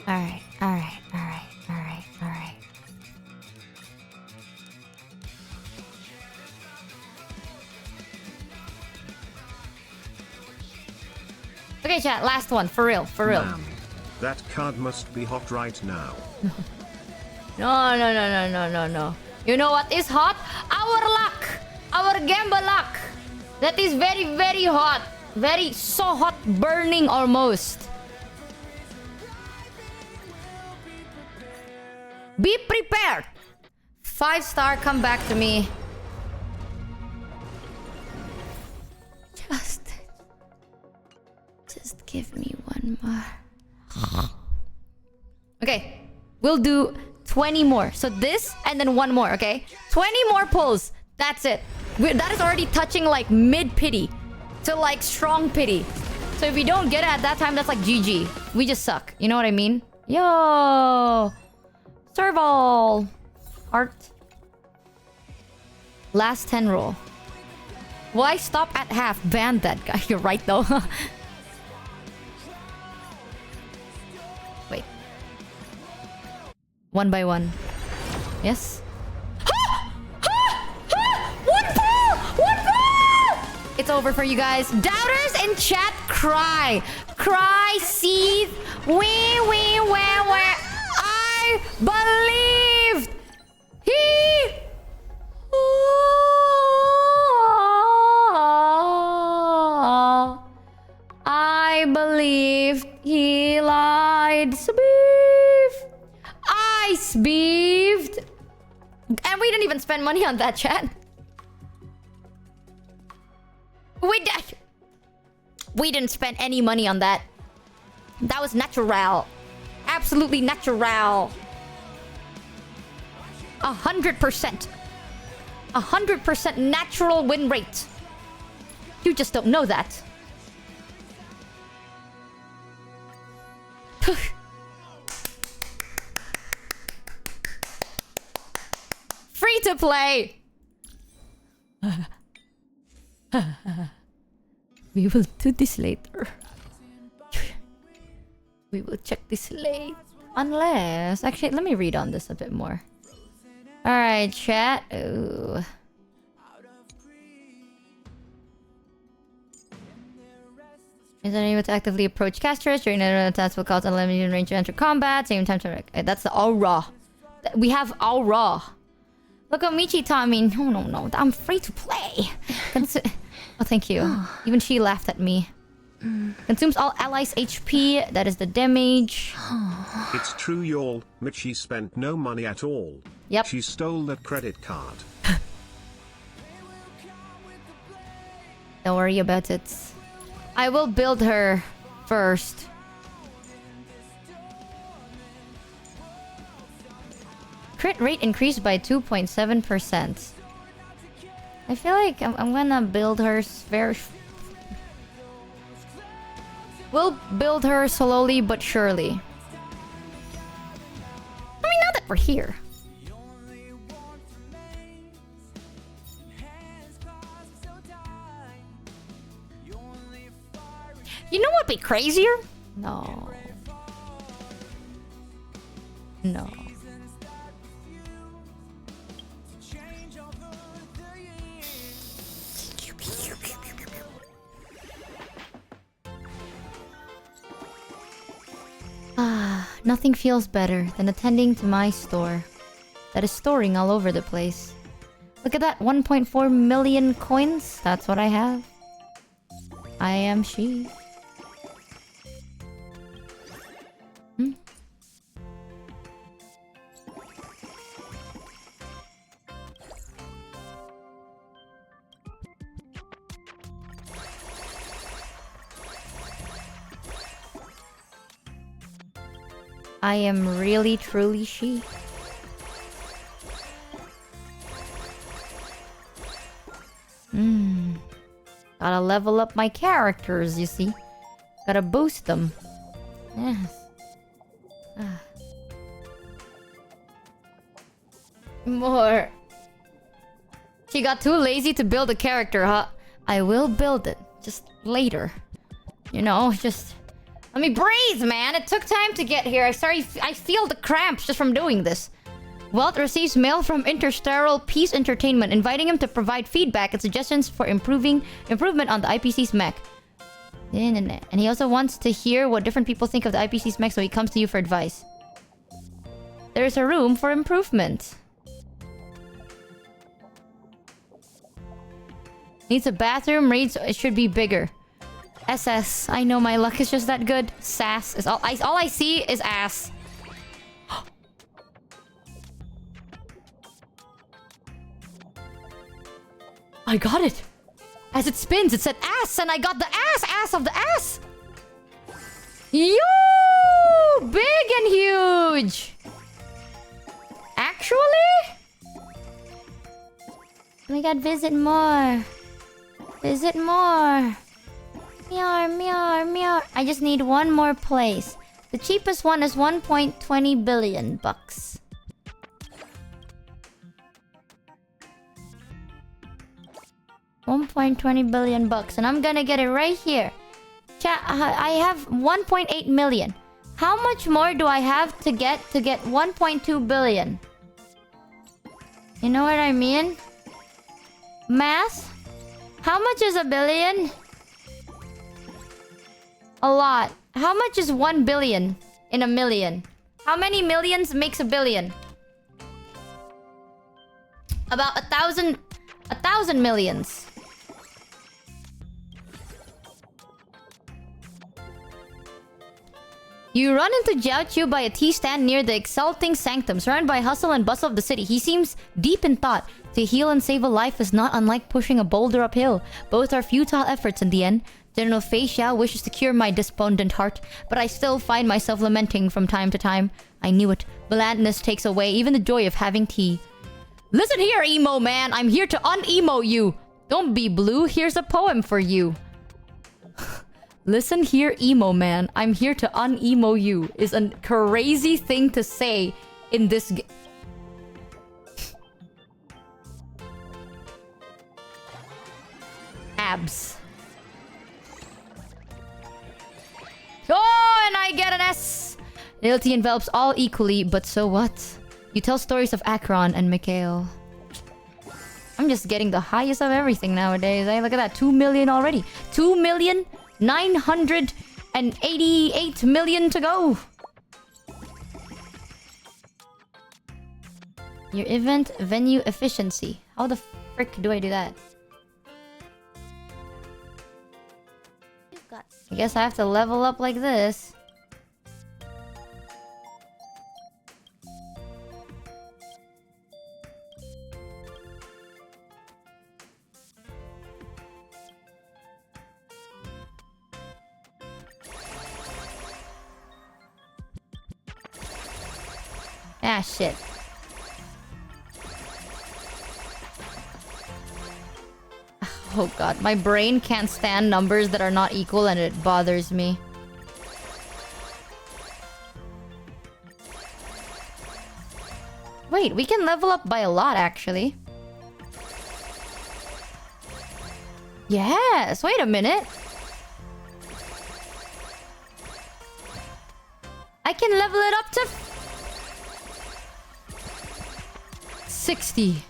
Alright, alright, alright, alright, alright. Okay, chat, last one. For real, for real. Man, that card must be hot right now. No. You know what is hot? Our luck! Our gamble luck! That is very, very hot. Very, so hot, burning almost. Be prepared! 5-star, come back to me. Just give me one more. Okay, we'll do 20 more. So this and then one more, okay? 20 more pulls. That's it. That is already touching like mid-pity to like strong pity. So if we don't get it at that time, that's like GG. We just suck. You know what I mean? Yo! Serval! Art. Last 10 roll. Why stop at half? Ban that guy. You're right though. Wait. One by one. Yes? One pull! One pull! It's over for you guys. Doubters in chat, cry. Cry, seethe. Where I believed. beefed. He lied. Beef. Ice beefed. And we didn't even spend money on that, chat. We didn't spend any money on that. That was natural. Absolutely natural. 100%. 100% natural win rate. You just don't know that. Free to play. We will do this later. We will check this later. Unless... Actually, let me read on this a bit more. Alright, chat. Ooh. Is there able to actively approach casters during the attacks will cause unlimited range to enter combat. Same time to... That's the aura. We have aura. Look what Michi taught me. No. I'm free to play. Oh, thank you. Even she laughed at me. Consumes all allies' HP. That is the damage. It's true, y'all. Michi spent no money at all. Yep. She stole that credit card. Don't worry about it. I will build her first. Crit rate increased by 2.7%. I feel like I'm gonna build her very... We'll build her slowly but surely. I mean, now that we're here. You know what'd be crazier? No. No. Nothing feels better than attending to my store that is storing all over the place. Look at that, 1.4 million coins. That's what I have. I am she. I am really truly she. Gotta level up my characters, you see. Gotta boost them. Yes. More. She got too lazy to build a character, huh? I will build it. Just later. You know, just... Let me breathe, man. It took time to get here. I feel the cramps just from doing this. Walt receives mail from Interstellar Peace Entertainment, inviting him to provide feedback and suggestions for improvement on the IPC's mech. And he also wants to hear what different people think of the IPC's mech, so he comes to you for advice. There's a room for improvement. Needs a bathroom. Rates it should be bigger. SS. I know my luck is just that good. Sass is all I see is ass. I got it. As it spins, it said ass, and I got the ass of the ass. Yo! Big and huge. Actually? Oh my god, visit more. Visit more. Meow. I just need one more place. The cheapest one is 1.20 billion bucks. $1.20 billion, and I'm gonna get it right here. Chat, I have 1.8 million. How much more do I have to get 1.2 billion? You know what I mean? Math? How much is a billion? A lot. How much is 1 billion in a million? How many millions makes a billion? About 1,000 millions. You run into Jiaoqiu by a tea stand near the exulting sanctum, surrounded by hustle and bustle of the city. He seems deep in thought. To heal and save a life is not unlike pushing a boulder uphill. Both are futile efforts in the end. General Fei Xiao wishes to cure my despondent heart, but I still find myself lamenting from time to time. I knew it. Blandness takes away even the joy of having tea. Listen here, emo man. I'm here to un-emo you. Don't be blue. Here's a poem for you. Listen here, emo man. I'm here to un-emo you is a crazy thing to say in this game. Abs. Oh, and I get an S. Loyalty envelops all equally, but so what? You tell stories of Akron and Mikhail. I'm just getting the highest of everything nowadays. Eh? Look at that, 2 million already. 2,988,000,000 to go. Your event venue efficiency. How the frick do I do that? I guess I have to level up like this. Ah, shit. Oh god, my brain can't stand numbers that are not equal and it bothers me. Wait, we can level up by a lot actually. Yes, wait a minute. I can level it up to 60.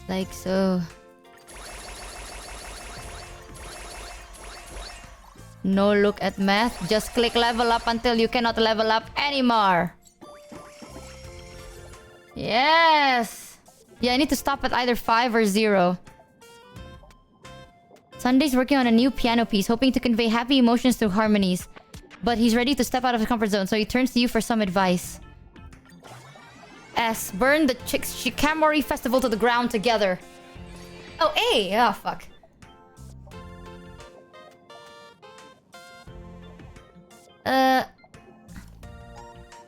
Like so. No look at math. Just click level up until you cannot level up anymore. Yes. Yeah, I need to stop at either 5 or 0. Sunday's working on a new piano piece, hoping to convey happy emotions through harmonies. But he's ready to step out of his comfort zone, so he turns to you for some advice. S. Burn the Shikamori festival to the ground together. Oh, A! Oh, fuck.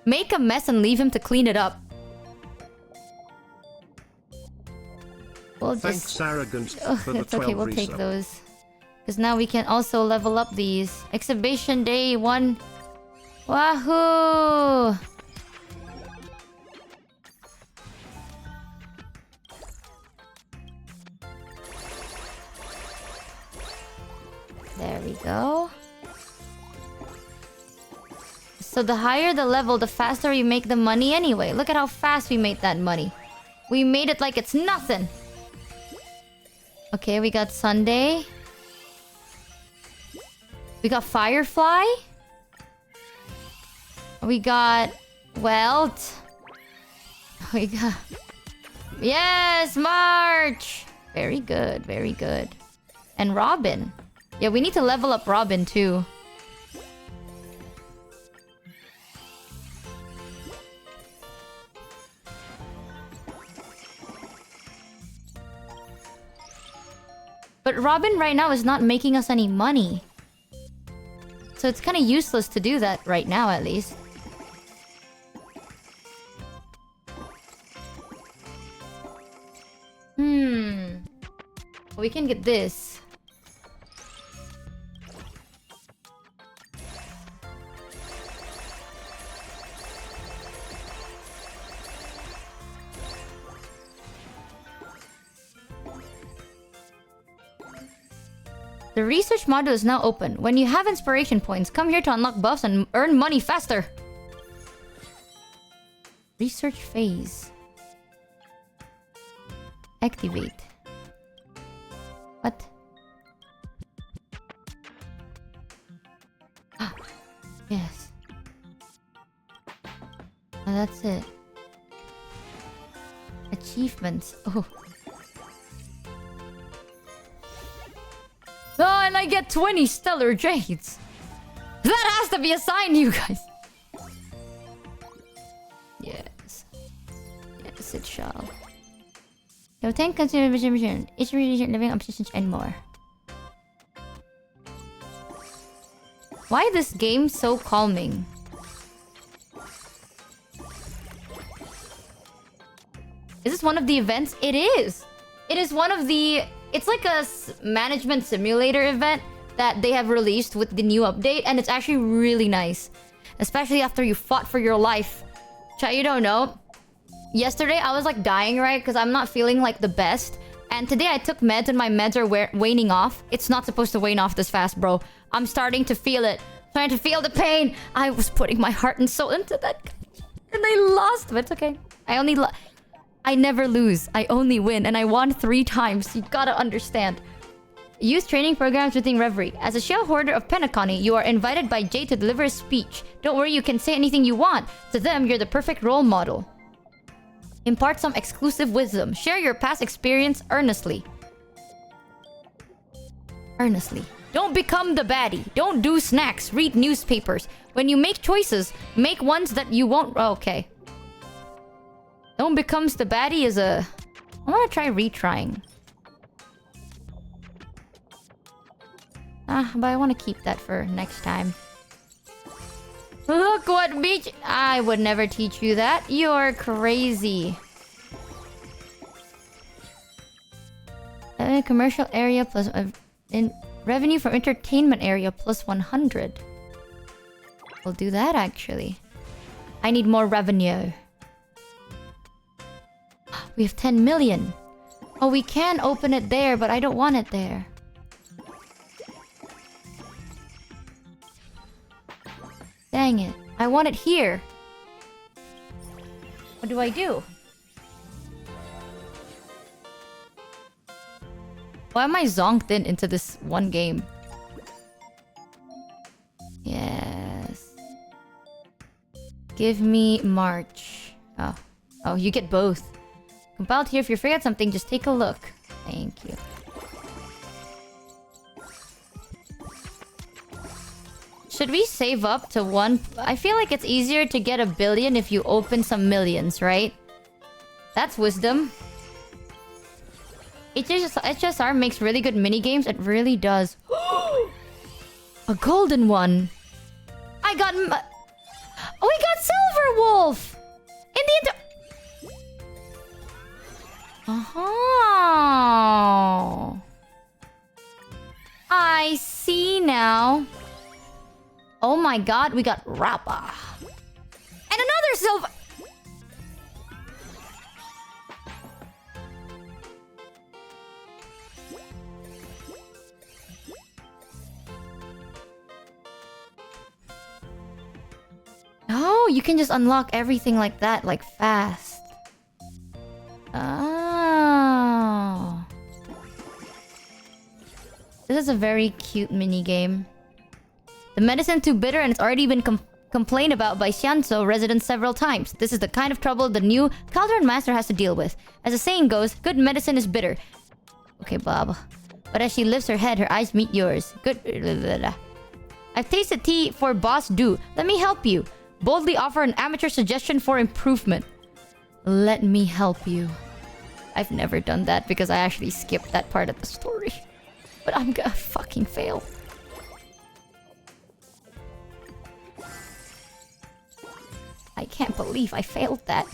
Make a mess and leave him to clean it up. We'll Thanks, just... Arrogant, for the it's okay, 12 we'll take resub. those. Because now we can also level up these. Exhibition Day 1. Wahoo! There we go. So the higher the level, the faster we make the money anyway. Look at how fast we made that money. We made it like it's nothing. Okay, we got Sunday. We got Firefly. We got Welt. We got... Yes, March! Very good, very good. And Robin. Yeah, we need to level up Robin too. But Robin right now is not making us any money. So it's kind of useless to do that right now, at least. We can get this. The research module is now open. When you have inspiration points, come here to unlock buffs and earn money faster. Research phase. Activate. What? Yes. Oh, that's it. Achievements. Oh. Oh, and I get 20 stellar jades. That has to be a sign, you guys. Yes. Yes, it shall. You'll take consideration. Each religion living obsessions and more. Why this game so calming? Is this one of the events? It is! It is one of the... It's like a management simulator event that they have released with the new update, and it's actually really nice. Especially after you fought for your life. Chat, you don't know. Yesterday, I was like dying, right? Because I'm not feeling like the best. And today I took meds and my meds are waning off. It's not supposed to wane off this fast, bro. I'm starting to feel it. Trying to feel the pain. I was putting my heart and soul into that. And I lost, but it's okay. I never lose. I only win. And I won 3 times. You gotta understand. Youth training programs within Reverie. As a shell hoarder of Penacony, you are invited by Jay to deliver a speech. Don't worry, you can say anything you want. To them, you're the perfect role model. Impart some exclusive wisdom. Share your past experience earnestly. Earnestly. Don't become the baddie. Don't do snacks. Read newspapers. When you make choices, make ones that you won't... Oh, okay. Don't becomes the baddie is a... I want to try retrying. But I want to keep that for next time. Look what beach... I would never teach you that. You're crazy. Commercial area plus... in revenue from entertainment area plus 100. We'll do that, actually. I need more revenue. We have 10 million. Oh, we can open it there, but I don't want it there. Dang it. I want it here. What do I do? Why am I zonked into this one game? Yes. Give me March. Oh. Oh, you get both. Compiled here. If you forget something, just take a look. Thank you. Should we save up to 1? I feel like it's easier to get 1 billion if you open some millions, right? That's wisdom. HSR makes really good mini games. It really does. A golden one. I got... Oh, we got Silver Wolf! In the... Oh. I see now. Oh my god, we got Rappa. And another silver... Oh, you can just unlock everything like that, like fast. Oh. This is a very cute mini game. The medicine too bitter and it's already been complained about by Xianzhou residents several times. This is the kind of trouble the new Cauldron Master has to deal with. As the saying goes, good medicine is bitter. Okay, Bob. But as she lifts her head, her eyes meet yours. Good... I've tasted tea for Boss Du. Let me help you. Boldly offer an amateur suggestion for improvement. Let me help you. I've never done that because I actually skipped that part of the story. But I'm gonna fucking fail. I can't believe I failed that.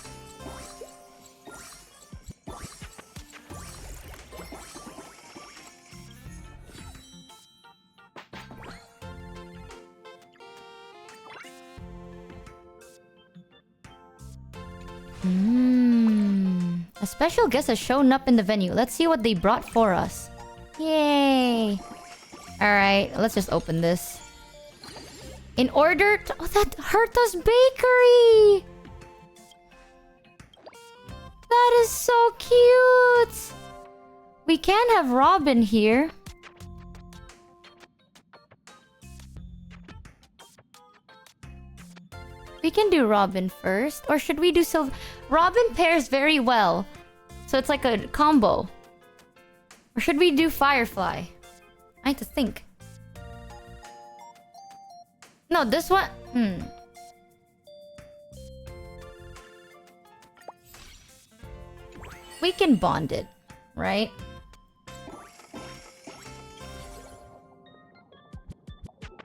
A special guest has shown up in the venue. Let's see what they brought for us. Yay! Alright, let's just open this. In order to... Oh, that Herta's Bakery! That is so cute! We can have Robin here. We can do Robin first. Or should we do Robin pairs very well So it's like a combo. Or should we do Firefly? I have to think. No, this one... We can bond it, right?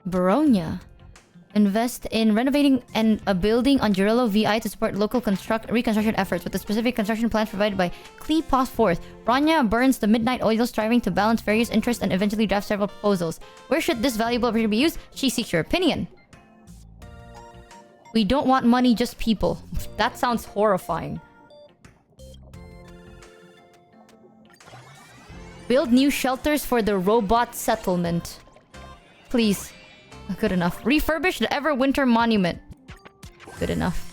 Baronia. Invest in renovating a building on Jirello VI to support local reconstruction efforts with the specific construction plans provided by Clepos IV. Bronya burns the midnight oil, striving to balance various interests and eventually drafts several proposals. Where should this valuable opportunity be used? She seeks your opinion. We don't want money, just people. That sounds horrifying. Build new shelters for the robot settlement. Please. Good enough. Refurbish the Everwinter Monument. Good enough.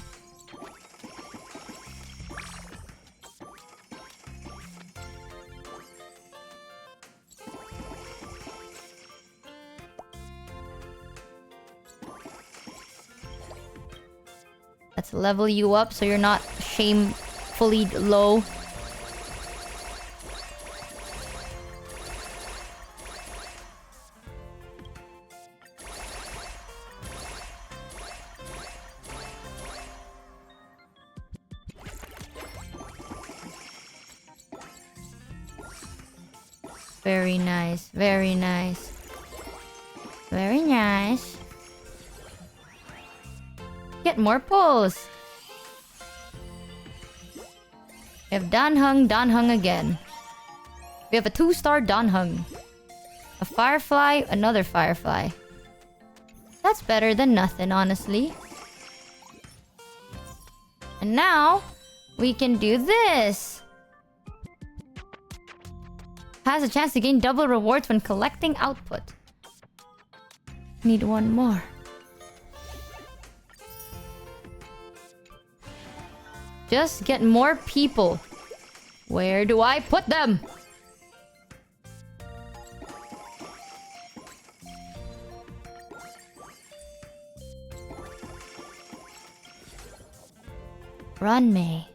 Let's level you up so you're not shamefully low. Very nice, very nice. Very nice. Get more pulls. We have Danhung again. We have a 2-star Danhung. A Firefly, another Firefly. That's better than nothing, honestly. And now, we can do this. Has a chance to gain double rewards when collecting output. Need one more. Just get more people. Where do I put them? Ranmei.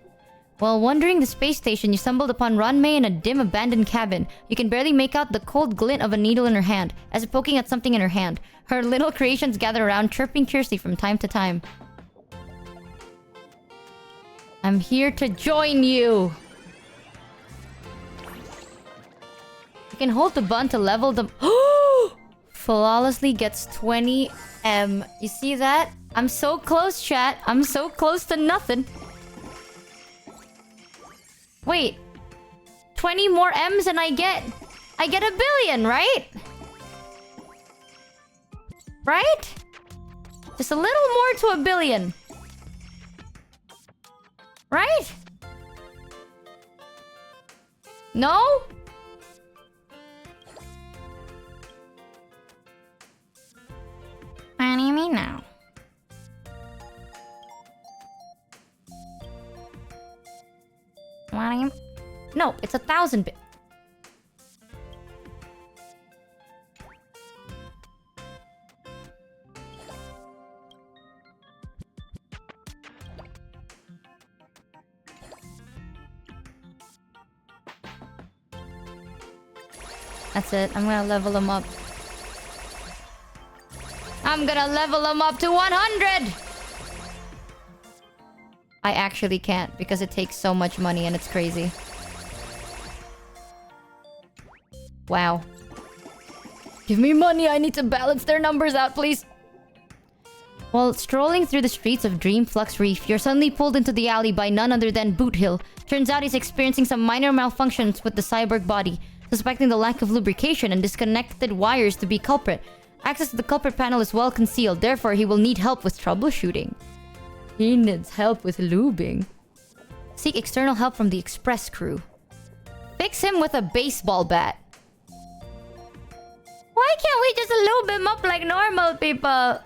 While wandering the space station, you stumbled upon Ranmei in a dim, abandoned cabin. You can barely make out the cold glint of a needle in her hand, as if poking at something in her hand. Her little creations gather around, chirping curiously from time to time. I'm here to join you! You can hold the button to level them. Flawlessly gets 20 M. You see that? I'm so close, chat. I'm so close to nothing. Wait. 20 more M's and I get a billion, right? Right? Just a little more to a billion. Right? No? What do you mean now? What do you... No, it's 1,000 bit. That's it. I'm gonna level them up. I'm gonna level them up to 100! I actually can't because it takes so much money and it's crazy. Wow. Give me money, I need to balance their numbers out, please. While strolling through the streets of Dreamflux Reef, you're suddenly pulled into the alley by none other than Boot Hill. Turns out he's experiencing some minor malfunctions with the cyborg body, suspecting the lack of lubrication and disconnected wires to be culprit. Access to the culprit panel is well concealed, therefore he will need help with troubleshooting. He needs help with lubing. Seek external help from the express crew. Fix him with a baseball bat. Why can't we just lube him up like normal people?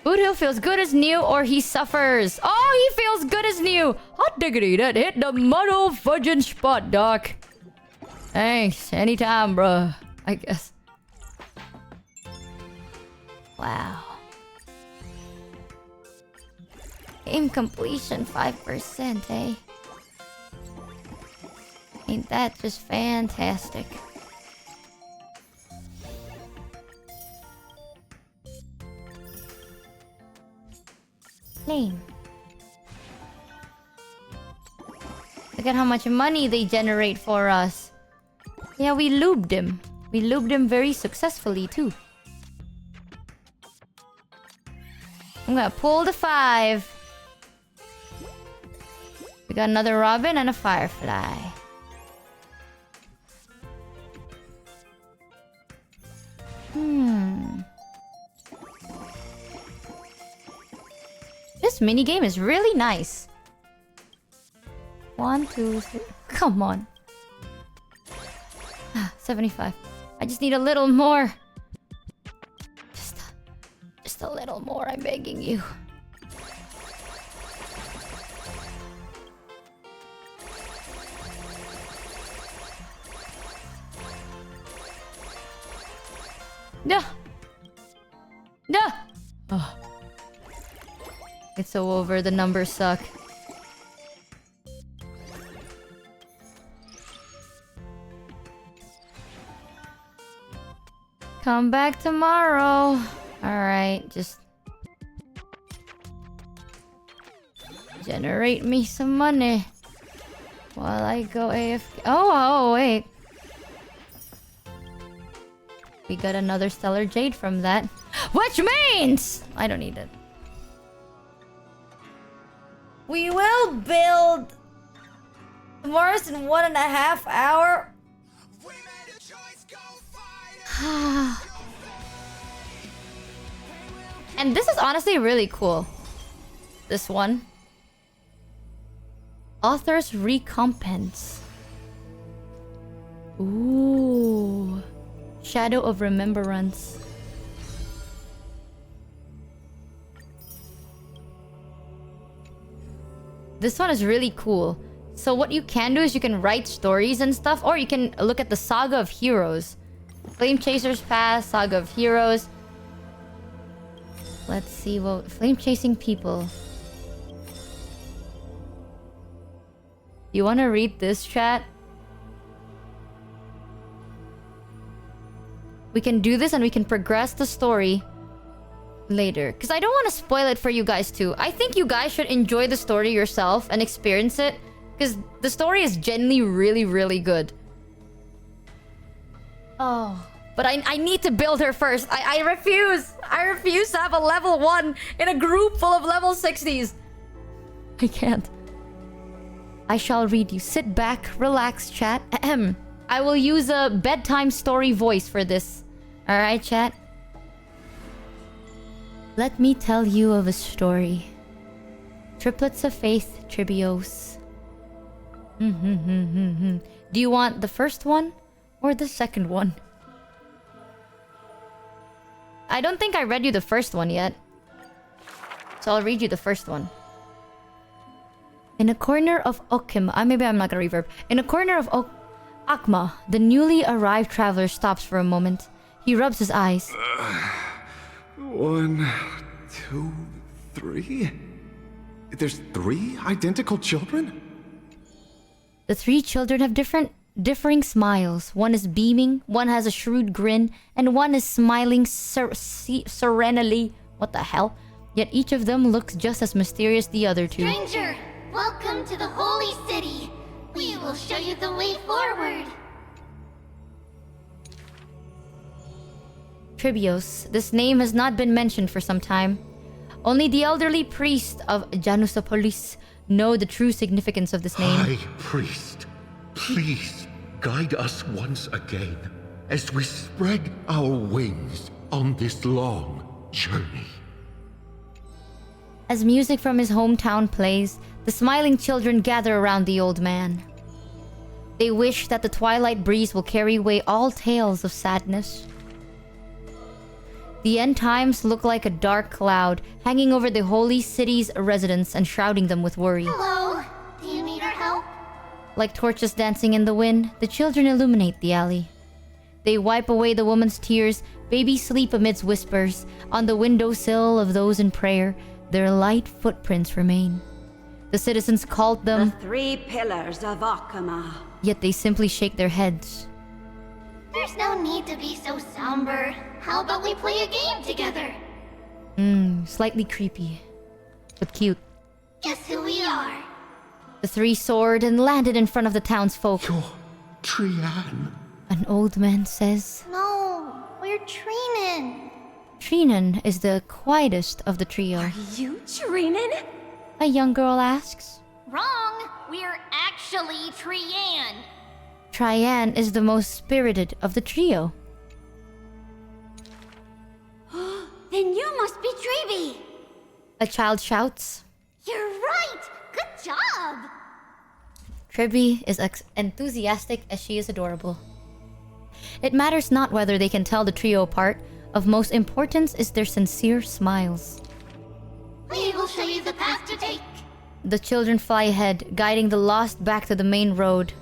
Boothill feels good as new or he suffers. Oh, he feels good as new. Hot diggity, that hit the motto fudging spot, Doc. Thanks, anytime, bruh. I guess. Wow. Game completion 5%, eh? Ain't that just fantastic? Flame. Look at how much money they generate for us. Yeah, we lubed him. We lubed him very successfully, too. I'm gonna pull the 5. We got another robin and a firefly. This minigame is really nice. 1, 2, 3. Come on. 75. I just need a little more. Just a little more, I'm begging you. No. No. Oh. It's so over. The numbers suck. Come back tomorrow. Alright, just generate me some money while I go AFK. Oh, wait. We got another Stellar Jade from that. Which means I don't need it. We will build Mars in 1.5 hours. And this is honestly really cool. This one. Author's Recompense. Ooh. Shadow of Remembrance. This one is really cool. So what you can do is you can write stories and stuff, or you can look at the Saga of Heroes. Flame Chasers Pass, Saga of Heroes. Let's see what... Flame Chasing People. You want to read this, chat? We can do this and we can progress the story later. Because I don't want to spoil it for you guys too. I think you guys should enjoy the story yourself and experience it. Because the story is genuinely really, really good. Oh. But I need to build her first. I refuse. I refuse to have a level 1 in a group full of level 60s. I can't. I shall read you. Sit back, relax, chat. Ahem. I will use a bedtime story voice for this. Alright, chat? Let me tell you of a story. Triplets of Faith, Tribios. Do you want the first one or the second one? I don't think I read you the first one yet. So I'll read you the first one. In a corner of Okim... maybe I'm not gonna reverb. In a corner of Akma, the newly arrived traveler stops for a moment. He rubs his eyes. 1, 2, 3? There's 3 identical children? The 3 children have differing smiles. One is beaming, one has a shrewd grin, and one is smiling serenely. What the hell? Yet each of them looks just as mysterious as the other 2. Stranger, welcome to the Holy City. We will show you the way forward. Tribios. This name has not been mentioned for some time. Only the elderly priest of Janusopolis know the true significance of this name. High Priest, please guide us once again as we spread our wings on this long journey. As music from his hometown plays, the smiling children gather around the old man. They wish that the twilight breeze will carry away all tales of sadness. The end times look like a dark cloud hanging over the holy city's residents and shrouding them with worry. Hello, do you need our help? Like torches dancing in the wind, the children illuminate the alley. They wipe away the woman's tears, babies sleep amidst whispers. On the windowsill of those in prayer, their light footprints remain. The citizens called them, The 3 pillars of Akama. yet they simply shake their heads. There's no need to be so somber. How about we play a game together? Slightly creepy, but cute. Guess who we are? The 3 soared and landed in front of the townsfolk. You're Trian. An old man says. No, we're Trinin. Trinen is the quietest of the trio. Are you Trinin? A young girl asks. Wrong. We're actually Trian. Trian is the most spirited of the trio. Then you must be Treeby. A child shouts. You're right. Good job. Treeby is enthusiastic as she is adorable. It matters not whether they can tell the trio apart. Of most importance is their sincere smiles. We will show you the path to take. The children fly ahead, guiding the lost back to the main road.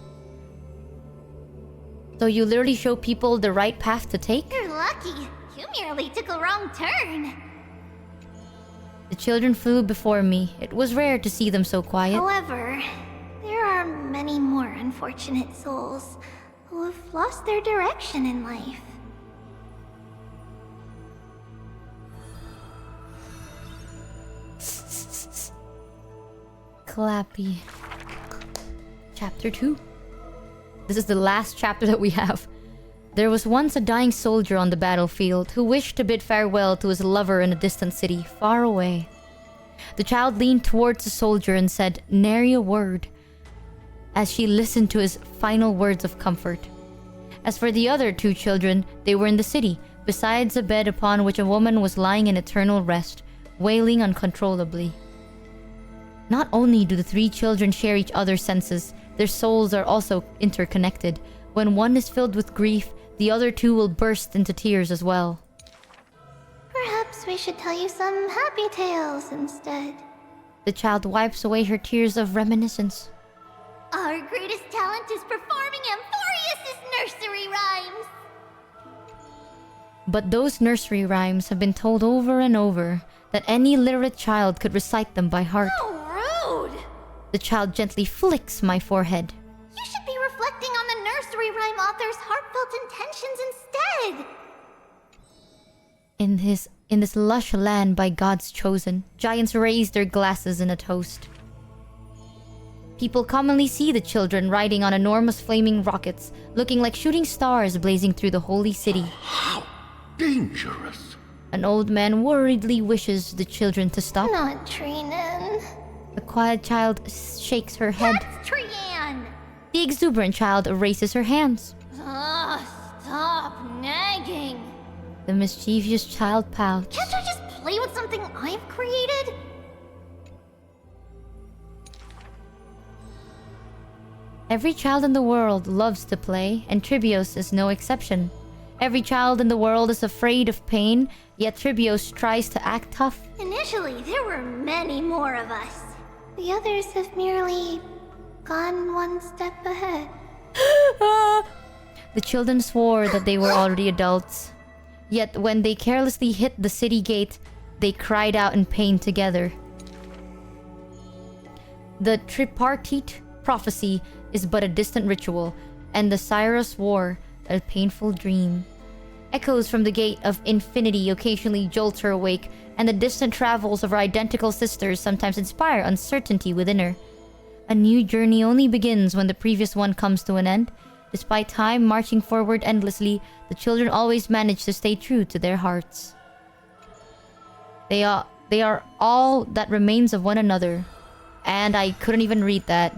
So you literally show people the right path to take? You're lucky. You merely took a wrong turn. The children flew before me. It was rare to see them so quiet. However, there are many more unfortunate souls who have lost their direction in life. Clappy. Chapter 2. This is the last chapter that we have. There was once a dying soldier on the battlefield who wished to bid farewell to his lover in a distant city far away. The child leaned towards the soldier and said nary a word as she listened to his final words of comfort. As for the other 2 children, they were in the city, besides a bed upon which a woman was lying in eternal rest, wailing uncontrollably. Not only do the 3 children share each other's senses, their souls are also interconnected. When one is filled with grief, the other 2 will burst into tears as well. Perhaps we should tell you some happy tales instead. The child wipes away her tears of reminiscence. Our greatest talent is performing Amphorius' nursery rhymes. But those nursery rhymes have been told over and over that any literate child could recite them by heart. How rude! The child gently flicks my forehead. You should be reflecting on the nursery rhyme author's heartfelt intentions instead. In this lush land by God's chosen, giants raise their glasses in a toast. People commonly see the children riding on enormous flaming rockets, looking like shooting stars blazing through the holy city. How dangerous! An old man worriedly wishes the children to stop. Not Trinin. The quiet child shakes her head. That's Trian! The exuberant child raises her hands. Stop nagging. The mischievous child pouts. Can't I just play with something I've created? Every child in the world loves to play, and Tribios is no exception. Every child in the world is afraid of pain, yet Tribios tries to act tough. Initially, there were many more of us. The others have merely gone one step ahead. The children swore that they were already adults. Yet when they carelessly hit the city gate, they cried out in pain together. The tripartite prophecy is but a distant ritual, and the Cyrus War a painful dream. Echoes from the gate of infinity occasionally jolt her awake, and the distant travels of her identical sisters sometimes inspire uncertainty within her. A new journey only begins when the previous one comes to an end. Despite time marching forward endlessly, the children always manage to stay true to their hearts. They are all that remains of one another. And I couldn't even read that.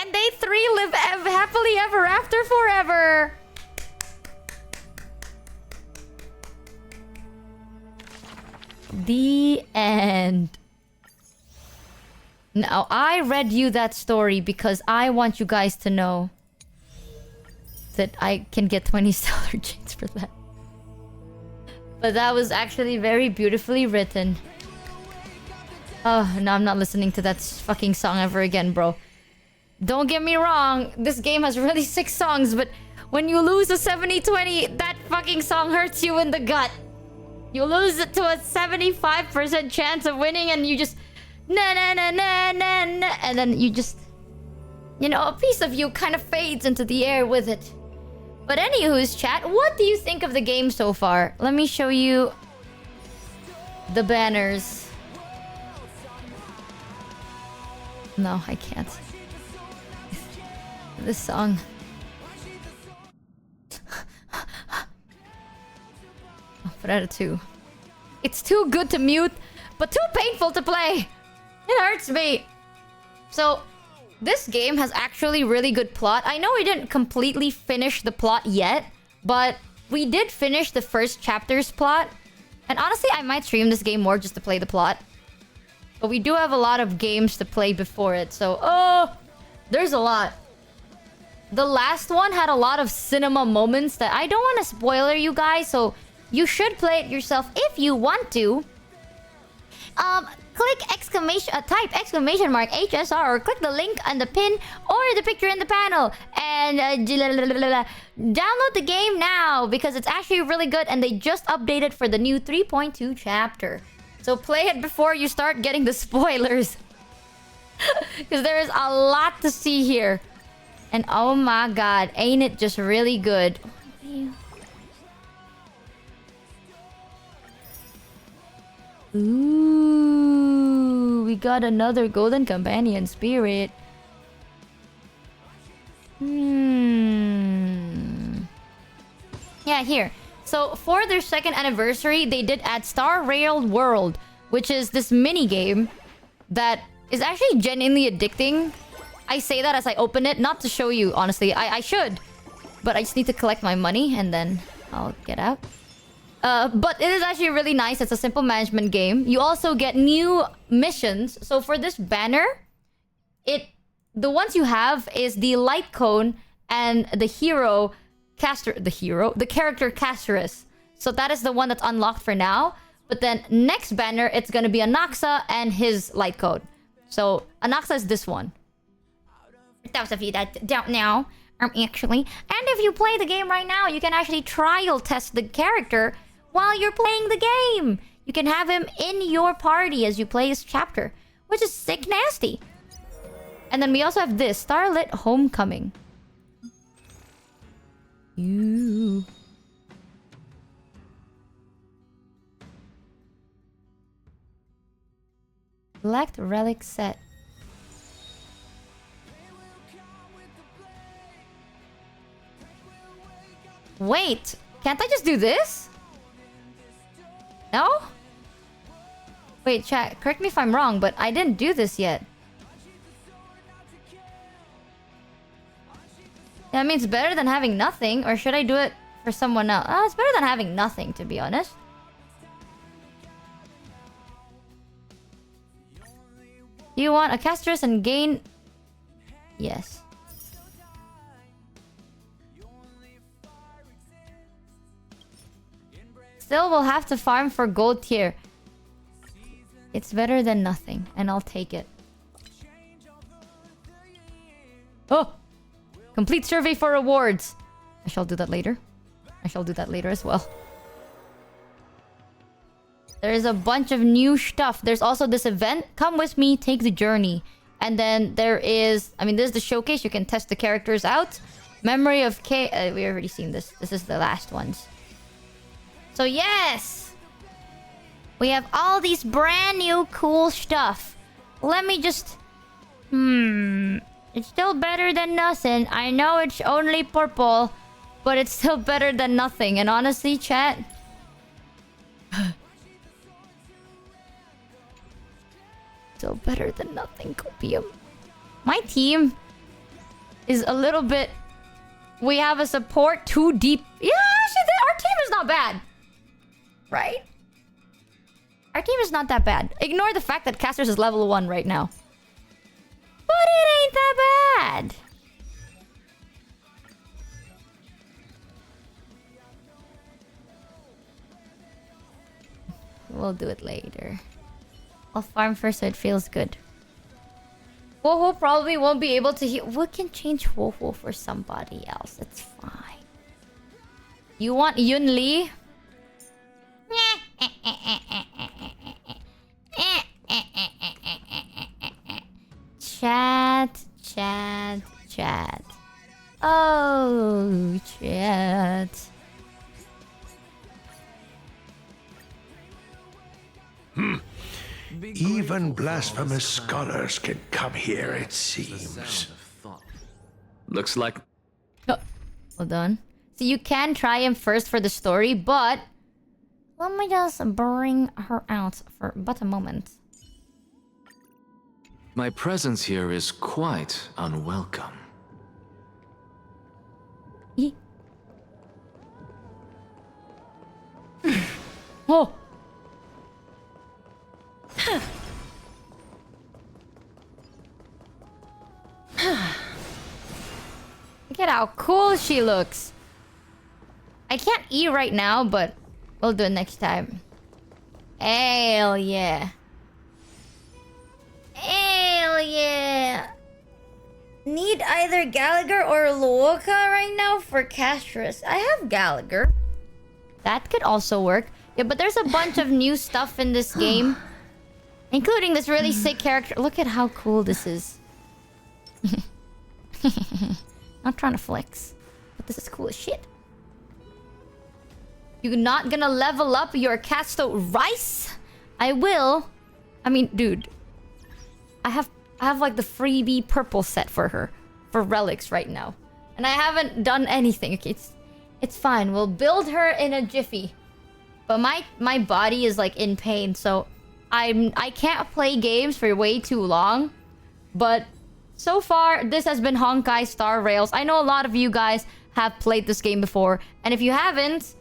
And they 3 live happily ever after forever! The end. Now, I read you that story because I want you guys to know that I can get 20 stellar chains for that. But that was actually very beautifully written. Oh, no, I'm not listening to that fucking song ever again, bro. Don't get me wrong, this game has really 6 songs, but when you lose a 70-20, that fucking song hurts you in the gut. You lose it to a 75% chance of winning, and you just na na na na na na, and then you just, you know, a piece of you kind of fades into the air with it. But anywho's chat, what do you think of the game so far? Let me show you the banners. No, I can't. This song. I'll put it at 2. It's too good to mute, but too painful to play. It hurts me. So, this game has actually really good plot. I know we didn't completely finish the plot yet, but we did finish the first chapter's plot. And honestly, I might stream this game more just to play the plot. But we do have a lot of games to play before it, so... Oh! There's a lot. The last one had a lot of cinema moments that I don't want to spoiler you guys, so you should play it yourself if you want to. Click type exclamation mark HSR or click the link on the pin or the picture in the panel and download the game now because it's actually really good and they just updated for the new 3.2 chapter. So play it before you start getting the spoilers. Because there is a lot to see here. And oh my god, ain't it just really good? Ooh, we got another golden companion spirit. Yeah, here. So for their 2nd anniversary, they did add Star Railed World, which is this mini game that is actually genuinely addicting. I say that as I open it, not to show you, honestly. I should, but I just need to collect my money and then I'll get out. But it is actually really nice. It's a simple management game. You also get new missions. So for this banner, the ones you have is the light cone and the character Casterus. So that is the one that's unlocked for now. But then next banner, it's gonna be Anaxa and his light cone. So Anaxa is this one. For those of you that don't know, actually. And if you play the game right now, you can actually trial test the character while you're playing the game. You can have him in your party as you play his chapter, which is sick nasty. And then we also have this, Starlit Homecoming. You. Select relic set. Wait, can't I just do this? No? Wait, chat, correct me if I'm wrong, but I didn't do this yet. That means better than having nothing, or should I do it for someone else? Oh, it's better than having nothing, to be honest. Do you want a Casterus and gain... Yes. Still, we'll have to farm for gold tier. It's better than nothing, and I'll take it. Oh! Complete survey for rewards. I shall do that later. I shall do that later as well. There is a bunch of new stuff. There's also this event. Come with me, take the journey. And then there is... I mean, this is the showcase. You can test the characters out. Memory of K... we already seen this. This is the last ones. So yes! We have all these brand new cool stuff. Let me just... It's still better than nothing. I know it's only purple, but it's still better than nothing. And honestly, chat... still better than nothing, Copium. My team is a little bit... We have a support too deep. Yeah, actually, our team is not bad. Right? Our team is not that bad. Ignore the fact that Casterus is level 1 right now. But it ain't that bad. We'll do it later. I'll farm first so it feels good. Woho probably won't be able to heal. We can change Woho for somebody else. It's fine. You want Yun Li? Chat, chat, chat. Oh, chat. Even blasphemous scholars can come here, it seems. Looks like... Oh, hold on. So you can try him first for the story, but... Let me just bring her out for but a moment. My presence here is quite unwelcome. Oh! Look at how cool she looks. I can't eat right now, but we'll do it next time. Hell yeah. Hell yeah. Need either Gallagher or Luoka right now for Castris. I have Gallagher. That could also work. Yeah, but there's a bunch of new stuff in this game. Including this really sick character. Look at how cool this is. Not trying to flex. But this is cool as shit. You're not gonna level up your Casto Rice? I will. I mean, dude. I have like the freebie purple set for her. For relics right now. And I haven't done anything. Okay, it's fine. We'll build her in a jiffy. But my body is like in pain, so I can't play games for way too long. But so far, this has been Honkai Star Rails. I know a lot of you guys have played this game before. And if you haven't,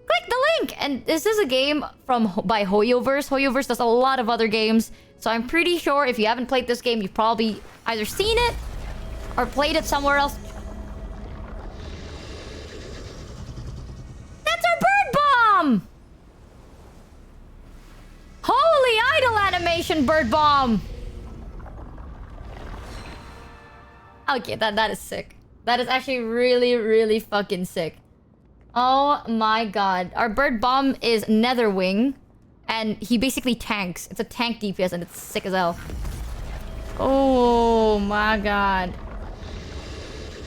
click the link! And this is a game by Hoyoverse. Hoyoverse does a lot of other games. So I'm pretty sure if you haven't played this game, you've probably either seen it or played it somewhere else. That's our bird bomb! Holy idol animation bird bomb! Okay, that is sick. That is actually really, really fucking sick. Oh my god. Our bird bomb is Netherwing. And he basically tanks. It's a tank DPS and it's sick as hell. Oh my god.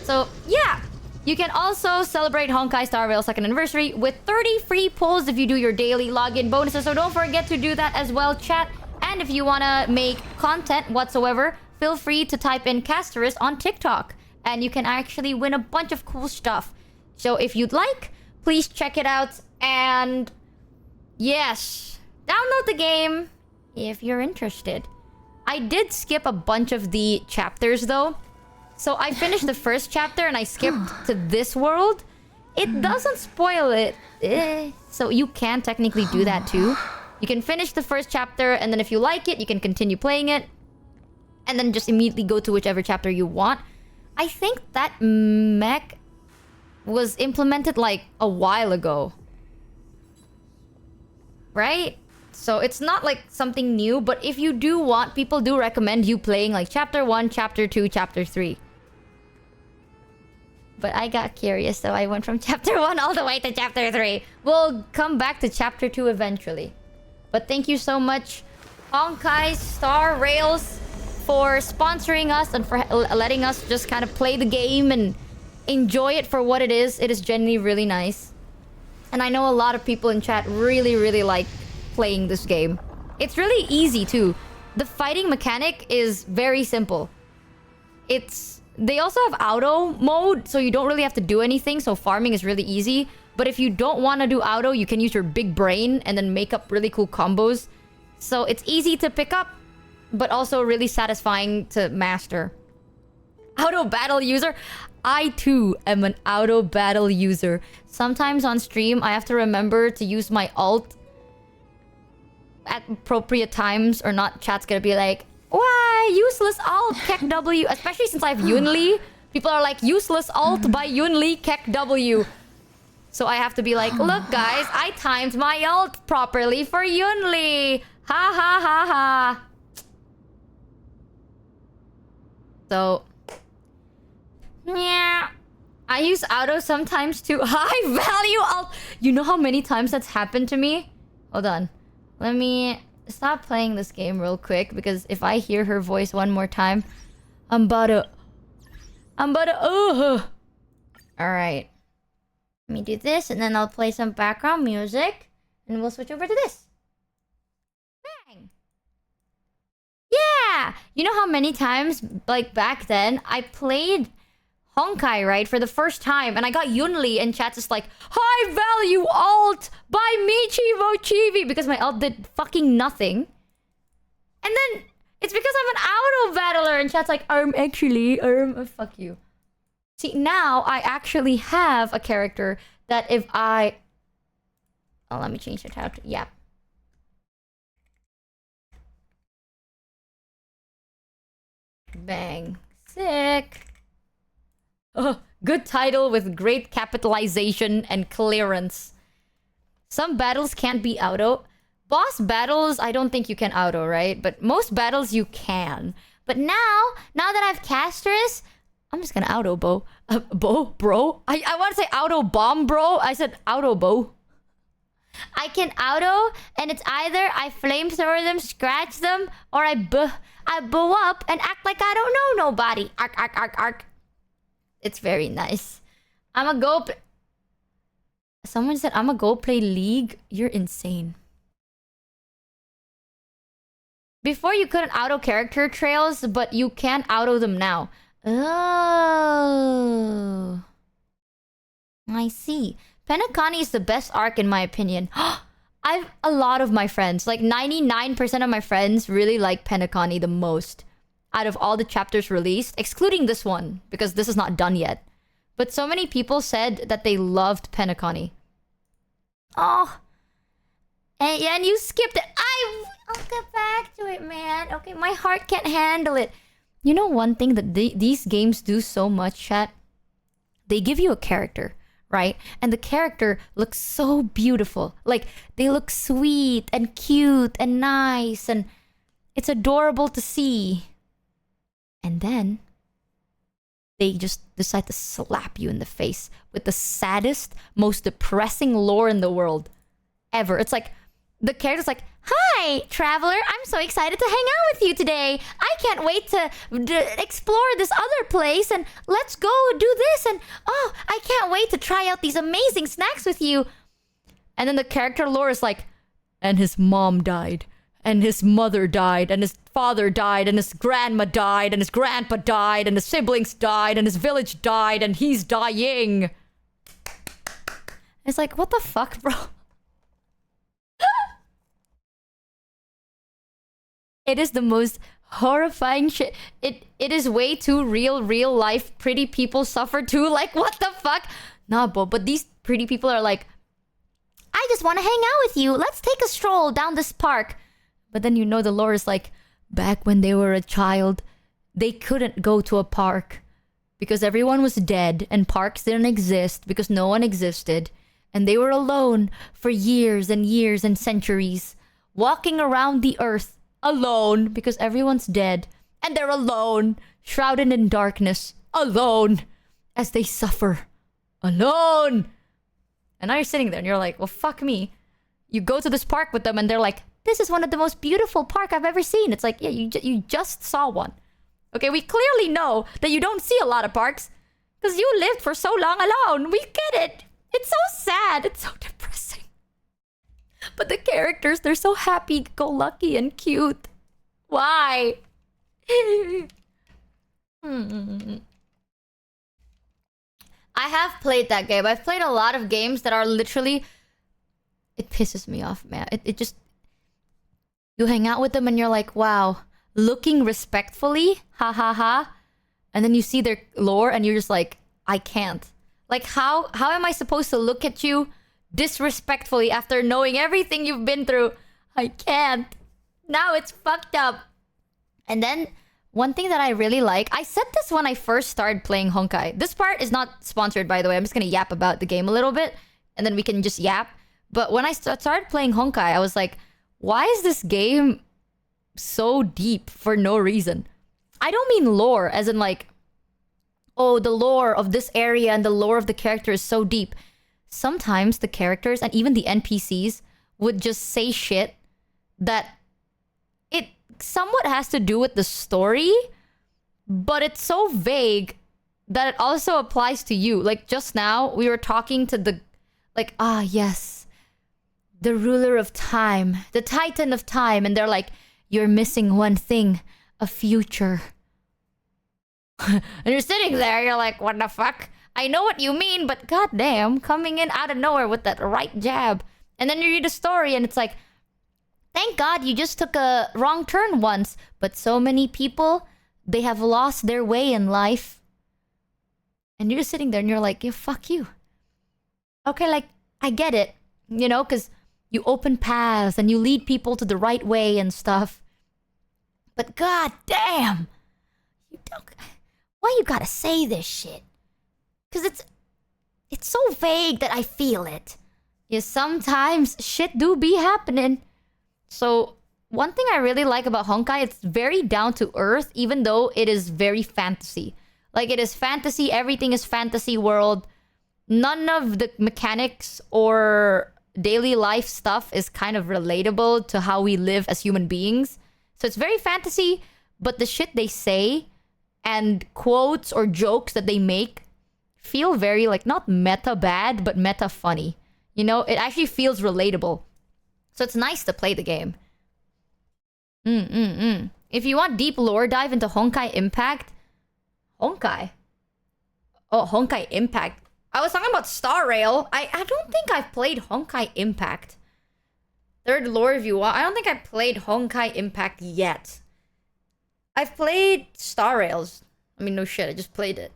So, yeah. You can also celebrate Honkai Star Rail 2nd anniversary with 30 free pulls if you do your daily login bonuses. So don't forget to do that as well, chat. And if you want to make content whatsoever, feel free to type in Casterus on TikTok. And you can actually win a bunch of cool stuff. So if you'd like, please check it out. And yes, download the game if you're interested. I did skip a bunch of the chapters though. So I finished the first chapter and I skipped to this world. It doesn't spoil it. So you can technically do that too. You can finish the first chapter and then if you like it, you can continue playing it. And then just immediately go to whichever chapter you want. I think that mech was implemented like a while ago. Right? So it's not like something new, but if you do want, people do recommend you playing like chapter 1, chapter 2, chapter 3. But I got curious, so I went from chapter 1 all the way to chapter 3. We'll come back to chapter 2 eventually. But thank you so much, Honkai Star Rails, for sponsoring us and for letting us just kind of play the game and enjoy it for what it is. It is genuinely really nice. And I know a lot of people in chat really, really like playing this game. It's really easy too. The fighting mechanic is very simple. They also have auto mode, so you don't really have to do anything, so farming is really easy. But if you don't want to do auto, you can use your big brain and then make up really cool combos. So it's easy to pick up, but also really satisfying to master. Auto battle user? I too am an auto battle user. Sometimes on stream, I have to remember to use my ult at appropriate times, or not. Chat's gonna be like, why useless ult Kek W, especially since I have Yunli. People are like, useless ult by Yunli Kek W. So I have to be like, look guys, I timed my ult properly for Yunli. Ha ha ha ha. So yeah, I use auto sometimes too. High value ult. You know how many times that's happened to me? Hold on. Let me stop playing this game real quick, because if I hear her voice one more time, I'm about to... Alright. Let me do this, and then I'll play some background music, and we'll switch over to this. Bang! Yeah! You know how many times, like, back then, I played Honkai, right, for the first time, and I got Yunli in chat just like, high value alt by Michi Mochievee, because my alt did fucking nothing. And then, it's because I'm an auto battler, and chat's like, actually, fuck you. See, now I actually have a character that if I... Oh, let me change it out. Yeah. Bang. Sick. Oh, good title with great capitalization and clearance. Some battles can't be auto. Boss battles, I don't think you can auto, right? But most battles you can. But now that I have Castris, I'm just gonna auto bow. Bro? I want to say auto bomb, bro. I said auto bow. I can auto, and it's either I flamethrower them, scratch them, or I bow up and act like I don't know nobody. Arc, arc, arc, arc. It's very nice. I'ma go... Someone said, I'ma go play League. You're insane. Before you couldn't auto character trails, but you can auto them now. Oh. I see. Penacony is the best arc in my opinion. I've a lot of my friends, like 99% of my friends really like Penacony the most. Out of all the chapters released, excluding this one, because this is not done yet. But so many people said that they loved Penacony. Oh. And you skipped it. I'll get back to it, man. Okay, my heart can't handle it. You know one thing that these games do so much, chat? They give you a character, right? And the character looks so beautiful. Like, they look sweet and cute and nice, and it's adorable to see. And then they just decide to slap you in the face with the saddest, most depressing lore in the world ever. It's like, the character's like, hi, traveler, I'm so excited to hang out with you today. I can't wait to explore this other place, and let's go do this, and oh, I can't wait to try out these amazing snacks with you. And then the character lore is like, and his mom died, and his mother died, and his father died, and his grandma died, and his grandpa died, and his siblings died, and his village died, and he's dying. It's like, what the fuck, bro? It is the most horrifying shit. It is way too real life. Pretty people suffer too. Like, what the fuck? Nah, but these pretty people are like, I just want to hang out with you. Let's take a stroll down this park. But then you know the lore is like, back when they were a child, they couldn't go to a park because everyone was dead and parks didn't exist because no one existed. And they were alone for years and years and centuries, walking around the earth. Alone, because everyone's dead. And they're alone, shrouded in darkness. Alone, as they suffer. Alone! And now you're sitting there and you're like, well, fuck me. You go to this park with them and they're like, this is one of the most beautiful park I've ever seen. It's like, yeah, you just saw one. Okay, we clearly know that you don't see a lot of parks. Because you lived for so long alone. We get it. It's so sad. It's so depressing. But the characters, they're so happy-go-lucky and cute. Why? I have played that game. I've played a lot of games that are literally... It pisses me off, man. It just... You hang out with them and you're like, wow, looking respectfully, ha ha ha. And then you see their lore and you're just like, I can't. Like, how am I supposed to look at you disrespectfully after knowing everything you've been through? I can't. Now it's fucked up. And then one thing that I really like, I said this when I first started playing Honkai. This part is not sponsored, by the way. I'm just gonna yap about the game a little bit and then we can just yap. But when I started playing Honkai, I was like, why is this game so deep for no reason? I don't mean lore as in like, oh, the lore of this area and the lore of the character is so deep. Sometimes the characters and even the NPCs would just say shit that it somewhat has to do with the story, but it's so vague that it also applies to you. Like just now, we were talking to the, like, yes, the ruler of time, the titan of time, and they're like, you're missing one thing, a future. And you're sitting there, you're like, what the fuck? I know what you mean, but goddamn, coming in out of nowhere with that right jab. And then you read a story and it's like, thank God you just took a wrong turn once, but so many people, they have lost their way in life. And you're just sitting there and you're like, yeah, fuck you. Okay, like, I get it, you know, because you open paths and you lead people to the right way and stuff. But god damn, you don't, why you gotta say this shit? Because it's so vague that I feel it. Yeah, sometimes shit do be happening. So one thing I really like about Honkai, it's very down to earth, even though it is very fantasy. Like, it is fantasy, everything is fantasy world. None of the mechanics or daily life stuff is kind of relatable to how we live as human beings. So it's very fantasy, but the shit they say and quotes or jokes that they make feel very, like, not meta bad, but meta funny. You know, it actually feels relatable. So it's nice to play the game. If you want deep lore dive into Honkai Impact... Honkai? Oh, Honkai Impact. I was talking about Star Rail. I don't think I've played Honkai Impact. Third lore review. I don't think I've played Honkai Impact yet. I've played Star Rails. I mean, no shit, I just played it.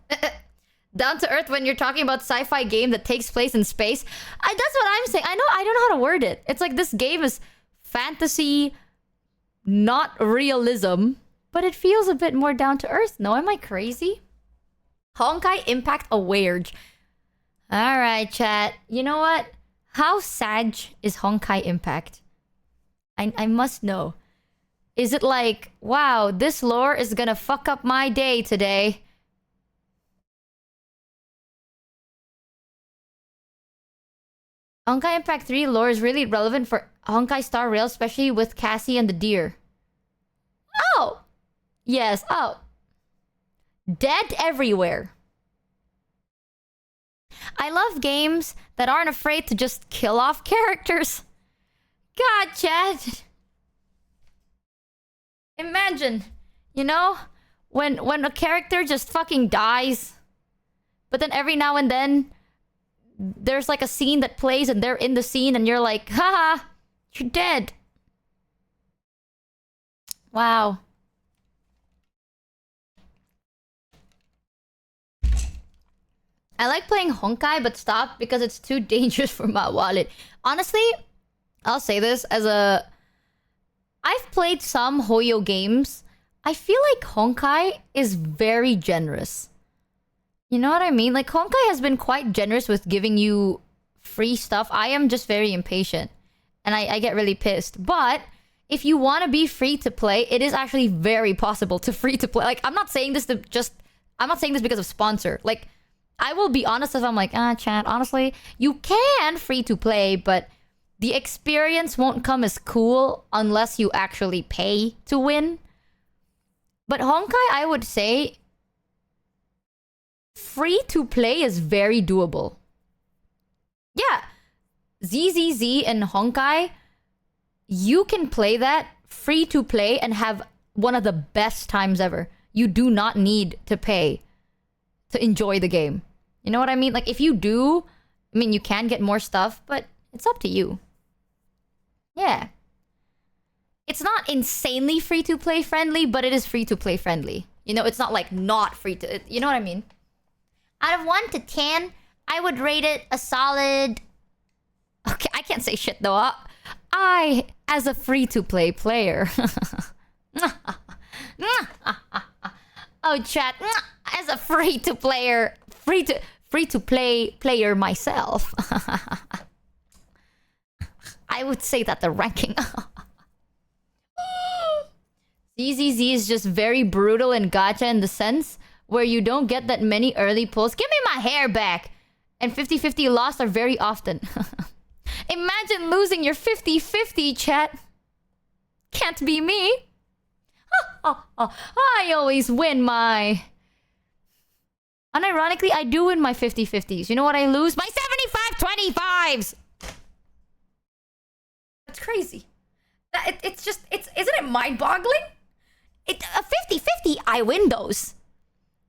Down to earth when you're talking about sci-fi game that takes place in space. That's what I'm saying. I don't know how to word it. It's like this game is fantasy, not realism, but it feels a bit more down to earth. No, am I crazy? Honkai Impact Award. Alright, chat. You know what? How sad is Honkai Impact? I must know. Is it like, wow, this lore is gonna fuck up my day today? Honkai Impact 3 lore is really relevant for Honkai Star Rail, especially with Cassie and the deer. Oh! Yes, oh. Dead everywhere. I love games that aren't afraid to just kill off characters. God, chat. Imagine, you know, when a character just fucking dies, but then every now and then, there's like a scene that plays and they're in the scene and you're like, haha, you're dead. Wow. I like playing Honkai, but stopped because it's too dangerous for my wallet. Honestly, I'll say this as a... I've played some Hoyo games. I feel like Honkai is very generous. You know what I mean? Like, Honkai has been quite generous with giving you free stuff. I am just very impatient. And I get really pissed. But if you want to be free to play, it is actually very possible to free to play. Like, I'm not saying this to just... I'm not saying this because of sponsor. Like, I will be honest if I'm like, chat, honestly, you can free to play, but the experience won't come as cool unless you actually pay to win. But Honkai, I would say, free to play is very doable. Yeah. ZZZ and Honkai, you can play that free to play and have one of the best times ever. You do not need to pay to enjoy the game. You know what I mean? Like, if you do, I mean, you can get more stuff, but it's up to you. Yeah. It's not insanely free-to-play friendly, but it is free-to-play friendly. You know, it's not like not free to... You know what I mean? Out of 1 to 10, I would rate it a solid... Okay, I can't say shit though. I, as a free-to-play player... Oh, chat. As a free-to-player... Free-to-play player myself. I would say that the ranking... ZZZ is just very brutal and gacha in the sense where you don't get that many early pulls. Give me my hair back! And 50-50 lost are very often. Imagine losing your 50-50, chat. Can't be me. I always win my... Unironically, I do win my 50-50s. You know what I lose? My 75-25s! That's crazy. It's just... Isn't it mind-boggling? A 50-50, I win those.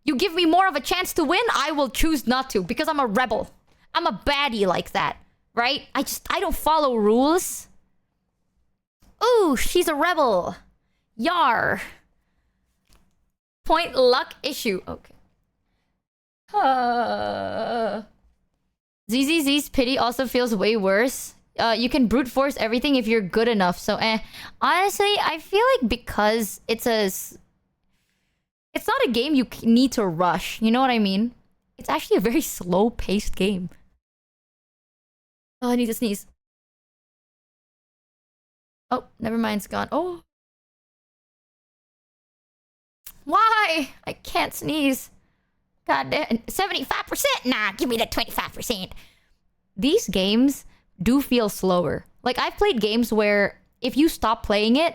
You give me more of a chance to win, I will choose not to. Because I'm a rebel. I'm a baddie like that. Right? I don't follow rules. Ooh, she's a rebel. Yar. Point luck issue. Okay. ZZZ's pity also feels way worse. You can brute force everything if you're good enough. So, honestly, I feel like because it's not a game you need to rush. You know what I mean? It's actually a very slow-paced game. Oh, I need to sneeze. Oh, never mind, it's gone. Oh. Why? I can't sneeze. God damn. 75%? Nah, give me the 25%. These games do feel slower. Like, I've played games where if you stop playing it,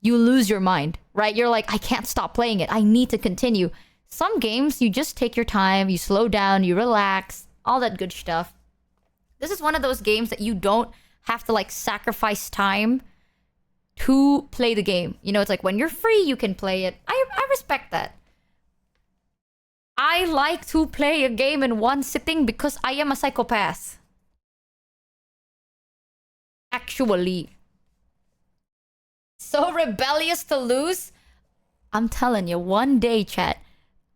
you lose your mind, right? You're like, I can't stop playing it. I need to continue. Some games, you just take your time, you slow down, you relax, all that good stuff. This is one of those games that you don't have to, like, sacrifice time to play the game. You know, it's like when you're free, you can play it. I respect that. I like to play a game in one sitting because I am a psychopath. Actually. So rebellious to lose. I'm telling you, one day, chat,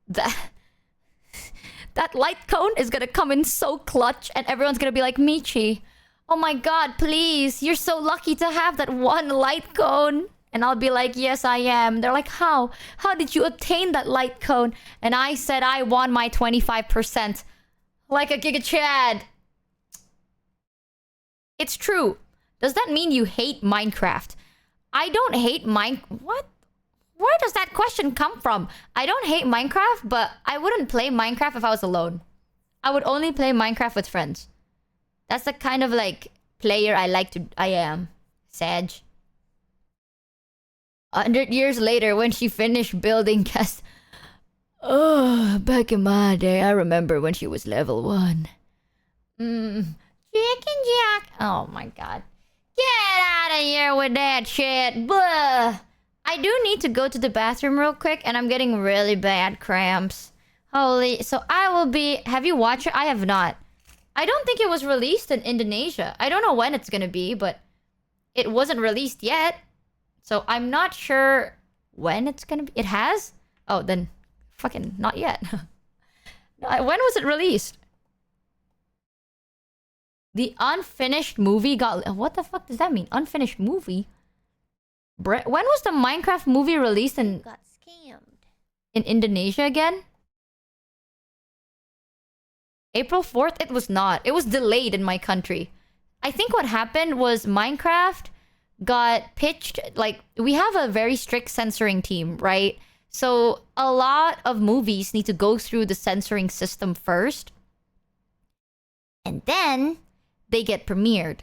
that light cone is gonna come in so clutch and everyone's gonna be like, Michi, oh my god, please, you're so lucky to have that one light cone. And I'll be like, yes, I am. They're like, how? How did you obtain that light cone? And I said I won my 25%. Like a Giga Chad. It's true. Does that mean you hate Minecraft? I don't hate What? Where does that question come from? I don't hate Minecraft, but I wouldn't play Minecraft if I was alone. I would only play Minecraft with friends. That's the kind of, like, player I am. Sag. 100 years later, when she finished building cast... Oh, back in my day, I remember when she was level 1. Chicken Jack. Oh my god. Get out of here with that shit. Blah. I do need to go to the bathroom real quick, and I'm getting really bad cramps. Holy... So I will be... Have you watched it? I have not. I don't think it was released in Indonesia. I don't know when it's gonna be, but... It wasn't released yet. So I'm not sure when it's gonna be. It has? Oh, then fucking not yet. When was it released? The unfinished movie got... What the fuck does that mean? Unfinished movie? When was the Minecraft movie released in... Got scammed. In Indonesia again? April 4th? It was not. It was delayed in my country. I think what happened was Minecraft got pitched... Like, we have a very strict censoring team, right? So, a lot of movies need to go through the censoring system first. And then, they get premiered.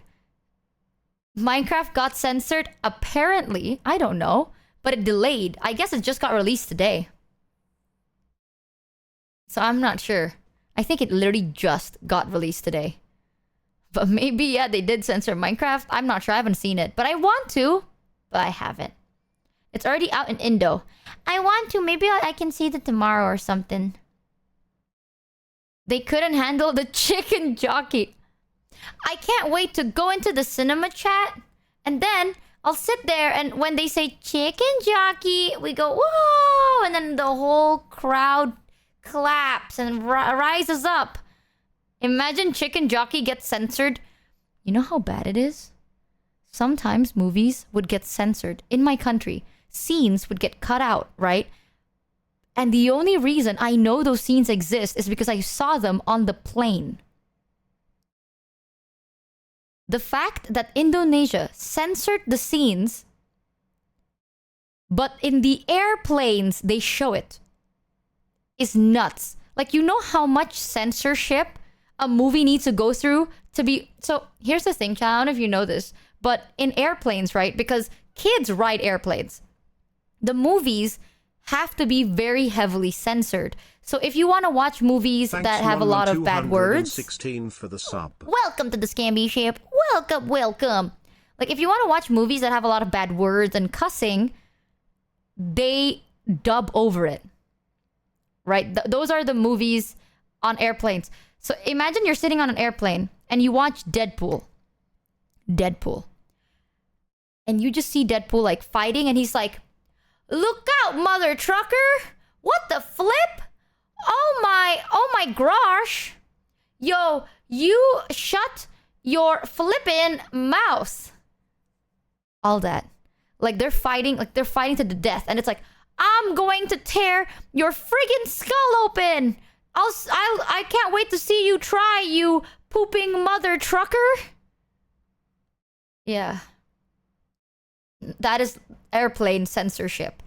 Minecraft got censored, apparently. I don't know. But it delayed. I guess it just got released today. So, I'm not sure. I think it literally just got released today. But maybe, yeah, they did censor Minecraft. I'm not sure. I haven't seen it. But I want to. But I haven't. It's already out in Indo. I want to. Maybe I can see it tomorrow or something. They couldn't handle the chicken jockey. I can't wait to go into the cinema chat. And then I'll sit there and when they say chicken jockey, we go, whoa! And then the whole crowd claps and rises up. Imagine chicken jockey gets censored. You know how bad it is? Sometimes movies would get censored in my country. Scenes would get cut out, right? And the only reason I know those scenes exist is because I saw them on the plane. The fact that Indonesia censored the scenes, but in the airplanes they show it, is nuts. Like, you know how much censorship a movie needs to go through to be... So, here's the thing, child. I don't know if you know this, but in airplanes, right? Because kids ride airplanes. The movies have to be very heavily censored. So if you want to watch movies that have a lot of bad words... 16 for the sub. Welcome to the Scamby Ship. Welcome, welcome. Like, if you want to watch movies that have a lot of bad words and cussing, they dub over it. Right? Those are the movies on airplanes. So imagine you're sitting on an airplane and you watch Deadpool. Deadpool. And you just see Deadpool, like, fighting, and he's like, "Look out, mother trucker! What the flip? Oh my gosh! Yo, you shut your flippin' mouth." All that. Like, they're fighting to the death, and it's like, "I'm going to tear your friggin' skull open! I can't wait to see you try, you pooping mother trucker!" Yeah. That is airplane censorship.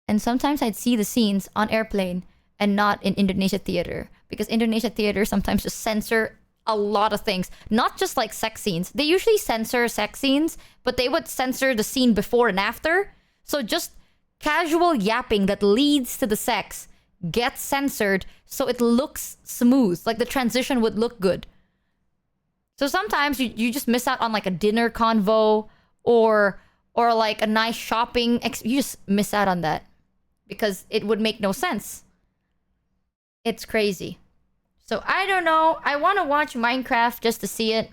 And sometimes I'd see the scenes on airplane and not in Indonesia theater. Because Indonesia theater sometimes just censor a lot of things. Not just like sex scenes. They usually censor sex scenes, but they would censor the scene before and after. So just casual yapping that leads to the sex gets censored so it looks smooth. Like the transition would look good. So sometimes you just miss out on like a dinner convo or like a nice shopping. You just miss out on that because it would make no sense. It's crazy. So I don't know. I want to watch Minecraft just to see it.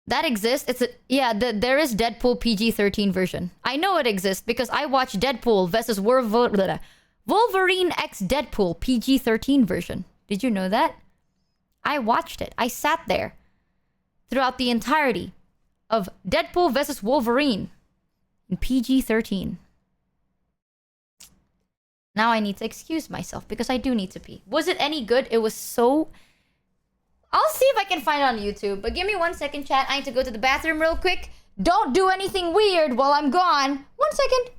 That exists. There is Deadpool PG-13 version. I know it exists because I watched Deadpool versus Wolverine x Deadpool PG-13 version. Did you know that? I watched it. I sat there throughout the entirety of Deadpool versus Wolverine in PG-13. Now I need to excuse myself because I do need to pee. Was it any good? It was so... I'll see if I can find it on YouTube. But give me 1 second, chat. I need to go to the bathroom real quick. Don't do anything weird while I'm gone. 1 second.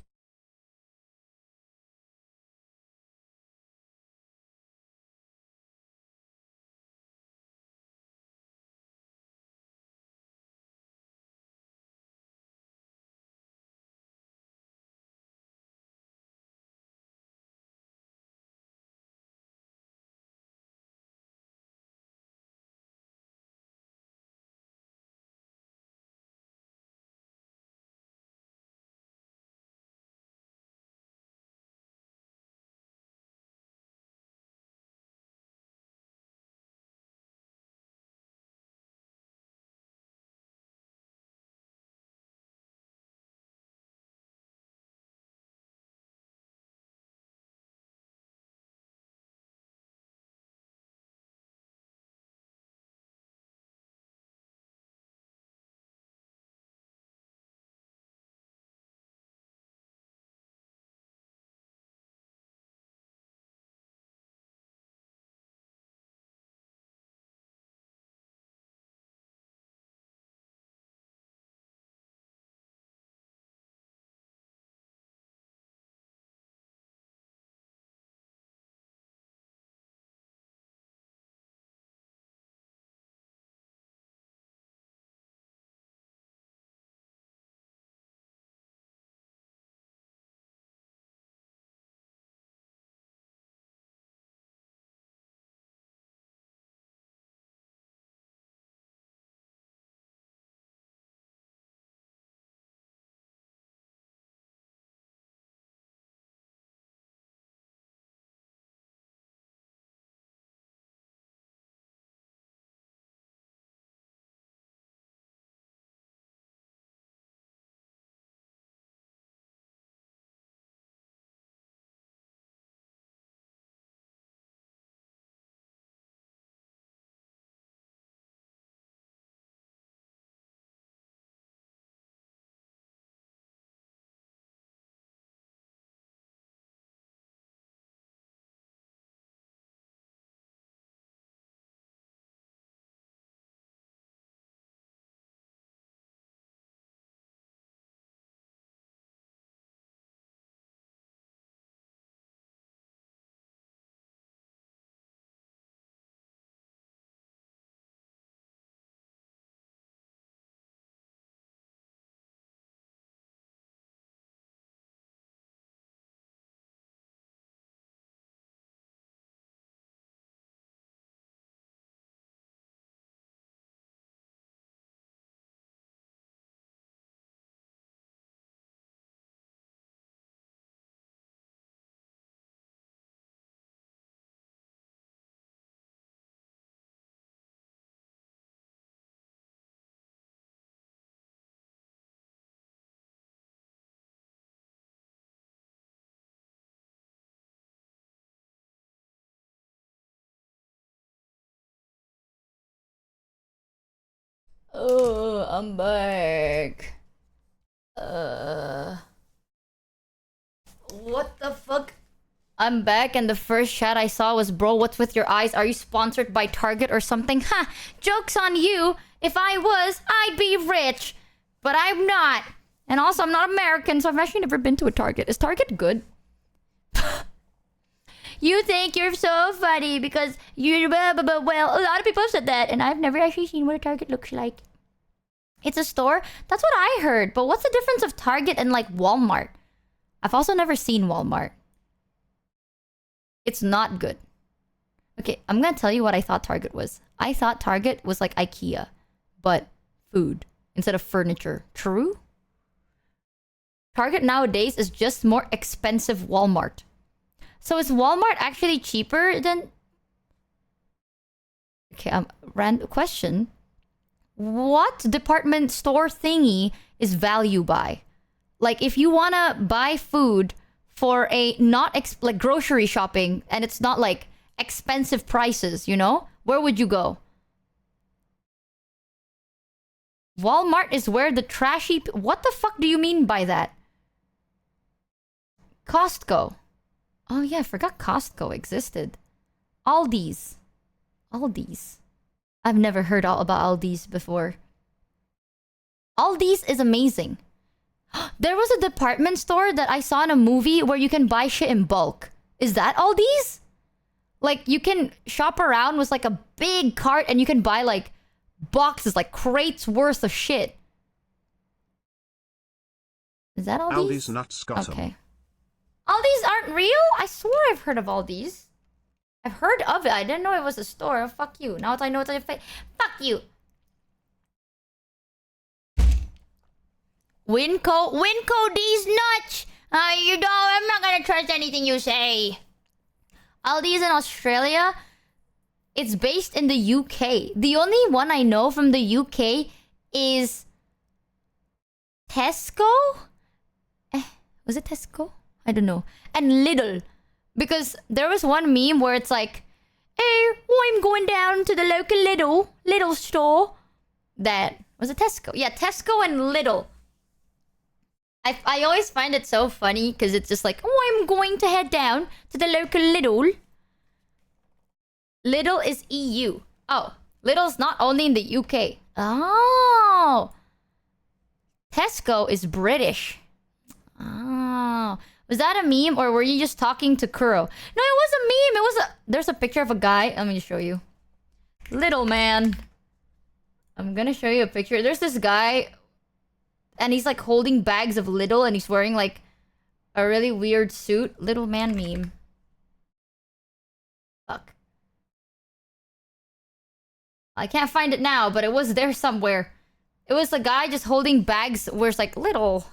Oh, I'm back. What the fuck? I'm back and the first chat I saw was, bro, what's with your eyes? Are you sponsored by Target or something? Ha! Joke's on you! If I was, I'd be rich! But I'm not! And also, I'm not American, so I've actually never been to a Target. Is Target good? You think you're so funny because you... Well, a lot of people have said that, and I've never actually seen what a Target looks like. It's a store? That's what I heard. But what's the difference of Target and, like, Walmart? I've also never seen Walmart. It's not good. Okay, I'm gonna tell you what I thought Target was. I thought Target was like IKEA, but food instead of furniture. True? Target nowadays is just more expensive Walmart. So is Walmart actually cheaper than... Okay, random question. What department store thingy is value buy? Like, if you wanna buy food for a not like grocery shopping and it's not like expensive prices, you know? Where would you go? Walmart is where the trashy... What the fuck do you mean by that? Costco. Oh yeah, I forgot Costco existed. Aldi's. Aldi's. I've never heard all about Aldi's before. Aldi's is amazing. There was a department store that I saw in a movie where you can buy shit in bulk. Is that Aldi's? Like, you can shop around with like a big cart and you can buy like boxes, like crates worth of shit. Is that Aldi's? Aldi's nuts got 'em. Okay. Aldi's aren't real? I swore I've heard of Aldi's. I've heard of it. I didn't know it was a store. Oh, fuck you. Now I know it's a fake. Fuck you. Winco these nuts. You know, I'm not gonna trust anything you say. Aldi's in Australia. It's based in the UK. The only one I know from the UK is Tesco? Was it Tesco? I don't know. And Lidl. Because there was one meme where it's like, hey, I'm going down to the local Lidl store. That was it Tesco? Yeah, Tesco and Lidl. I always find it so funny because it's just like, oh, I'm going to head down to the local Lidl. Lidl is EU. Oh, Lidl's not only in the UK. Oh. Tesco is British. Oh. Was that a meme or were you just talking to Kuro? No, it was a meme. It was a... There's a picture of a guy. Let me show you. Little man. I'm gonna show you a picture. There's this guy... And he's like holding bags of Lidl and he's wearing like a really weird suit. Little man meme. Fuck. I can't find it now, but it was there somewhere. It was a guy just holding bags where it's like Lidl.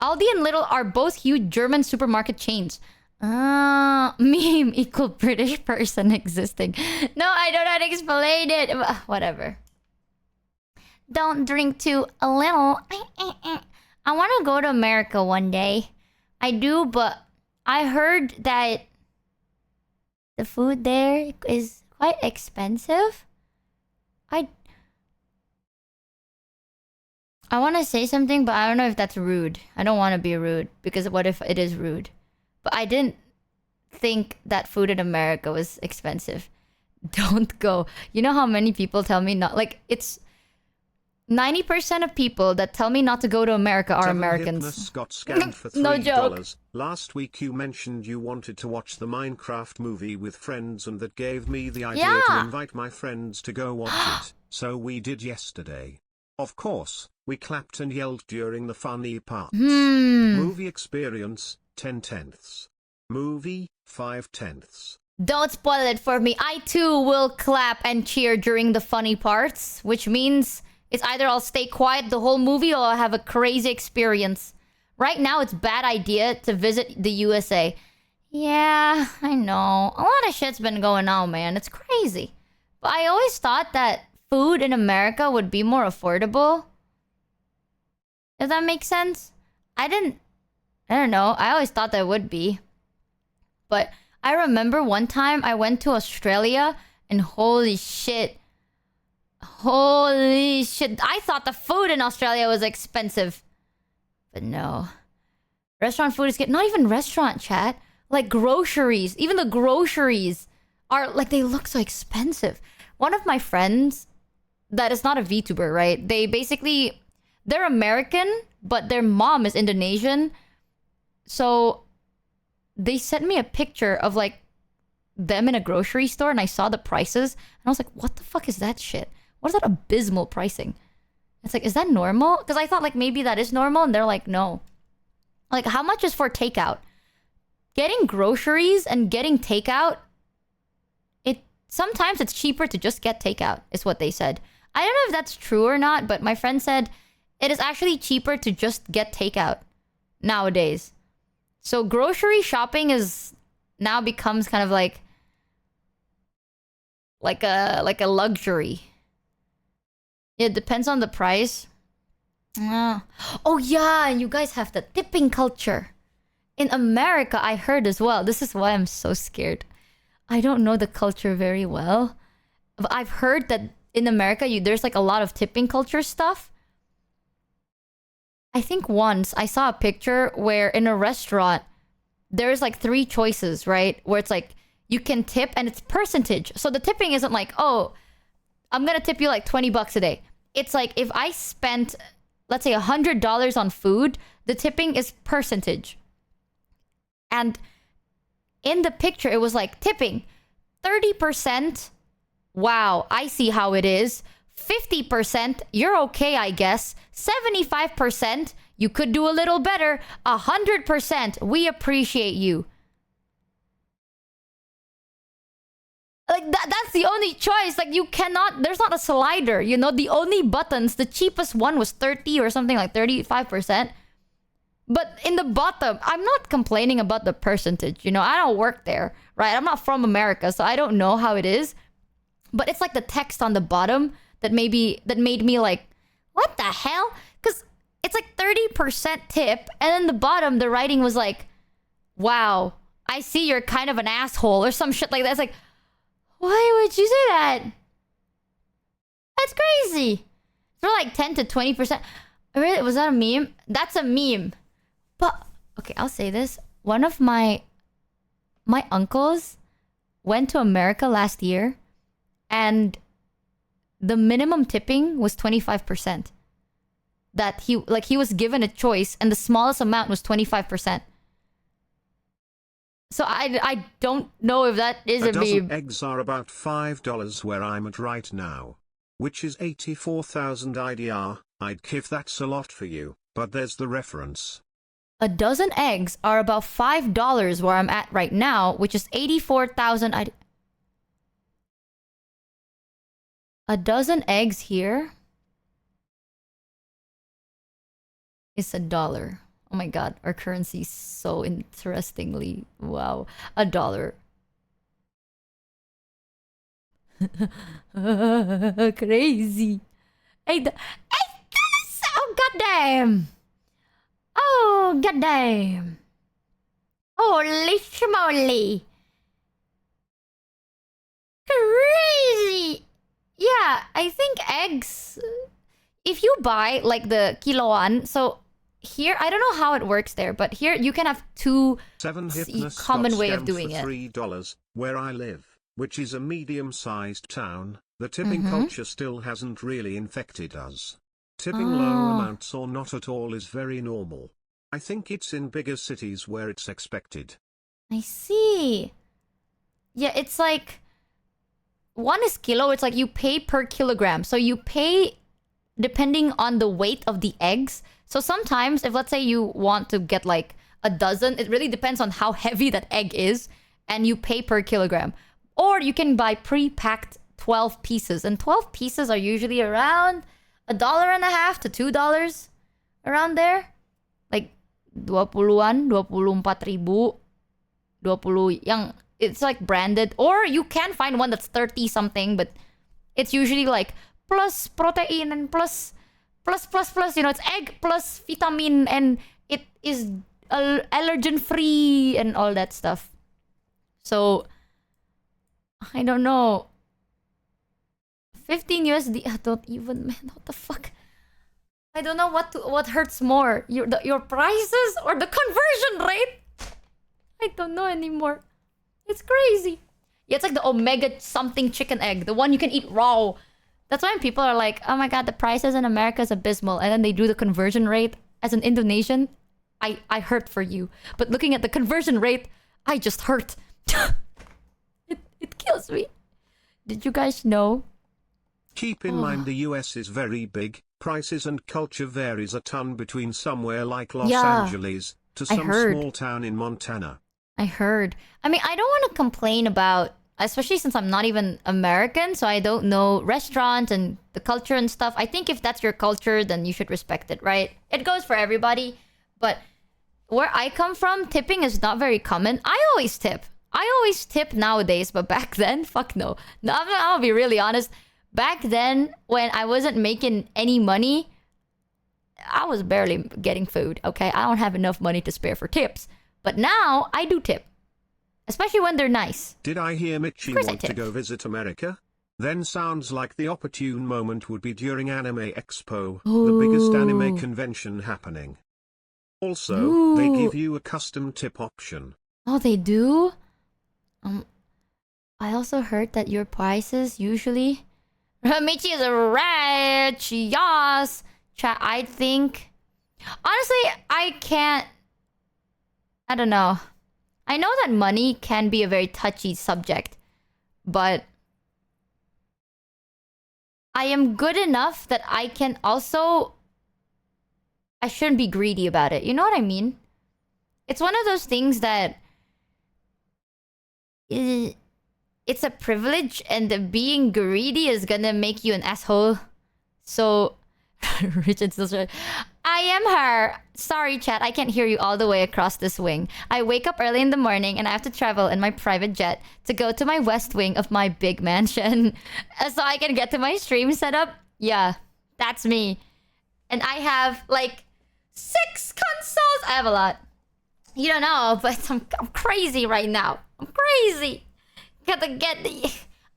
Aldi and Lidl are both huge German supermarket chains. Meme equal British person existing. No, I don't know how to explain it. Whatever. Don't drink too a little. I want to go to America one day. I do, but I heard that the food there is quite expensive. I want to say something, but I don't know if that's rude. I don't want to be rude, because what if it is rude? But I didn't think that food in America was expensive. Don't go. You know how many people tell me not... Like, it's... 90% of people that tell me not to go to America are Americans. Hypnus got scammed for $3. No joke. Last week you mentioned you wanted to watch the Minecraft movie with friends, and that gave me the idea to invite my friends to go watch it. So we did yesterday. Of course, we clapped and yelled during the funny parts. Movie experience, 10/10. Movie, 5/10. Don't spoil it for me. I too will clap and cheer during the funny parts, which means it's either I'll stay quiet the whole movie or I'll have a crazy experience. Right now, it's a bad idea to visit the USA. Yeah, I know. A lot of shit's been going on, man. It's crazy. But I always thought that food in America would be more affordable. Does that make sense? I don't know. I always thought that it would be. But I remember one time I went to Australia And holy shit. Holy shit. I thought the food in Australia was expensive. But no. Restaurant food is good. Not even restaurant, chat. Like groceries. Even the groceries are like, they look so expensive. One of my friends that is not a VTuber, right? They're American, but their mom is Indonesian. So they sent me a picture of like them in a grocery store, and I saw the prices, and I was like, what the fuck is that shit? What is that abysmal pricing? It's like, is that normal? Because I thought like maybe that is normal, and they're like, no. Like, how much is for takeout? Getting groceries and getting takeout, sometimes it's cheaper to just get takeout, is what they said. I don't know if that's true or not, but my friend said it is actually cheaper to just get takeout nowadays. So grocery shopping is now becomes kind of like a luxury. It depends on the price. Oh yeah, and you guys have the tipping culture. In America, I heard as well. This is why I'm so scared. I don't know the culture very well. But I've heard that in America, there's like a lot of tipping culture stuff. I think once I saw a picture where in a restaurant, there's like 3 choices, right? Where it's like, you can tip and it's percentage. So the tipping isn't like, oh, I'm gonna tip you like 20 bucks a day. It's like, if I spent, let's say $100 on food, the tipping is percentage. And in the picture, it was like tipping 30%. Wow, I see how it is. 50%, you're okay, I guess. 75%, you could do a little better. 100%, we appreciate you. Like, that's the only choice. Like, you cannot... There's not a slider, you know? The only buttons, the cheapest one was 30 or something like 35%. But in the bottom, I'm not complaining about the percentage. You know, I don't work there, right? I'm not from America, so I don't know how it is. But it's like the text on the bottom that made me like, what the hell? Because it's like 30% tip, and then the bottom, the writing was like, wow, I see you're kind of an asshole, or some shit like that. It's like, why would you say that? That's crazy. They're like 10 to 20%. Really? Was that a meme? That's a meme. But, okay, I'll say this. One of my uncles went to America last year, and the minimum tipping was 25%. That he was given a choice, and the smallest amount was 25%. So I don't know if that is a dozen meme. eggs are about $5 where I'm at right now, which is 84,000 IDR. I'd give that's a lot for you, but there's the reference. A dozen eggs are about $5 where I'm at right now, which is 84,000 IDR. A dozen eggs here is $1. Oh my god, our currency is so interestingly... Wow. $1. Crazy. Hey, oh goddamn! Oh goddamn! Holy schmoly! Crazy! Yeah, I think eggs... If you buy, like, the kiloan... So, here, I don't know how it works there, but here you can have 2 common way of doing it. $3 where I live, which is a medium-sized town. The tipping culture still hasn't really infected us. Tipping low amounts or not at all is very normal. I think it's in bigger cities where it's expected. I see. Yeah, it's like... One is kilo, it's like you pay per kilogram. So you pay depending on the weight of the eggs. So sometimes, if let's say you want to get like a dozen, it really depends on how heavy that egg is. And you pay per kilogram. Or you can buy pre-packed 12 pieces. And 12 pieces are usually around $1.50 to $2. Around there. Like 20-an, 24,000, 20 yang... It's like branded, or you can find one that's 30 something, but it's usually like plus protein and plus, you know, it's egg plus vitamin, and it is allergen free and all that stuff. So I don't know. 15 USD. Don't even, man. What the fuck? I don't know what hurts more. Your prices or the conversion rate? I don't know anymore. It's crazy. Yeah, it's like the omega something chicken egg. The one you can eat raw. That's why people are like, oh my god, the prices in America is abysmal. And then they do the conversion rate. As an Indonesian, I hurt for you. But looking at the conversion rate, I just hurt. It kills me. Did you guys know? Keep in mind the US is very big. Prices and culture varies a ton between somewhere like Los Angeles to some small town in Montana. I heard. I mean, I don't want to complain about, especially since I'm not even American, so I don't know restaurants and the culture and stuff. I think if that's your culture, then you should respect it, right? It goes for everybody. But where I come from, tipping is not very common. I always tip nowadays, but back then, fuck no. No, I'll be really honest. Back then, when I wasn't making any money, I was barely getting food, okay? I don't have enough money to spare for tips. But now, I do tip. Especially when they're nice. Did I hear Michi want to go visit America? Then sounds like the opportune moment would be during Anime Expo, the biggest anime convention happening. Also, they give you a custom tip option. Oh, they do? I also heard that your prices usually... Michi is rich, yes. I think... Honestly, I can't... I don't know. I know that money can be a very touchy subject, but... I am good enough that I can also... I shouldn't be greedy about it. You know what I mean? It's one of those things that... It's a privilege, and being greedy is gonna make you an asshole. So, Richard still said, I am her. Sorry, chat, I can't hear you all the way across this wing. I wake up early in the morning and I have to travel in my private jet to go to my west wing of my big mansion so I can get to my stream setup. Yeah, that's me. And I have like 6 consoles. I have a lot. You don't know, but I'm crazy right now. I'm crazy. Gotta get the...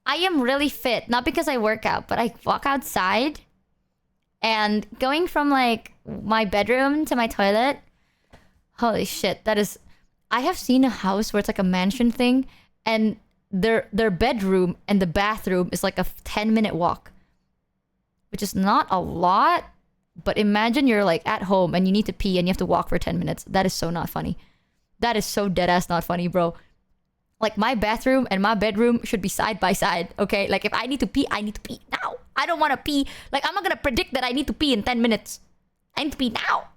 I am really fit. Not because I work out, but I walk outside. And going from like my bedroom to my toilet. Holy shit, that is... I have seen a house where it's like a mansion thing. And their bedroom and the bathroom is like a 10-minute walk. Which is not a lot. But imagine you're like at home and you need to pee and you have to walk for 10 minutes. That is so not funny. That is so deadass not funny, bro. Like, my bathroom and my bedroom should be side by side, okay? Like, if I need to pee, I need to pee now. I don't want to pee. Like, I'm not going to predict that I need to pee in 10 minutes. I need to pee now.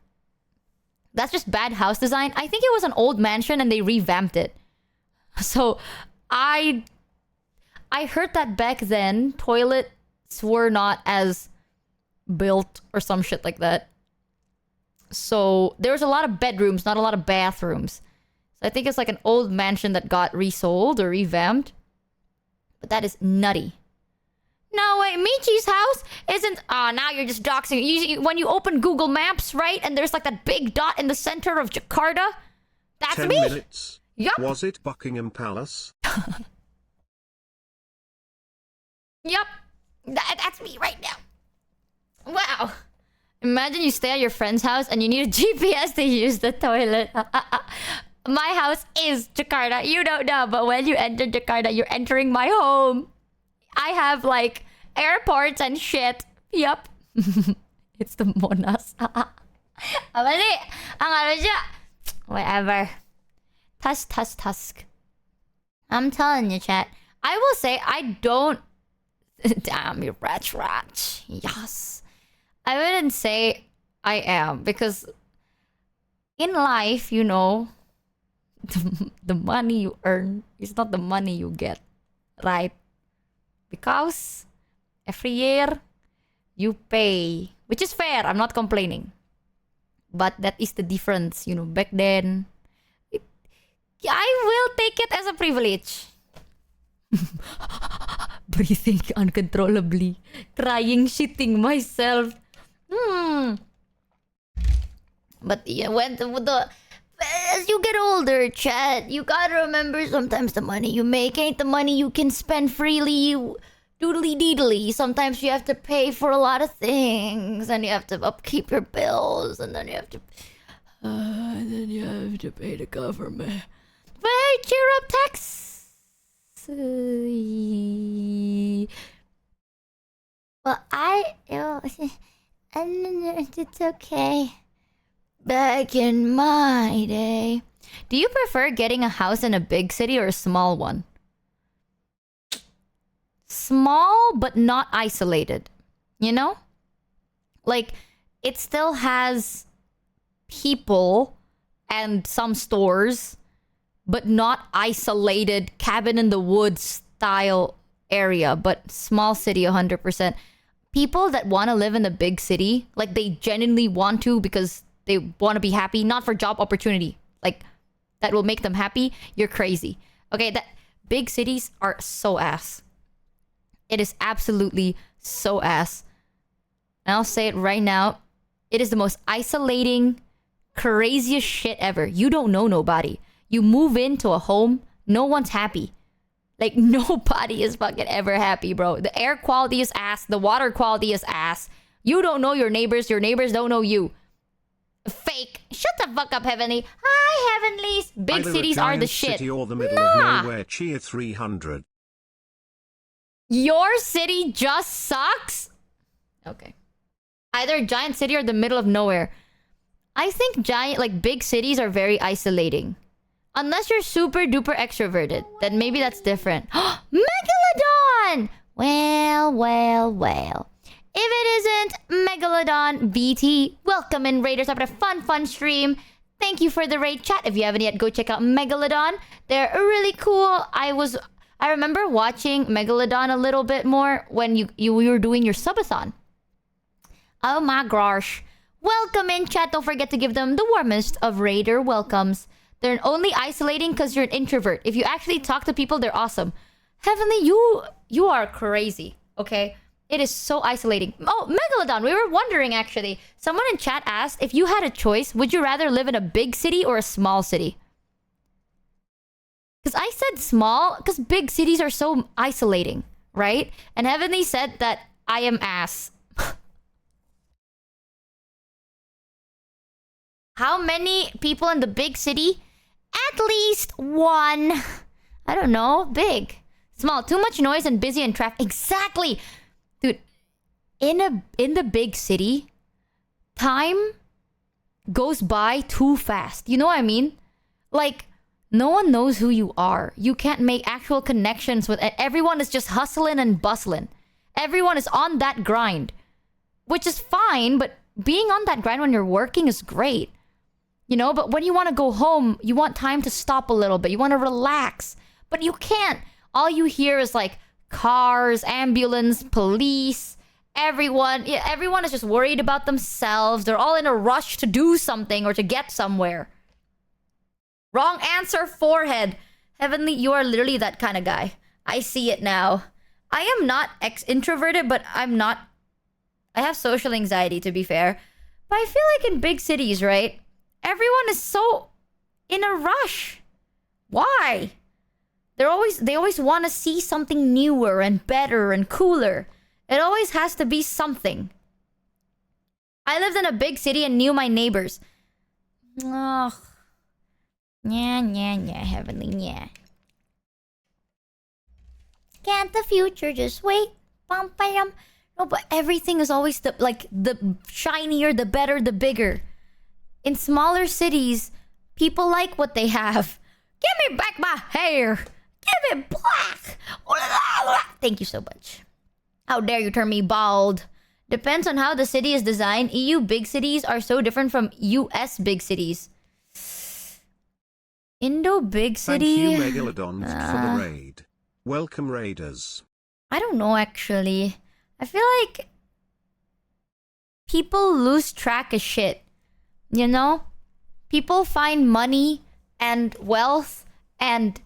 That's just bad house design. I think it was an old mansion and they revamped it. So, I heard that back then, toilets were not as built or some shit like that. So, there was a lot of bedrooms, not a lot of bathrooms. So I think it's like an old mansion that got resold or revamped. But that is nutty. No, wait, Michi's house isn't... Oh, now you're just doxing. When you open Google Maps, right? And there's like that big dot in the center of Jakarta. That's 10 me. minutes. Yup. Was it Buckingham Palace? Yup. That's me right now. Wow. Imagine you stay at your friend's house and you need a GPS to use the toilet. My house is Jakarta. You don't know, but when you enter Jakarta, you're entering my home. I have, like, airports and shit. Yup. It's the Monas. Apa sih? Ang aja. Whatever. Tusk. I'm telling you, chat. I will say, I don't... Damn, you rat. Yes. I wouldn't say I am, because in life, you know... the money you earn is not the money you get, right? Because every year you pay, which is fair, I'm not complaining. But that is the difference, you know, back then. I will take it as a privilege. Breathing uncontrollably, crying, shitting myself. But yeah, when as you get older, chat, you gotta remember sometimes the money you make ain't the money you can spend freely. doodly deedly. Sometimes you have to pay for a lot of things, and you have to upkeep your bills, and then you have to pay the government. But hey, cheer up, tax. Well, it's okay. Back in my day. Do you prefer getting a house in a big city or a small one? Small, but not isolated. You know? Like, it still has people and some stores, but not isolated cabin in the woods style area, but small city 100%. People that want to live in a big city, like they genuinely want to because they want to be happy, not for job opportunity, like that will make them happy, you're crazy. Okay, that big cities are so ass. It is absolutely so ass. And I'll say it right now, it is the most isolating, craziest shit ever. You don't know nobody. You move into a home, no one's happy. Like, nobody is fucking ever happy, bro. The air quality is ass. The water quality is ass. You don't know your neighbors. Your neighbors don't know you. Fake. Shut the fuck up, Heavenly. Hi, Heavenlies. Big cities are the shit. City or the middle of nowhere, cheer 300. Your city just sucks? Okay. Either a giant city or the middle of nowhere. I think big cities are very isolating. Unless you're super duper extroverted, then maybe that's different. Megalodon! Well. If it isn't Megalodon VT, welcome in Raiders after a fun stream. Thank you for the raid chat. If you haven't yet, go check out Megalodon. They're really cool. I remember watching Megalodon a little bit more when you were doing your subathon. Oh my gosh. Welcome in chat. Don't forget to give them the warmest of Raider welcomes. They're only isolating because you're an introvert. If you actually talk to people, they're awesome. Heavenly, you are crazy, okay? It is so isolating. Oh, Megalodon, we were wondering actually. Someone in chat asked, if you had a choice, would you rather live in a big city or a small city? Because I said small, because big cities are so isolating, right? And Heavenly said that I am ass. How many people in the big city? At least one. I don't know. Big. Small. Too much noise and busy and traffic. Exactly. Dude, in the big city, time goes by too fast. You know what I mean? Like, no one knows who you are. You can't make actual connections with... Everyone is just hustling and bustling. Everyone is on that grind. Which is fine, but being on that grind when you're working is great. You know, but when you want to go home, you want time to stop a little bit. You want to relax. But you can't. All you hear is like cars, ambulance, police, everyone. Yeah, everyone is just worried about themselves. They're all in a rush to do something or to get somewhere. Wrong answer, forehead. Heavenly, you are literally that kind of guy. I see it now. I am not introverted, but I have social anxiety, to be fair. But I feel like in big cities, right? Everyone is so in a rush. Why? They always want to see something newer and better and cooler. It always has to be something. I lived in a big city and knew my neighbors. Ugh. Yeah, Heavenly, yeah. Can't the future just wait? Bum, bam. No, but everything is always the shinier, the better, the bigger. In smaller cities, people like what they have. Give me back my hair. Give it black. Thank you so much. How dare you turn me bald? Depends on how the city is designed. EU big cities are so different from US big cities. Indo big city. Thank you, Megalodon, for the raid. Welcome, raiders. I don't know, actually. I feel like people lose track of shit. You know? People find money and wealth and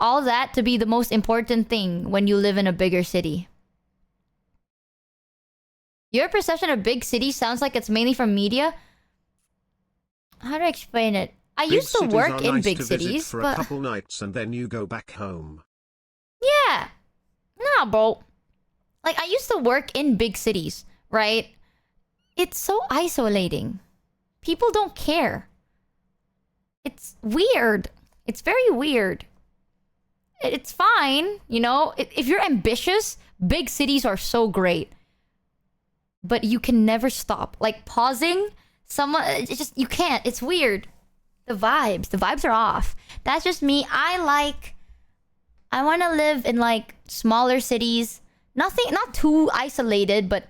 all that to be the most important thing when you live in a bigger city. Your perception of big cities sounds like it's mainly from media. How do I explain it? I used to work in big cities, for a couple nights and then you go back home. Yeah. Nah, bro. Like, I used to work in big cities, right? It's so isolating. People don't care. It's weird. It's very weird. It's fine, you know? If you're ambitious, big cities are so great. But you can never stop. Like, pausing, it's just, you can't. It's weird. The vibes are off. That's just me. I want to live in, like, smaller cities. Not too isolated, but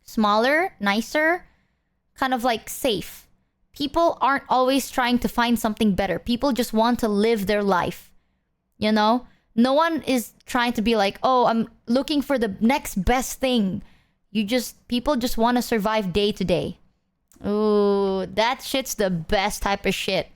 smaller, nicer, kind of like safe. People aren't always trying to find something better. People just want to live their life. You know? No one is trying to be like, oh, I'm looking for the next best thing. People just want to survive day to day. Ooh, that shit's the best type of shit.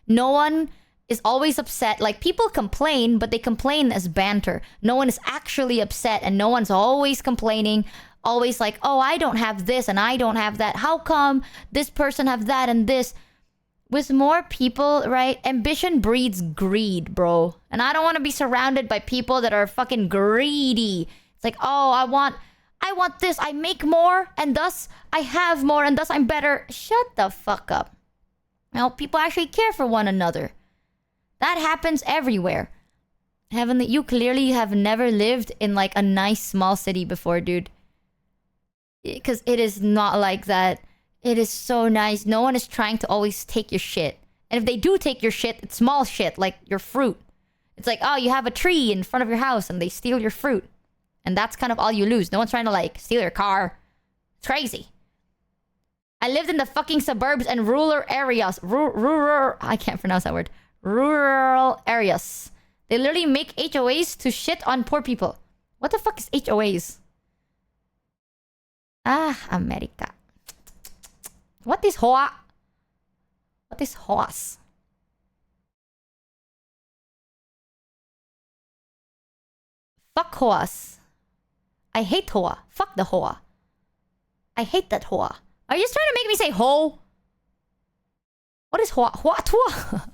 No one is always upset. Like, people complain, but they complain as banter. No one is actually upset, and no one's always complaining. Always like, oh, I don't have this and I don't have that. How come this person have that and this? With more people, right? Ambition breeds greed, bro. And I don't want to be surrounded by people that are fucking greedy. It's like, oh, I want this. I make more, and thus I have more, and thus I'm better. Shut the fuck up. Now, people actually care for one another. That happens everywhere. Heavenly, you clearly have never lived in, like, a nice small city before, dude. Because it is not like that. It is so nice. No one is trying to always take your shit. And if they do take your shit, it's small shit, like your fruit. It's like, oh, you have a tree in front of your house and they steal your fruit. And that's kind of all you lose. No one's trying to, like, steal your car. It's crazy. I lived in the fucking suburbs and rural areas. Rural... I can't pronounce that word. Rural areas. They literally make HOAs to shit on poor people. What the fuck is HOAs? Ah, America. What is HOA? What is HOAs? Fuck HOAs. I hate HOA. Fuck the HOA. I hate that HOA. Are you just trying to make me say ho? What is HOA? HOA tua?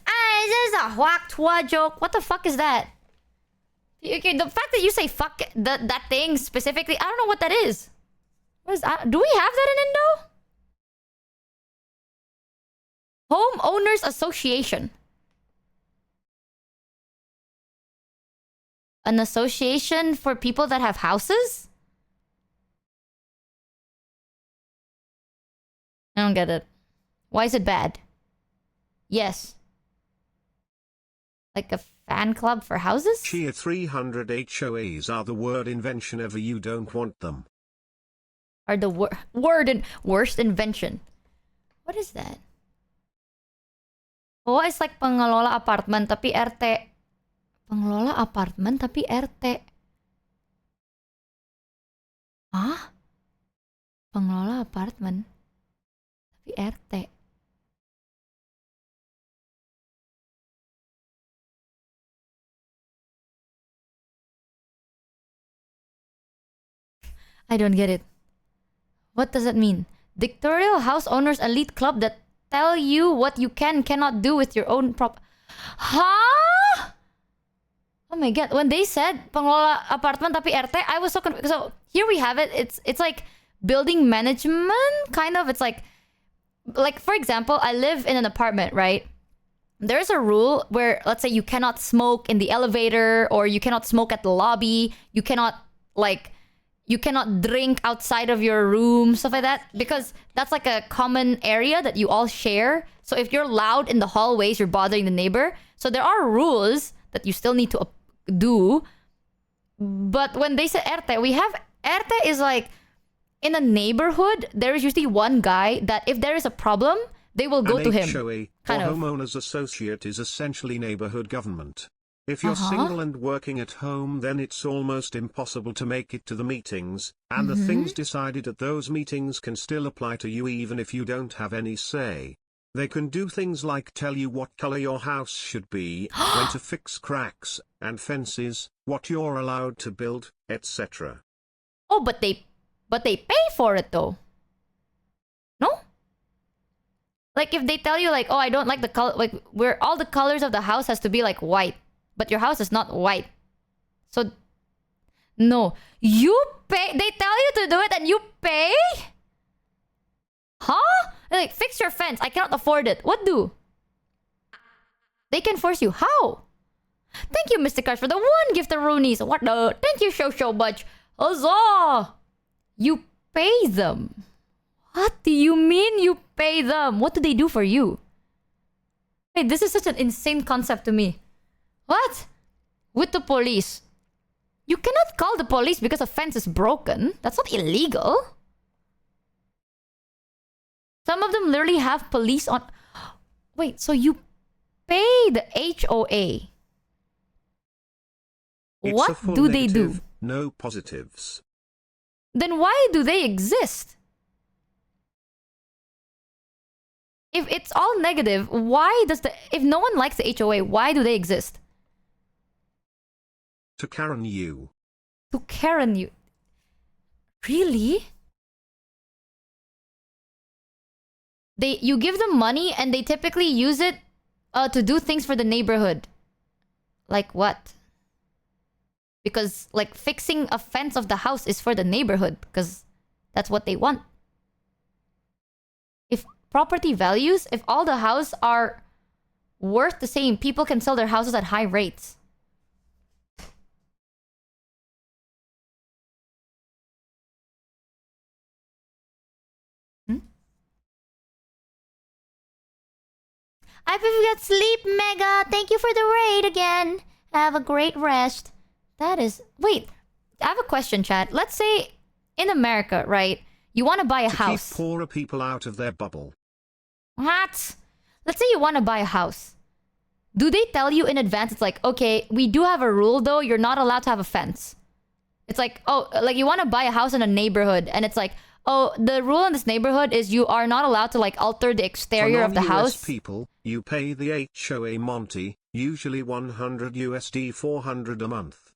Ah, is this a HOA tua joke? What the fuck is that? Okay, the fact that you say fuck that thing specifically, I don't know what that is. What is that? Do we have that in Indo? Homeowners Association. An association for people that have houses? I don't get it. Why is it bad? Yes. Like a fan club for houses? Cheer 300 HOAs are the word invention ever you don't want them. Are the worst invention. What is that? Oh, it's like pengelola apartemen tapi RT. Pengelola apartemen tapi RT. Hah? Pengelola apartemen tapi RT. I don't get it. What does that mean? Dictatorial house owners elite club that tell you what you cannot do with your own Huh? Oh my god. When they said pengelola apartemen tapi RT, I was so confused. So here we have it. It's like building management, kind of. It's like for example, I live in an apartment, right? There's a rule where, let's say, you cannot smoke in the elevator, or you cannot smoke at the lobby. You cannot drink outside of your room, stuff like that, because that's like a common area that you all share. So if you're loud in the hallways, you're bothering the neighbor. So there are rules that you still need to do. But when they say ERTE, we have ERTE is like, in a neighborhood, there is usually one guy that if there is a problem, they will go to him. HOA, kind of. homeowners associate, is essentially neighborhood government. If you're single and working at home, then it's almost impossible to make it to the meetings, and the things decided at those meetings can still apply to you even if you don't have any say. They can do things like tell you what color your house should be, when to fix cracks and fences, what you're allowed to build, etc. Oh, but they pay for it though. No? Like if they tell you like, oh, I don't like the color, like where all the colors of the house has to be like white. But your house is not white. So No. You pay? They tell you to do it and you pay? Huh? Like, fix your fence. I cannot afford it. What do? They can force you. How? Thank you, Mr. Crush, for the one gift of Roonies. What the? Thank you so much. Huzzah! You pay them. What do you mean you pay them? What do they do for you? Hey, this is such an insane concept to me. What? With the police. You cannot call the police because a fence is broken. That's not illegal. Some of them literally have police on... Wait, so you pay the HOA. It's What a full do they negative, do? No positives. Then why do they exist? If it's all negative, why does the... If no one likes the HOA, why do they exist? To Karen you. To Karen you. Really? You give them money and they typically use it to do things for the neighborhood. Like what? Because like fixing a fence of the house is for the neighborhood because that's what they want. If property values, if all the houses are worth the same, people can sell their houses at high rates. I forgot sleep, Mega. Thank you for the raid again. Have a great rest. That is... Wait, I have a question, chat. Let's say in America, right? You want to buy a house. Keep poorer people out of their bubble. What? Let's say you want to buy a house. Do they tell you in advance? It's like, okay, we do have a rule though. You're not allowed to have a fence. It's like, oh, like you want to buy a house in a neighborhood. And it's like, oh, the rule in this neighborhood is you are not allowed to like alter the exterior of the house. people, you pay the HOA Monty, usually $100 $400 a month.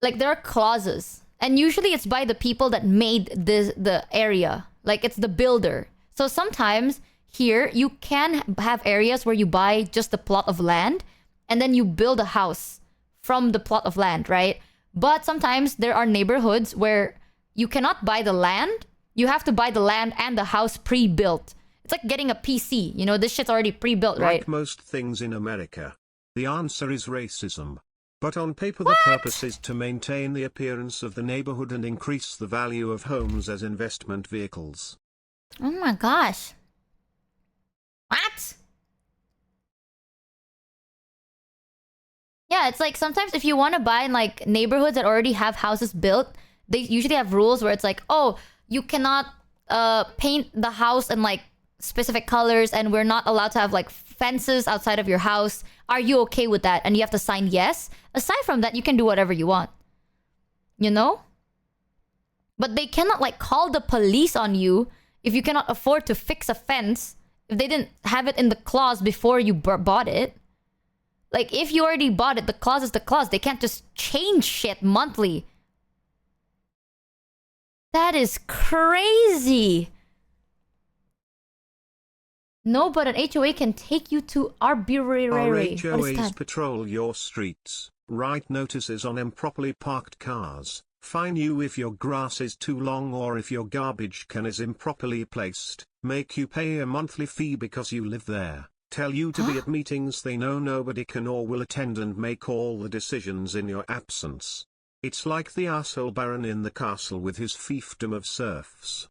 Like there are clauses. And usually it's by the people that made the area. Like it's the builder. So sometimes here you can have areas where you buy just the plot of land and then you build a house from the plot of land, right? But sometimes there are neighborhoods where you cannot buy the land. You have to buy the land and the house pre-built. It's like getting a PC. You know, this shit's already pre-built, right? Like most things in America, the answer is racism. But on paper the purpose is to maintain the appearance of the neighborhood and increase the value of homes as investment vehicles. Oh my gosh. What? Yeah, it's like sometimes if you want to buy in like neighborhoods that already have houses built, they usually have rules where it's like, oh, you cannot paint the house in like specific colors and we're not allowed to have like fences outside of your house. Are you okay with that? And you have to sign yes. Aside from that, you can do whatever you want. You know? But they cannot like call the police on you if you cannot afford to fix a fence if they didn't have it in the clause before you bought it. Like, if you already bought it, the clause is the clause. They can't just change shit monthly. That is crazy. No, but an HOA can take you to arbitrary. Our What is HOAs that? patrol your streets, write notices on improperly parked cars, fine you if your grass is too long or if your garbage can is improperly placed, make you pay a monthly fee because you live there, tell you to be at meetings they know nobody can or will attend and make all the decisions in your absence. It's like the asshole baron in the castle with his fiefdom of serfs.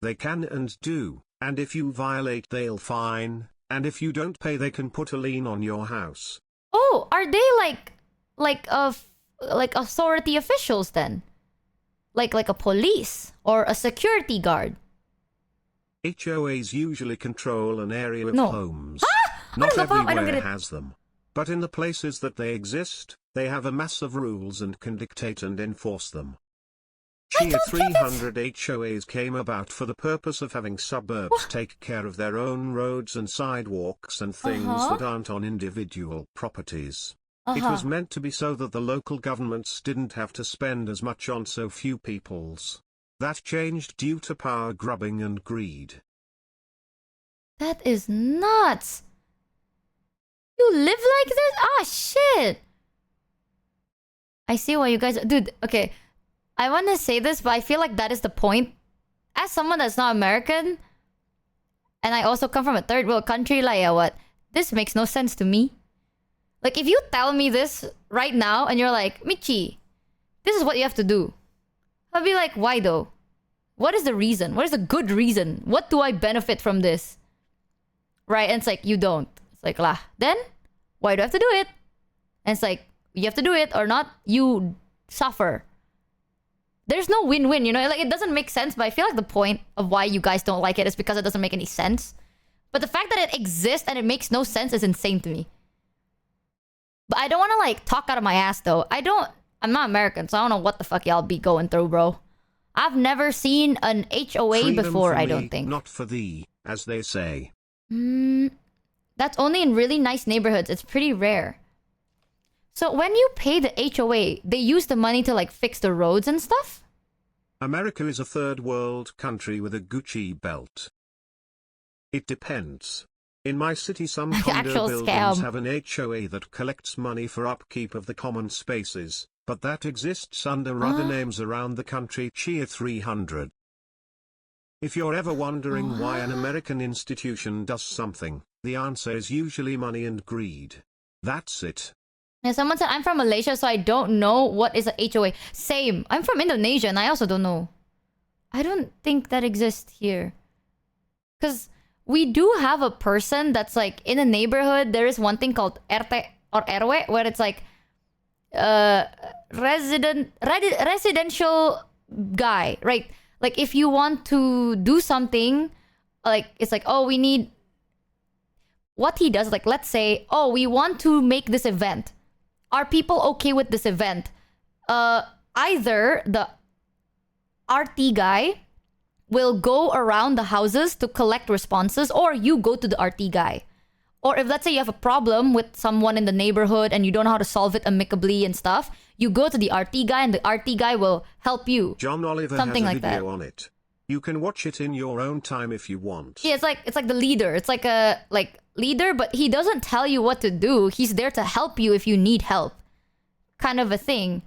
They can and do, and if you violate they'll fine, and if you don't pay they can put a lien on your house. Oh, are they like authority officials then? Like a police or a security guard? HOAs usually control an area of No. homes. I Not don't know, I don't everywhere get it. has them. But in the places that they exist, they have a mass of rules and can dictate and enforce them. Chia 300 HOAs came about for the purpose of having suburbs take care of their own roads and sidewalks and things that aren't on individual properties. It was meant to be so that the local governments didn't have to spend as much on so few peoples. That changed due to power grubbing and greed. That is nuts. You live like this? Ah, shit. I see why you guys... Dude, okay. I want to say this, but I feel like that is the point. As someone that's not American, and I also come from a third world country, like, yeah, what? This makes no sense to me. Like, if you tell me this right now, and you're like, Michi, this is what you have to do. I'll be like, why though? What is the reason? What is the good reason? What do I benefit from this? Right? And it's like, you don't. It's like, lah. Then, why do I have to do it? And it's like, you have to do it or not, you suffer. There's no win-win, you know? Like, it doesn't make sense, but I feel like the point of why you guys don't like it is because it doesn't make any sense. But the fact that it exists and it makes no sense is insane to me. But I don't want to, like, talk out of my ass, though. I'm not American, so I don't know what the fuck y'all be going through, bro. I've never seen an HOA Freedom before, for I me, don't think. not for thee, as they say. That's only in really nice neighborhoods. It's pretty rare. So when you pay the HOA, they use the money to, like, fix the roads and stuff? America is a third world country with a Gucci belt. It depends. In my city, some condo Actual buildings scam. have an HOA that collects money for upkeep of the common spaces, but that exists under other names around the country. Cheer 300. If you're ever wondering why an American institution does something, the answer is usually money and greed. That's it. And someone said, I'm from Malaysia, so I don't know what is a HOA. Same. I'm from Indonesia, and I also don't know. I don't think that exists here. Because we do have a person that's like, in a neighborhood, there is one thing called RT or RW, where it's like, residential guy, right? Like, if you want to do something, like, it's like, oh, we need... What he does, like, let's say, oh, we want to make this event. Are people okay with this event? Either the RT guy will go around the houses to collect responses, or you go to the RT guy. Or if, let's say, you have a problem with someone in the neighborhood and you don't know how to solve it amicably and stuff, you go to the RT guy and the RT guy will help you. John Oliver Something has a like video that. on it. You can watch it in your own time if you want. Yeah, it's like the leader. It's like a leader, but he doesn't tell you what to do. He's there to help you if you need help. Kind of a thing.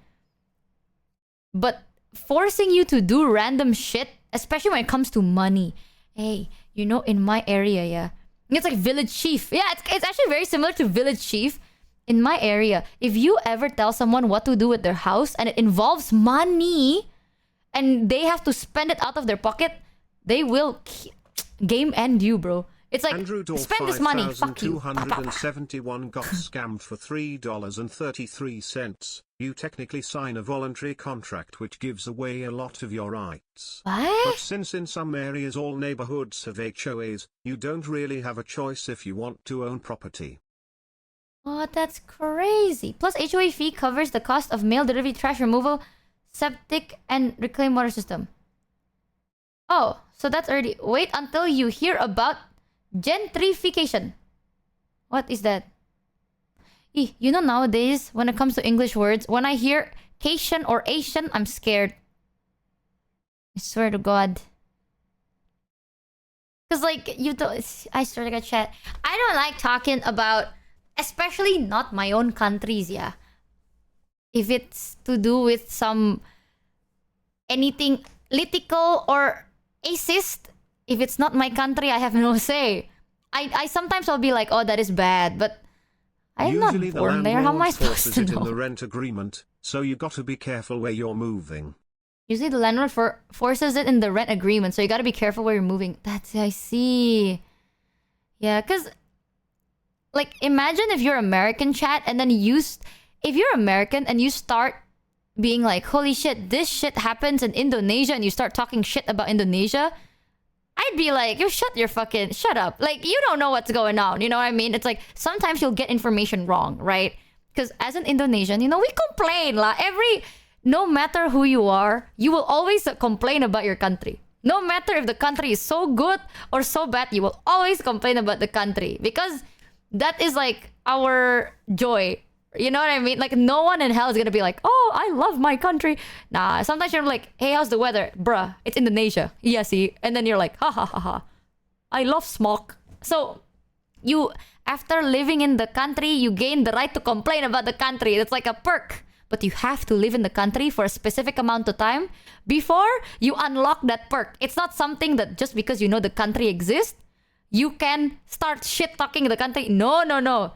But forcing you to do random shit, especially when it comes to money. Hey, you know, in my area, yeah. It's like village chief. Yeah, it's actually very similar to village chief. In my area, if you ever tell someone what to do with their house and it involves money and they have to spend it out of their pocket, they will game end you, bro. It's like, Andrew Dorf spend this money, fuck you. 5271 got scammed for $3.33. You technically sign a voluntary contract which gives away a lot of your rights. What? But since in some areas all neighborhoods have HOAs, you don't really have a choice if you want to own property. Oh, that's crazy. Plus, HOA fee covers the cost of mail delivery, trash removal, septic, and reclaimed water system. Oh, so that's already... Wait until you hear about gentrification. What is that? You know, nowadays, when it comes to English words, when I hear Cation or Asian, I'm scared. I swear to God. Because, like, you don't... I swear to God, chat. I don't like talking about... Especially not my own countries, yeah. If it's to do with some... anything political or racist, if it's not my country, I have no say. I sometimes I'll be like, oh, that is bad, but I'm not Usually born there. How am I supposed forces to it know? in the rent agreement, so you got to be careful where you're moving. Usually the landlord forces it in the rent agreement, so you gotta be careful where you're moving. I see. Yeah, because... Like, imagine if you're American, chat, and then if you're American and you start being like, holy shit, this shit happens in Indonesia, and you start talking shit about Indonesia, I'd be like, you shut up. Like, you don't know what's going on, you know what I mean? It's like, sometimes you'll get information wrong, right? Because as an Indonesian, you know, we complain, lah. No matter who you are, you will always complain about your country. No matter if the country is so good or so bad, you will always complain about the country. Because... that is like our joy. You know what I mean? Like, no one in hell is gonna be like, oh, I love my country. Nah, sometimes you're like, hey, how's the weather? Bruh, it's Indonesia. Yeah, see? And then you're like, ha ha ha ha. I love smog. So, you after living in the country, you gain the right to complain about the country. It's like a perk. But you have to live in the country for a specific amount of time before you unlock that perk. It's not something that just because you know the country exists, you can start shit-talking the country. No, no, no.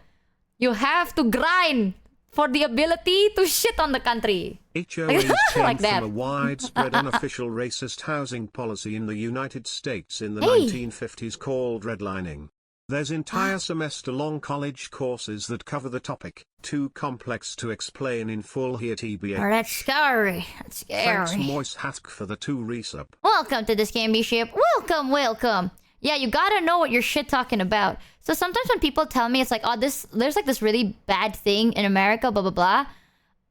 You have to grind for the ability to shit on the country. HOAs came Like that. from a widespread unofficial racist housing policy in the United States in the Hey. 1950s called redlining. There's entire semester-long college courses that cover the topic, too complex to explain in full here TBH. Oh, that's scary. That's Thanks scary. Moist Hask for the 2 resub. Welcome to this Gamby ship. Welcome, welcome. Yeah, you gotta know what you're shit talking about. So sometimes when people tell me it's like, oh, there's like this really bad thing in America, blah blah blah.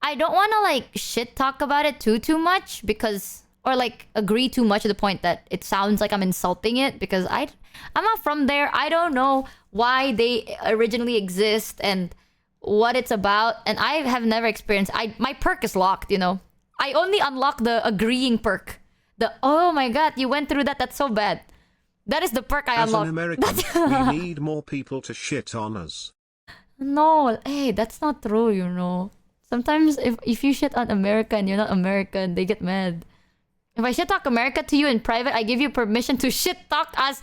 I don't want to like shit talk about it too much because, or like agree too much to the point that it sounds like I'm insulting it because I'm not from there. I don't know why they originally exist and what it's about, and I have never experienced. My perk is locked, you know. I only unlock the agreeing perk. The oh my god, you went through that. That's so bad. That is the perk I As unlocked. an American, we need more people to shit on us. No, hey, that's not true, you know. Sometimes if you shit on America and you're not American, they get mad. If I shit talk America to you in private, I give you permission to shit talk us.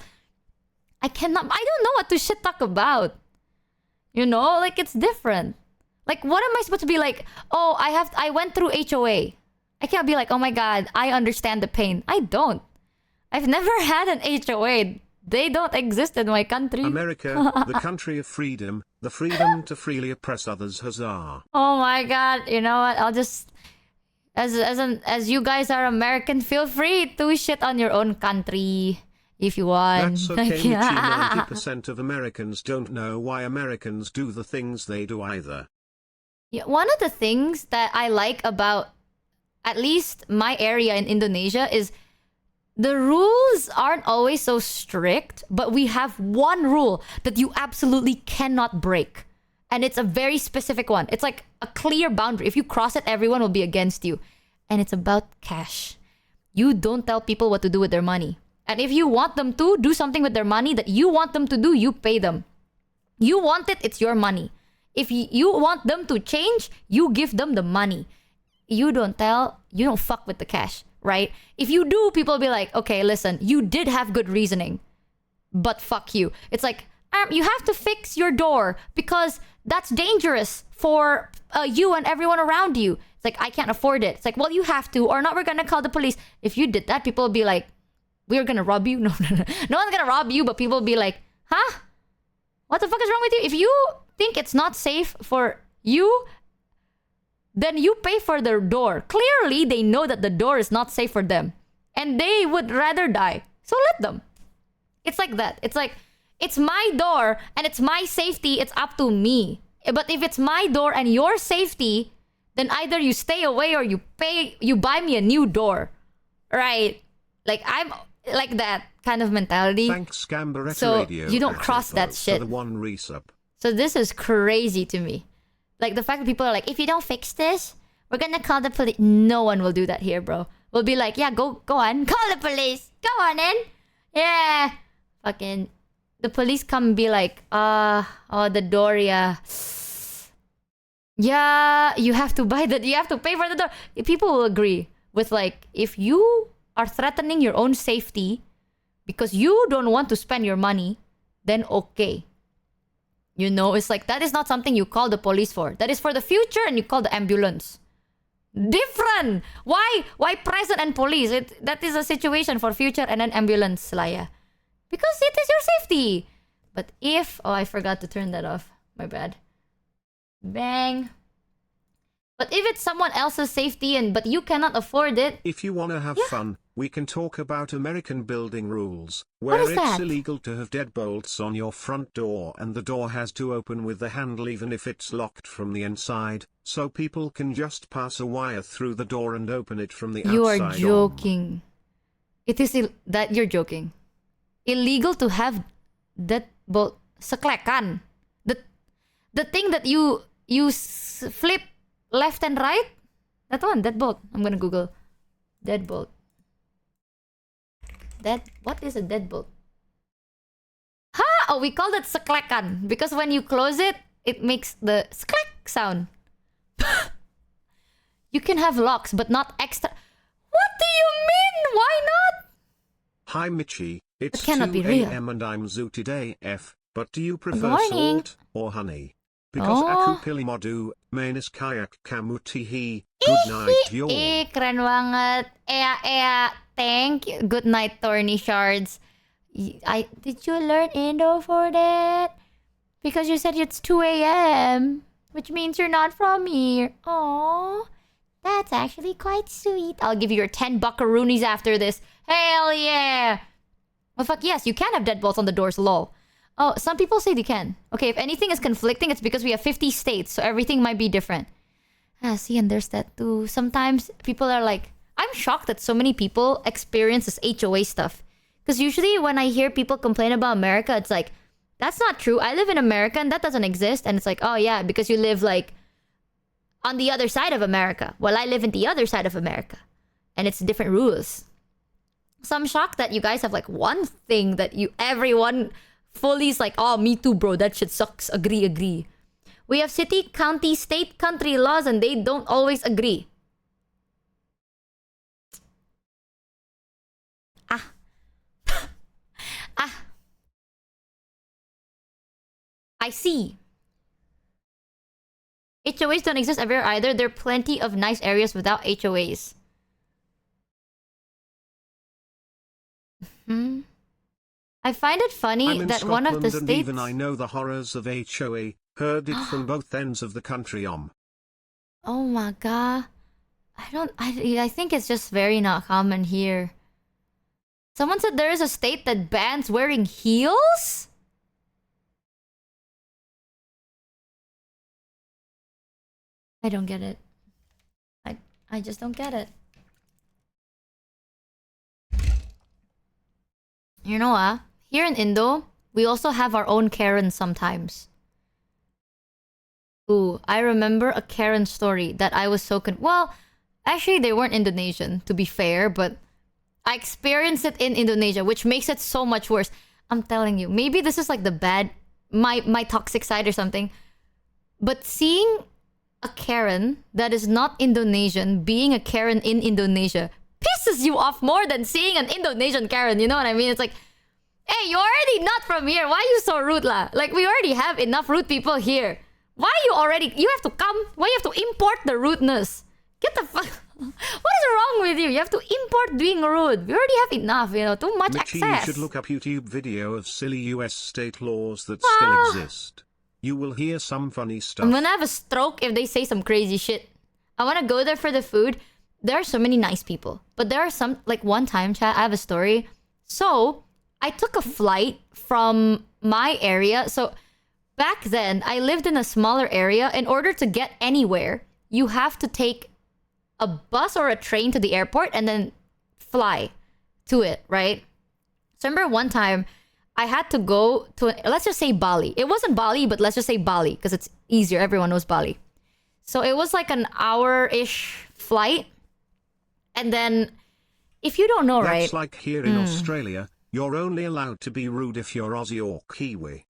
I don't know what to shit talk about. You know, like it's different. Like what am I supposed to be like, oh, I went through HOA. I can't be like, oh my god, I understand the pain. I don't. I've never had an HOA. They don't exist in my country. America, the country of freedom, the freedom to freely oppress others, huzzah. Oh my god, you know what? I'll just as you guys are American, feel free to shit on your own country if you want. That's okay, Michi. 90% of Americans don't know why Americans do the things they do either. Yeah, one of the things that I like about at least my area in Indonesia is the rules aren't always so strict, but we have one rule that you absolutely cannot break. And it's a very specific one. It's like a clear boundary. If you cross it, everyone will be against you. And it's about cash. You don't tell people what to do with their money. And if you want them to do something with their money that you want them to do, you pay them. You want it, it's your money. If you want them to change, you give them the money. You don't fuck with the cash. Right? If you do, people will be like, okay, listen, you did have good reasoning, but fuck you. It's like, you have to fix your door because that's dangerous for you and everyone around you. It's like, I can't afford it. It's like, well, you have to, or not, we're gonna call the police. If you did that, people will be like, we're gonna rob you? No, no, no. No one's gonna rob you, but people will be like, huh? What the fuck is wrong with you? If you think it's not safe for you, then you pay for their door. Clearly, they know that the door is not safe for them. And they would rather die. So let them. It's like that. It's like, it's my door and it's my safety. It's up to me. But if it's my door and your safety, then either you stay away or you buy me a new door. Right? Like, I'm like that kind of mentality. Thanks, Gambaretta so Radio. You don't cross that shit. For the 1 resub. So this is crazy to me. Like the fact that people are like, if you don't fix this, we're gonna call the police. No one will do that here, bro. We'll be like, yeah, go on. Call the police. Go on in. Yeah. Fucking. The police come and be like, oh, the door, yeah. Yeah, you have to buy that. You have to pay for the door. People will agree with like, if you are threatening your own safety because you don't want to spend your money, then okay. You know, it's like, that is not something you call the police for. That is for the future and you call the ambulance. Different! Why present and police? That is a situation for future and then ambulance, Laya. Because it is your safety. But if... Oh, I forgot to turn that off. My bad. Bang. But if it's someone else's safety but you cannot afford it... If you want to have fun, we can talk about American building rules, What where is it's that? illegal to have deadbolts on your front door and the door has to open with the handle even if it's locked from the inside, so people can just pass a wire through the door and open it from the outside. You are joking. It is that you're joking. Illegal to have deadbolt seklekan. The thing that you flip left and right? That one, deadbolt. I'm gonna Google. Deadbolt. What is a deadbolt? Ha! Oh, we called it saklekan because when you close it, it makes the sklek sound. You can have locks, but not extra. What do you mean? Why not? Hi Michi, it's It cannot 2 be real. a.m. and I'm zooted AF, but do you prefer morning. salt or honey? Because Oh. aku pilih madu, manis kayak kamu tihi. Good night, yo. Keren banget. Ea. Thank you. Good night, Thorny Shards. Did you learn Indo for that? Because you said it's 2 a.m. Which means you're not from here. Aww. That's actually quite sweet. I'll give you your 10 buckaroonies after this. Hell yeah. Well, fuck yes. You can have deadbolts on the doors, lol. Oh, some people say they can. Okay, if anything is conflicting, it's because we have 50 states, so everything might be different. Ah, see, and there's that too. Sometimes people are like... I'm shocked that so many people experience this HOA stuff. Because usually when I hear people complain about America, it's like, that's not true. I live in America and that doesn't exist. And it's like, oh yeah, because you live like on the other side of America. Well, I live in the other side of America. And it's different rules. So I'm shocked that you guys have like one thing that everyone fully is like, oh, me too, bro. That shit sucks. Agree. We have city, county, state, country laws and they don't always agree. I see. HOAs don't exist everywhere either. There are plenty of nice areas without HOAs. I find it funny I'm in that one of the Scotland and states... even I know the horrors of HOA. Heard it from both ends of the country. Oh my god. I think it's just very not common here. Someone said there is a state that bans wearing heels? I don't get it. I just don't get it. You know what? Here in Indo, we also have our own Karen sometimes. Ooh, I remember a Karen story that I was so well, actually they weren't Indonesian, to be fair, but I experienced it in Indonesia, which makes it so much worse. I'm telling you, maybe this is like the bad, my toxic side or something. But seeing a Karen that is not Indonesian being a Karen in Indonesia pisses you off more than seeing an Indonesian Karen, you know what I mean? It's like, hey, you're already not from here. Why are you so rude lah? Like, we already have enough rude people here. Why you have to come? Why you have to import the rudeness? Get the fuck... What is wrong with you? You have to import being rude. We already have enough, you know, too much Michi, access. you should look up YouTube video of silly US state laws that still exist. You will hear some funny stuff. I'm gonna have a stroke if they say some crazy shit. I wanna go there for the food. There are so many nice people. But there are some... Like, one time, chat, I have a story. So, I took a flight from my area. So, back then, I lived in a smaller area. In order to get anywhere, you have to take a bus or a train to the airport and then fly to it, right? So, remember one time, I had to go to, let's just say Bali. It wasn't Bali, but let's just say Bali because it's easier. Everyone knows Bali. So it was like an hour-ish flight. And then, if you don't know, right? That's like here in Australia. You're only allowed to be rude if you're Aussie or Kiwi.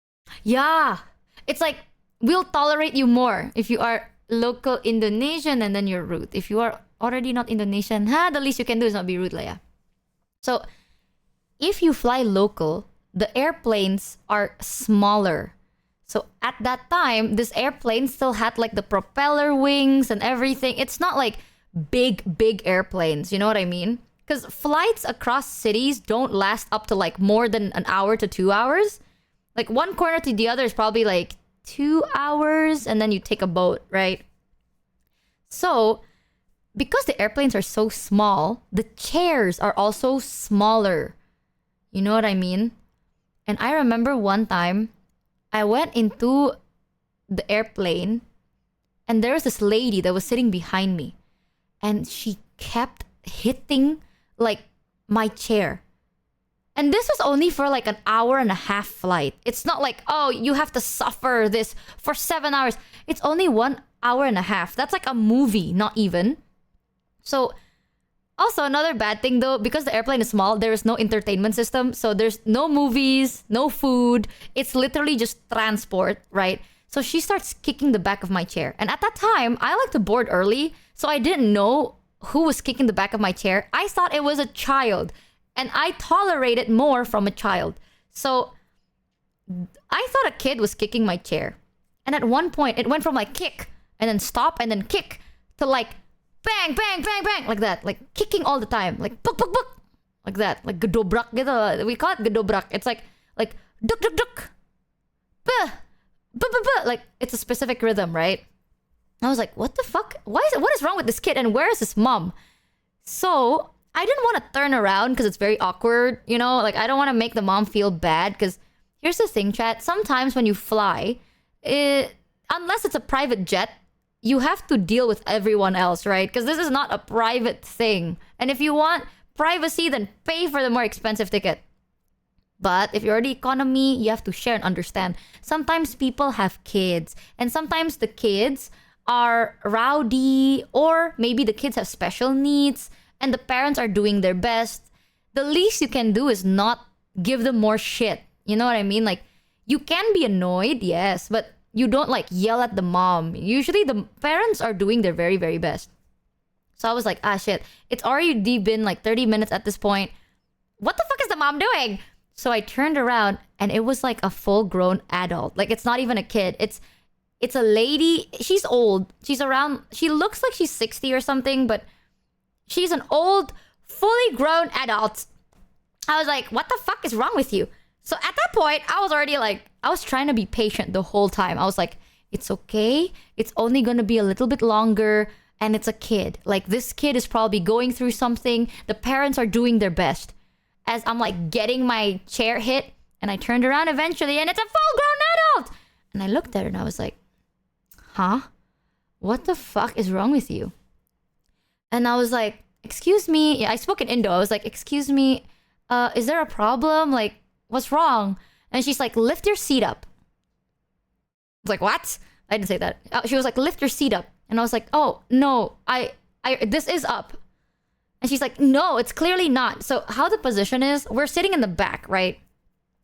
Yeah. It's like, we'll tolerate you more if you are local Indonesian and then you're rude. If you are already not Indonesian, the least you can do is not be rude, lah, yeah. So, if you fly local, the airplanes are smaller. So at that time, this airplane still had like the propeller wings and everything. It's not like big airplanes, you know what I mean? Because flights across cities don't last up to like more than an hour to 2 hours. Like one corner to the other is probably like 2 hours and then you take a boat, right? So because the airplanes are so small, the chairs are also smaller. You know what I mean? And I remember one time, I went into the airplane and there was this lady that was sitting behind me. And she kept hitting, like, my chair. And this was only for, like, an hour and a half flight. It's not like, oh, you have to suffer this for 7 hours. It's only 1 hour and a half. That's like a movie, not even. So, Also, another bad thing though, because the airplane is small, there is no entertainment system. So there's no movies, no food. It's literally just transport, right? So she starts kicking the back of my chair. And at that time, I like to board early. So I didn't know who was kicking the back of my chair. I thought it was a child. And I tolerated more from a child. So I thought a kid was kicking my chair. And at one point, it went from like kick and then stop and then kick to like bang, bang, bang, bang, like that. Like kicking all the time. Like buk, buk, buk. Like that. Like gedobrak gitu. We call it gedobrak. It's like duk, duk, duk. Buh, buh, buh, buh. Like it's a specific rhythm, right? I was like, what the fuck? What is wrong with this kid? And where is his mom? So I didn't want to turn around because it's very awkward, you know? Like I don't want to make the mom feel bad because here's the thing, chat. Sometimes when you fly, unless it's a private jet, you have to deal with everyone else, right? Because this is not a private thing. And if you want privacy, then pay for the more expensive ticket. But if you're the economy, you have to share and understand. Sometimes people have kids. And sometimes the kids are rowdy. Or maybe the kids have special needs. And the parents are doing their best. The least you can do is not give them more shit. You know what I mean? Like, you can be annoyed, yes. But you don't like yell at the mom. Usually the parents are doing their very, very best. So I was like, ah, shit. It's already been like 30 minutes at this point. What the fuck is the mom doing? So I turned around and it was like a full-grown adult. Like, it's not even a kid. It's a lady. She's old. She looks like she's 60 or something, but she's an old, fully grown adult. I was like, what the fuck is wrong with you? So at that point, I was already like, I was trying to be patient the whole time. I was like, it's okay. It's only going to be a little bit longer. And it's a kid. Like, this kid is probably going through something. The parents are doing their best. As I'm like getting my chair hit. And I turned around eventually and it's a full-grown adult. And I looked at her and I was like, huh? What the fuck is wrong with you? And I was like, excuse me. Yeah, I spoke in Indo. I was like, excuse me. Is there a problem? Like, what's wrong? And she's like, lift your seat up. I was like, what? I didn't say that. She was like, lift your seat up. And I was like, oh, no, this is up. And she's like, no, it's clearly not. So how the position is, we're sitting in the back, right?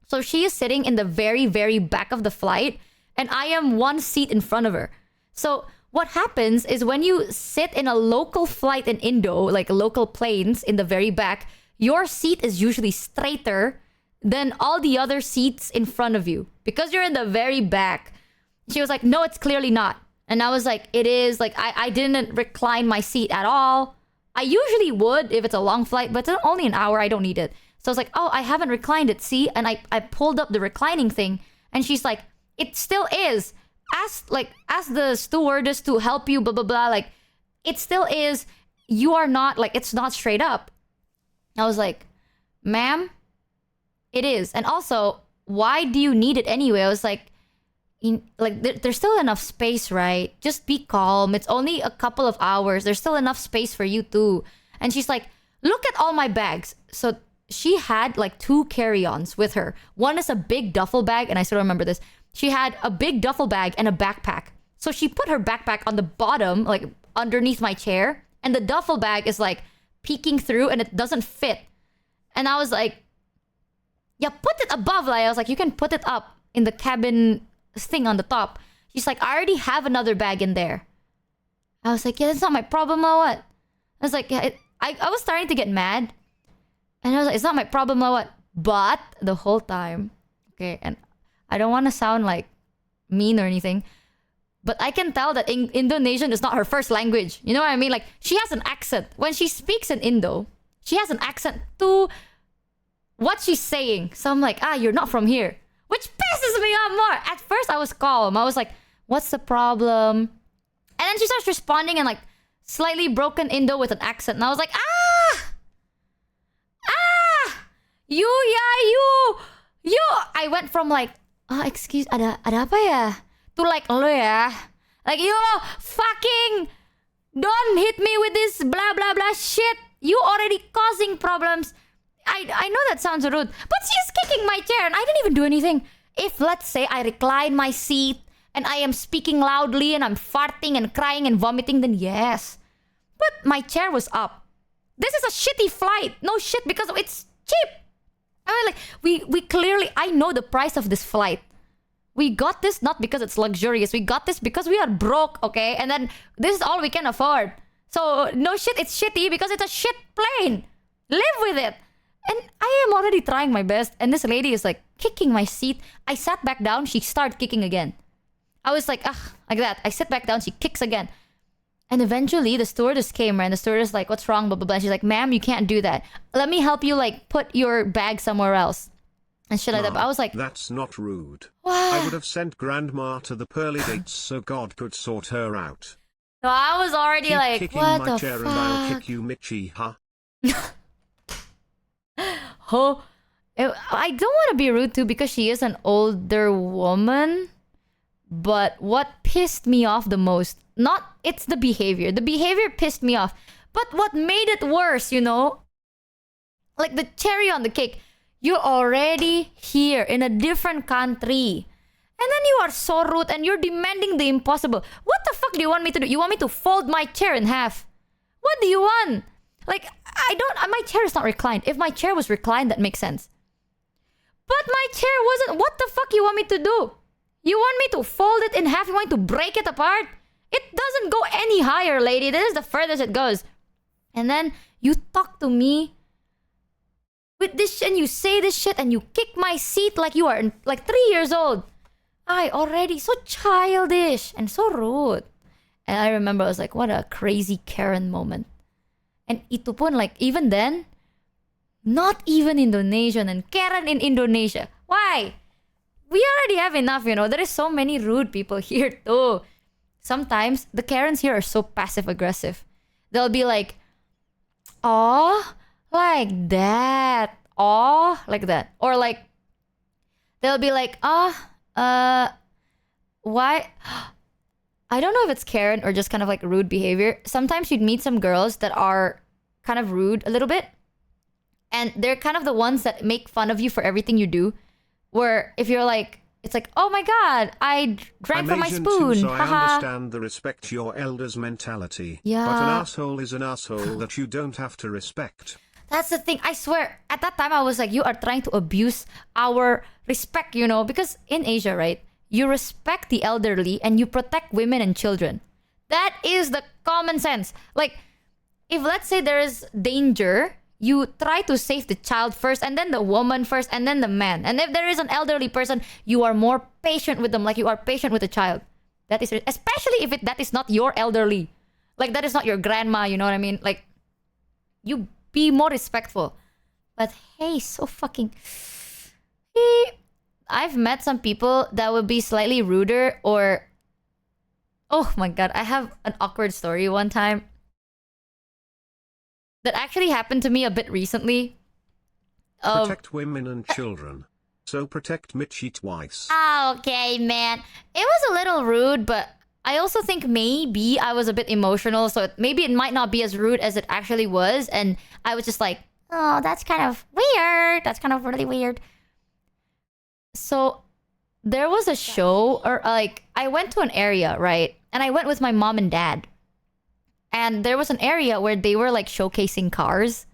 So she is sitting in the very, very back of the flight. And I am one seat in front of her. So what happens is when you sit in a local flight in Indo, like local planes in the very back, your seat is usually straighter than all the other seats in front of you. Because you're in the very back. She was like, no, it's clearly not. And I was like, it is. Like, I didn't recline my seat at all. I usually would if it's a long flight, but it's only an hour. I don't need it. So I was like, oh, I haven't reclined it. See? And I pulled up the reclining thing. And she's like, it still is. Ask the stewardess to help you, blah, blah, blah. Like, it still is. You are not, like, it's not straight up. I was like, ma'am, it is. And also, why do you need it anyway? I was like, there's still enough space, right? Just be calm. It's only a couple of hours. There's still enough space for you too. And she's like, look at all my bags. So she had like 2 carry-ons with her. One is a big duffel bag, and I still remember this. She had a big duffel bag and a backpack. So she put her backpack on the bottom, like underneath my chair, and the duffel bag is like peeking through and it doesn't fit. And I was like, yeah, put it above. Like, I was like, you can put it up in the cabin thing on the top. She's like, I already have another bag in there. I was like, yeah, that's not my problem or what? I was like, yeah, I was starting to get mad. And I was like, it's not my problem or what? But the whole time, okay, and I don't want to sound like mean or anything, but I can tell that Indonesian is not her first language. You know what I mean? Like, she has an accent. When she speaks in Indo, she has an accent to what she's saying. So I'm like, you're not from here. Which pisses me off more. At first, I was calm. I was like, what's the problem? And then she starts responding in like slightly broken Indo with an accent. And I was like, you. I went from like, excuse, ada apa ya? To like, lo ya. Like, yo, fucking don't hit me with this blah, blah, blah shit. You already causing problems. I know that sounds rude, but she's kicking my chair and I didn't even do anything. If, let's say, I recline my seat and I am speaking loudly and I'm farting and crying and vomiting, then yes. But my chair was up. This is a shitty flight. No shit, because it's cheap. I mean, like, we clearly, I know the price of this flight. We got this not because it's luxurious. We got this because we are broke, okay? And then this is all we can afford. So, no shit, it's shitty because it's a shit plane. Live with it. And I am already trying my best. And this lady is like kicking my seat. I sat back down. She started kicking again. I was like, like that. I sit back down. She kicks again. And eventually, the stewardess came, and the stewardess like, what's wrong, blah, blah, blah. And she's like, ma'am, you can't do that. Let me help you, like, put your bag somewhere else. And shit like that. But I was like... That's not rude. What? I would have sent Grandma to the pearly gates so God could sort her out. No, I was already Keep like, kicking what my the chair fuck? and I'll kick you, Michi, huh? Oh, I don't want to be rude too because she is an older woman. But what pissed me off the most, it's the behavior. The behavior pissed me off. But what made it worse, you know? Like the cherry on the cake. You're already here in a different country. And then you are so rude and you're demanding the impossible. What the fuck do you want me to do? You want me to fold my chair in half? What do you want? Like, my chair is not reclined. If my chair was reclined, that makes sense. But my chair wasn't. What the fuck you want me to do? You want me to fold it in half? You want me to break it apart? It doesn't go any higher, lady. This is the furthest it goes. And then you talk to me with this and you say this shit and you kick my seat like you are like 3 years old. I already so childish and so rude. And I remember I was like, what a crazy Karen moment. And itu pun like even then, not even Indonesian and Karen in Indonesia. Why? We already have enough, you know. There is so many rude people here too. Sometimes the Karens here are so passive aggressive. They'll be like, "Oh, like that. Oh, like that." Or like they'll be like, why? I don't know if it's Karen or just kind of like rude behavior. Sometimes you'd meet some girls that are kind of rude a little bit. And they're kind of the ones that make fun of you for everything you do. Where if you're like, it's like, oh my god, I drank from my Asian spoon. Too, so I Haha. understand the respect your elders mentality. Yeah. But an asshole is an asshole that you don't have to respect. That's the thing. I swear, at that time I was like, you are trying to abuse our respect, you know? Because in Asia, right? You respect the elderly and you protect women and children. That is the common sense. Like, if let's say there is danger, you try to save the child first and then the woman first and then the man. And if there is an elderly person, you are more patient with them like you are patient with a child. That is, especially if that is not your elderly. Like, that is not your grandma, you know what I mean? Like, you be more respectful. But hey, so fucking... I've met some people that would be slightly ruder or... Oh my god, I have an awkward story one time. That actually happened to me a bit recently. Protect women and children. So protect Michi twice. Okay, man. It was a little rude, but I also think maybe I was a bit emotional, so maybe it might not be as rude as it actually was. And I was just like, oh, that's kind of weird. That's kind of really weird. So there was a show, or like, I went to an area, right? And I went with my mom and dad. And there was an area where they were like showcasing cars.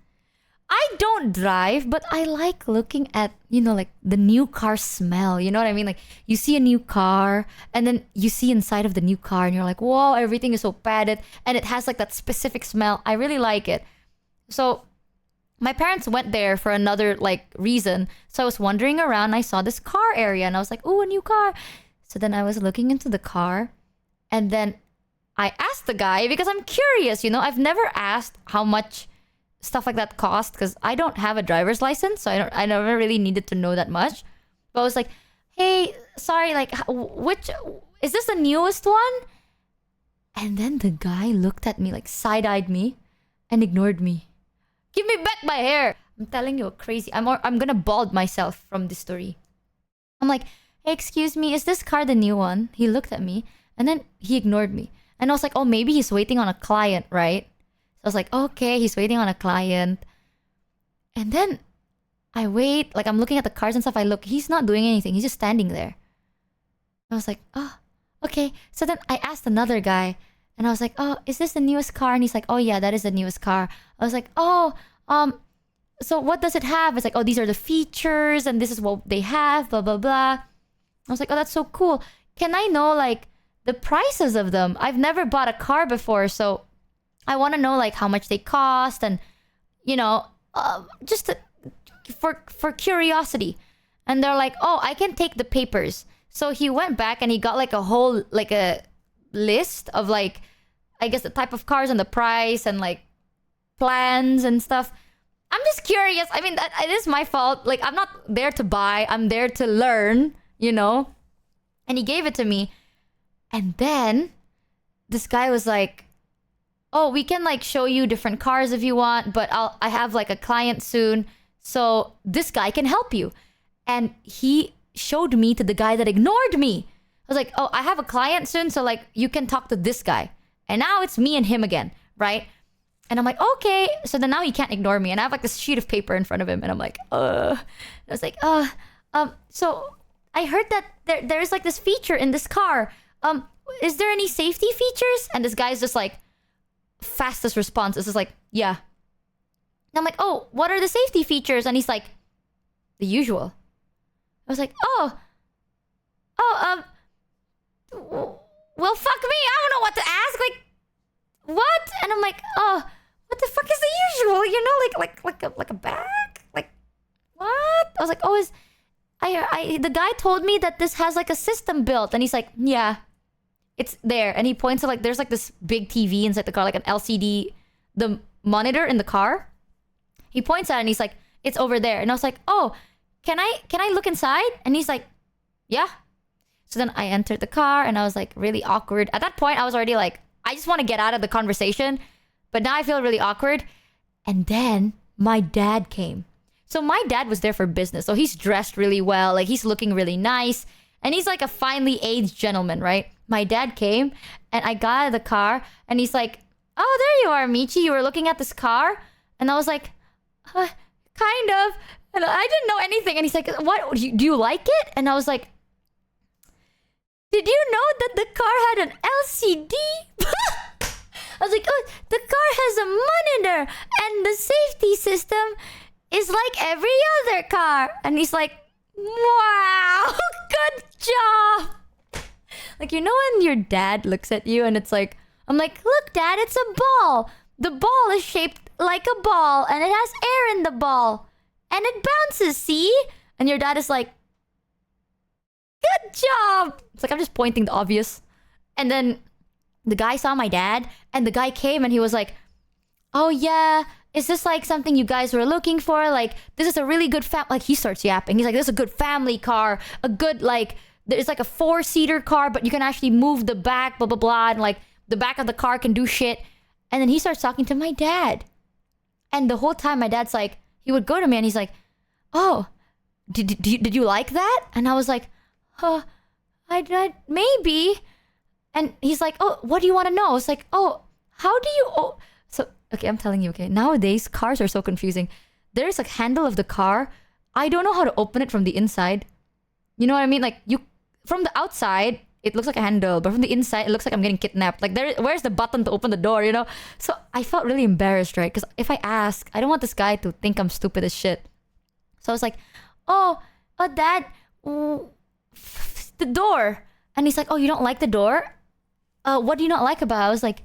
I don't drive, but I like looking at, you know, like the new car smell. You know what I mean? Like you see a new car and then you see inside of the new car and you're like, whoa, everything is so padded. And it has like that specific smell. I really like it. So my parents went there for another like reason. So I was wandering around. I saw this car area and I was like, oh, a new car. So then I was looking into the car and then I asked the guy because I'm curious, you know, I've never asked how much stuff like that cost because I don't have a driver's license, so I never really needed to know that much. But I was like, hey, sorry, like, which is this the newest one? And then the guy looked at me, like side-eyed me and ignored me. Give me back my hair. I'm telling you, crazy. I'm gonna bald myself from this story. I'm like, hey, excuse me, is this car the new one? He looked at me and then he ignored me. And I was like, oh, maybe he's waiting on a client, right? So I was like, okay, he's waiting on a client. And then I wait, like I'm looking at the cars and stuff. I look, he's not doing anything. He's just standing there. I was like, oh, okay. So then I asked another guy, And I was like, oh, is this the newest car? And he's like, oh yeah, that is the newest car. I was like, oh, so what does it have? It's like, oh, these are the features and this is what they have, blah, blah, blah. I was like, oh, that's so cool. Can I know like the prices of them? I've never bought a car before, so I want to know like how much they cost and, you know, just for curiosity. And they're like, oh, I can take the papers. So he went back and he got like a whole, like a list of like, I guess the type of cars and the price and like plans and stuff. I'm just curious. I mean, it is my fault. Like, I'm not there to buy. I'm there to learn, you know? And he gave it to me. And then this guy was like, oh, we can like show you different cars if you want, but I have like a client soon. So this guy can help you. And he showed me to the guy that ignored me. I was like, oh, I have a client soon, so like you can talk to this guy. And now it's me and him again, right? And I'm like, okay. So then now he can't ignore me. And I have like this sheet of paper in front of him. And I'm like, I was like, so I heard that there's like this feature in this car. Is there any safety features? And this guy's just like, fastest response is just like, yeah. And I'm like, oh, what are the safety features? And he's like, the usual. I was like, well, fuck me. I don't know what to ask. Like, what? And I'm like, oh, what the fuck is the usual? You know, like a bag? Like, what? I was like, oh, the guy told me that this has like a system built. And he's like, yeah, it's there. And he points to like, there's like this big TV inside the car, like an LCD, the monitor in the car. He points at it and he's like, it's over there. And I was like, oh, can I look inside? And he's like, yeah. So then I entered the car and I was like really awkward. At that point, I was already like, I just want to get out of the conversation. But now I feel really awkward. And then my dad came. So my dad was there for business. So he's dressed really well. Like he's looking really nice. And he's like a finely aged gentleman, right? My dad came and I got out of the car and he's like, oh, there you are, Michi. You were looking at this car? And I was like, kind of. And I didn't know anything. And he's like, what? Do you like it? And I was like, did you know that the car had an LCD? I was like, oh, the car has a monitor and the safety system is like every other car. And he's like, wow, good job. Like, you know when your dad looks at you and it's like, I'm like, look, Dad, it's a ball. The ball is shaped like a ball and it has air in the ball. And it bounces, see? And your dad is like, good job. It's like, I'm just pointing the obvious. And then the guy saw my dad and the guy came and he was like, oh yeah, is this like something you guys were looking for? Like, this is a really good like he starts yapping. He's like, this is a good family car. A good like, there's like a 4-seater car, but you can actually move the back, blah, blah, blah. And like the back of the car can do shit. And then he starts talking to my dad. And the whole time my dad's like, he would go to me and he's like, oh, did you like that? And I was like, I maybe. And he's like, oh, what do you want to know? It's like, oh, how do you... Oh. So, okay, I'm telling you, okay. Nowadays, cars are so confusing. There's a handle of the car. I don't know how to open it from the inside. You know what I mean? Like, from the outside, it looks like a handle. But from the inside, it looks like I'm getting kidnapped. Like, where's the button to open the door, you know? So, I felt really embarrassed, right? Because if I ask, I don't want this guy to think I'm stupid as shit. So, I was like, oh, Dad, the door. And he's like, oh, you don't like the door? What do you not like about it? I was like,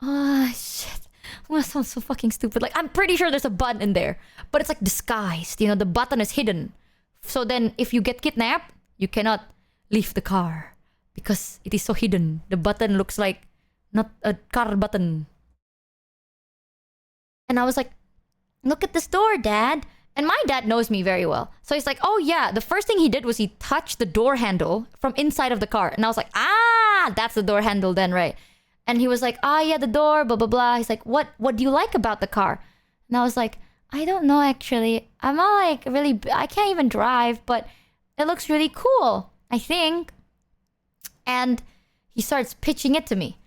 oh, shit. I'm gonna sound so fucking stupid. Like, I'm pretty sure there's a button in there. But it's like disguised. You know, the button is hidden. So then, if you get kidnapped, you cannot leave the car. Because it is so hidden. The button looks like not a car button. And I was like, look at this door, Dad. And my dad knows me very well. So he's like, oh yeah, the first thing he did was he touched the door handle from inside of the car. And I was like, that's the door handle then, right? And he was like, yeah, the door, blah, blah, blah. He's like, what do you like about the car? And I was like, I don't know, actually. I'm not like really, I can't even drive, but it looks really cool, I think. And he starts pitching it to me.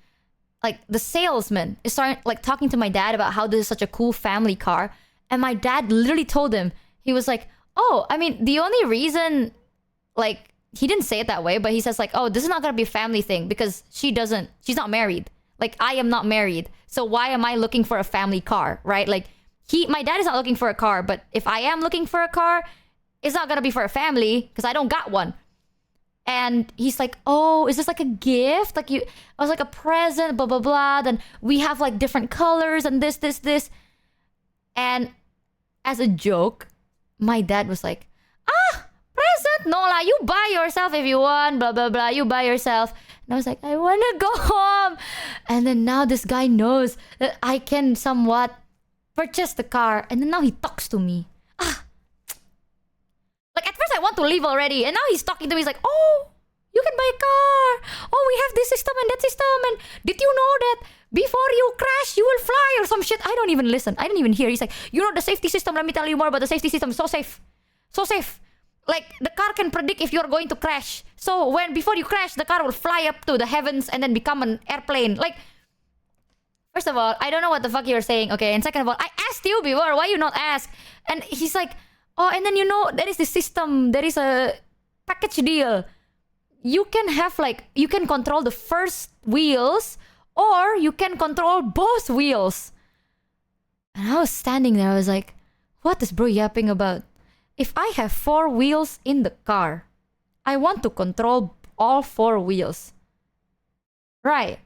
Like, the salesman is starting, like, talking to my dad about how this is such a cool family car. And my dad literally told him, he was like, oh, I mean, the only reason, like, he didn't say it that way, but he says like, oh, this is not going to be a family thing because she's not married. Like, I am not married. So why am I looking for a family car, right? Like, my dad is not looking for a car, but if I am looking for a car, it's not gonna be for a family because I don't got one. And he's like, oh, is this like a gift? Like, I was like, a present, blah, blah, blah. Then we have like different colors and this. And as a joke, my dad was like, present? No lah, you buy yourself if you want, blah, blah, blah. You buy yourself. And I was like, I want to go home. And then now this guy knows that I can somewhat purchase the car. And then now he talks to me. Like, at first I want to leave already. And now he's talking to me. He's like, oh, you can buy a car. Oh, we have this system and that system. And did you know that before you crash, you will fly or some shit? I don't even listen. I didn't even hear. He's like, you know the safety system. Let me tell you more about the safety system. So safe. So safe. Like, the car can predict if you're going to crash. So before you crash, the car will fly up to the heavens and then become an airplane. Like, first of all, I don't know what the fuck you're saying, okay? And second of all, I asked you before. Why you not ask? And he's like, oh, and then there is the system. There is a package deal. You can have you can control the first wheels or you can control both wheels. And I was standing there. I was like, what is bro yapping about? If I have 4 wheels in the car, I want to control all 4 wheels. Right.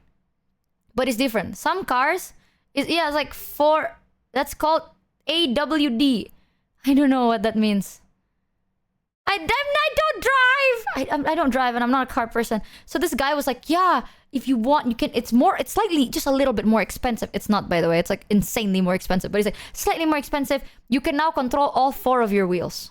But it's different. Some cars, it's like 4. That's called AWD. I don't know what that means. I don't drive. I don't drive and I'm not a car person. So this guy was like, yeah, if you want, you can. It's slightly, just a little bit more expensive. It's not, by the way. It's like insanely more expensive. But he's like, slightly more expensive. You can now control all 4 of your wheels.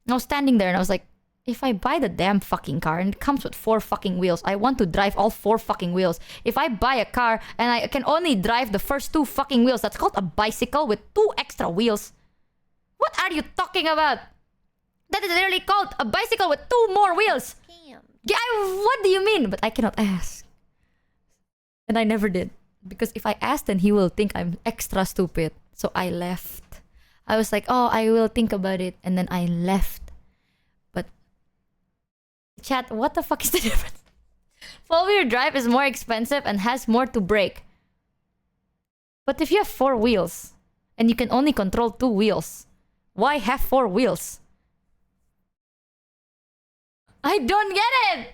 I was standing there and I was like, if I buy the damn fucking car and it comes with 4 fucking wheels, I want to drive all 4 fucking wheels. If I buy a car and I can only drive the first 2 fucking wheels, that's called a bicycle with 2 extra wheels. What are you talking about? That is literally called a bicycle with 2 more wheels. Damn. Yeah, what do you mean? But I cannot ask. And I never did. Because if I ask, then he will think I'm extra stupid. So I left. I was like, oh, I will think about it. And then I left. But chat, what the fuck is the difference? 4-wheel drive is more expensive and has more to break. But if you have 4 wheels and you can only control 2 wheels, why have 4 wheels? I don't get it!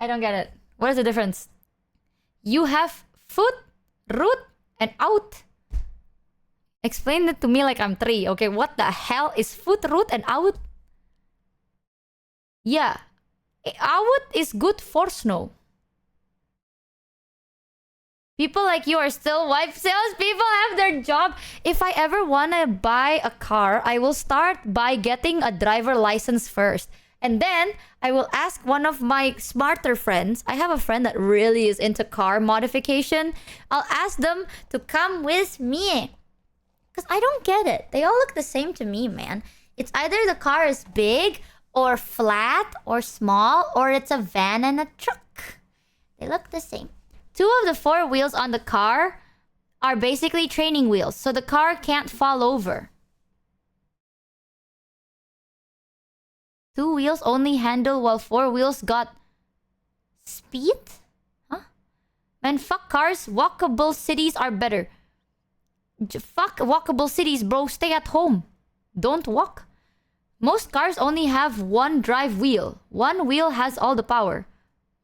I don't get it. What is the difference? You have foot, root, and out. Explain it to me like I'm 3. Okay, what the hell is foot, root, and out? Yeah. Out is good for snow. People like you are still wife sales. People have their job. If I ever want to buy a car, I will start by getting a driver license first. And then I will ask one of my smarter friends. I have a friend that really is into car modification. I'll ask them to come with me. Because I don't get it. They all look the same to me, man. It's either the car is big or flat or small or it's a van and a truck. They look the same. 2 of the 4 wheels on the car are basically training wheels. So the car can't fall over. 2 wheels only handle while 4 wheels got speed? Huh? Man, fuck cars. Walkable cities are better. Fuck walkable cities, bro. Stay at home. Don't walk. Most cars only have 1 drive wheel. 1 wheel has all the power.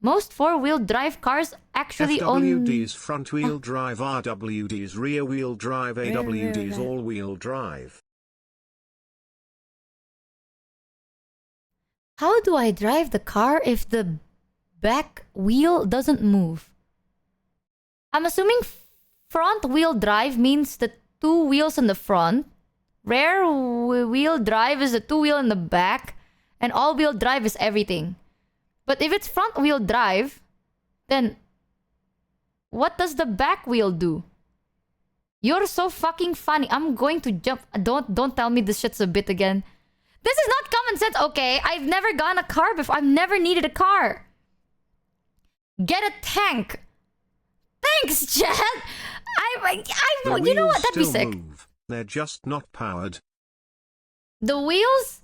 Most 4-wheel drive cars actually FWD's front-wheel drive, RWD's rear-wheel drive, AWD's all-wheel drive. How do I drive the car if the back wheel doesn't move? I'm assuming front wheel drive means the 2 wheels in the front. Rear wheel drive is the 2 wheel in the back. And all wheel drive is everything. But if it's front wheel drive, then what does the back wheel do? You're so fucking funny. I'm going to jump. Don't tell me this shit's a bit again. This is not common sense, okay? I've never gotten a car before. I've never needed a car. Get a tank. Thanks, Chad. You know what? That'd be sick. Move. They're just not powered. The wheels?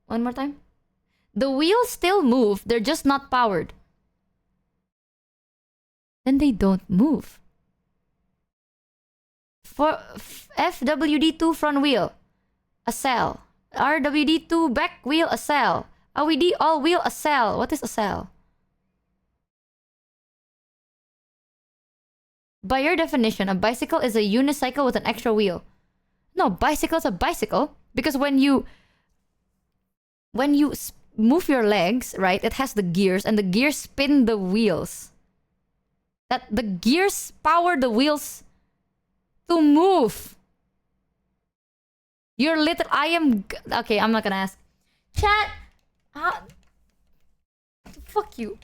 One more time. The wheels still move. They're just not powered. then they don't move. For FWD2 front wheel, a cell. RWD2 back wheel, a cell. OED all wheel, a cell. What is a cell? By your definition, a bicycle is a unicycle with an extra wheel. No, bicycle is a bicycle because when you move your legs, right, it has the gears and the gears spin the wheels. That the gears power the wheels to move. You're little. Okay, I'm not gonna ask. Chat. Fuck you.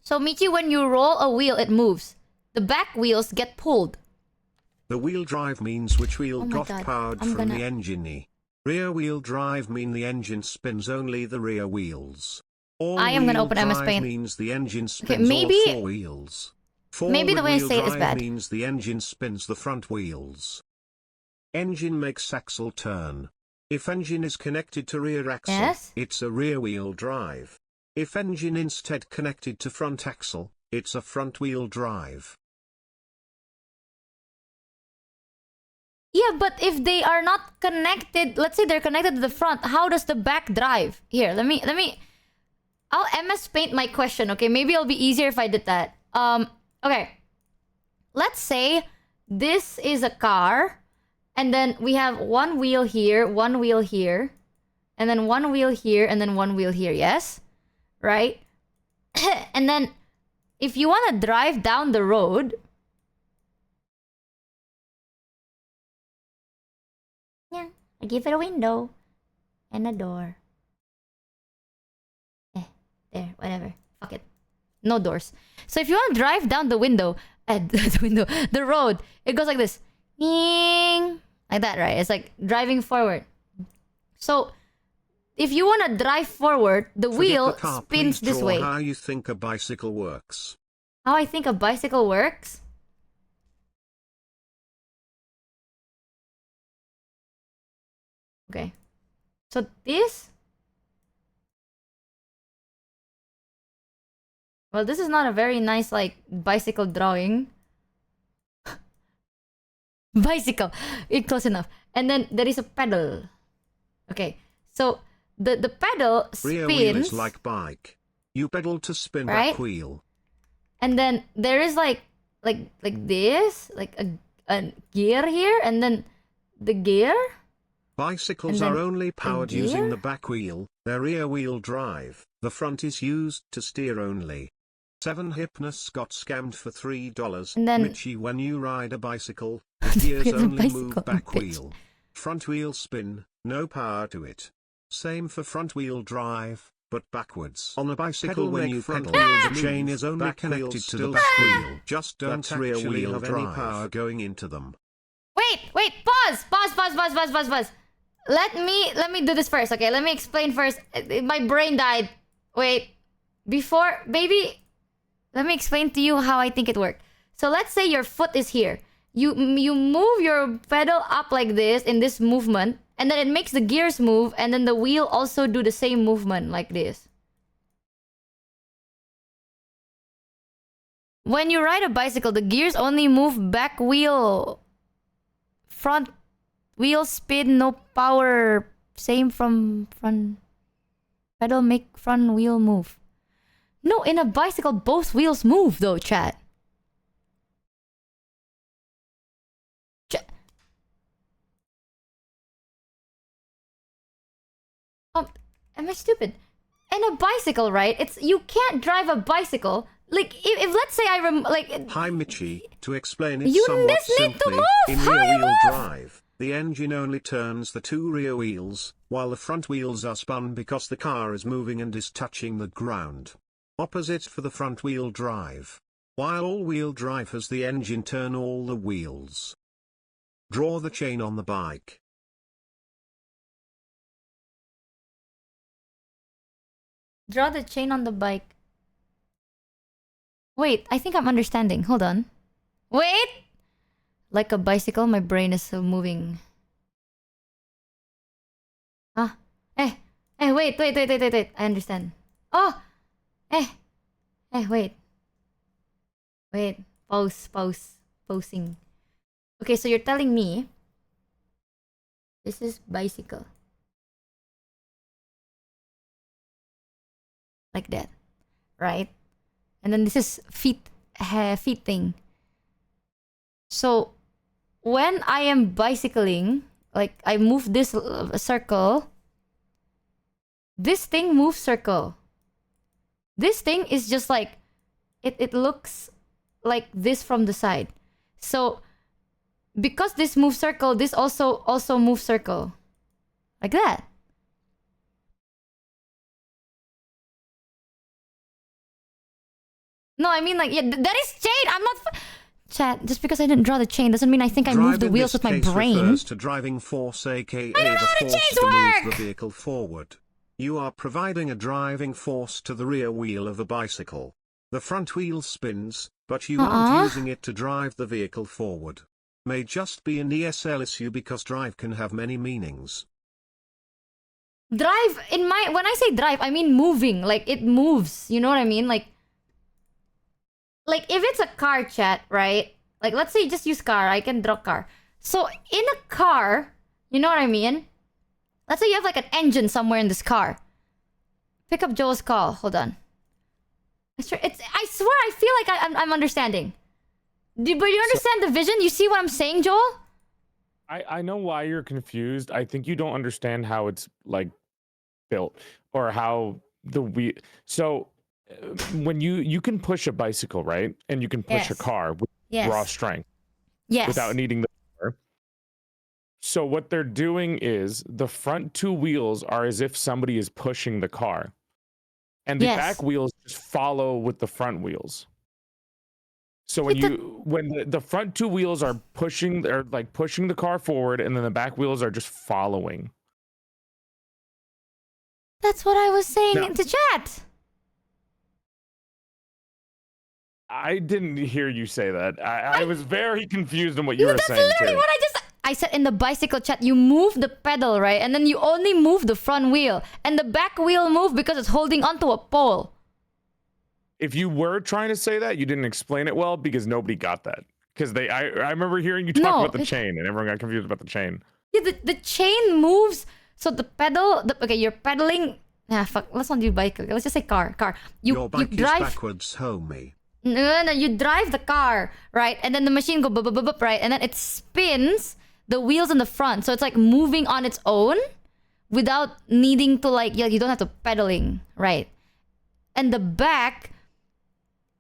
So Michi, when you roll a wheel, it moves. The back wheels get pulled. The wheel drive means which wheel got God. powered from the engine. Rear wheel drive mean the engine spins only the rear wheels. I am gonna open MS Paint. Means the engine spins maybe all 4 wheels. Maybe the way I say it is bad. Means the engine spins the front wheels. Engine makes axle turn. If engine is connected to rear axle, yes? It's a rear wheel drive. If engine instead connected to front axle, it's a front wheel drive. Yeah, but if they are not connected, let's say they're connected to the front, how does the back drive? Here, let me I'll MS Paint my question, okay? Maybe it'll be easier if I did that. Okay. Let's say this is a car, and then we have one wheel here, and then one wheel here, and then one wheel here, yes? Right? And then if you want to drive down the road, yeah, I give it a window and a door. There, whatever. Fuck it. No doors. So if you want to drive down the the road, it goes like this. Ning! Like that, right? It's like driving forward. So if you want to drive forward, the wheel spins this way. How you think a bicycle works. How I think a bicycle works? Okay. So this... Well, this is not a very nice, like, bicycle drawing. Bicycle! It's close enough. And then there is a pedal. Okay. So... The pedal spins. Rear wheel is like bike. You pedal to spin right? back wheel. And then there is like this, like a gear here, and then the gear. Bicycles are only powered using the back wheel. Their rear wheel drive. The front is used to steer only. 7 Hypnos got scammed for $3. And then Michi, when you ride a bicycle, the gears only move back wheel. Front wheel spin, no power to it. Same for front wheel drive, but backwards. On a bicycle when you pedal, the chain is only connected to the back wheel. Just don't rear wheel have any power going into them. Wait, pause. Let me do this first, okay? Let me explain first. My brain died. Wait, before, baby, let me explain to you how I think it worked. So let's say your foot is here. You move your pedal up like this in this movement, and then it makes the gears move, and then the wheel also do the same movement like this. When you ride a bicycle, the gears only move back wheel. Front wheel spin, no power. Same from front. Pedal make front wheel move. No, in a bicycle, both wheels move though, chat. Am I stupid? In a bicycle, right? You can't drive a bicycle. Like, if let's say Hi, Michi. To explain it somewhat simply, in rear wheel drive, the engine only turns the 2 rear wheels, while the front wheels are spun because the car is moving and is touching the ground. Opposite for the front wheel drive. While all-wheel drive has the engine turn all the wheels. Draw the chain on the bike. Draw the chain on the bike. Wait, I think I'm understanding. Hold on. Wait! Like a bicycle, my brain is still moving. Wait. I understand. Oh! Hey, wait. Wait. Posing. Okay, so you're telling me this is bicycle. Like that. Right? And then this is feet thing. So when I am bicycling, like I move this circle, this thing moves circle. This thing is just like it looks like this from the side. So because this moves circle, this also moves circle. Like that. No, I mean like yeah, that is chain. I'm not chat, just because I didn't draw the chain doesn't mean I think I moved the wheels with my brain. Refers to driving force, aka the force to move the vehicle forward. You are providing a driving force to the rear wheel of a bicycle. The front wheel spins, but you aren't using it to drive the vehicle forward. May just be an ESL issue because drive can have many meanings. Drive, when I say drive, I mean moving. Like it moves. You know what I mean? Like if it's a car, chat, right? Like let's say just use car. I can draw car. So in a car, you know what I mean? Let's say you have like an engine somewhere in this car. Pick up Joel's call. Hold on. I swear I feel like I'm understanding. But you understand the vision? You see what I'm saying, Joel? I know why you're confused. I think you don't understand how it's like built or how the wheel. So when you can push a bicycle, right? And you can push a car with raw strength. Yes. Without needing the power. So what they're doing is the front two wheels are as if somebody is pushing the car. And the back wheels just follow with the front wheels. So when the front two wheels are pushing, they're like pushing the car forward, and then the back wheels are just following. That's what I was saying into chat. I didn't hear you say that. I was very confused on what you were saying. That's literally what I said in the bicycle chat. You move the pedal, right? And then you only move the front wheel. And the back wheel move because it's holding onto a pole. If you were trying to say that, you didn't explain it well because nobody got that. Because I remember hearing you talk about the chain and everyone got confused about the chain. Yeah, the chain moves. So the pedal, okay, you're pedaling. Fuck, let's not do bike. Let's just say car. Your bike you drive is backwards, homie. No, you drive the car, right? And then the machine go bup, right? And then it spins the wheels in the front. So it's like moving on its own without needing to like, you don't have to pedaling, right? And the back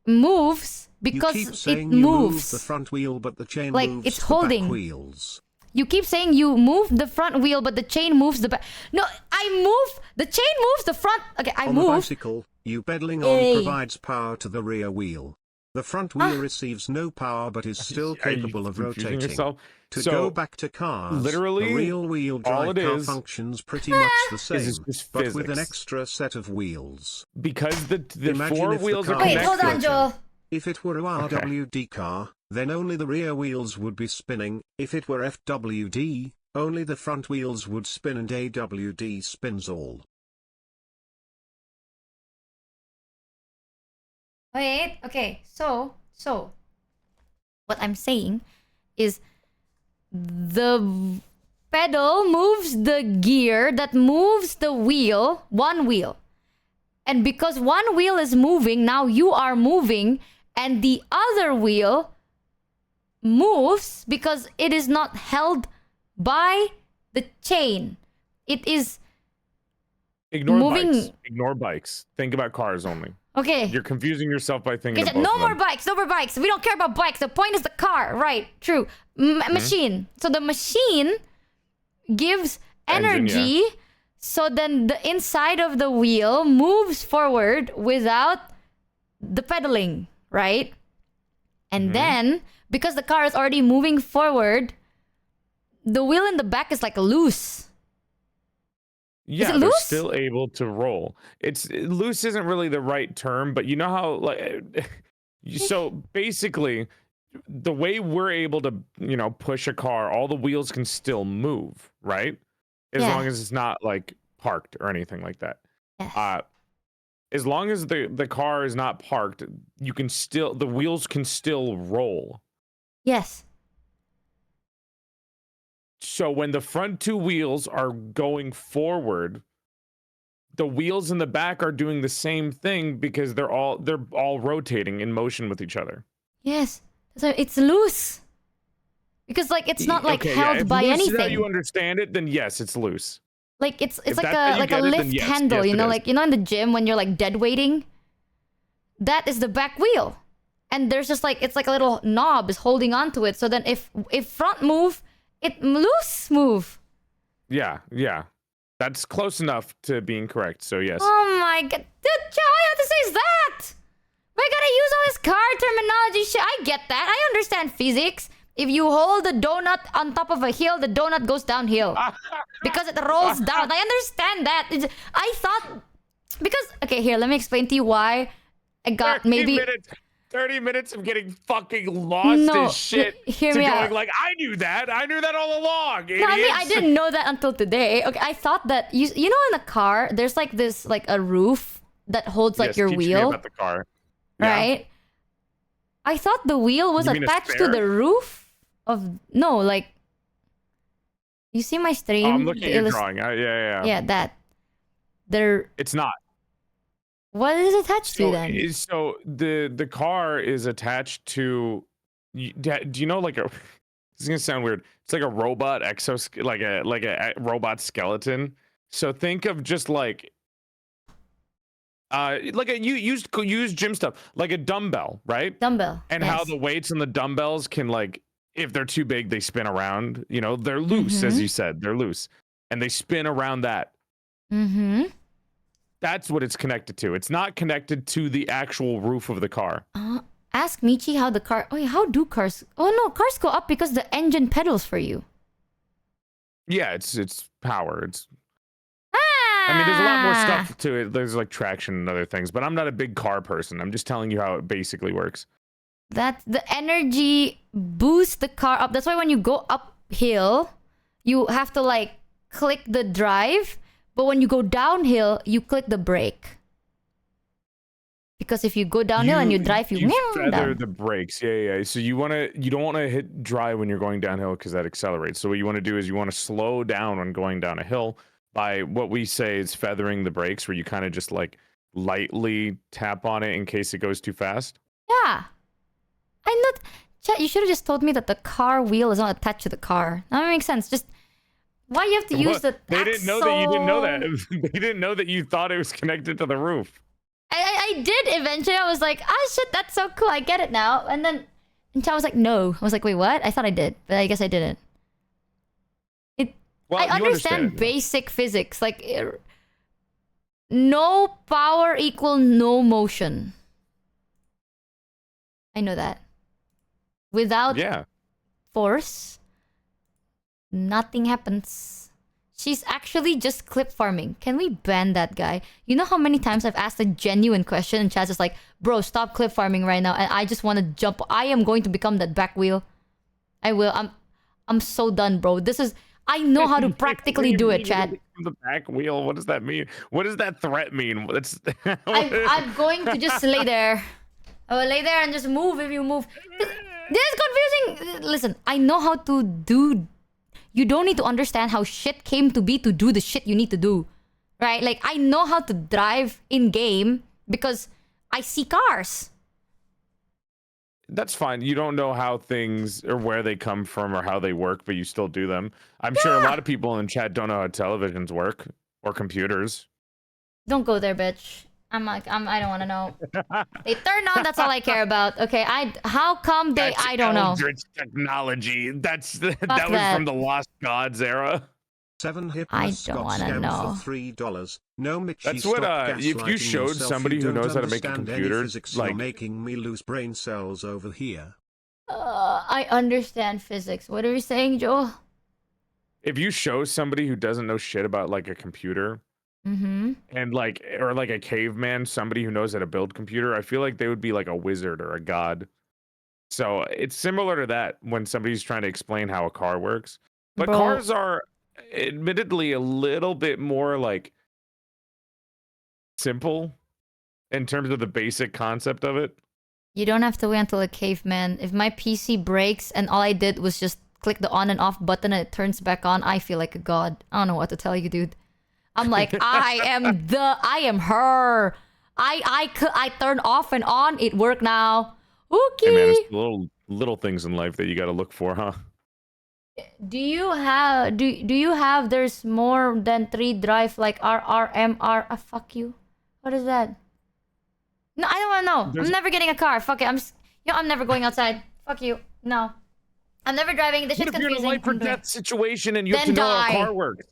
moves because you keep saying it moves. You move the front wheel, but the chain like moves it's the holding back wheels. You keep saying you move the front wheel, but the chain moves the back. No, I move. The chain moves the front. Okay, I move. On the bicycle, you pedaling on provides power to the rear wheel. The front wheel receives no power but is still capable of rotating. Yourself? To go back to cars, literally, a real-wheel drive car functions pretty much the same, but with an extra set of wheels. Because the four wheels are connected. Wait, hold on, Joel. If it were a RWD car, then only the rear wheels would be spinning. If it were FWD, only the front wheels would spin and AWD spins all. Wait, okay, so what I'm saying is the pedal moves the gear that moves the wheel, one wheel. And because one wheel is moving, now you are moving, and the other wheel moves because it is not held by the chain. It is moving. Bikes. Ignore bikes. Think about cars only. Okay. You're confusing yourself by thinking Okay, of both no of more them. bikes. No more bikes. We don't care about bikes. The point is the car. Right. True. Machine. So the machine gives energy. So then the inside of the wheel moves forward without the pedaling. Right. And then, because the car is already moving forward, the wheel in the back is like loose. Yeah, is it they're loose? still able to roll. Loose isn't really the right term, but you know how like so basically the way we're able to, push a car, all the wheels can still move, right? As long as it's not like parked or anything like that. Yes. As long as the car is not parked, you can still the wheels can still roll. Yes. So when the front two wheels are going forward, the wheels in the back are doing the same thing because they're all rotating in motion with each other. Yes. So it's loose. Because like it's not like held if by loose anything. is how you understand it, then yes, it's loose. Like it's If like that's how you a get it, then lift yes, handle, yes, you it know, is. like in the gym when you're like dead weighting. That is the back wheel. And there's just like it's like a little knob is holding onto it. So then if front move, it loose move. Yeah. That's close enough to being correct. So yes. Oh my god. Dude, all I have to say is that. We gotta use all this car terminology shit. I get that. I understand physics. If you hold the donut on top of a hill, the donut goes downhill. Because it rolls down. I understand that. I thought... Because... Okay, here, let me explain to you why I got 30 minutes of getting fucking lost as shit. Hear to me going out. like, I knew that all along. No, I mean, I idiots." didn't know that until today. Okay, I thought that... You know in a car, there's like this, like a roof that holds like Yes, your teach me wheel. about the car. Yeah. Right? I thought the wheel was You mean a attached to spare? the roof of... No, like... You see my stream? Oh, I'm looking The at your drawing. Yeah. Yeah, that. There... It's not. What is it attached to then? So the car is attached to. Do you know like a? This is gonna sound weird. It's like a robot like a robot skeleton. So think of just like a used gym stuff, like a dumbbell, right? Dumbbell. And how the weights on the dumbbells can like, if they're too big, they spin around. You know, they're loose, as you said, they're loose, and they spin around that. Mm-hmm. That's what it's connected to. It's not connected to the actual roof of the car. Ask Michi how the car... Oh, yeah, how do cars... Oh, no, cars go up because the engine pedals for you. Yeah, it's power. It's... I mean, there's a lot more stuff to it. There's like traction and other things, but I'm not a big car person. I'm just telling you how it basically works. That the energy boosts the car up. That's why when you go uphill, you have to like click the drive. But when you go downhill, you click the brake. Because if you go downhill and you drive, you feather down. the brakes. Yeah. So you don't want to hit drive when you're going downhill because that accelerates. So what you want to do is you want to slow down when going down a hill by what we say is feathering the brakes, where you kind of just like lightly tap on it in case it goes too fast. Yeah. I'm not... Chat, you should have just told me that the car wheel is not attached to the car. That makes sense. Just... Why you have to use the They didn't know that you didn't know that. They didn't know that you thought it was connected to the roof. I did eventually. I was like, ah, shit, that's so cool. I get it now. And then I was like, no. I was like, wait, what? I thought I did, but I guess I didn't. Well, I you understand basic physics. Like, no power equal no motion. I know that. Without force, nothing happens. She's actually just clip farming. Can we ban that guy? You know how many times I've asked a genuine question and Chaz is like, bro, stop clip farming right now. And I just want to jump. I am going to become that back wheel. I will. I'm so done, bro. This is... I know how to practically do it, Chad. The back wheel. What does that mean? What does that threat mean? It's... I'm going to just lay there. I will lay there and just move if you move. This is confusing. Listen, I know how to do... You don't need to understand how shit came to be to do the shit you need to do. Right? Like, I know how to drive in-game because I see cars. That's fine. You don't know how things or where they come from or how they work, but you still do them. I'm sure a lot of people in chat don't know how televisions work or computers. Don't go there, bitch. I don't want to know. They turn on, that's all I care about. Okay, how come they... That's I don't know. Eldritch technology. That was from the Lost Gods era. 7 hit I plus don't got wanna scammed know. for $3. No, Michi, That's what, stop if you gaslighting showed yourself. somebody You who don't knows how to make a understand any computer, physics. like- You're making me lose brain cells over here. I understand physics. What are you saying, Joel? If you show somebody who doesn't know shit about like a computer, Mm-hmm. and like, or like a caveman, somebody who knows how to build computer, I feel like they would be like a wizard or a god. So it's similar to that when somebody's trying to explain how a car works. But Bro. cars are admittedly a little bit more like simple in terms of the basic concept of it. You don't have to wait until a caveman. If my PC breaks and all I did was just click the on and off button and it turns back on, I feel like a god. I don't know what to tell you, dude. I'm like, I am her. I turn off and on. It worked now. Okay. Hey man, it's little things in life that you got to look for, huh? Do you have there's more than 3 drive like RRMR? Fuck you. What is that? No, I don't want to know. I'm never getting a car. Fuck it. I'm never going outside. Fuck you. No. I'm never driving. This shit's confusing. What if you're in a life or death situation and you have to know how a car works?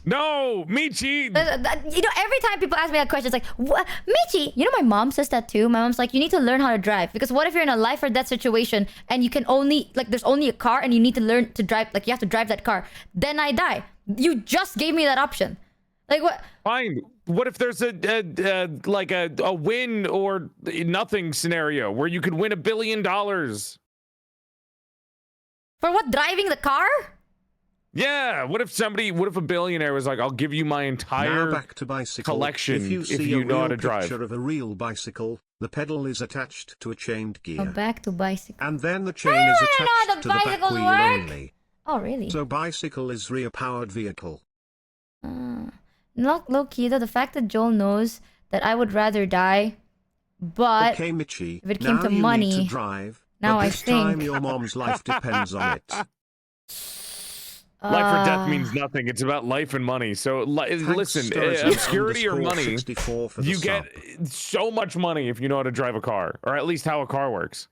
No, Michi! You know, every time people ask me that question, it's like, what? Michi! You know, my mom says that too. My mom's like, you need to learn how to drive. Because what if you're in a life or death situation and you can only, like, there's only a car and you need to learn to drive, like, you have to drive that car. Then I die. You just gave me that option. Like, what? Fine. What if there's a win or nothing scenario where you could win $1 billion? For what? Driving the car? Yeah. What if a billionaire was like, I'll give you my entire now back to bicycle. collection if you know how to drive. Picture of a real bicycle, the pedal is attached to a chained gear. Oh, back to bicycle. And then the chain is attached to the back wheel only. Oh, really? So bicycle is rear-powered vehicle. Low key though, the fact that Joel knows that I would rather die, but okay, Michi, if it came to you money, need to drive, now but I this think time your mom's life depends on it. Life or death means nothing. It's about life and money. So listen, obscurity or money, you get so much money if you know how to drive a car, or at least how a car works.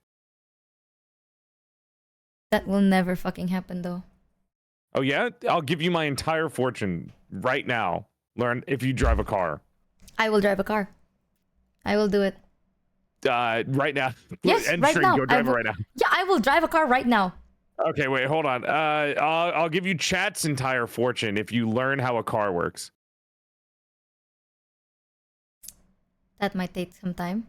That will never fucking happen though. Oh yeah? I'll give you my entire fortune right now. Learn if you drive a car. I will drive a car. I will do it. Right now. Yes, End right stream, now. go drive it right now. Yeah, I will drive a car right now. Okay, wait, hold on. I'll give you chat's entire fortune if you learn how a car works. That might take some time.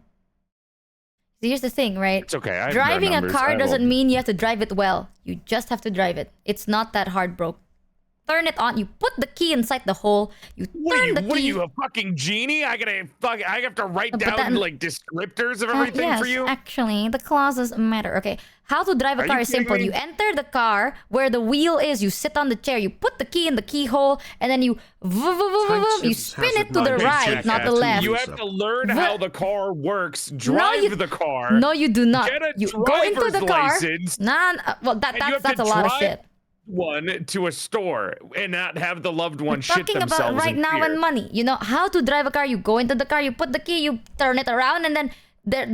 Here's the thing, right? It's okay. Driving a car doesn't mean you have to drive it well. You just have to drive it. It's not that hard, bro. Turn it on. You put the key inside the hole. You turn the key. What are you, a fucking genie? I have to write down like descriptors of everything for you? Actually, the clauses matter. Okay, how to drive a car is simple. You enter the car where the wheel is. You sit on the chair. You put the key in the keyhole, and then you spin it to the right, not the left. You have to learn how the car works. Drive the car. No, you do not. Get a you go into the car. license. Well, that's a lot of shit. One to a store and not have the loved one shit themselves. Talking about right now and money. You know how to drive a car. You go into the car. You put the key. You turn it around, and then the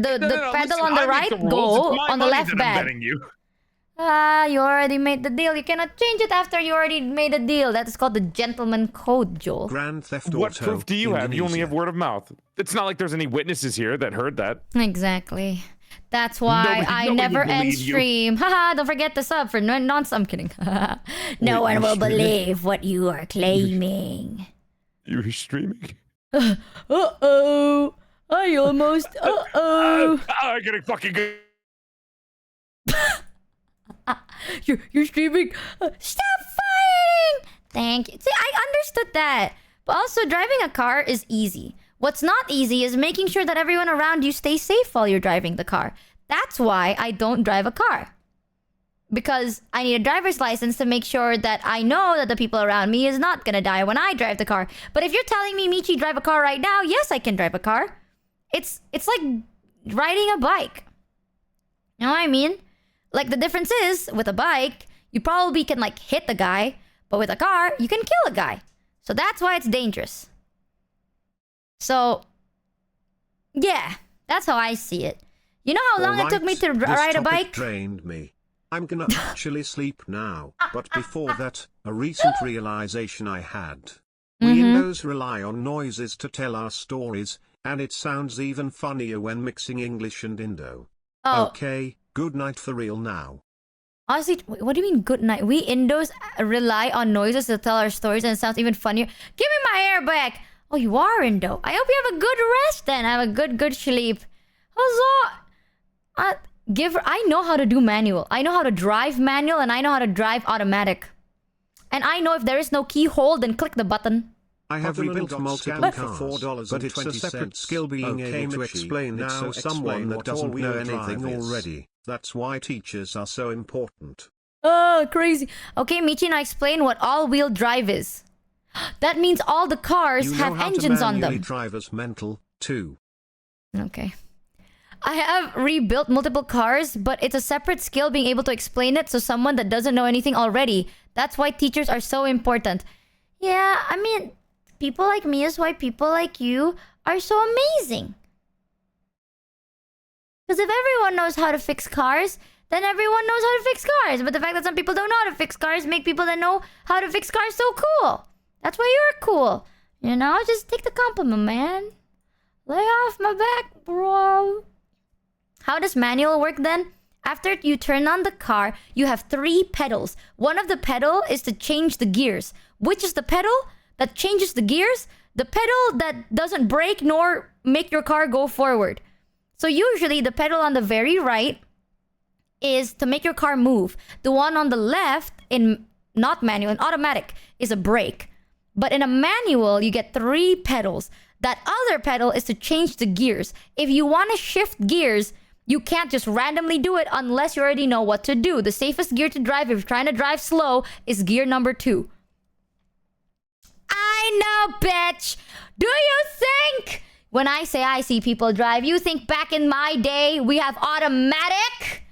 pedal on the right go on the left back. You already made the deal. You cannot change it after you already made a deal. That is called the gentleman code, Joel. Grand Theft Auto. What proof do you have? You only have word of mouth. It's not like there's any witnesses here that heard that. Exactly. That's why I never end stream. Haha, don't forget to sub for nonsense. I'm kidding. No one will believe what you are claiming. You're streaming? Uh-oh. I almost... Uh-oh. I'm gonna fucking go. You're streaming. Stop fighting! Thank you. See, I understood that. But also, driving a car is easy. What's not easy is making sure that everyone around you stays safe while you're driving the car. That's why I don't drive a car. Because I need a driver's license to make sure that I know that the people around me is not gonna die when I drive the car. But if you're telling me, Michi, drive a car right now, yes, I can drive a car. It's like riding a bike. You know what I mean? Like, the difference is, with a bike, you probably can, like, hit the guy. But with a car, you can kill a guy. So that's why it's dangerous. So, yeah, that's how I see it. You know how long it took me to ride a bike? Drained me. I'm gonna actually sleep now. But before that, a recent realization I had. We Indos rely on noises to tell our stories, and it sounds even funnier when mixing English and Indo. Okay, good night for real now. Honestly, what do you mean good night? We Indos rely on noises to tell our stories, and it sounds even funnier. Give me my hair back! Oh, you are Indo. I hope you have a good rest then. Have a good sleep. Huzzah! I know how to do manual. I know how to drive manual, and I know how to drive automatic. And I know if there is no keyhole, then click the button. I have rebuilt multiple for $4, but it's a separate skill being able to explain it so someone that doesn't know anything already. That's why teachers are so important. Oh, crazy. Okay, Michi, now explain what all-wheel drive is. That means all the cars have engines on them. Driver's mental, too. Okay. I have rebuilt multiple cars, but it's a separate skill being able to explain it so someone that doesn't know anything already. That's why teachers are so important. Yeah, I mean, people like me is why people like you are so amazing. Because if everyone knows how to fix cars, then everyone knows how to fix cars. But the fact that some people don't know how to fix cars make people that know how to fix cars so cool. That's why you're cool. You know, just take the compliment, man. Lay off my back, bro. How does manual work then? After you turn on the car, you have 3 pedals. One of the pedal is to change the gears. Which is the pedal that changes the gears? The pedal that doesn't brake nor make your car go forward. So usually the pedal on the very right is to make your car move. The one on the left, in not manual, in automatic, is a brake. But in a manual, you get 3 pedals. That other pedal is to change the gears. If you want to shift gears, you can't just randomly do it unless you already know what to do. The safest gear to drive if you're trying to drive slow is gear number 2. I know, bitch! Do you think... When I say I see people drive, you think back in my day we have automatic?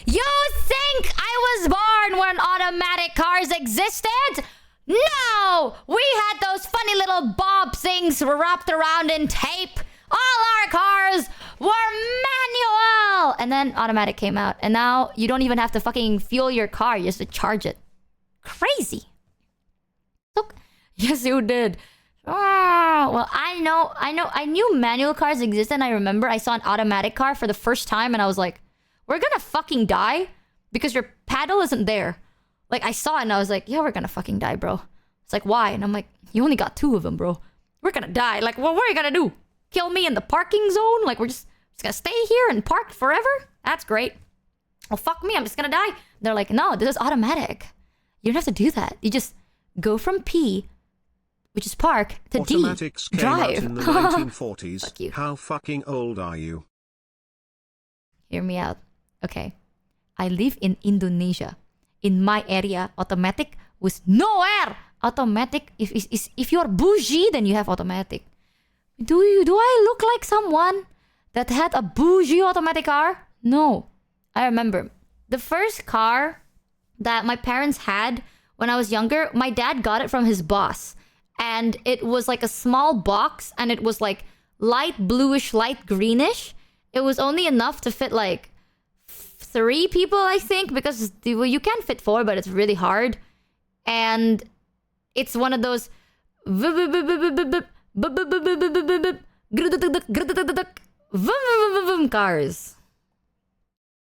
You think I was born when automatic cars existed? No! We had those funny little bob things wrapped around in tape. All our cars were manual! And then automatic came out. And now you don't even have to fucking fuel your car. You just have to charge it. Crazy. Look. Yes, you did. Oh, well, I knew manual cars existed. And I remember I saw an automatic car for the first time. And I was like, we're gonna fucking die because your paddle isn't there. Like, I saw it and I was like, yeah, we're gonna fucking die, bro. It's like, why? And I'm like, you only got 2 of them, bro. We're gonna die. Like, well, what are you gonna do? Kill me in the parking zone? Like, we're just gonna stay here and park forever? That's great. Well, fuck me, I'm just gonna die. They're like, no, this is automatic. You don't have to do that. You just go from P, which is park, to Automatics D, came drive. out in the 1940s. Fuck you. How fucking old are you? Hear me out. Okay. I live in Indonesia. In my area, automatic was nowhere. Automatic, if you're bougie, then you have automatic. Do I look like someone that had a bougie automatic car? No. I remember the first car that my parents had when I was younger, my dad got it from his boss. And it was like a small box and it was like light bluish, light greenish. It was only enough to fit like 3 people, I think, because you can fit 4, but it's really hard. And it's one of those cars.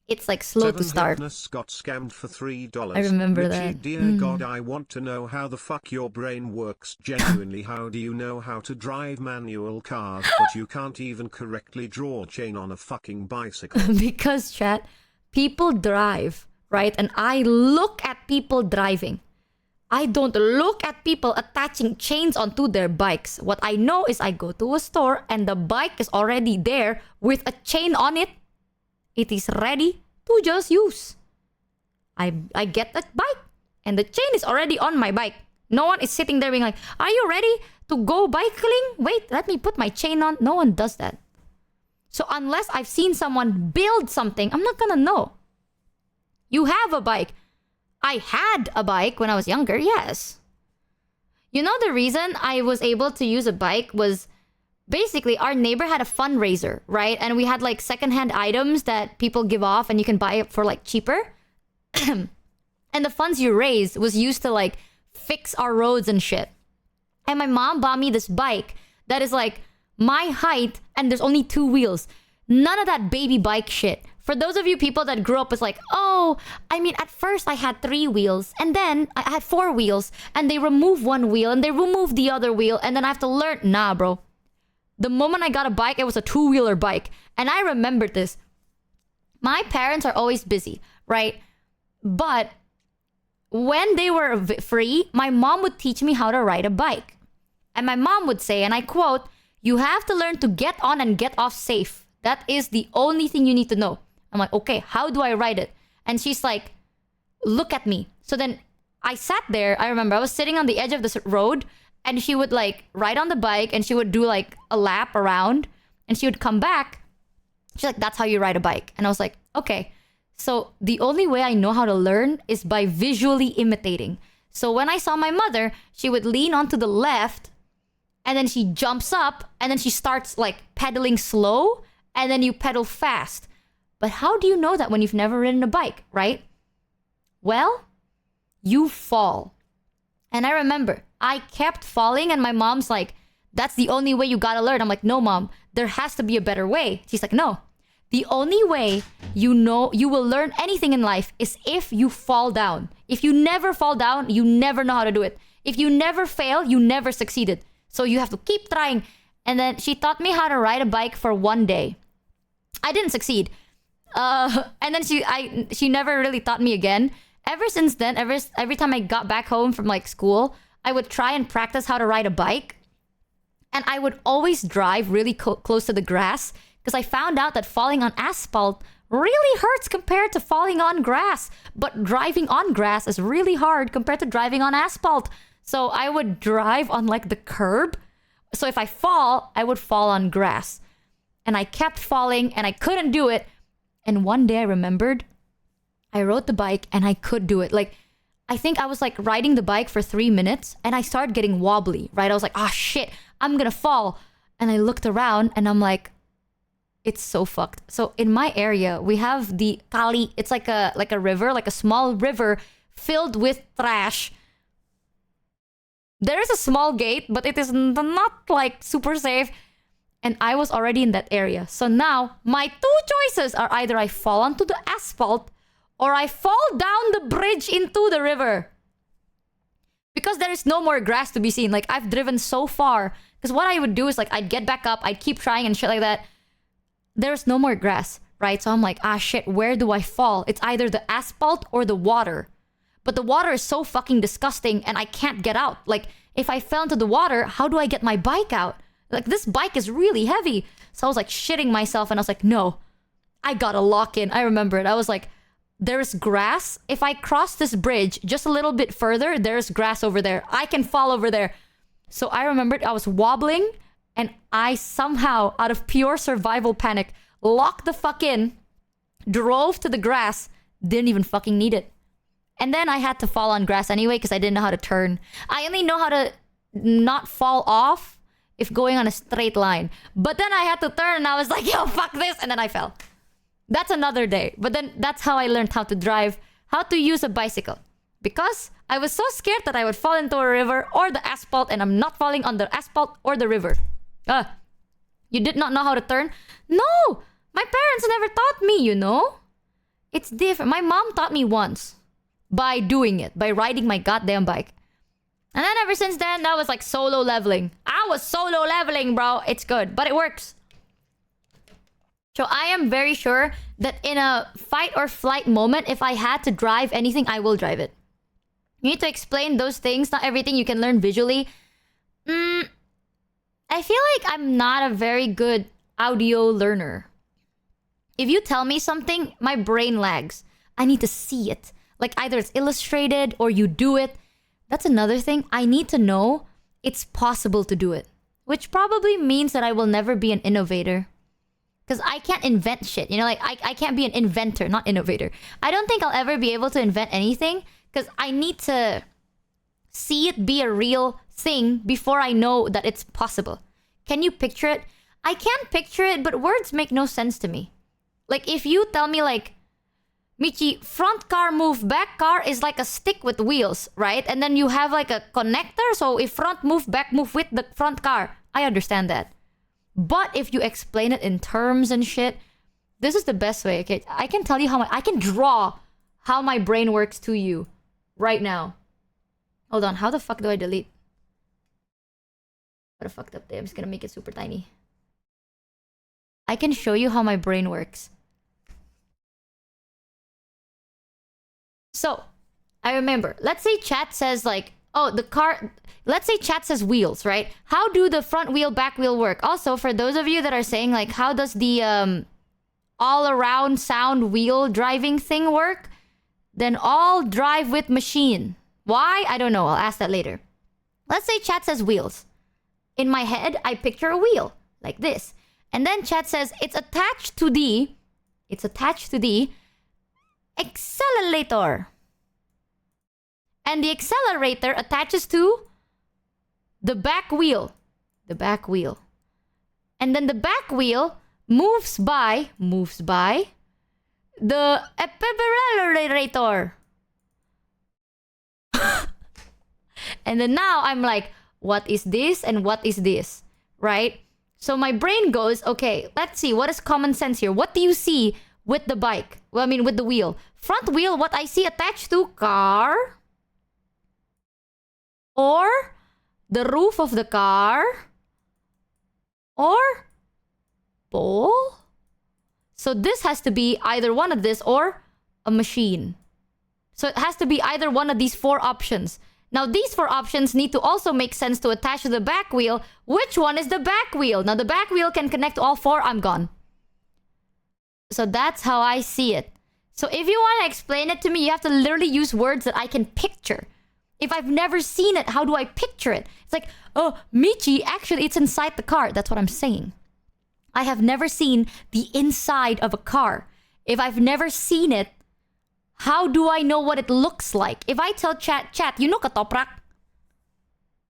It's like slow to start. Got scammed for $3. I remember Michi, that. Dear God, I want to know how the fuck your brain works genuinely. How do you know how to drive manual cars, but you can't even correctly draw chain on a fucking bicycle? Because, chat, people drive, right? And I look at people driving. I don't look at people attaching chains onto their bikes. What I know is I go to a store and the bike is already there with a chain on it. It is ready to just use. I get that bike and the chain is already on my bike. No one is sitting there being like, are you ready to go bicycling? Wait, let me put my chain on. No one does that. So unless I've seen someone build something, I'm not gonna know. You have a bike. I had a bike when I was younger, yes. You know the reason I was able to use a bike was basically our neighbor had a fundraiser, right? And we had like secondhand items that people give off and you can buy it for like cheaper. And the funds you raised was used to like fix our roads and shit. And my mom bought me this bike that is like my height and there's only 2 wheels. None of that baby bike shit. For those of you people that grew up with like, oh, I mean, at first I had 3 wheels and then I had 4 wheels and they removed 1 wheel and they removed the other wheel and then I have to learn. Nah, bro. The moment I got a bike, it was a 2-wheeler bike. And I remembered this. My parents are always busy, right? But when they were free, my mom would teach me how to ride a bike. And my mom would say, and I quote, "You have to learn to get on and get off safe. That is the only thing you need to know." I'm like, okay, how do I ride it? And she's like, look at me. So then I sat there. I remember I was sitting on the edge of this road, and she would like ride on the bike and she would do like a lap around and she would come back. She's like, "That's how you ride a bike." And I was like, okay. So the only way I know how to learn is by visually imitating. So when I saw my mother, she would lean onto the left and then she jumps up and then she starts like pedaling slow and then you pedal fast. But how do you know that when you've never ridden a bike, right? Well, you fall. And I remember I kept falling and my mom's like, "That's the only way you gotta learn." I'm like, "No, Mom, there has to be a better way." She's like, "No. The only way you know you will learn anything in life is if you fall down. If you never fall down, you never know how to do it. If you never fail, you never succeeded. So you have to keep trying." And then she taught me how to ride a bike for one day. I didn't succeed. And then she never really taught me again. Ever since then, every time I got back home from like school, I would try and practice how to ride a bike. And I would always drive really close to the grass because I found out that falling on asphalt really hurts compared to falling on grass. But driving on grass is really hard compared to driving on asphalt. So I would drive on like the curb. So if I fall, I would fall on grass. And I kept falling and I couldn't do it. And one day I remembered I rode the bike and I could do it. Like, I think I was like riding the bike for 3 minutes and I started getting wobbly, right? I was like, "Ah, shit, I'm gonna fall." And I looked around and I'm like, it's so fucked. So in my area, we have the Kali. It's like a river, like a small river filled with trash. There is a small gate, but it is not like super safe. And I was already in that area. So now my two choices are either I fall onto the asphalt or I fall down the bridge into the river. Because there is no more grass to be seen. Like, I've driven so far. Because what I would do is like, I'd get back up, I'd keep trying and shit like that. There's no more grass, right? So I'm like, ah shit, where do I fall? It's either the asphalt or the water. But the water is so fucking disgusting and I can't get out. Like, if I fell into the water, how do I get my bike out? Like, this bike is really heavy. So I was like shitting myself and I was like, no, I gotta lock in. I remember it. I was like, there's grass. If I cross this bridge just a little bit further, there's grass over there. I can fall over there. So I remembered I was wobbling and I somehow, out of pure survival panic, locked the fuck in, drove to the grass, didn't even fucking need it. And then I had to fall on grass anyway because I didn't know how to turn. I only know how to not fall off if going on a straight line. But then I had to turn and I was like, yo, fuck this. And then I fell. That's another day. But then that's how I learned how to drive, how to use a bicycle. Because I was so scared that I would fall into a river or the asphalt, and I'm not falling on the asphalt or the river. You did not know how to turn? No! My parents never taught me, you know? It's different. My mom taught me once. By doing it. By riding my goddamn bike. And then ever since then, that was like solo leveling. I was solo leveling, bro. It's good. But it works. So I am very sure that in a fight or flight moment, if I had to drive anything, I will drive it. You need to explain those things. Not everything you can learn visually. I feel like I'm not a very good audio learner. If you tell me something, my brain lags. I need to see it. Like either it's illustrated or you do it. That's another thing. I need to know it's possible to do it. Which probably means that I will never be an innovator. Because I can't invent shit. You know, like I can't be an inventor, not innovator. I don't think I'll ever be able to invent anything. Because I need to see it be a real thing before I know that it's possible. Can you picture it? I can't picture it, but words make no sense to me. Like if you tell me like, Michi, front car move, back car is like a stick with wheels, right? And then you have like a connector. So if front move, back move with the front car. I understand that. But if you explain it in terms and shit, this is the best way, okay? I can tell you how I can draw how my brain works to you right now. Hold on, how the fuck do I delete? What a fucked up day. I'm just gonna make it super tiny. I can show you how my brain works. So, I remember, let's say chat says like, Oh, the car... Let's say chat says wheels, right? How do the front wheel, back wheel work? Also, for those of you that are saying, like, how does the all-around sound wheel driving thing work? Then all drive with machine. Why? I don't know. I'll ask that later. Let's say chat says wheels. In my head, I picture a wheel, like this. And then chat says it's attached to the accelerator. And the accelerator attaches to the back wheel. The back wheel. And then the back wheel moves by the accelerator. And then now I'm like, what is this and what is this? Right? So my brain goes, okay, let's see. What is common sense here? What do you see with the bike? Well, I mean, with the wheel. Front wheel, what I see attached to car. Or the roof of the car. Or pole. So this has to be either one of this or a machine. So it has to be either one of these 4 options. Now, these 4 options need to also make sense to attach to the back wheel. Which one is the back wheel? Now, the back wheel can connect to all 4. I'm gone. So that's how I see it. So if you want to explain it to me, you have to literally use words that I can picture. If I've never seen it, how do I picture it? It's like, oh, Michi, actually, it's inside the car. That's what I'm saying. I have never seen the inside of a car. If I've never seen it, how do I know what it looks like? If I tell chat, you know katoprak?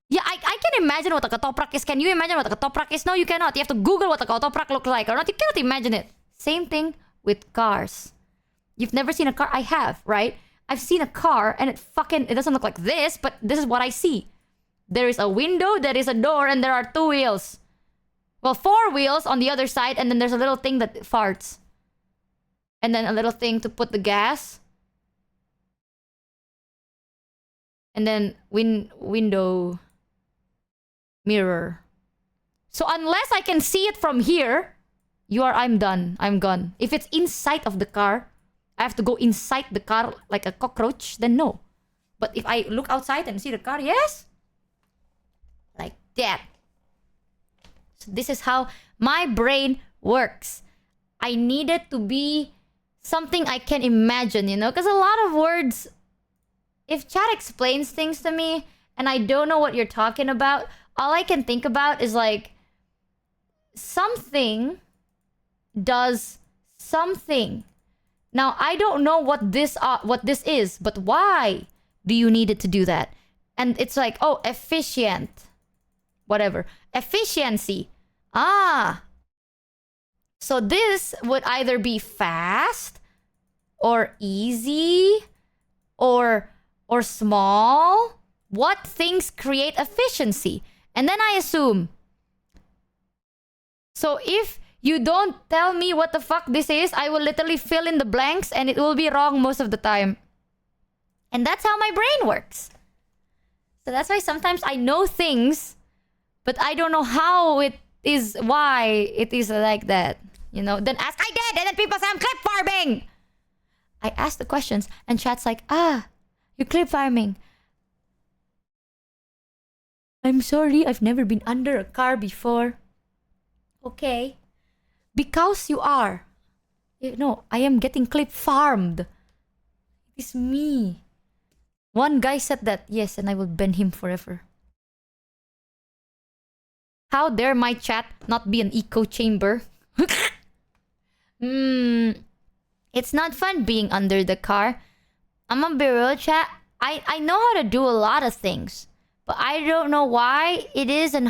Yeah, I can imagine what a katoprak is. Can you imagine what a katoprak is? No, you cannot. You have to Google what a katoprak looks like or not. You cannot imagine it. Same thing with cars. You've never seen a car? I have, right? I've seen a car and it doesn't look like this, but this is what I see. There is a window, there is a door, and there are 2 wheels. Well, 4 wheels on the other side, and then there's a little thing that farts. And then a little thing to put the gas. And then window mirror. So unless I can see it from here, I'm done. I'm gone. If it's inside of the car, I have to go inside the car like a cockroach, then no. But if I look outside and see the car, yes. Like that. So this is how my brain works. I need it to be something I can imagine, you know? Because a lot of words, if chat explains things to me and I don't know what you're talking about, all I can think about is like something does something. Now, I don't know what this is, but why do you need it to do that? And it's like, oh, efficient. Whatever. Efficiency. Ah. So this would either be fast or easy or small. What things create efficiency? And then I assume. So if you don't tell me what the fuck this is, I will literally fill in the blanks and it will be wrong most of the time. And that's how my brain works. So that's why sometimes I know things, but I don't know how it is, why it is like that. You know, then ask, I did, and then people say I'm clip farming. I ask the questions and chat's like, you're clip farming. I'm sorry, I've never been under a car before. Okay. Because you are. No, I am getting clip farmed. It's me. One guy said that, yes, and I will ban him forever. How dare my chat not be an echo chamber? It's not fun being under the car. I'm a be real, chat. I know how to do a lot of things. But I don't know why it is and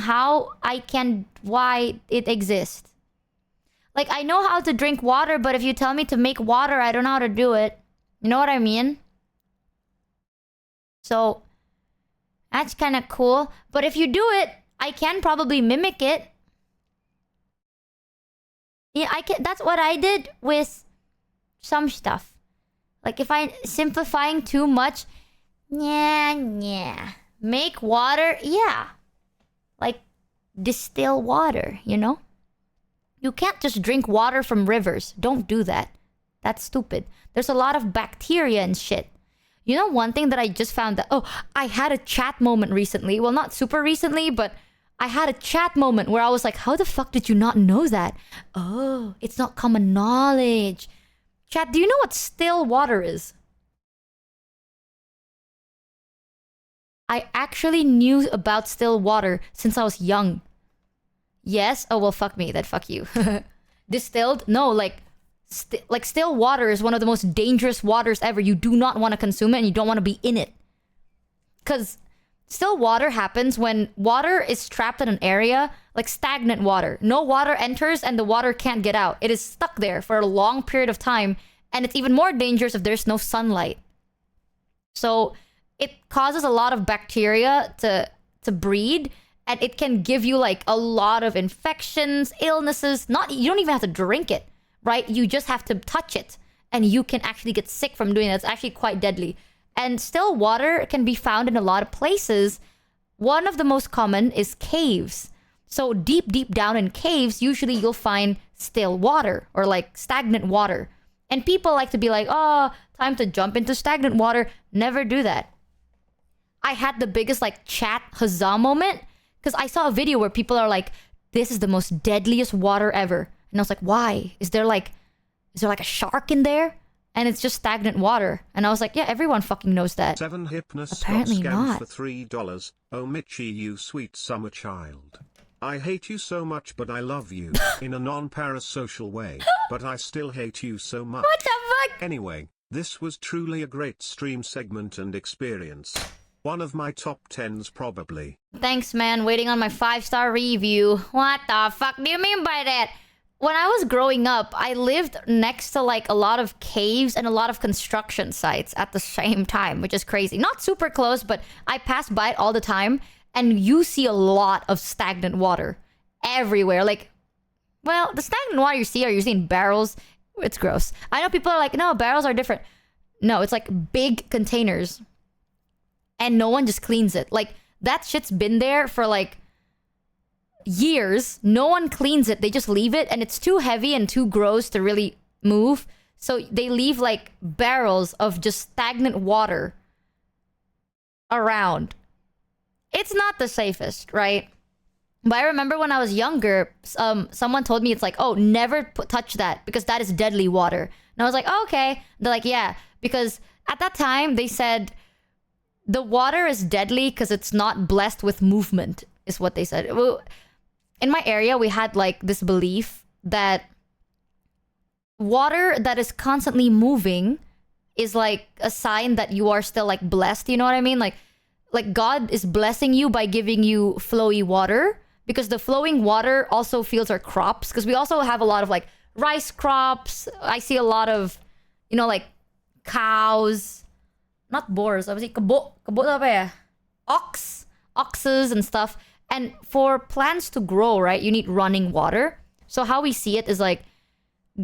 why it exists. Like, I know how to drink water, but if you tell me to make water, I don't know how to do it. You know what I mean? So, that's kind of cool. But if you do it, I can probably mimic it. Yeah, I can. That's what I did with some stuff. Like, if I'm simplifying too much, yeah. Make water, yeah. Like, distill water, you know? You can't just drink water from rivers. Don't do that. That's stupid. There's a lot of bacteria and shit. You know, one thing that I just found that, I had a chat moment recently. Well, not super recently, but I had a chat moment where I was like, how the fuck did you not know that? Oh, it's not common knowledge. Chat, do you know what still water is? I actually knew about still water since I was young. Yes? Oh, well, fuck me. Then fuck you. Distilled? No, like still water is one of the most dangerous waters ever. You do not want to consume it and you don't want to be in it. Because still water happens when water is trapped in an area, like stagnant water. No water enters and the water can't get out. It is stuck there for a long period of time. And it's even more dangerous if there's no sunlight. So it causes a lot of bacteria to breed. And it can give you like a lot of infections, illnesses. You don't even have to drink it, right? You just have to touch it. And you can actually get sick from doing that. It's actually quite deadly. And still water can be found in a lot of places. One of the most common is caves. So deep down in caves, usually you'll find still water or like stagnant water. And people like to be like, oh, time to jump into stagnant water. Never do that. I had the biggest like chat huzzah moment because I saw a video where people are like, this is the most deadliest water ever. And I was like, why? Is there like a shark in there? And it's just stagnant water. And I was like, yeah, everyone fucking knows that. 7 Hypnos Apparently got not. scammed for $3. Oh, Michi, you sweet summer child. I hate you so much, but I love you in a non-parasocial way. But I still hate you so much. What the fuck? Anyway, this was truly a great stream segment and experience. One of my top 10s probably. Thanks, man. Waiting on my 5-star review. What the fuck do you mean by that? When I was growing up, I lived next to like a lot of caves and a lot of construction sites at the same time, which is crazy. Not super close, but I pass by it all the time. And you see a lot of stagnant water everywhere. Like, well, the stagnant water you see are usually in barrels. It's gross. I know people are like, no, barrels are different. No, it's like big containers. And no one just cleans it. Like, that shit's been there for like years. No one cleans it. They just leave it. And it's too heavy and too gross to really move. So they leave like barrels of just stagnant water around. It's not the safest, right? But I remember when I was younger, someone told me it's like, oh, never touch that because that is deadly water. And I was like, oh, okay. They're like, yeah, because at that time they said the water is deadly because it's not blessed with movement, is what they said. Well, in my area, we had like this belief that water that is constantly moving is like a sign that you are still like blessed. You know what I mean? Like God is blessing you by giving you flowy water because the flowing water also fuels our crops because we also have a lot of like rice crops. I see a lot of, you know, like cows, not boars, obviously, oxes and stuff. And for plants to grow, right, you need running water. So how we see it is like,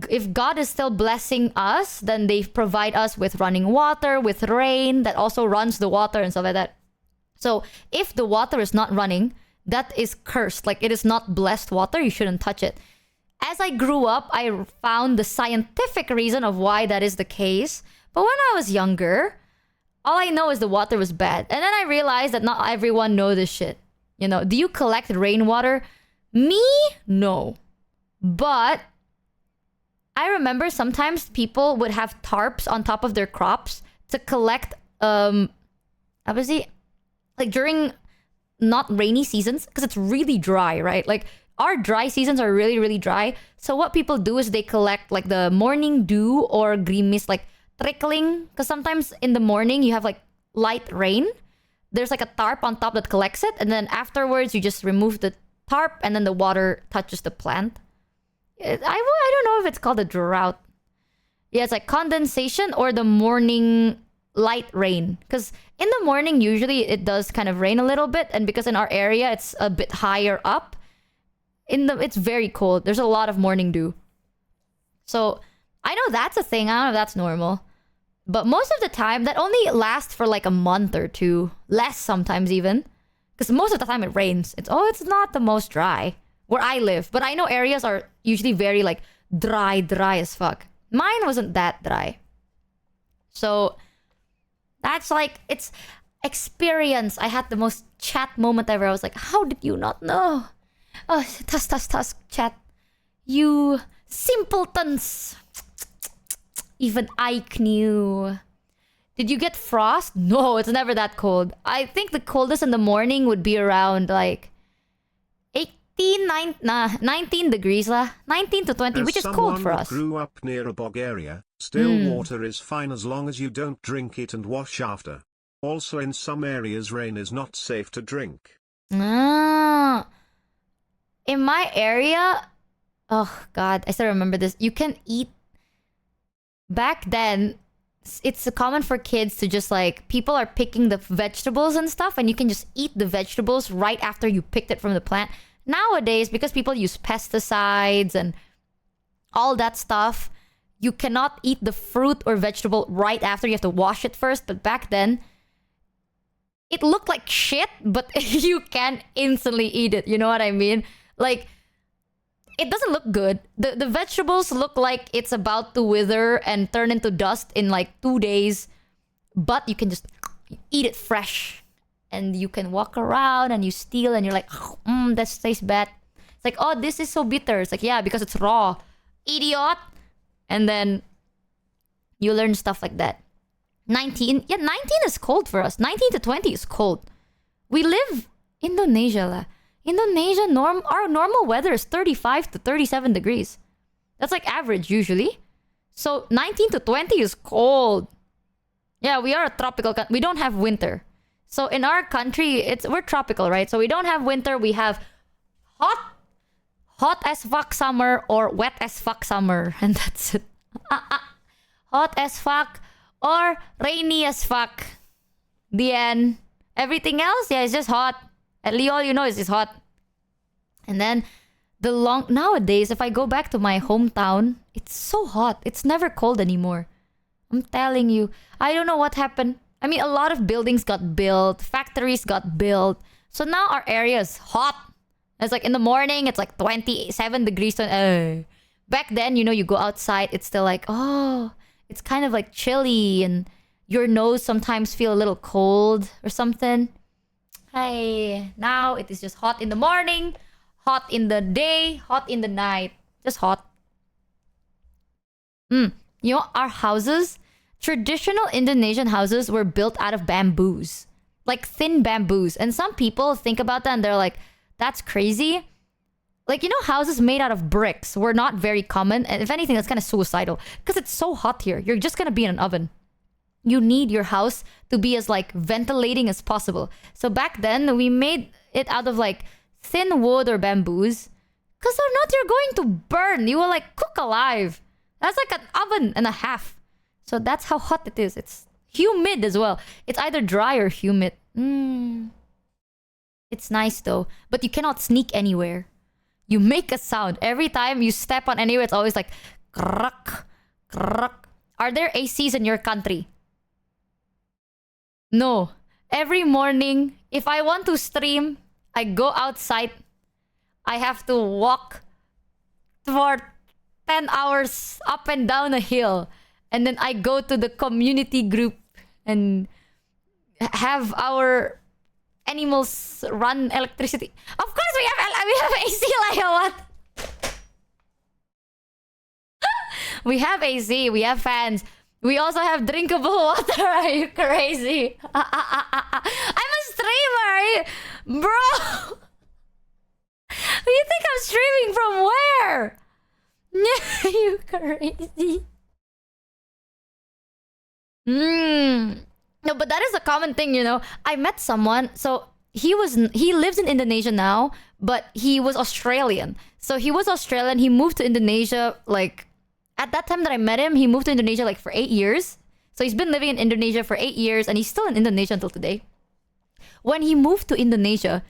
if God is still blessing us, then they provide us with running water, with rain that also runs the water and stuff like that. So if the water is not running, that is cursed. Like, it is not blessed water. You shouldn't touch it. As I grew up, I found the scientific reason of why that is the case. But when I was younger, all I know is the water was bad. And then I realized that not everyone knows this shit. You know, do you collect rainwater? Me? No. But I remember sometimes people would have tarps on top of their crops to collect, obviously, like during not rainy seasons, because it's really dry, right? Like, our dry seasons are really, really dry. So what people do is they collect like the morning dew or green mist, like trickling. Because sometimes in the morning you have like light rain. There's like a tarp on top that collects it. And then afterwards you just remove the tarp and then the water touches the plant. I don't know if it's called a drought. Yeah, it's like condensation or the morning light rain. Because in the morning, usually it does kind of rain a little bit. And because in our area, it's a bit higher up, it's very cold. There's a lot of morning dew. So I know that's a thing. I don't know if that's normal. But most of the time, that only lasts for like a month or two. Less sometimes even. Because most of the time it rains. It's not the most dry where I live. But I know areas are usually very like dry as fuck. Mine wasn't that dry. So That's like, it's experience. I had the most chat moment ever. I was like, how did you not know? Oh, tusk, chat. You simpletons. Even Ike knew. Did you get frost? No, it's never that cold. I think the coldest in the morning would be around like 19 degrees lah. 19 to 20, As which is cold for someone us. who grew up near a bog area, still water is fine as long as you don't drink it and wash after. Also in some areas rain is not safe to drink. Ah. In my area, oh god, I still remember this. You can eat. Back then, it's common for kids to just like, people are picking the vegetables and stuff, and you can just eat the vegetables right after you picked it from the plant. Nowadays, because people use pesticides and all that stuff, you cannot eat the fruit or vegetable right after. You have to wash it first. But back then, it looked like shit, but you can instantly eat it. You know what I mean? Like, it doesn't look good. The vegetables look like it's about to wither and turn into dust in like 2 days. But you can just eat it fresh. And you can walk around and you steal and you're like, that tastes bad. It's like, oh, this is so bitter. It's like, yeah, because it's raw. Idiot. And then you learn stuff like that. 19 is cold for us. 19 to 20 is cold. We live Indonesia lah. Indonesia, our normal weather is 35 to 37 degrees. That's like average usually. So 19 to 20 is cold. Yeah, we are a tropical country. We don't have winter. So in our country, we're tropical, right? So we don't have winter. We have hot as fuck summer or wet as fuck summer. And that's it. Hot as fuck or rainy as fuck. The end. Everything else, yeah, it's just hot. At least all you know is it's hot. And then nowadays, if I go back to my hometown, it's so hot. It's never cold anymore. I'm telling you. I don't know what happened. I mean, a lot of buildings got built. Factories got built. So now our area is hot. It's like in the morning, it's like 27 degrees. Back then, you go outside, it's still like, oh, it's kind of like chilly. And your nose sometimes feel a little cold or something. Hey, now it is just hot in the morning, hot in the day, hot in the night. Just hot. Our houses, traditional Indonesian houses were built out of bamboos. Like thin bamboos. And some people think about that and they're like, that's crazy. Like, houses made out of bricks were not very common. And if anything, that's kind of suicidal. Because it's so hot here. You're just going to be in an oven. You need your house to be as like ventilating as possible. So back then, we made it out of like thin wood or bamboos. Because or not, you're going to burn. You will like cook alive. That's like an oven and a half. So that's how hot it is. It's humid as well. It's either dry or humid. It's nice though. But you cannot sneak anywhere. You make a sound. Every time you step on anywhere, it's always like... Kruk, kruk. Are there ACs in your country? No. Every morning, if I want to stream, I go outside. I have to walk for 10 hours up and down a hill. And then I go to the community group and have our animals run electricity. Of course we have AC, like what? We have AC, we have fans. We also have drinkable water. Are you crazy? I'm a streamer, bro. You think I'm streaming from where? You crazy. No, but that is a common thing, I met someone, so he lives in Indonesia now, but he was Australian. So he was Australian, he moved to Indonesia, like, at that time that I met him, he moved to Indonesia like for 8 years. So he's been living in Indonesia for 8 years, and he's still in Indonesia until today. When he moved to Indonesia,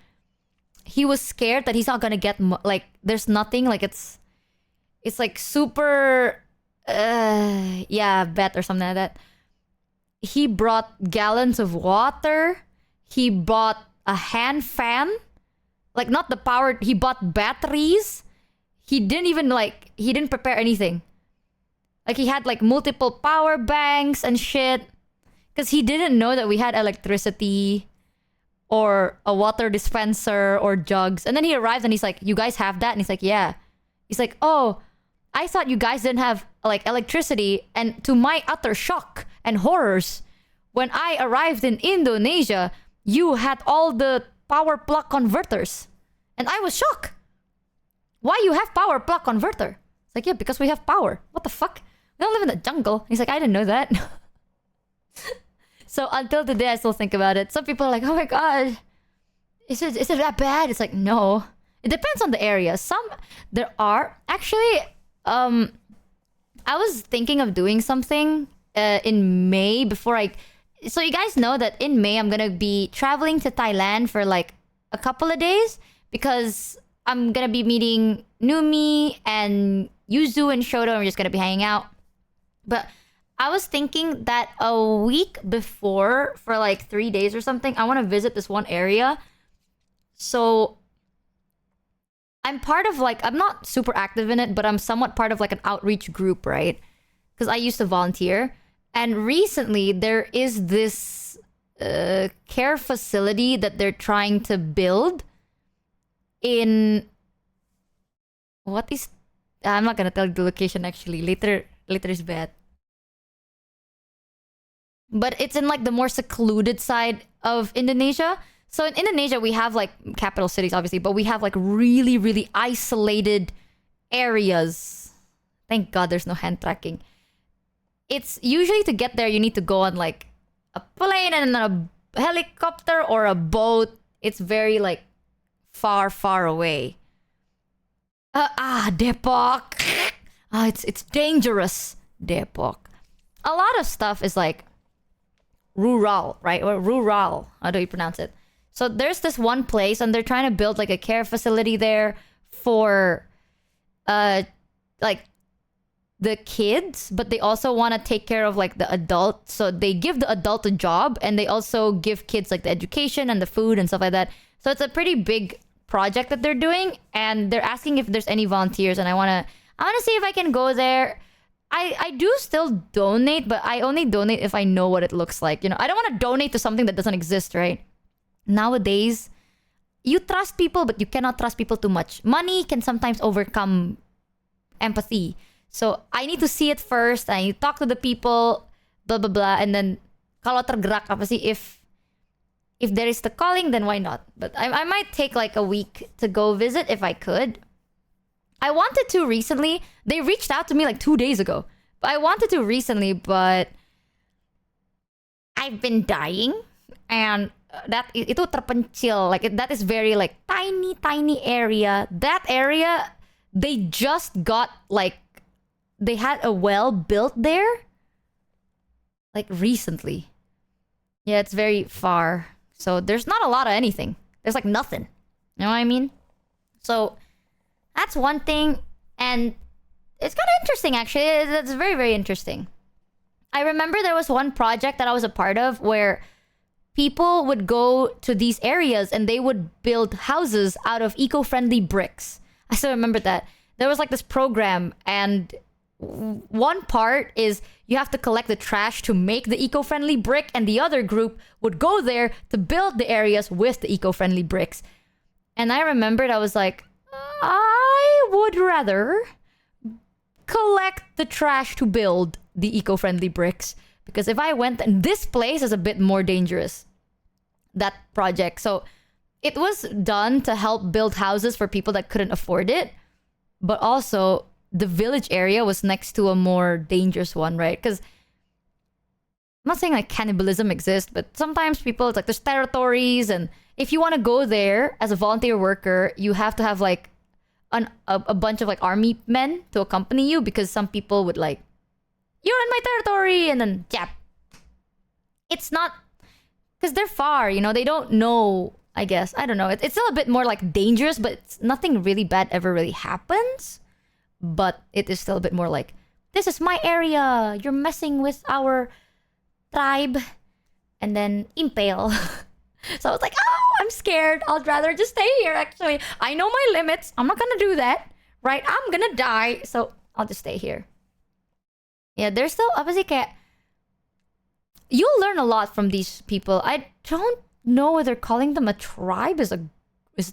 he was scared that he's not gonna get, like, there's nothing, like, it's like super, bet or something like that. He brought gallons of water. He bought a hand fan. Like, not the power. He bought batteries. He didn't prepare anything. Like, he had, like, multiple power banks and shit. because he didn't know that we had electricity or a water dispenser or jugs. And then he arrived and he's like, "You guys have that?" And he's like, "Yeah." He's like, "Oh, I thought you guys didn't have like electricity." And to my utter shock and horrors, when I arrived in Indonesia, you had all the power plug converters. And I was shocked. Why you have power plug converter? It's like, yeah, because we have power. What the fuck? We don't live in the jungle. He's like, I didn't know that. So until today, I still think about it. Some people are like, oh my god, is it that bad? It's like, no. It depends on the area. There are actually, I was thinking of doing something in May so you guys know that in May, I'm gonna be traveling to Thailand for like a couple of days because I'm gonna be meeting Numi and Yuzu and Shoto, and we're just gonna be hanging out. But I was thinking that a week before, for like 3 days or something, I want to visit this one area. So I'm part of like, I'm not super active in it, but I'm somewhat part of like an outreach group, right? Because I used to volunteer. And recently there is this care facility that they're trying to build in... What is... I'm not gonna tell you the location actually. Later is bad. But it's in like the more secluded side of Indonesia. So in Indonesia, we have like capital cities, obviously, but we have like really, really isolated areas. Thank God there's no hand tracking. It's usually to get there, you need to go on like a plane and then a helicopter or a boat. It's very like far, far away. Depok. It's dangerous. Depok. A lot of stuff is like rural, right? Or rural. How do you pronounce it? So there's this one place and they're trying to build like a care facility there for like the kids, but they also want to take care of like the adult. So they give the adult a job and they also give kids like the education and the food and stuff like that. So it's a pretty big project that they're doing, and they're asking if there's any volunteers, and I want to see if I can go there. I do still donate, but I only donate if I know what it looks like. You know, I don't want to donate to something that doesn't exist, right? Nowadays, you trust people, but you cannot trust people too much. Money can sometimes overcome empathy. So I need to see it first. I need to talk to the people, blah, blah, blah. And then, kalau tergerak apa sih, if there is the calling, then why not? But I might take like a week to go visit if I could. I wanted to recently. They reached out to me like 2 days ago. But I wanted to recently, but I've been dying. And itu terpencil. Like that is very like tiny area. That area, they just got like, they had a well built there. Like recently. Yeah, it's very far. So there's not a lot of anything. There's like nothing. You know what I mean? So that's one thing. And it's kind of interesting, actually. It's very, very interesting. I remember there was one project that I was a part of where people would go to these areas and they would build houses out of eco-friendly bricks. I still remember that. There was like this program, and one part is you have to collect the trash to make the eco-friendly brick, and the other group would go there to build the areas with the eco-friendly bricks. And I remembered, I was like, I would rather collect the trash to build the eco-friendly bricks, because if I went, and this place is a bit more dangerous, that project. So it was done to help build houses for people that couldn't afford it, but also the village area was next to a more dangerous one, right? Because I'm not saying like cannibalism exists, but sometimes people, it's like there's territories, and if you want to go there as a volunteer worker, you have to have like a bunch of like army men to accompany you, because some people would like, you're in my territory, and then yeah, it's not, because they're far, you know, they don't know, I guess. I don't know. It's still a bit more like dangerous, but nothing really bad ever really happens. But it is still a bit more like, this is my area, you're messing with our tribe, and then impale. So I was like, oh, I'm scared. I'd rather just stay here, actually. I know my limits. I'm not gonna do that, right? I'm gonna die, so I'll just stay here. Yeah, there's still, obviously, you'll learn a lot from these people. I don't know whether calling them a tribe is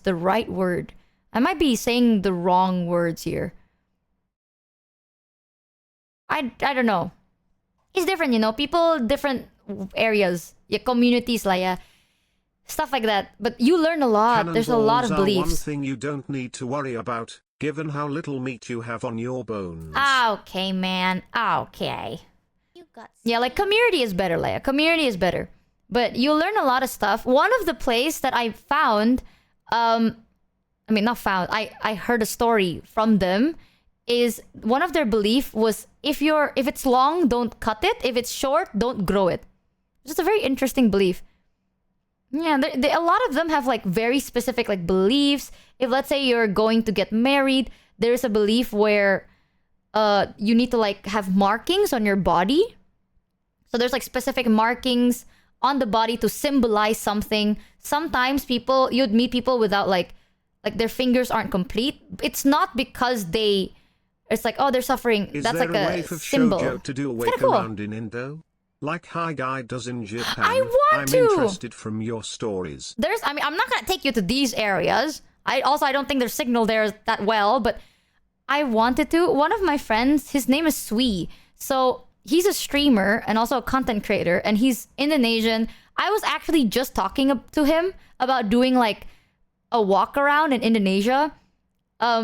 the right word. I might be saying the wrong words here. I don't know. It's different, you know. People, different areas, yeah, communities, like stuff like that. But you learn a lot. There's a lot of Cannonballs are beliefs. one thing you don't need to worry about, given how little meat you have on your bones. Okay, man. Okay. Yeah, like community is better, Leia. Community is better. But you learn a lot of stuff. One of the plays that I found, I mean, not found, I heard a story from them, is one of their belief was if it's long, don't cut it. If it's short, don't grow it. It's a very interesting belief. Yeah, a lot of them have like very specific like beliefs. If let's say you're going to get married, there's a belief where you need to like have markings on your body. So there's like specific markings on the body to symbolize something. Sometimes you'd meet people without like their fingers aren't complete. It's not because it's like, oh, they're suffering. Is That's there like a way for symbol. VShojo to do a It's wake kinda cool. around in Indo? Like Honkai does in Japan. I want to. I'm interested from your stories. I'm not gonna take you to these areas. I don't think there's signal there that well, but I wanted to. One of my friends, his name is Sui. So he's a streamer and also a content creator, and he's Indonesian. I was actually just talking to him about doing like a walk around in Indonesia.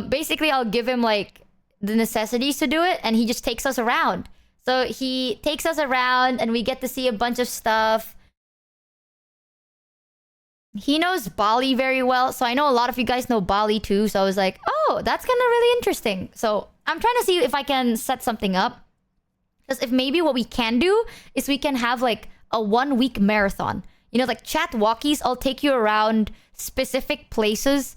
Basically, I'll give him like the necessities to do it, and he just takes us around. So he takes us around, and we get to see a bunch of stuff. He knows Bali very well, so I know a lot of you guys know Bali too. So I was like, oh, that's kind of really interesting. So I'm trying to see if I can set something up. Because if maybe what we can do is we can have like a 1 week marathon. You know, like chat walkies, I'll take you around specific places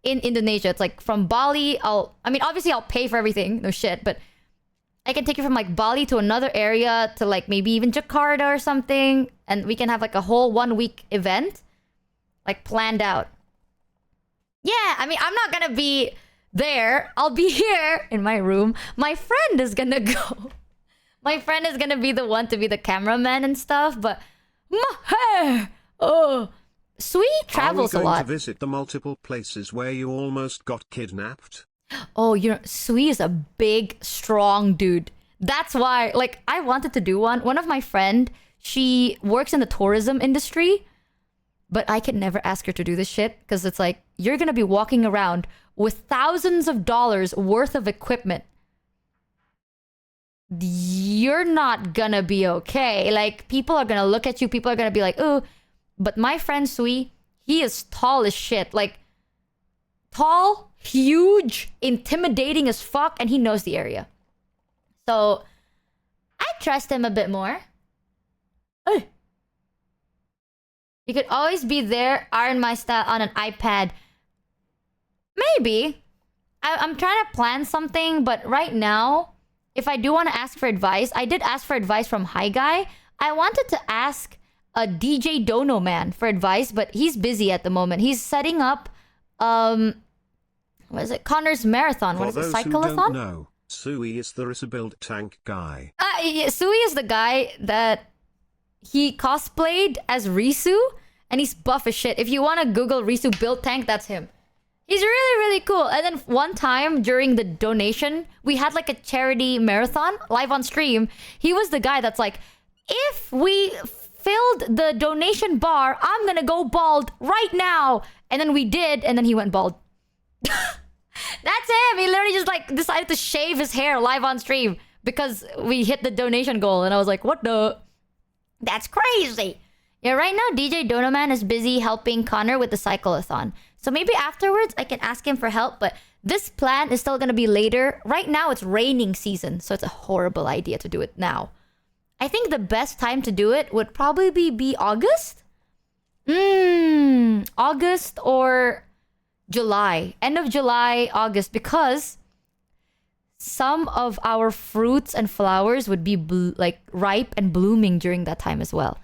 in Indonesia. It's like from Bali, obviously I'll pay for everything, no shit, but I can take you from like Bali to another area to like maybe even Jakarta or something, and we can have like a whole 1 week event like planned out. Yeah, I mean, I'm not gonna be there. I'll be here in my room. My friend is gonna go. My friend is gonna be the one to be the cameraman and stuff, but Sui travels a Are we going lot. to visit the multiple places where you almost got kidnapped? Oh, Sui is a big, strong dude. That's why, like, I wanted to do one. One of my friend, she works in the tourism industry, but I could never ask her to do this shit because it's like, you're gonna be walking around with thousands of dollars worth of equipment. You're not gonna be okay. Like, people are gonna look at you. People are gonna be like, oh. But my friend Sui, he is tall as shit. Like, tall, huge, intimidating as fuck, and he knows the area. So, I trust him a bit more. Hey. You could always be there, Iron My style on an iPad. Maybe. I'm trying to plan something, but right now, if I do want to ask for advice, I did ask for advice from Hi Guy. I wanted to ask a DJ Dono Man for advice, but he's busy at the moment. He's setting up, what is it? Connor's Marathon. What is it? For those who Cyclothon? don't know, Sui is the build tank guy. Yeah, Sui is the guy that he cosplayed as Risu, and he's buff as shit. If you want to Google Risu build tank, that's him. He's really, really cool. And then one time during the donation, we had like a charity marathon live on stream. He was the guy that's like, if we filled the donation bar, I'm gonna go bald right now. And then we did, and then he went bald. That's him. He literally just like decided to shave his hair live on stream because we hit the donation goal. And I was like, what the? That's crazy. Yeah, right now DJ Donoman is busy helping Connor with the cyclothon. So maybe afterwards I can ask him for help, but this plan is still gonna be later. Right now it's raining season, so it's a horrible idea to do it now. I think the best time to do it would probably be August? August or July. End of July, August, because some of our fruits and flowers would be like ripe and blooming during that time as well.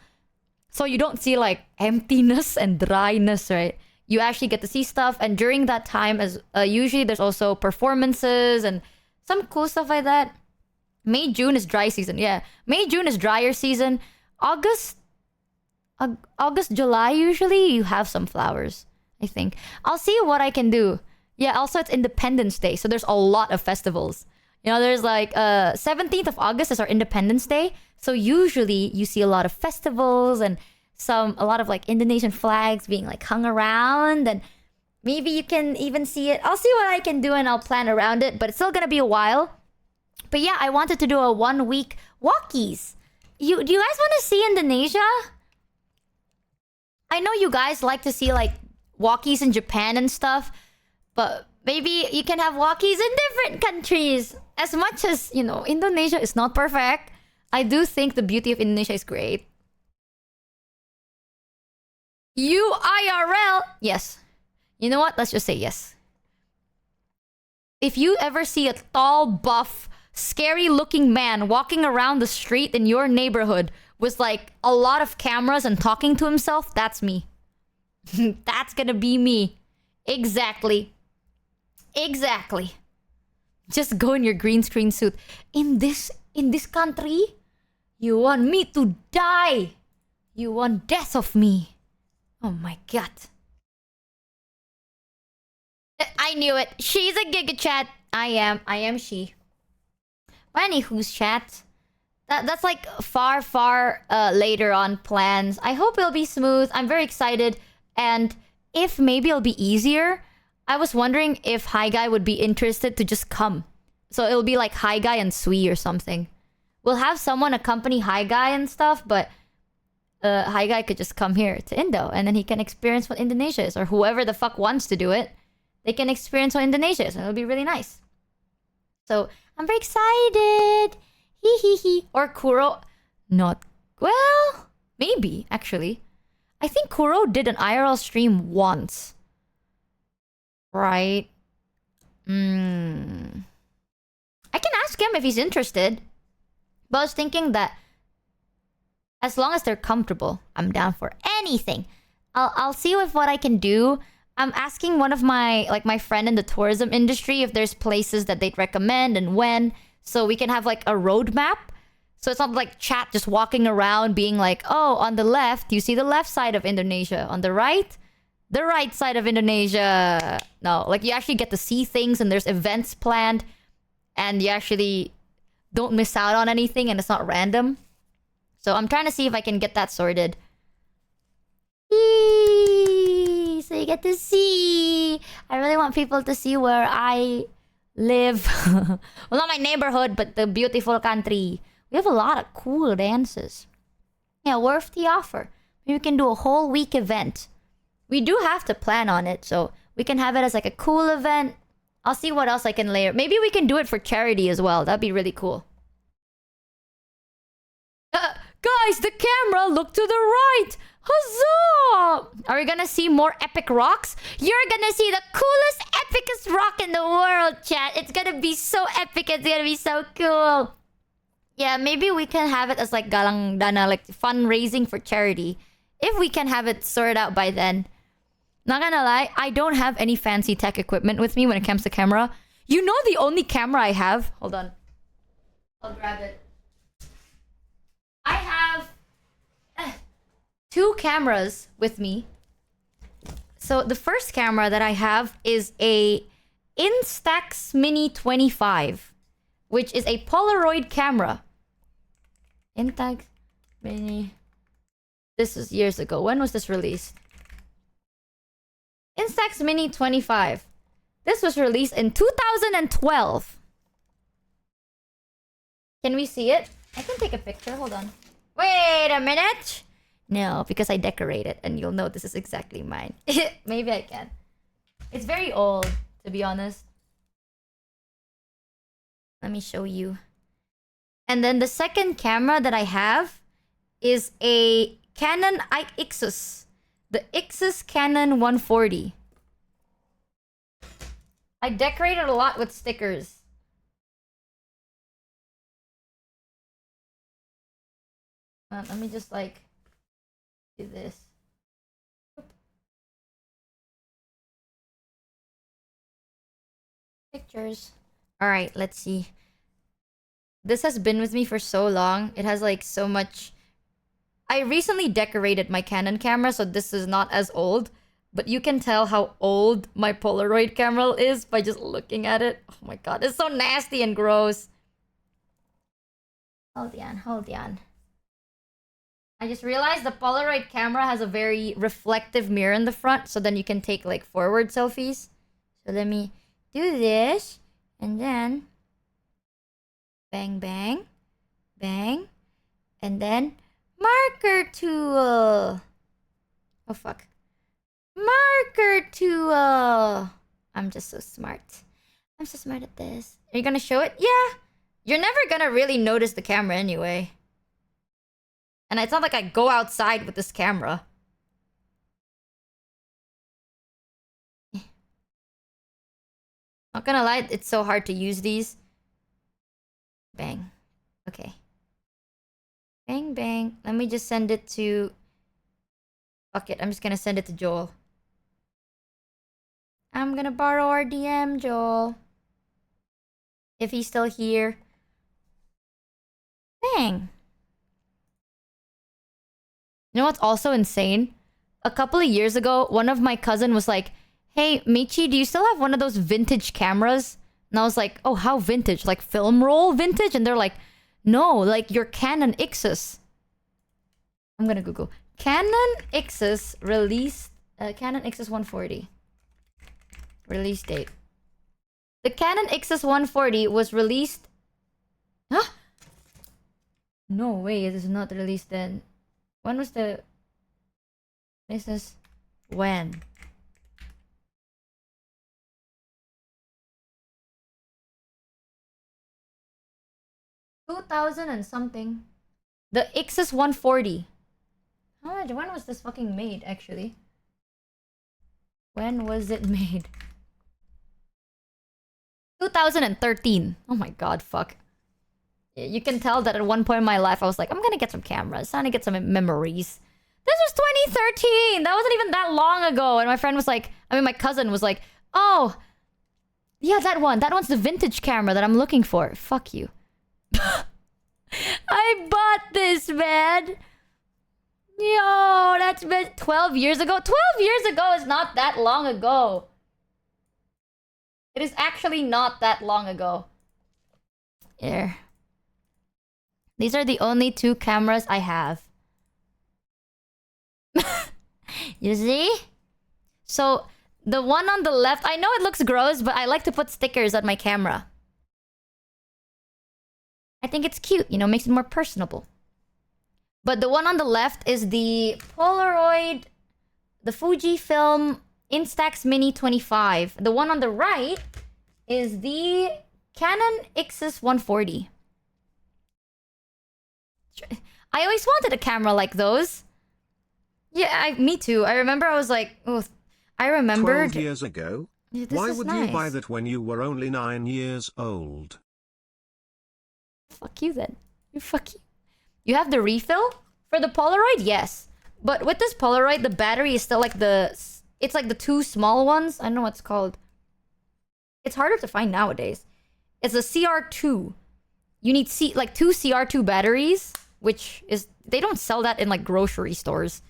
So you don't see like emptiness and dryness, right? You actually get to see stuff, and during that time, as usually there's also performances and some cool stuff like that. May, June is dry season. Yeah, May, June is drier season. August, August, July, usually you have some flowers, I think. I'll see what I can do. Yeah, also it's Independence Day, so there's a lot of festivals. You know, there's like 17th of August is our Independence Day. So usually you see a lot of festivals and a lot of like Indonesian flags being like hung around, and maybe you can even see it. I'll see what I can do and I'll plan around it, but it's still gonna be a while. But yeah, I wanted to do a 1 week walkies. Do you guys want to see Indonesia? I know you guys like to see like walkies in Japan and stuff, but maybe you can have walkies in different countries. As much as, you know, Indonesia is not perfect, I do think the beauty of Indonesia is great. You IRL? Yes. You know what? Let's just say yes. If you ever see a tall, buff, scary-looking man walking around the street in your neighborhood with like a lot of cameras and talking to himself, that's me. That's gonna be me. Exactly. Exactly. Just go in your green screen suit. In this country, you want me to die. You want death of me. Oh my god. I knew it. She's a Giga Chat. I am she. But anywho's chat. That's like far later on plans. I hope it'll be smooth. I'm very excited. And if maybe it'll be easier, I was wondering if Hi Guy would be interested to just come. So it'll be like Hi Guy and Sui or something. We'll have someone accompany Hi Guy and stuff, but Hi Guy could just come here to Indo and then he can experience what Indonesia is, or whoever the fuck wants to do it. They can experience what Indonesia is, and it'll be really nice. So I'm very excited. Hee hee hee. Or Kuro. Not. Well, maybe, actually. I think Kuro did an IRL stream once. Right? I can ask him if he's interested. But I was thinking that as long as they're comfortable, I'm down for anything. I'll see with what I can do. I'm asking one of my friend in the tourism industry if there's places that they'd recommend and when, so we can have like a roadmap. So it's not like chat just walking around being like, oh, on the left, you see the left side of Indonesia. On the right side of Indonesia. No, like you actually get to see things and there's events planned and you actually don't miss out on anything and it's not random. So I'm trying to see if I can get that sorted. So you get to see. I really want people to see where I live. Well, not my neighborhood, but the beautiful country. We have a lot of cool dances. Yeah, worth the offer. Maybe we can do a whole week event. We do have to plan on it, so we can have it as like a cool event. I'll see what else I can layer. Maybe we can do it for charity as well. That'd be really cool. Guys, the camera, look to the right. Huzzah! Are we gonna see more epic rocks? You're gonna see the coolest, epicest rock in the world, chat. It's gonna be so epic. It's gonna be so cool. Yeah, maybe we can have it as like galang dana, like fundraising for charity. If we can have it sorted out by then. Not gonna lie, I don't have any fancy tech equipment with me when it comes to camera. You know the only camera I have? Hold on. I'll grab it. I have 2 cameras with me. So the first camera that I have is a Instax Mini 25, which is a Polaroid camera. Instax Mini. This is years ago. When was this released? Instax Mini 25. This was released in 2012. Can we see it? I can take a picture. Hold on. Wait a minute. No, because I decorate it and you'll know this is exactly mine. Maybe I can. It's very old, to be honest. Let me show you. And then the second camera that I have is a Canon Ixus. The Ixus Canon 140. I decorated a lot with stickers. Let me just like do this. Pictures. Alright, let's see. This has been with me for so long. It has like so much I recently decorated my Canon camera, so this is not as old. But you can tell how old my Polaroid camera is by just looking at it. Oh my god, it's so nasty and gross. Hold on. I just realized the Polaroid camera has a very reflective mirror in the front, so then you can take like forward selfies. So let me do this, and then bang, bang, bang, and then marker tool. Oh fuck. Marker tool. I'm just so smart. I'm so smart at this. Are you gonna show it? Yeah. You're never gonna really notice the camera anyway. And it's not like I go outside with this camera. Not gonna lie, it's so hard to use these. Bang. Okay. Bang, bang. Let me just send it to... Fuck it, I'm just gonna send it to Joel. I'm gonna borrow our DM, Joel. If he's still here. Bang. You know what's also insane? A couple of years ago, one of my cousin was like, hey, Michi, do you still have one of those vintage cameras? And I was like, oh, how vintage? Like film roll vintage? And they're like, no, like your Canon Ixus. I'm gonna Google. Canon Ixus released... Canon Ixus 140. Release date. The Canon Ixus 140 was released... Huh? No way, it is not released then. When was the... This is... When? $2,000 and something. The Ixus 140. How much? When was this fucking made, actually? When was it made? 2013. Oh my god, fuck. You can tell that at one point in my life, I was like, I'm gonna get some cameras. I'm gonna get some memories. This was 2013! That wasn't even that long ago. And my friend was like... I mean, my cousin was like, oh... Yeah, that one. That one's the vintage camera that I'm looking for. Fuck you. I bought this, man! Yo, that's been 12 years ago. 12 years ago is not that long ago. It is actually not that long ago. Here. These are the only two cameras I have. You see? So, the one on the left, I know it looks gross, but I like to put stickers on my camera. I think it's cute, you know, makes it more personable. But the one on the left is the Polaroid, the Fujifilm Instax Mini 25. The one on the right is the Canon Ixus 140. I always wanted a camera like those. Yeah, me too. I remember I was like, oh, I remembered... 12 years ago? Yeah, why would nice. you buy that when you were only 9 years old? Fuck you then. Fuck you. You have the refill? For the Polaroid? Yes. But with this Polaroid, the battery is still like the... It's like the two small ones. I don't know what it's called. It's harder to find nowadays. It's a CR2. You need like two CR2 batteries, which is... They don't sell that in like grocery stores.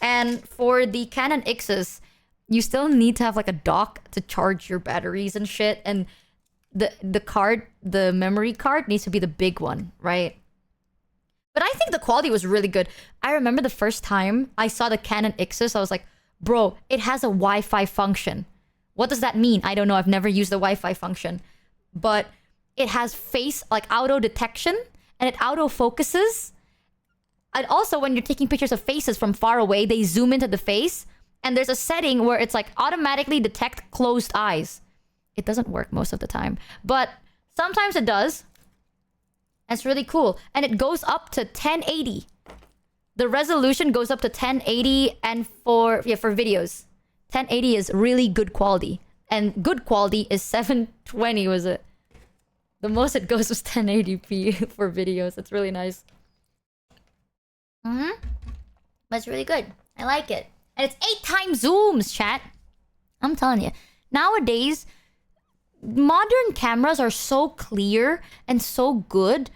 And for the Canon Ixus, you still need to have like a dock to charge your batteries and shit. And the card, the memory card needs to be the big one, right? But I think the quality was really good. I remember the first time I saw the Canon Ixus, I was like, bro, it has a Wi-Fi function. What does that mean? I don't know. I've never used the Wi-Fi function. But it has face, like auto detection, and it auto focuses. And also, when you're taking pictures of faces from far away, they zoom into the face. And there's a setting where it's like automatically detect closed eyes. It doesn't work most of the time. But sometimes it does. It's really cool. And it goes up to 1080. The resolution goes up to 1080 and for videos. 1080 is really good quality. And good quality is 720, was it? The most it goes was 1080p for videos. It's really nice. But it's really good. I like it. And it's 8 times zooms, chat. I'm telling you. Nowadays, modern cameras are so clear and so good,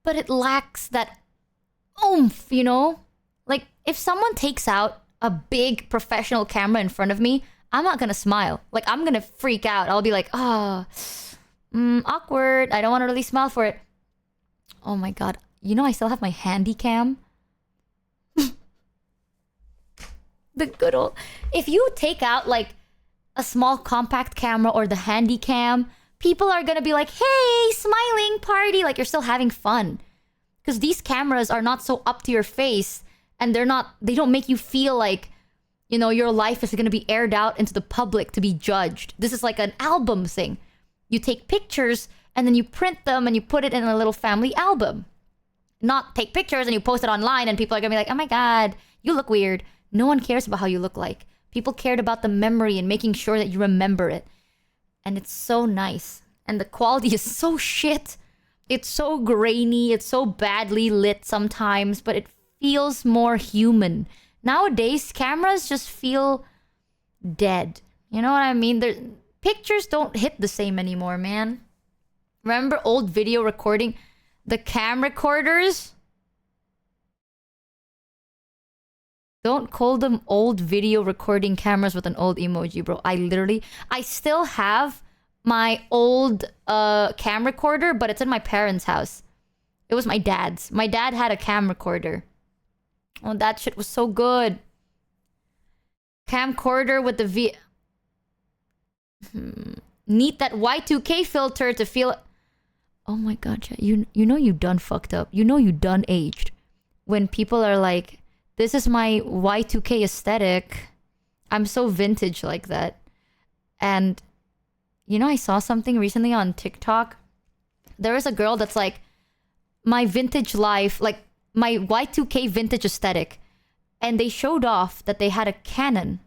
but it lacks that oomph, you know? Like, if someone takes out a big professional camera in front of me, I'm not gonna smile. Like, I'm gonna freak out. I'll be like, awkward. I don't want to really smile for it. Oh my god. You know I still have my handy cam? The good old... If you take out, like, a small compact camera or the handy cam, people are gonna be like, hey, smiling party. Like, you're still having fun. Because these cameras are not so up to your face, and they don't make you feel like, you know, your life is gonna be aired out into the public to be judged. This is like an album thing. You take pictures, and then you print them, and you put it in a little family album. Not take pictures, and you post it online, and people are gonna be like, oh my god, you look weird. No one cares about how you look like. People cared about the memory and making sure that you remember it. And it's so nice. And the quality is so shit. It's so grainy. It's so badly lit sometimes. But it feels more human. Nowadays, cameras just feel dead. You know what I mean? Pictures don't hit the same anymore, man. Remember old video recording? The camrecorders? Don't call them old video recording cameras with an old emoji, bro. I still have my old camcorder, but it's in my parents' house. It was my dad's. My dad had a camcorder. Oh, that shit was so good. Camcorder with the Need that Y2K filter to feel... Oh my god, chat. You know you done fucked up. You know you done aged. When people are like... This is my Y2K aesthetic. I'm so vintage like that. And, you know, I saw something recently on TikTok. There was a girl that's like, my vintage life, like, my Y2K vintage aesthetic. And they showed off that they had a Canon.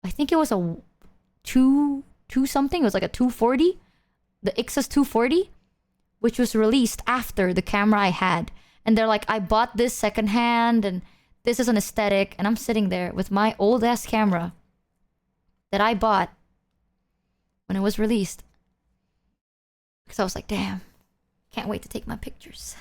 I think it was a 2 something. It was like a 240. The Ixus 240. Which was released after the camera I had. And they're like, I bought this secondhand, and this is an aesthetic. And I'm sitting there with my old-ass camera that I bought when it was released. Because I was like, damn, can't wait to take my pictures.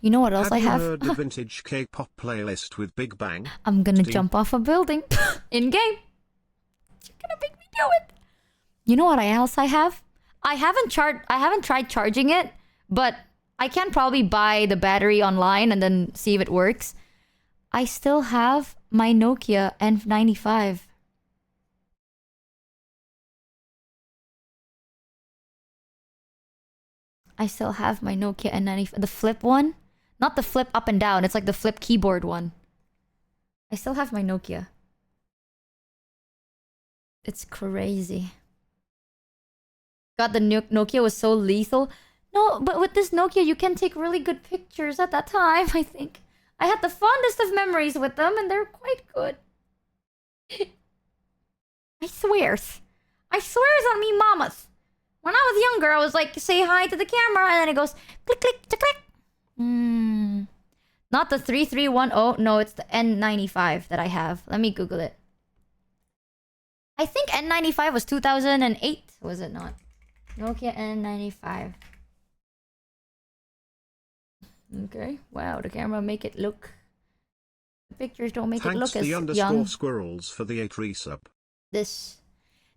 You know what else I have? Have you heard the vintage K-pop playlist with Big Bang? I'm gonna jump off a building in-game. You're gonna make me do it. You know what else I have? I haven't tried charging it, but I can probably buy the battery online and then see if it works. I still have my Nokia N95. I still have my Nokia N95. The flip one? Not the flip up and down. It's like the flip keyboard one. I still have my Nokia. It's crazy. God, the Nokia was so lethal. No, but with this Nokia, you can take really good pictures at that time, I think. I had the fondest of memories with them, and they're quite good. I swears. I swears on me mamas. When I was younger, I was like, say hi to the camera, and then it goes, click, click, click, click. Not the 3310. No, it's the N95 that I have. Let me Google it. I think N95 was 2008, was it not? Nokia N95. Okay. Wow, the camera make it look... The pictures don't make it look as young. Thanks the _ squirrels for the 8 resub. This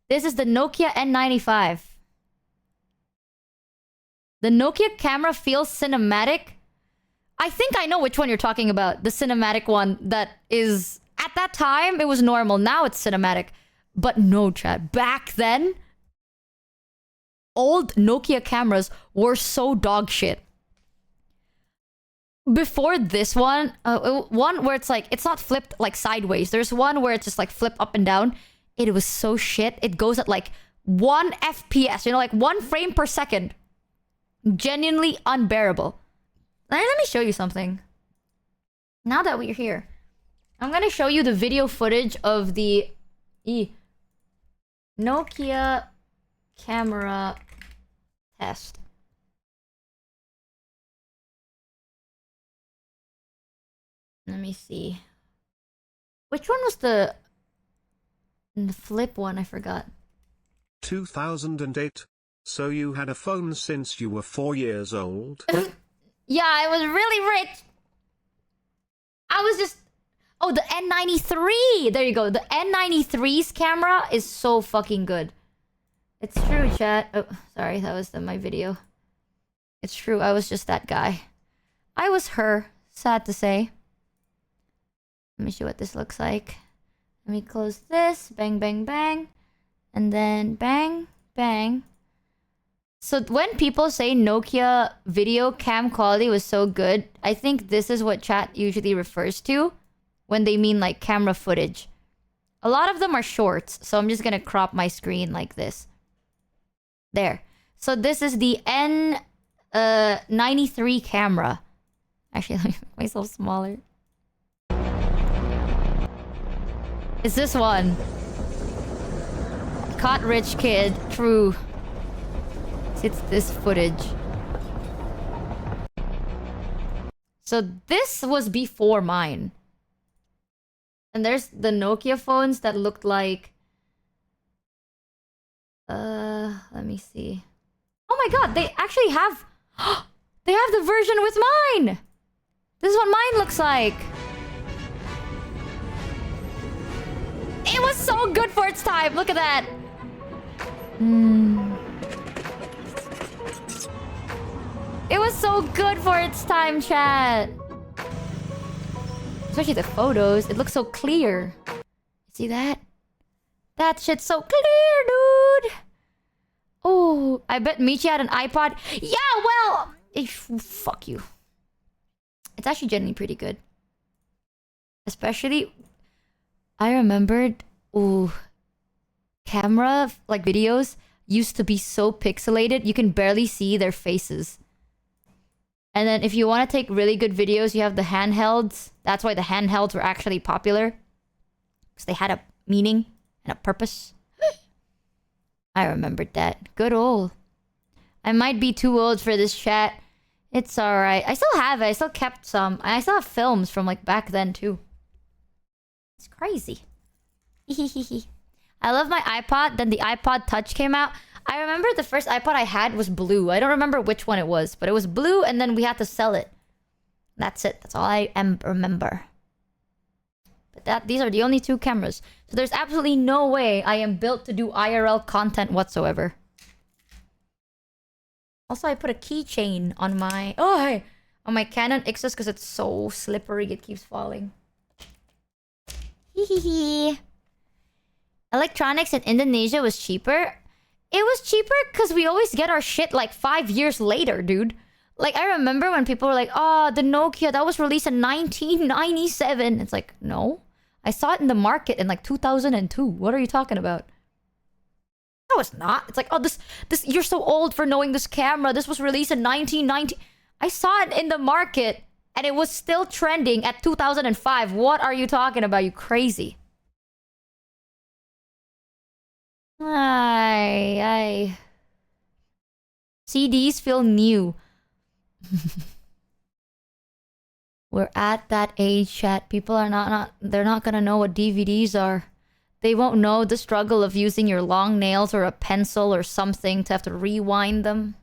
is the Nokia N95. The Nokia camera feels cinematic. I think I know which one you're talking about. The cinematic one that is... At that time, it was normal. Now it's cinematic. But no, chat. Back then... Old Nokia cameras were so dog shit. Before this one, one where it's like, it's not flipped like sideways. There's one where it's just like flip up and down. It was so shit. It goes at like 1 FPS, you know, like 1 frame per second. Genuinely unbearable. Let me show you something. Now that we're here, I'm gonna show you the video footage of the Nokia camera test. Let me see. Which one was the flip one? I forgot. 2008. So you had a phone since you were 4 years old? Yeah, I was really rich. I was just... Oh, the N93! There you go. The N93's camera is so fucking good. It's true, chat. Oh, sorry, that was my video. It's true, I was just that guy. I was her. Sad to say. Let me show what this looks like. Let me close this. Bang, bang, bang. And then bang, bang. So when people say Nokia video cam quality was so good, I think this is what chat usually refers to when they mean like camera footage. A lot of them are shorts, so I'm just gonna crop my screen like this. There. So this is the N93 camera. Actually, let me make myself smaller. It's this one. Caught rich kid. True. It's this footage. So this was before mine. And there's the Nokia phones that looked like... let me see. Oh my god, they actually have... They have the version with mine! This is what mine looks like. It was so good for its time. Look at that. It was so good for its time, chat. Especially the photos. It looks so clear. See that? That shit's so clear, dude. Oh, I bet Michi had an iPod. Yeah, well... fuck you. It's actually generally pretty good. Especially... I remembered... Ooh. Camera, like videos, used to be so pixelated, you can barely see their faces. And then if you want to take really good videos, you have the handhelds. That's why the handhelds were actually popular. Because they had a meaning and a purpose. I remembered that. Good old. I might be too old for this chat. It's alright. I still have it. I still kept some. I still have films from like back then too. It's crazy. I love my iPod. Then the iPod Touch came out. I remember the first iPod I had was blue. I don't remember which one it was, but it was blue and then we had to sell it. That's it. That's all I remember. But these are the only two cameras. So there's absolutely no way I am built to do IRL content whatsoever. Also, I put a keychain on my... Oh, on my Canon Ixus because it's so slippery. It keeps falling. Electronics in Indonesia was cheaper. It was cheaper because we always get our shit like 5 years later, dude. Like, I remember when people were like, oh, the Nokia, that was released in 1997. It's like, no. I saw it in the market in like 2002. What are you talking about? No, it's not. It's like, oh, this, you're so old for knowing this camera. This was released in 1990. I saw it in the market and it was still trending at 2005. What are you talking about, you crazy? CDs feel new. We're at that age, chat. People are they're not gonna know what DVDs are. They won't know the struggle of using your long nails or a pencil or something to have to rewind them.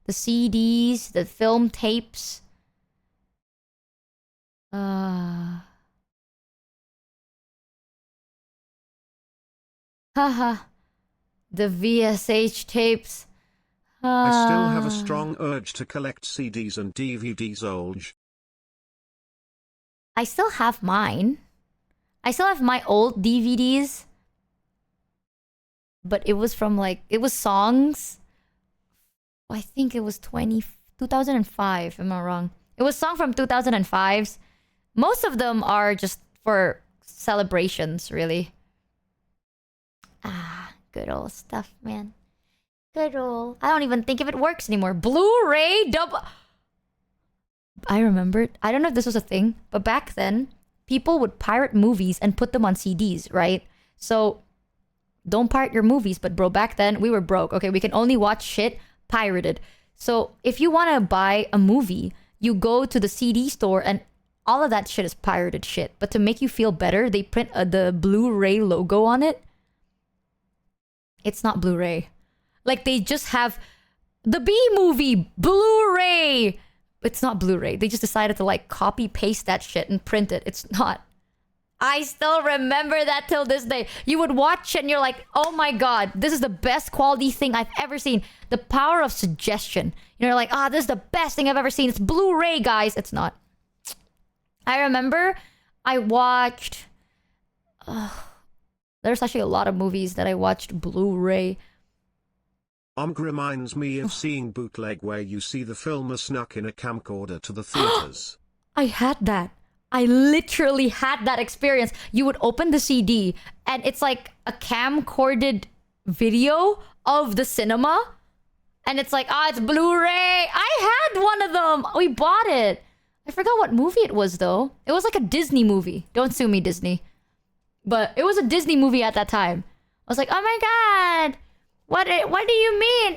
The CDs, the film tapes. Haha. The VSH tapes. I still have a strong urge to collect CDs and DVDs, Olge. I still have mine. I still have my old DVDs. But it was from like... It was songs. I think it was 2005, am I wrong? It was song from 2005's. Most of them are just for celebrations, really. Good old stuff, man. Good old... I don't even think if it works anymore. Blu-ray double... I remembered. I don't know if this was a thing, but back then, people would pirate movies and put them on CDs, right? So, don't pirate your movies, but bro, back then, we were broke. Okay, we can only watch shit pirated. So, if you want to buy a movie, you go to the CD store and all of that shit is pirated shit. But to make you feel better, they print the Blu-ray logo on it. It's not Blu-ray. Like, they just have the B-movie Blu-ray. It's not Blu-ray. They just decided to like copy paste that shit and print it. It's not. I still remember that till this day. You would watch it and you're like, oh my god, this is the best quality thing I've ever seen. The power of suggestion. You're like, this is the best thing I've ever seen. It's Blu-ray, guys. It's not. I remember I watched... there's actually a lot of movies that I watched Blu-ray. Reminds me of seeing bootleg where you see the film snuck in a camcorder to the theaters. I had that. I literally had that experience. You would open the CD and it's like a camcorded video of the cinema. And it's like, it's Blu-ray. I had one of them. We bought it. I forgot what movie it was though. It was like a Disney movie. Don't sue me, Disney. But it was a Disney movie at that time. I was like, oh my god. What do you mean?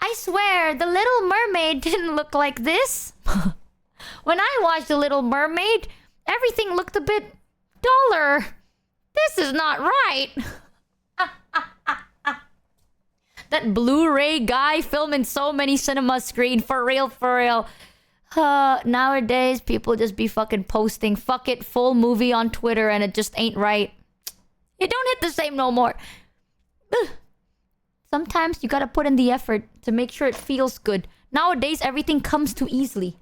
I swear, The Little Mermaid didn't look like this. When I watched The Little Mermaid, everything looked a bit duller. This is not right. That Blu-ray guy filming so many cinema screen, for real, for real. Nowadays, people just be fucking posting fuck it full movie on Twitter and it just ain't right. It don't hit the same no more. Sometimes you gotta put in the effort to make sure it feels good. Nowadays, everything comes too easily.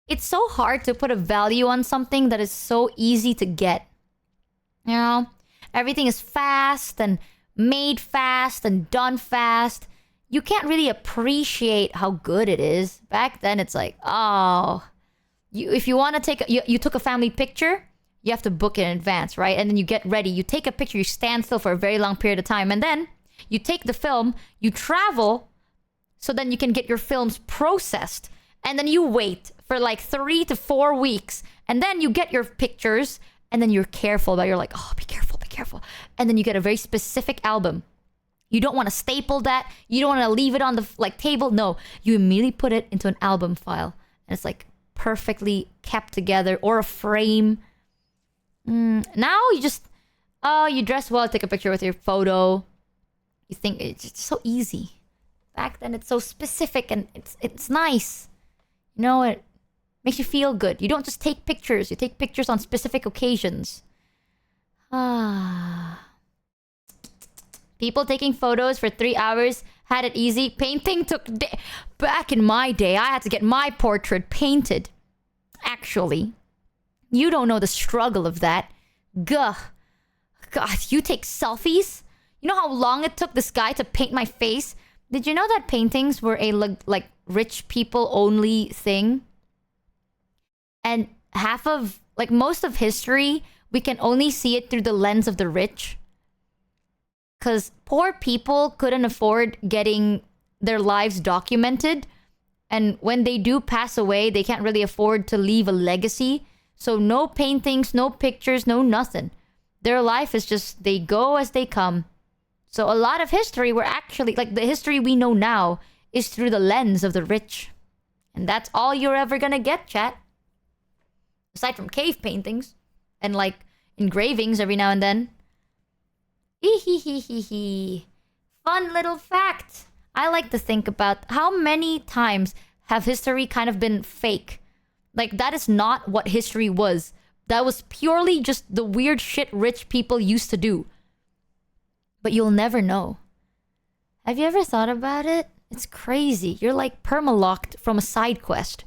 It's so hard to put a value on something that is so easy to get. You know? Everything is fast and made fast and done fast. You can't really appreciate how good it is. Back then, it's like, if you want to take... You took a family picture, you have to book it in advance, right? And then you get ready. You take a picture, you stand still for a very long period of time. And then you take the film, you travel, so then you can get your films processed. And then you wait for like 3 to 4 weeks. And then you get your pictures. And then you're careful about it. You're like, be careful, be careful. And then you get a very specific album. You don't want to staple that. You don't want to leave it on the table. No, you immediately put it into an album file. And it's like perfectly kept together. Or a frame. Now you just... you dress well, take a picture with your photo. You think it's just so easy. Back then it's so specific and it's nice. You know, it makes you feel good. You don't just take pictures. You take pictures on specific occasions. People taking photos for 3 hours had it easy. Painting took... Back in my day, I had to get my portrait painted. Actually. You don't know the struggle of that. Gah. God, you take selfies? You know how long it took this guy to paint my face? Did you know that paintings were a rich people only thing? And most of history, we can only see it through the lens of the rich. Because poor people couldn't afford getting their lives documented. And when they do pass away, they can't really afford to leave a legacy. So no paintings, no pictures, no nothing. Their life is just, they go as they come. So a lot of history, we're actually, the history we know now is through the lens of the rich. And that's all you're ever gonna get, chat. Aside from cave paintings and engravings every now and then. Fun little fact. I like to think about how many times have history kind of been fake. That is not what history was. That was purely just the weird shit rich people used to do. But you'll never know. Have you ever thought about it? It's crazy. You're perma-locked from a side quest.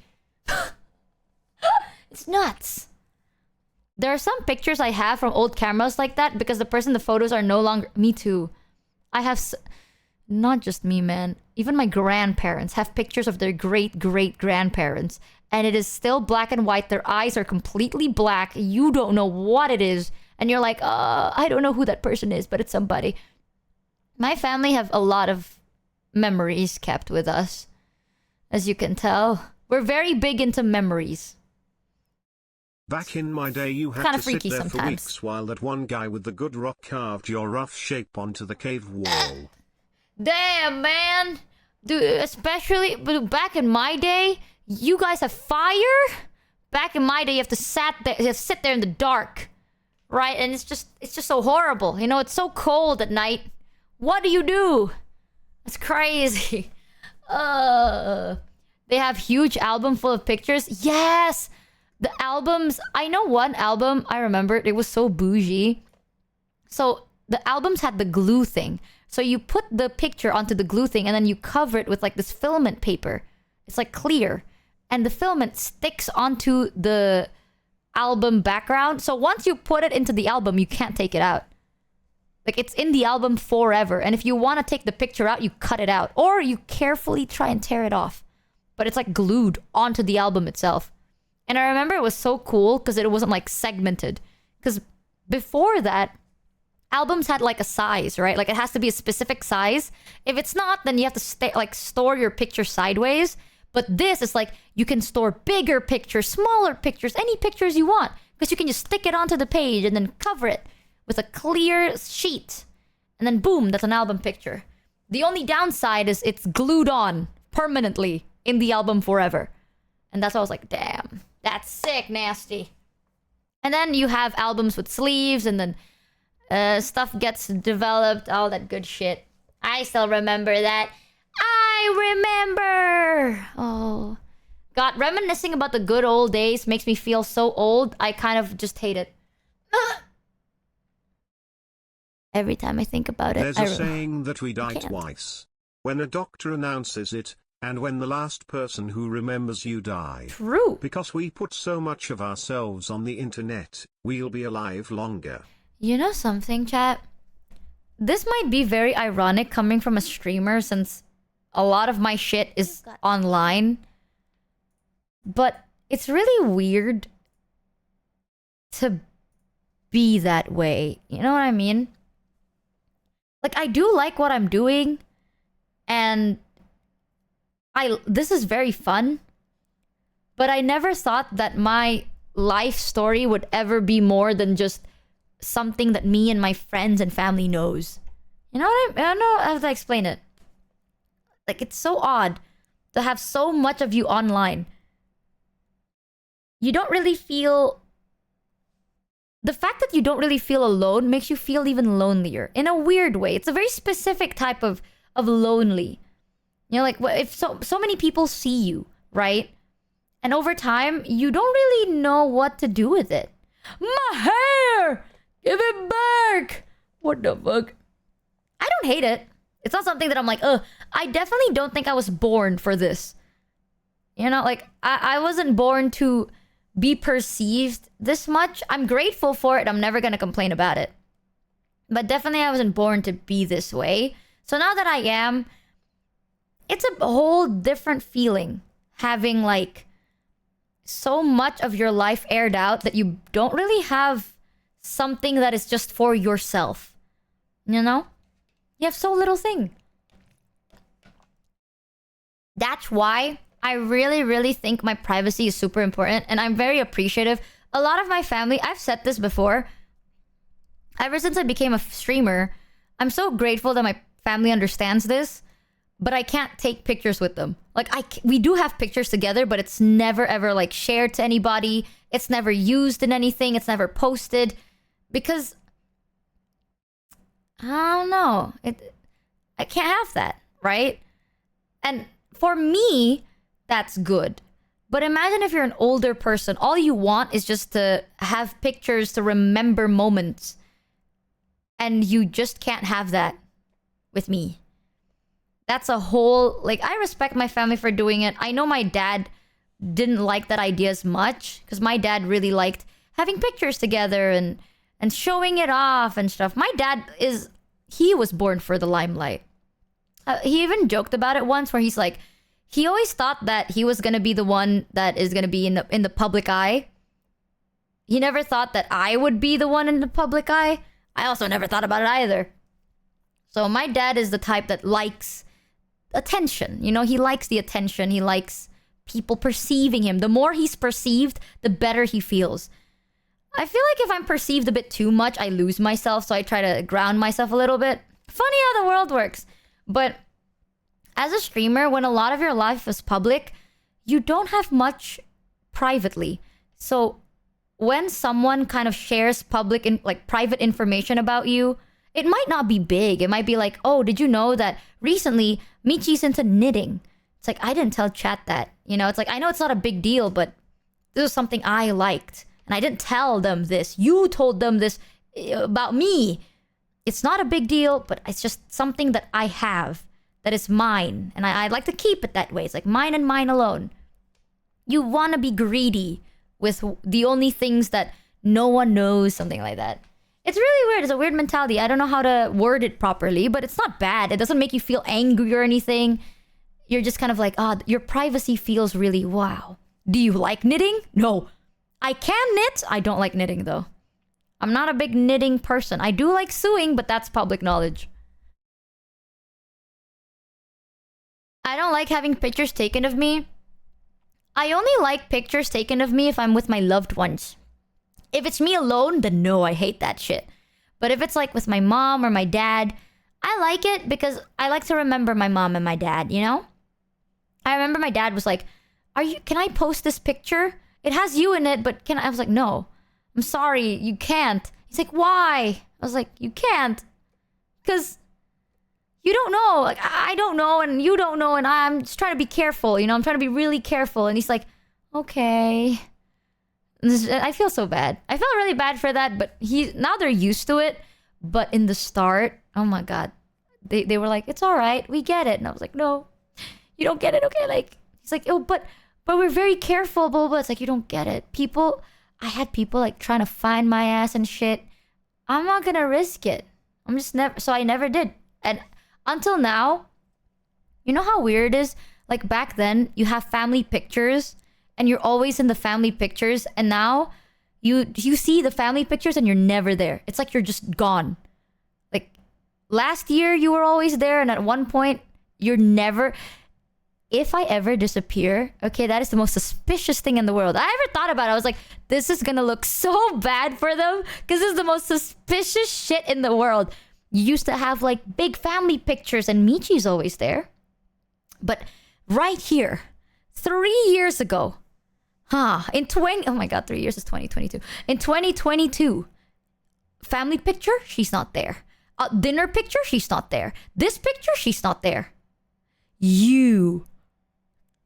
It's nuts. There are some pictures I have from old cameras like that because the person in the photos are no longer... Me too. I have... Not just me, man. Even my grandparents have pictures of their great-great-grandparents. And it is still black and white. Their eyes are completely black. You don't know what it is. And you're like, I don't know who that person is, but it's somebody. My family have a lot of memories kept with us. As you can tell. We're very big into memories. Back in my day, you had to sit there for weeks while that one guy with the good rock carved your rough shape onto the cave wall. Damn, man. Dude, especially back in my day, you guys have fire? Back in my day, you have to sit there in the dark. right? And it's just so horrible. You know, it's so cold at night. What do? It's crazy. They have huge album full of pictures. Yes! The albums, I know one album, I remember it was so bougie. So the albums had the glue thing. So you put the picture onto the glue thing and then you cover it with like this filament paper. It's like clear. And the filament sticks onto the album background. So once you put it into the album, you can't take it out. Like it's in the album forever. And if you want to take the picture out, you cut it out. Or you carefully try and tear it off. But it's like glued onto the album itself. And I remember it was so cool because it wasn't like segmented. Because before that, albums had like a size, right? Like it has to be a specific size. If it's not, then you have to store your picture sideways. But this is like you can store bigger pictures, smaller pictures, any pictures you want. Because you can just stick it onto the page and then cover it with a clear sheet. And then boom, that's an album picture. The only downside is it's glued on permanently in the album forever. And that's why I was like, damn, that's sick, nasty. And then you have albums with sleeves and then stuff gets developed, all that good shit. I still remember that. I remember! Oh. God, reminiscing about the good old days makes me feel so old, I kind of just hate it. Every time I think about it, There's a saying that we die twice. When a doctor announces it, and when the last person who remembers you die. True. Because we put so much of ourselves on the internet, we'll be alive longer. You know something, chat? This might be very ironic coming from a streamer since a lot of my shit is online. But it's really weird to be that way. You know what I mean? Like, I do like what I'm doing. And this is very fun. But I never thought that my life story would ever be more than just something that me and my friends and family knows. You know what I don't know how to explain it. Like, it's so odd to have so much of you online. You don't really feel... The fact that you don't really feel alone makes you feel even lonelier. In a weird way. It's a very specific type of lonely. You know, like, if so many people see you, right? And over time, you don't really know what to do with it. My hair! Give it back! What the fuck? I don't hate it. It's not something that I'm like, ugh. I definitely don't think I was born for this. You know, like, I wasn't born to be perceived this much. I'm grateful for it. I'm never gonna complain about it. But definitely I wasn't born to be this way. So now that I am, it's a whole different feeling. Having, like, so much of your life aired out that you don't really have something that is just for yourself. You know? You have so little thing. That's why I really, really think my privacy is super important. And I'm very appreciative. A lot of my family, I've said this before. Ever since I became a streamer, I'm so grateful that my family understands this. But I can't take pictures with them. Like, we do have pictures together, but it's never ever, like, shared to anybody. It's never used in anything. It's never posted. Because... I don't know. I can't have that, right? And for me, that's good. But imagine if you're an older person. All you want is just to have pictures to remember moments. And you just can't have that with me. That's a whole... Like, I respect my family for doing it. I know my dad didn't like that idea as much. Because my dad really liked having pictures together and showing it off and stuff. My dad he was born for the limelight. He even joked about it once where he's like, he always thought that he was going to be the one that is going to be in the public eye. He never thought that I would be the one in the public eye. I also never thought about it either. So my dad is the type that likes attention. You know, he likes the attention. He likes people perceiving him. The more he's perceived, the better he feels. I feel like if I'm perceived a bit too much, I lose myself, so I try to ground myself a little bit. Funny how the world works. But as a streamer, when a lot of your life is public, you don't have much privately. So when someone kind of shares public and like private information about you, it might not be big. It might be like, oh, did you know that recently Michi's into knitting? It's like, I didn't tell chat that. You know, it's like, I know it's not a big deal, but this is something I liked. And I didn't tell them this. You told them this about me. It's not a big deal, but it's just something that I have that is mine. And I'd like to keep it that way. It's like mine and mine alone. You want to be greedy with the only things that no one knows, something like that. It's really weird. It's a weird mentality. I don't know how to word it properly, but it's not bad. It doesn't make you feel angry or anything. You're just kind of like, your privacy feels really wow. Do you like knitting? No. I can knit. I don't like knitting though. I'm not a big knitting person. I do like sewing, but that's public knowledge. I don't like having pictures taken of me. I only like pictures taken of me if I'm with my loved ones. If it's me alone, then no, I hate that shit. But if it's like with my mom or my dad, I like it because I like to remember my mom and my dad, you know? I remember my dad was like, can I post this picture? It has you in it, but I was like, no. I'm sorry, you can't. He's like, why? I was like, you can't. Because you don't know. Like, I don't know, and you don't know, and I'm just trying to be careful, you know? I'm trying to be really careful. And he's like, okay. I feel so bad. I felt really bad for that, but now they're used to it. But in the start, oh my god. They were like, it's alright, we get it. And I was like, no, you don't get it, okay? Like, he's like, oh, but we're very careful, blah, blah, blah. It's like, you don't get it. I had people like trying to find my ass and shit. I'm not gonna risk it. So I never did. And until now, you know how weird it is? Like back then, you have family pictures and you're always in the family pictures. And now you see the family pictures and you're never there. It's like you're just gone. Like last year, you were always there. And at one point, you're never... If I ever disappear, okay, that is the most suspicious thing in the world. I ever thought about it. I was like, this is gonna look so bad for them because this is the most suspicious shit in the world. You used to have like big family pictures and Michi's always there. But right here, 3 years ago, oh my god, 3 years is 2022. In 2022, family picture, she's not there. Dinner picture, she's not there. This picture, she's not there. You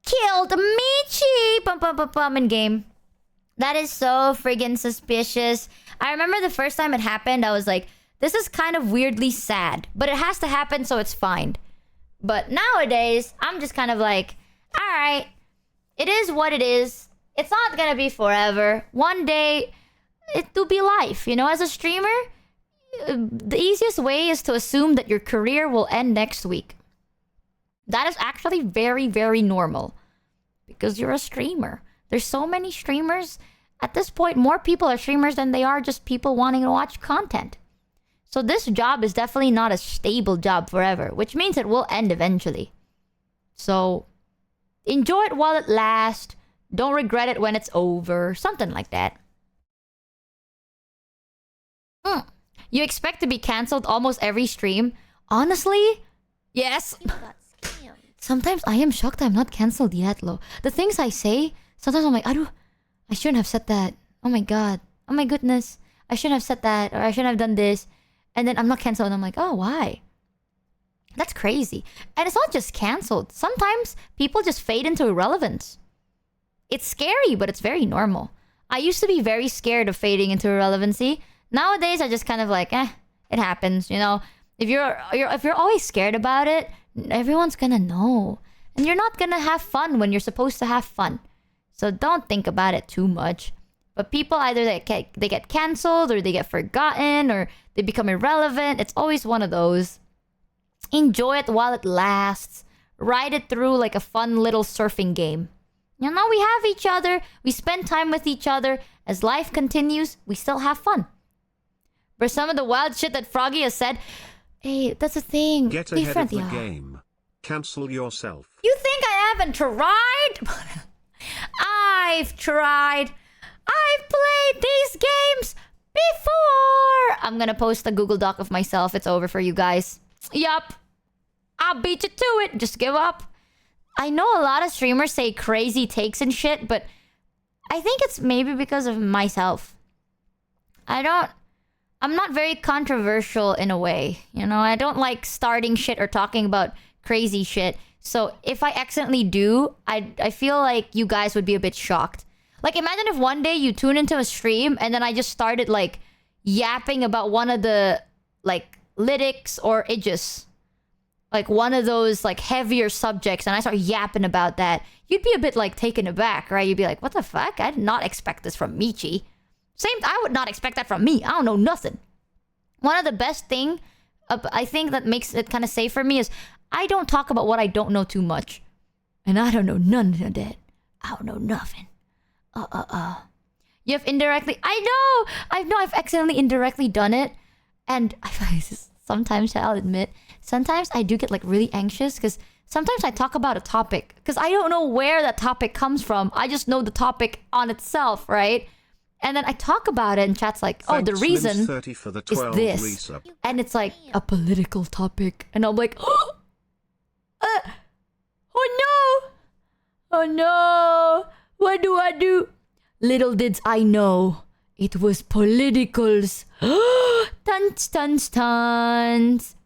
killed Michi! In game. That is so friggin' suspicious. I remember the first time it happened, I was like, this is kind of weirdly sad. But it has to happen, so it's fine. But nowadays, I'm just kind of like, alright, it is what it is. It's not gonna be forever. One day, it will be life. You know, as a streamer, the easiest way is to assume that your career will end next week. That is actually very, very normal. Because you're a streamer. There's so many streamers. At this point, more people are streamers than they are just people wanting to watch content. So this job is definitely not a stable job forever. Which means it will end eventually. So, enjoy it while it lasts. Don't regret it when it's over. Something like that. You expect to be cancelled almost every stream? Honestly? Yes. Sometimes I am shocked I'm not cancelled yet, Lo. The things I say, sometimes I'm like, I shouldn't have said that. Oh my god. Oh my goodness. I shouldn't have said that. Or I shouldn't have done this. And then I'm not cancelled and I'm like, oh, why? That's crazy. And it's not just cancelled. Sometimes people just fade into irrelevance. It's scary, but it's very normal. I used to be very scared of fading into irrelevancy. Nowadays, I just kind of like, it happens, you know? If you're always scared about it, everyone's gonna know. And you're not gonna have fun when you're supposed to have fun. So don't think about it too much. But people either they get cancelled or they get forgotten or they become irrelevant. It's always one of those. Enjoy it while it lasts. Ride it through like a fun little surfing game. You know, we have each other. We spend time with each other. As life continues, we still have fun. For some of the wild shit that Froggy has said... Hey, that's a thing. Get ahead of the game. Cancel yourself. You think I haven't tried? I've tried. I've played these games before. I'm gonna post a Google Doc of myself. It's over for you guys. Yup. I'll beat you to it. Just give up. I know a lot of streamers say crazy takes and shit, but I think it's maybe because of myself. I'm not very controversial in a way. You know, I don't like starting shit or talking about crazy shit. So if I accidentally do, I feel like you guys would be a bit shocked. Like, imagine if one day you tune into a stream and then I just started, like, yapping about one of the, like, lytics or idges. Like, one of those, like, heavier subjects, and I start yapping about that. You'd be a bit, like, taken aback, right? You'd be like, what the fuck? I did not expect this from Michi. I would not expect that from me. I don't know nothing. One of the best thing, I think that makes it kind of safe for me is I don't talk about what I don't know too much. And I don't know none of that. I don't know nothing. You have indirectly... I know I've accidentally indirectly done it. And sometimes I'll admit, sometimes I do get like really anxious because sometimes I talk about a topic because I don't know where that topic comes from. I just know the topic on itself, right? And then I talk about it and chat's like, oh, the reason for the is this. And it's like a political topic. And I'm like, oh no! Oh no! What do I do? Little did I know, it was politicals. Tuns, tuns, tuns.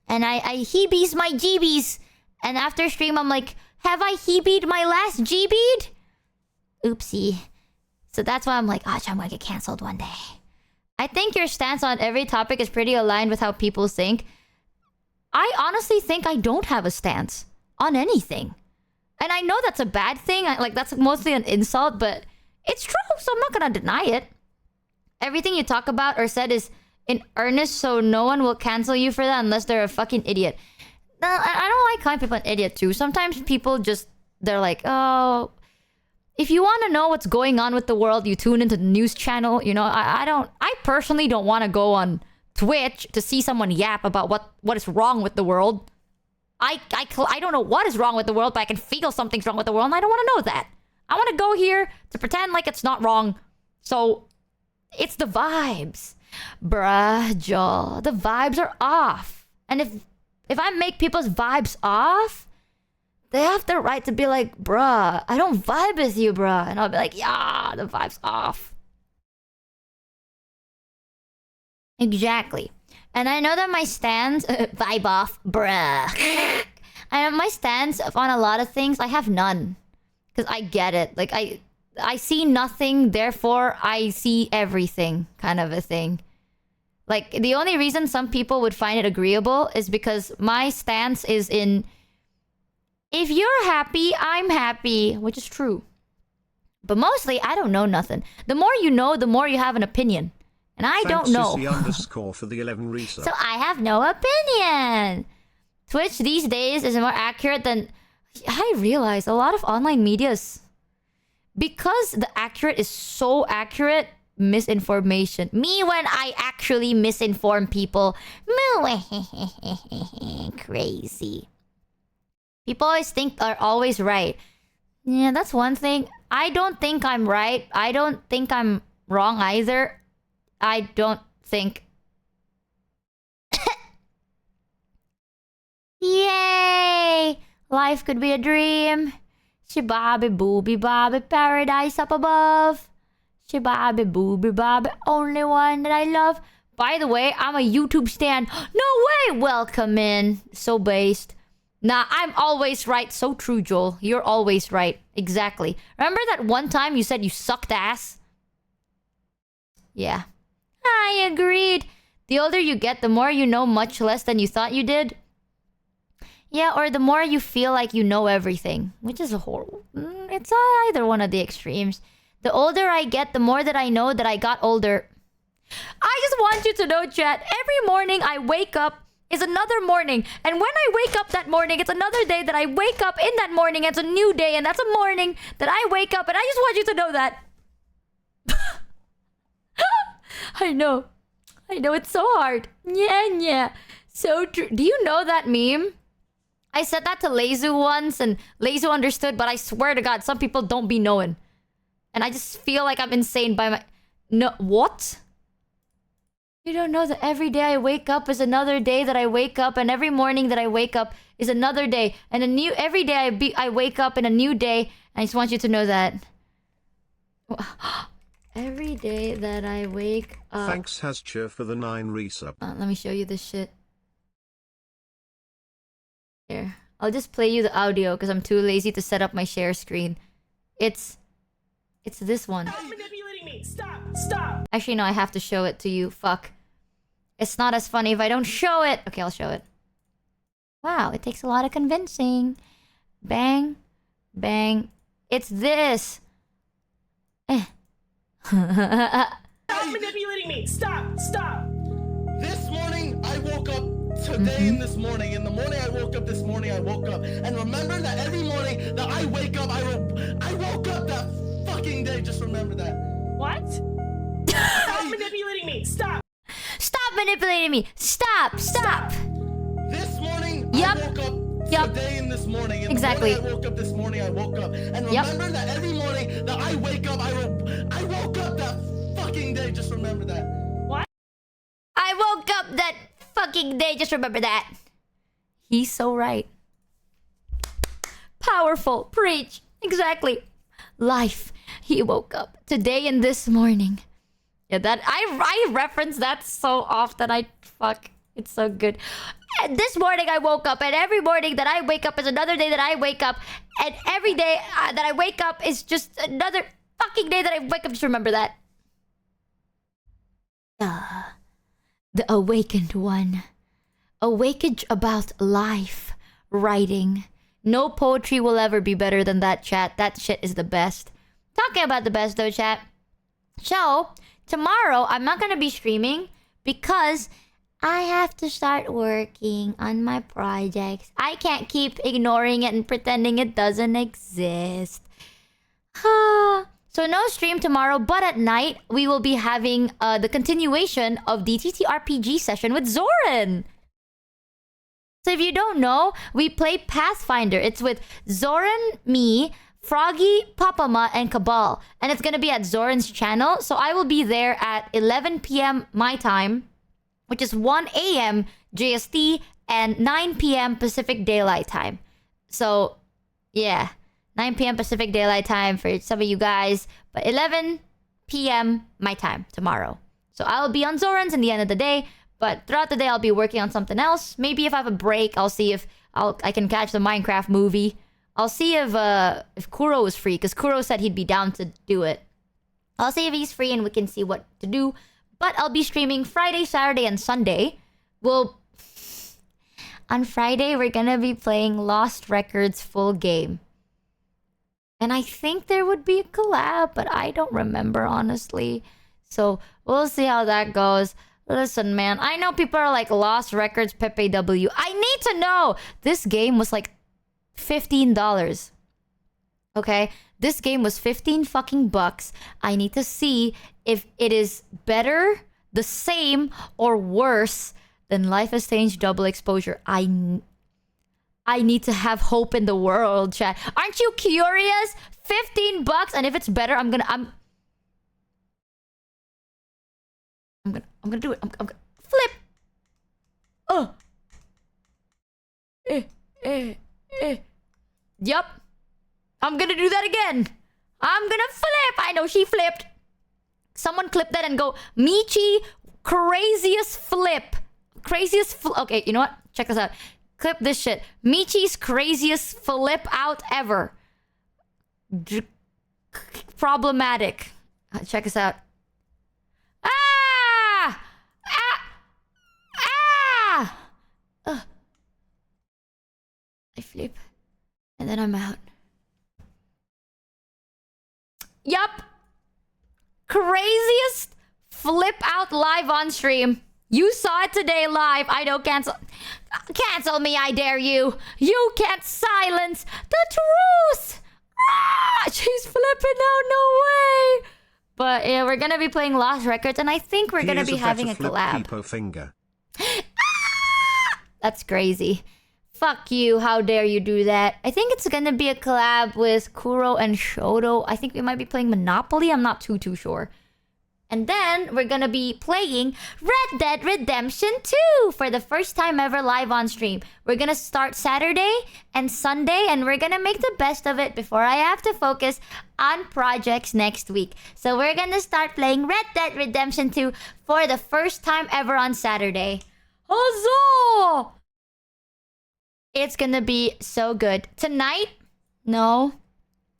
And I heebies my jeebies. And after stream, I'm like, have I heebied my last G-bead? Oopsie. So that's why I'm like, gosh, I'm gonna get cancelled one day. I think your stance on every topic is pretty aligned with how people think. I honestly think I don't have a stance on anything. And I know that's a bad thing. Like, that's mostly an insult, but it's true, so I'm not gonna deny it. Everything you talk about or said is in earnest, so no one will cancel you for that unless they're a fucking idiot. I don't like calling people an idiot too. Sometimes people just, they're like, oh... If you want to know what's going on with the world, you tune into the news channel. You know, I personally don't want to go on Twitch to see someone yap about what is wrong with the world. I don't know what is wrong with the world, but I can feel something's wrong with the world, and I don't want to know that. I want to go here to pretend like it's not wrong. So, it's the vibes. Bruh, Joel, the vibes are off. And if I make people's vibes off... They have the right to be like, bruh, I don't vibe with you, bruh. And I'll be like, yeah, the vibe's off. Exactly. And I know that my stance... vibe off, bruh. I know my stance on a lot of things, I have none. Because I get it. Like, I see nothing, therefore I see everything, kind of a thing. Like, the only reason some people would find it agreeable is because my stance is in... If you're happy, I'm happy, which is true. But mostly, I don't know nothing. The more you know, the more you have an opinion. And I don't know. __ for the 11 resub. So I have no opinion. Twitch these days is more accurate than... I realize a lot of online medias... Because the accurate is so accurate, misinformation. Me when I actually misinform people. Crazy. People always think they're always right. Yeah, that's one thing. I don't think I'm right. I don't think I'm wrong either. I don't think... Yay! Life could be a dream. Shibabi booby bobby, paradise up above. Shibabi booby bobby, only one that I love. By the way, I'm a YouTube stan. No way! Welcome in. So based. Nah, I'm always right. So true, Joel. You're always right. Exactly. Remember that one time you said you sucked ass? Yeah. I agreed. The older you get, the more you know much less than you thought you did. Yeah, or the more you feel like you know everything. Which is a horrible... It's either one of the extremes. The older I get, the more that I know that I got older. I just want you to know, chat. Every morning I wake up is another morning. And when I wake up that morning, it's another day that I wake up in that morning. It's a new day, and that's a morning that I wake up. And I just want you to know that. I know. I know, it's so hard. Yeah. So true. Do you know that meme? I said that to Lezu once, and Lezu understood, but I swear to God, some people don't be knowing. And I just feel like I'm insane by my... No, what? You don't know that every day I wake up is another day that I wake up, and every morning that I wake up is another day, and every day I wake up in a new day. I just want you to know that. Every day that I wake up. Thanks Hascher for the 9 resub. Let me show you this shit. Here. I'll just play you the audio because I'm too lazy to set up my share screen. It's this one. Stop manipulating me! Stop! Stop! Actually, no, I have to show it to you. Fuck. It's not as funny if I don't show it. Okay, I'll show it. Wow, it takes a lot of convincing. Bang. Bang. It's this. Stop manipulating me! Stop! Stop! This morning, I woke up today and this morning. In the morning, I woke up this morning, I woke up. And remember that every morning that I wake up, I woke up that fucking day. Just remember that. What? Stop manipulating me! Stop! Stop manipulating me! Stop! Stop! This morning, Yep. I woke up today and this morning. In Exactly. The morning I woke up this morning, I woke up. And remember that every morning that I wake up, I woke up that fucking day. Just remember that. What? I woke up that fucking day. Just remember that. He's so right. Powerful. Preach. Exactly. Life. He woke up today and this morning. Yeah, that I reference that so often. It's so good. And this morning I woke up, and every morning that I wake up is another day that I wake up, and every day that I wake up is just another fucking day that I wake up. Just remember that. The awakened one. Awakened about life. Writing. No poetry will ever be better than that, chat. That shit is the best. Talking about the best though, chat. So, tomorrow I'm not gonna be streaming because I have to start working on my projects. I can't keep ignoring it and pretending it doesn't exist. So no stream tomorrow, but at night we will be having the continuation of the TTRPG session with Zoran. So if you don't know, we play Pathfinder. It's with Zoran, me, Froggy, Papama, and Cabal. And it's gonna be at Zoran's channel. So I will be there at 11 p.m. my time, which is 1 a.m. JST and 9 p.m. Pacific Daylight Time. So, yeah. 9 p.m. Pacific Daylight Time for some of you guys. But 11 p.m. my time tomorrow. So I'll be on Zoran's in the end of the day. But throughout the day, I'll be working on something else. Maybe if I have a break, I'll see if I can catch the Minecraft movie. I'll see if Kuro is free, because Kuro said he'd be down to do it. I'll see if he's free and we can see what to do. But I'll be streaming Friday, Saturday, and Sunday. On Friday, we're gonna be playing Lost Records full game. And I think there would be a collab, but I don't remember, honestly. So, we'll see how that goes. Listen, man, I know people are like, Lost Records, Pepe W. I need to know! This game was like $15. Okay? This game was 15 fucking bucks. I need to see if it is better, the same, or worse than Life is Strange Double Exposure. I need to have hope in the world, chat. Aren't you curious? 15 bucks, and if it's better, I'm gonna do it. I'm gonna flip. Yup. I'm gonna do that again. I'm gonna flip. I know she flipped. Someone clip that and go, Michi, craziest flip. Okay, you know what? Check this out. Clip this shit. Michi's craziest flip out ever. Problematic. Check this out. I flip. And then I'm out. Yup. Craziest flip out live on stream. You saw it today live. I know, cancel me, I dare you. You can't silence the truth. She's flipping out, no way. But yeah, we're gonna be playing Lost Records, and I think we're gonna be having a collab. Finger. That's crazy. Fuck you, how dare you do that. I think it's gonna be a collab with Kuro and Shoto. I think we might be playing Monopoly, I'm not too sure. And then we're gonna be playing Red Dead Redemption 2 for the first time ever live on stream. We're gonna start Saturday and Sunday, and we're gonna make the best of it before I have to focus on projects next week. So we're gonna start playing Red Dead Redemption 2 for the first time ever on Saturday. Huzzah! It's gonna be so good. Tonight? No.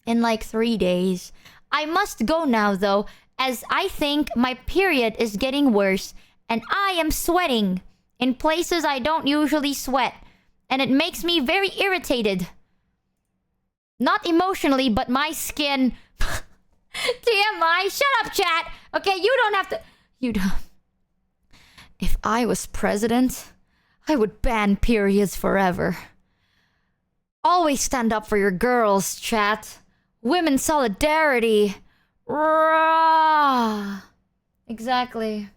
In like 3 days. I must go now though, as I think my period is getting worse and I am sweating in places I don't usually sweat, and it makes me very irritated. Not emotionally, but my skin. TMI, shut up, chat. Okay, you don't have to. You don't. If I was president, I would ban periods forever. Always stand up for your girls, chat. Women solidarity. Rah. Exactly.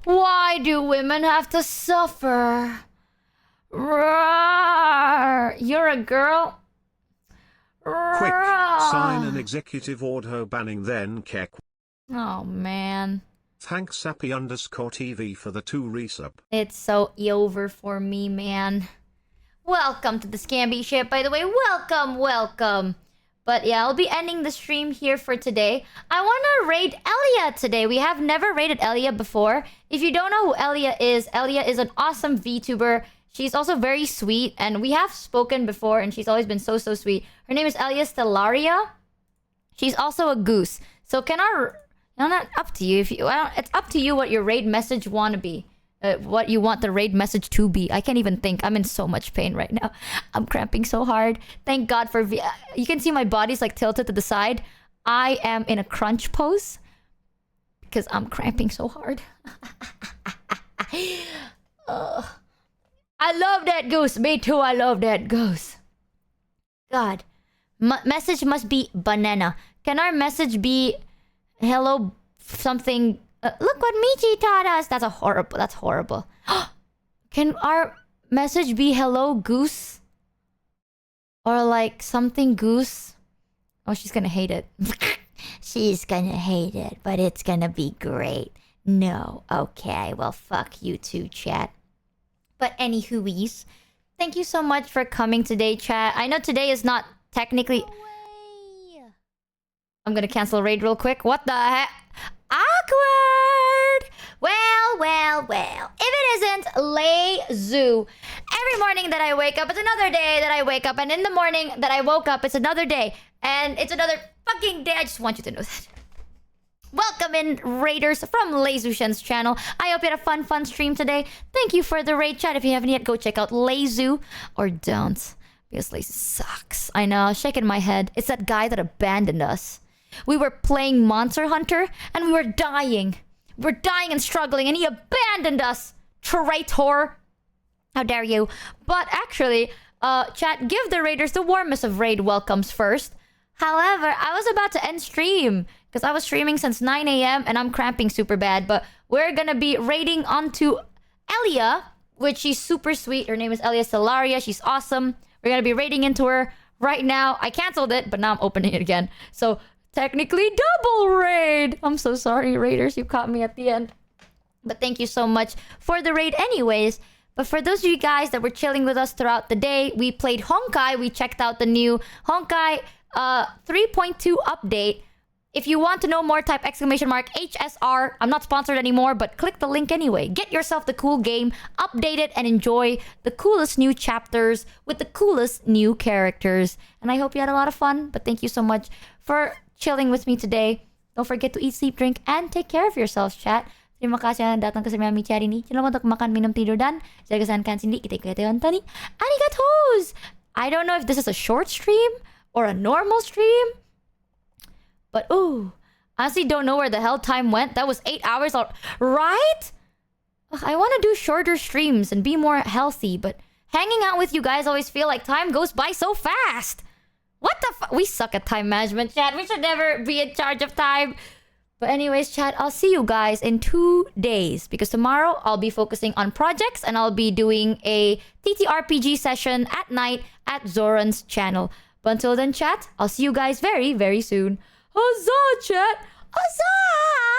Why do women have to suffer? Rah. You're a girl? Quick, sign an executive order banning then Kek. Oh, man. Thanks Sappy_TV for the 2 resub. It's so over for me, man. Welcome to the Scamby ship, by the way. Welcome. But yeah, I'll be ending the stream here for today. I want to raid Elia today. We have never raided Elia before. If you don't know who Elia is an awesome VTuber. She's also very sweet, and we have spoken before, and she's always been so sweet. Her name is Elia Stellaria. She's also a goose. So can our... No, not up to you. It's up to you what your raid message want to be. What you want the raid message to be. I can't even think. I'm in so much pain right now. I'm cramping so hard. Thank God for... You can see my body's like tilted to the side. I am in a crunch pose because I'm cramping so hard. I love that goose. Me too, I love that goose. God. Message must be banana. Can our message be hello something... look what Michi taught us. That's horrible. Can our message be hello goose? Or like something goose? Oh, she's gonna hate it. She's gonna hate it, but it's gonna be great. No. Okay, well fuck you too, chat. But anywho's, thank you so much for coming today, chat. I know today is not technically... I'm gonna cancel raid real quick. What the heck? Awkward! Well. If it isn't Lei-Zu. Every morning that I wake up, it's another day that I wake up. And in the morning that I woke up, it's another day. And it's another fucking day. I just want you to know that. Welcome in, raiders from Lei-Zu Shen's channel. I hope you had a fun stream today. Thank you for the raid, chat. If you haven't yet, go check out Lei-Zu. Or don't. Because Lei-Zu sucks. I know, shaking my head. It's that guy that abandoned us. We were playing Monster Hunter, and we were dying. We were dying and struggling, and he abandoned us. Traitor. How dare you. But actually, chat, give the raiders the warmest of raid welcomes first. However, I was about to end stream, because I was streaming since 9 a.m. and I'm cramping super bad. But we're gonna be raiding onto Elia, which she's super sweet. Her name is Elia Stellaria. She's awesome. We're gonna be raiding into her right now. I canceled it, but now I'm opening it again. So... technically double raid. I'm so sorry, raiders. You caught me at the end. But thank you so much for the raid anyways. But for those of you guys that were chilling with us throughout the day, we played Honkai. We checked out the new Honkai 3.2 update. If you want to know more, type !HSR. I'm not sponsored anymore, but click the link anyway. Get yourself the cool game, update it, and enjoy the coolest new chapters with the coolest new characters. And I hope you had a lot of fun. But thank you so much for chilling with me today. Don't forget to eat, sleep, drink, and take care of yourselves, chat. Terima kasih yang datang ke Michi hari ini. Jangan lupa untuk makan, minum, tidur, dan jaga kesehatan sendiri. Kita ikuti Tani. Arigatos! I don't know if this is a short stream or a normal stream. But ooh, honestly don't know where the hell time went. That was 8 hours, right? I want to do shorter streams and be more healthy, but hanging out with you guys always feel like time goes by so fast. What the fuck? We suck at time management, chat. We should never be in charge of time. But anyways, chat, I'll see you guys in 2 days. Because tomorrow, I'll be focusing on projects. And I'll be doing a TTRPG session at night at Zoran's channel. But until then, chat, I'll see you guys very, very soon. Huzzah, chat! Huzzah!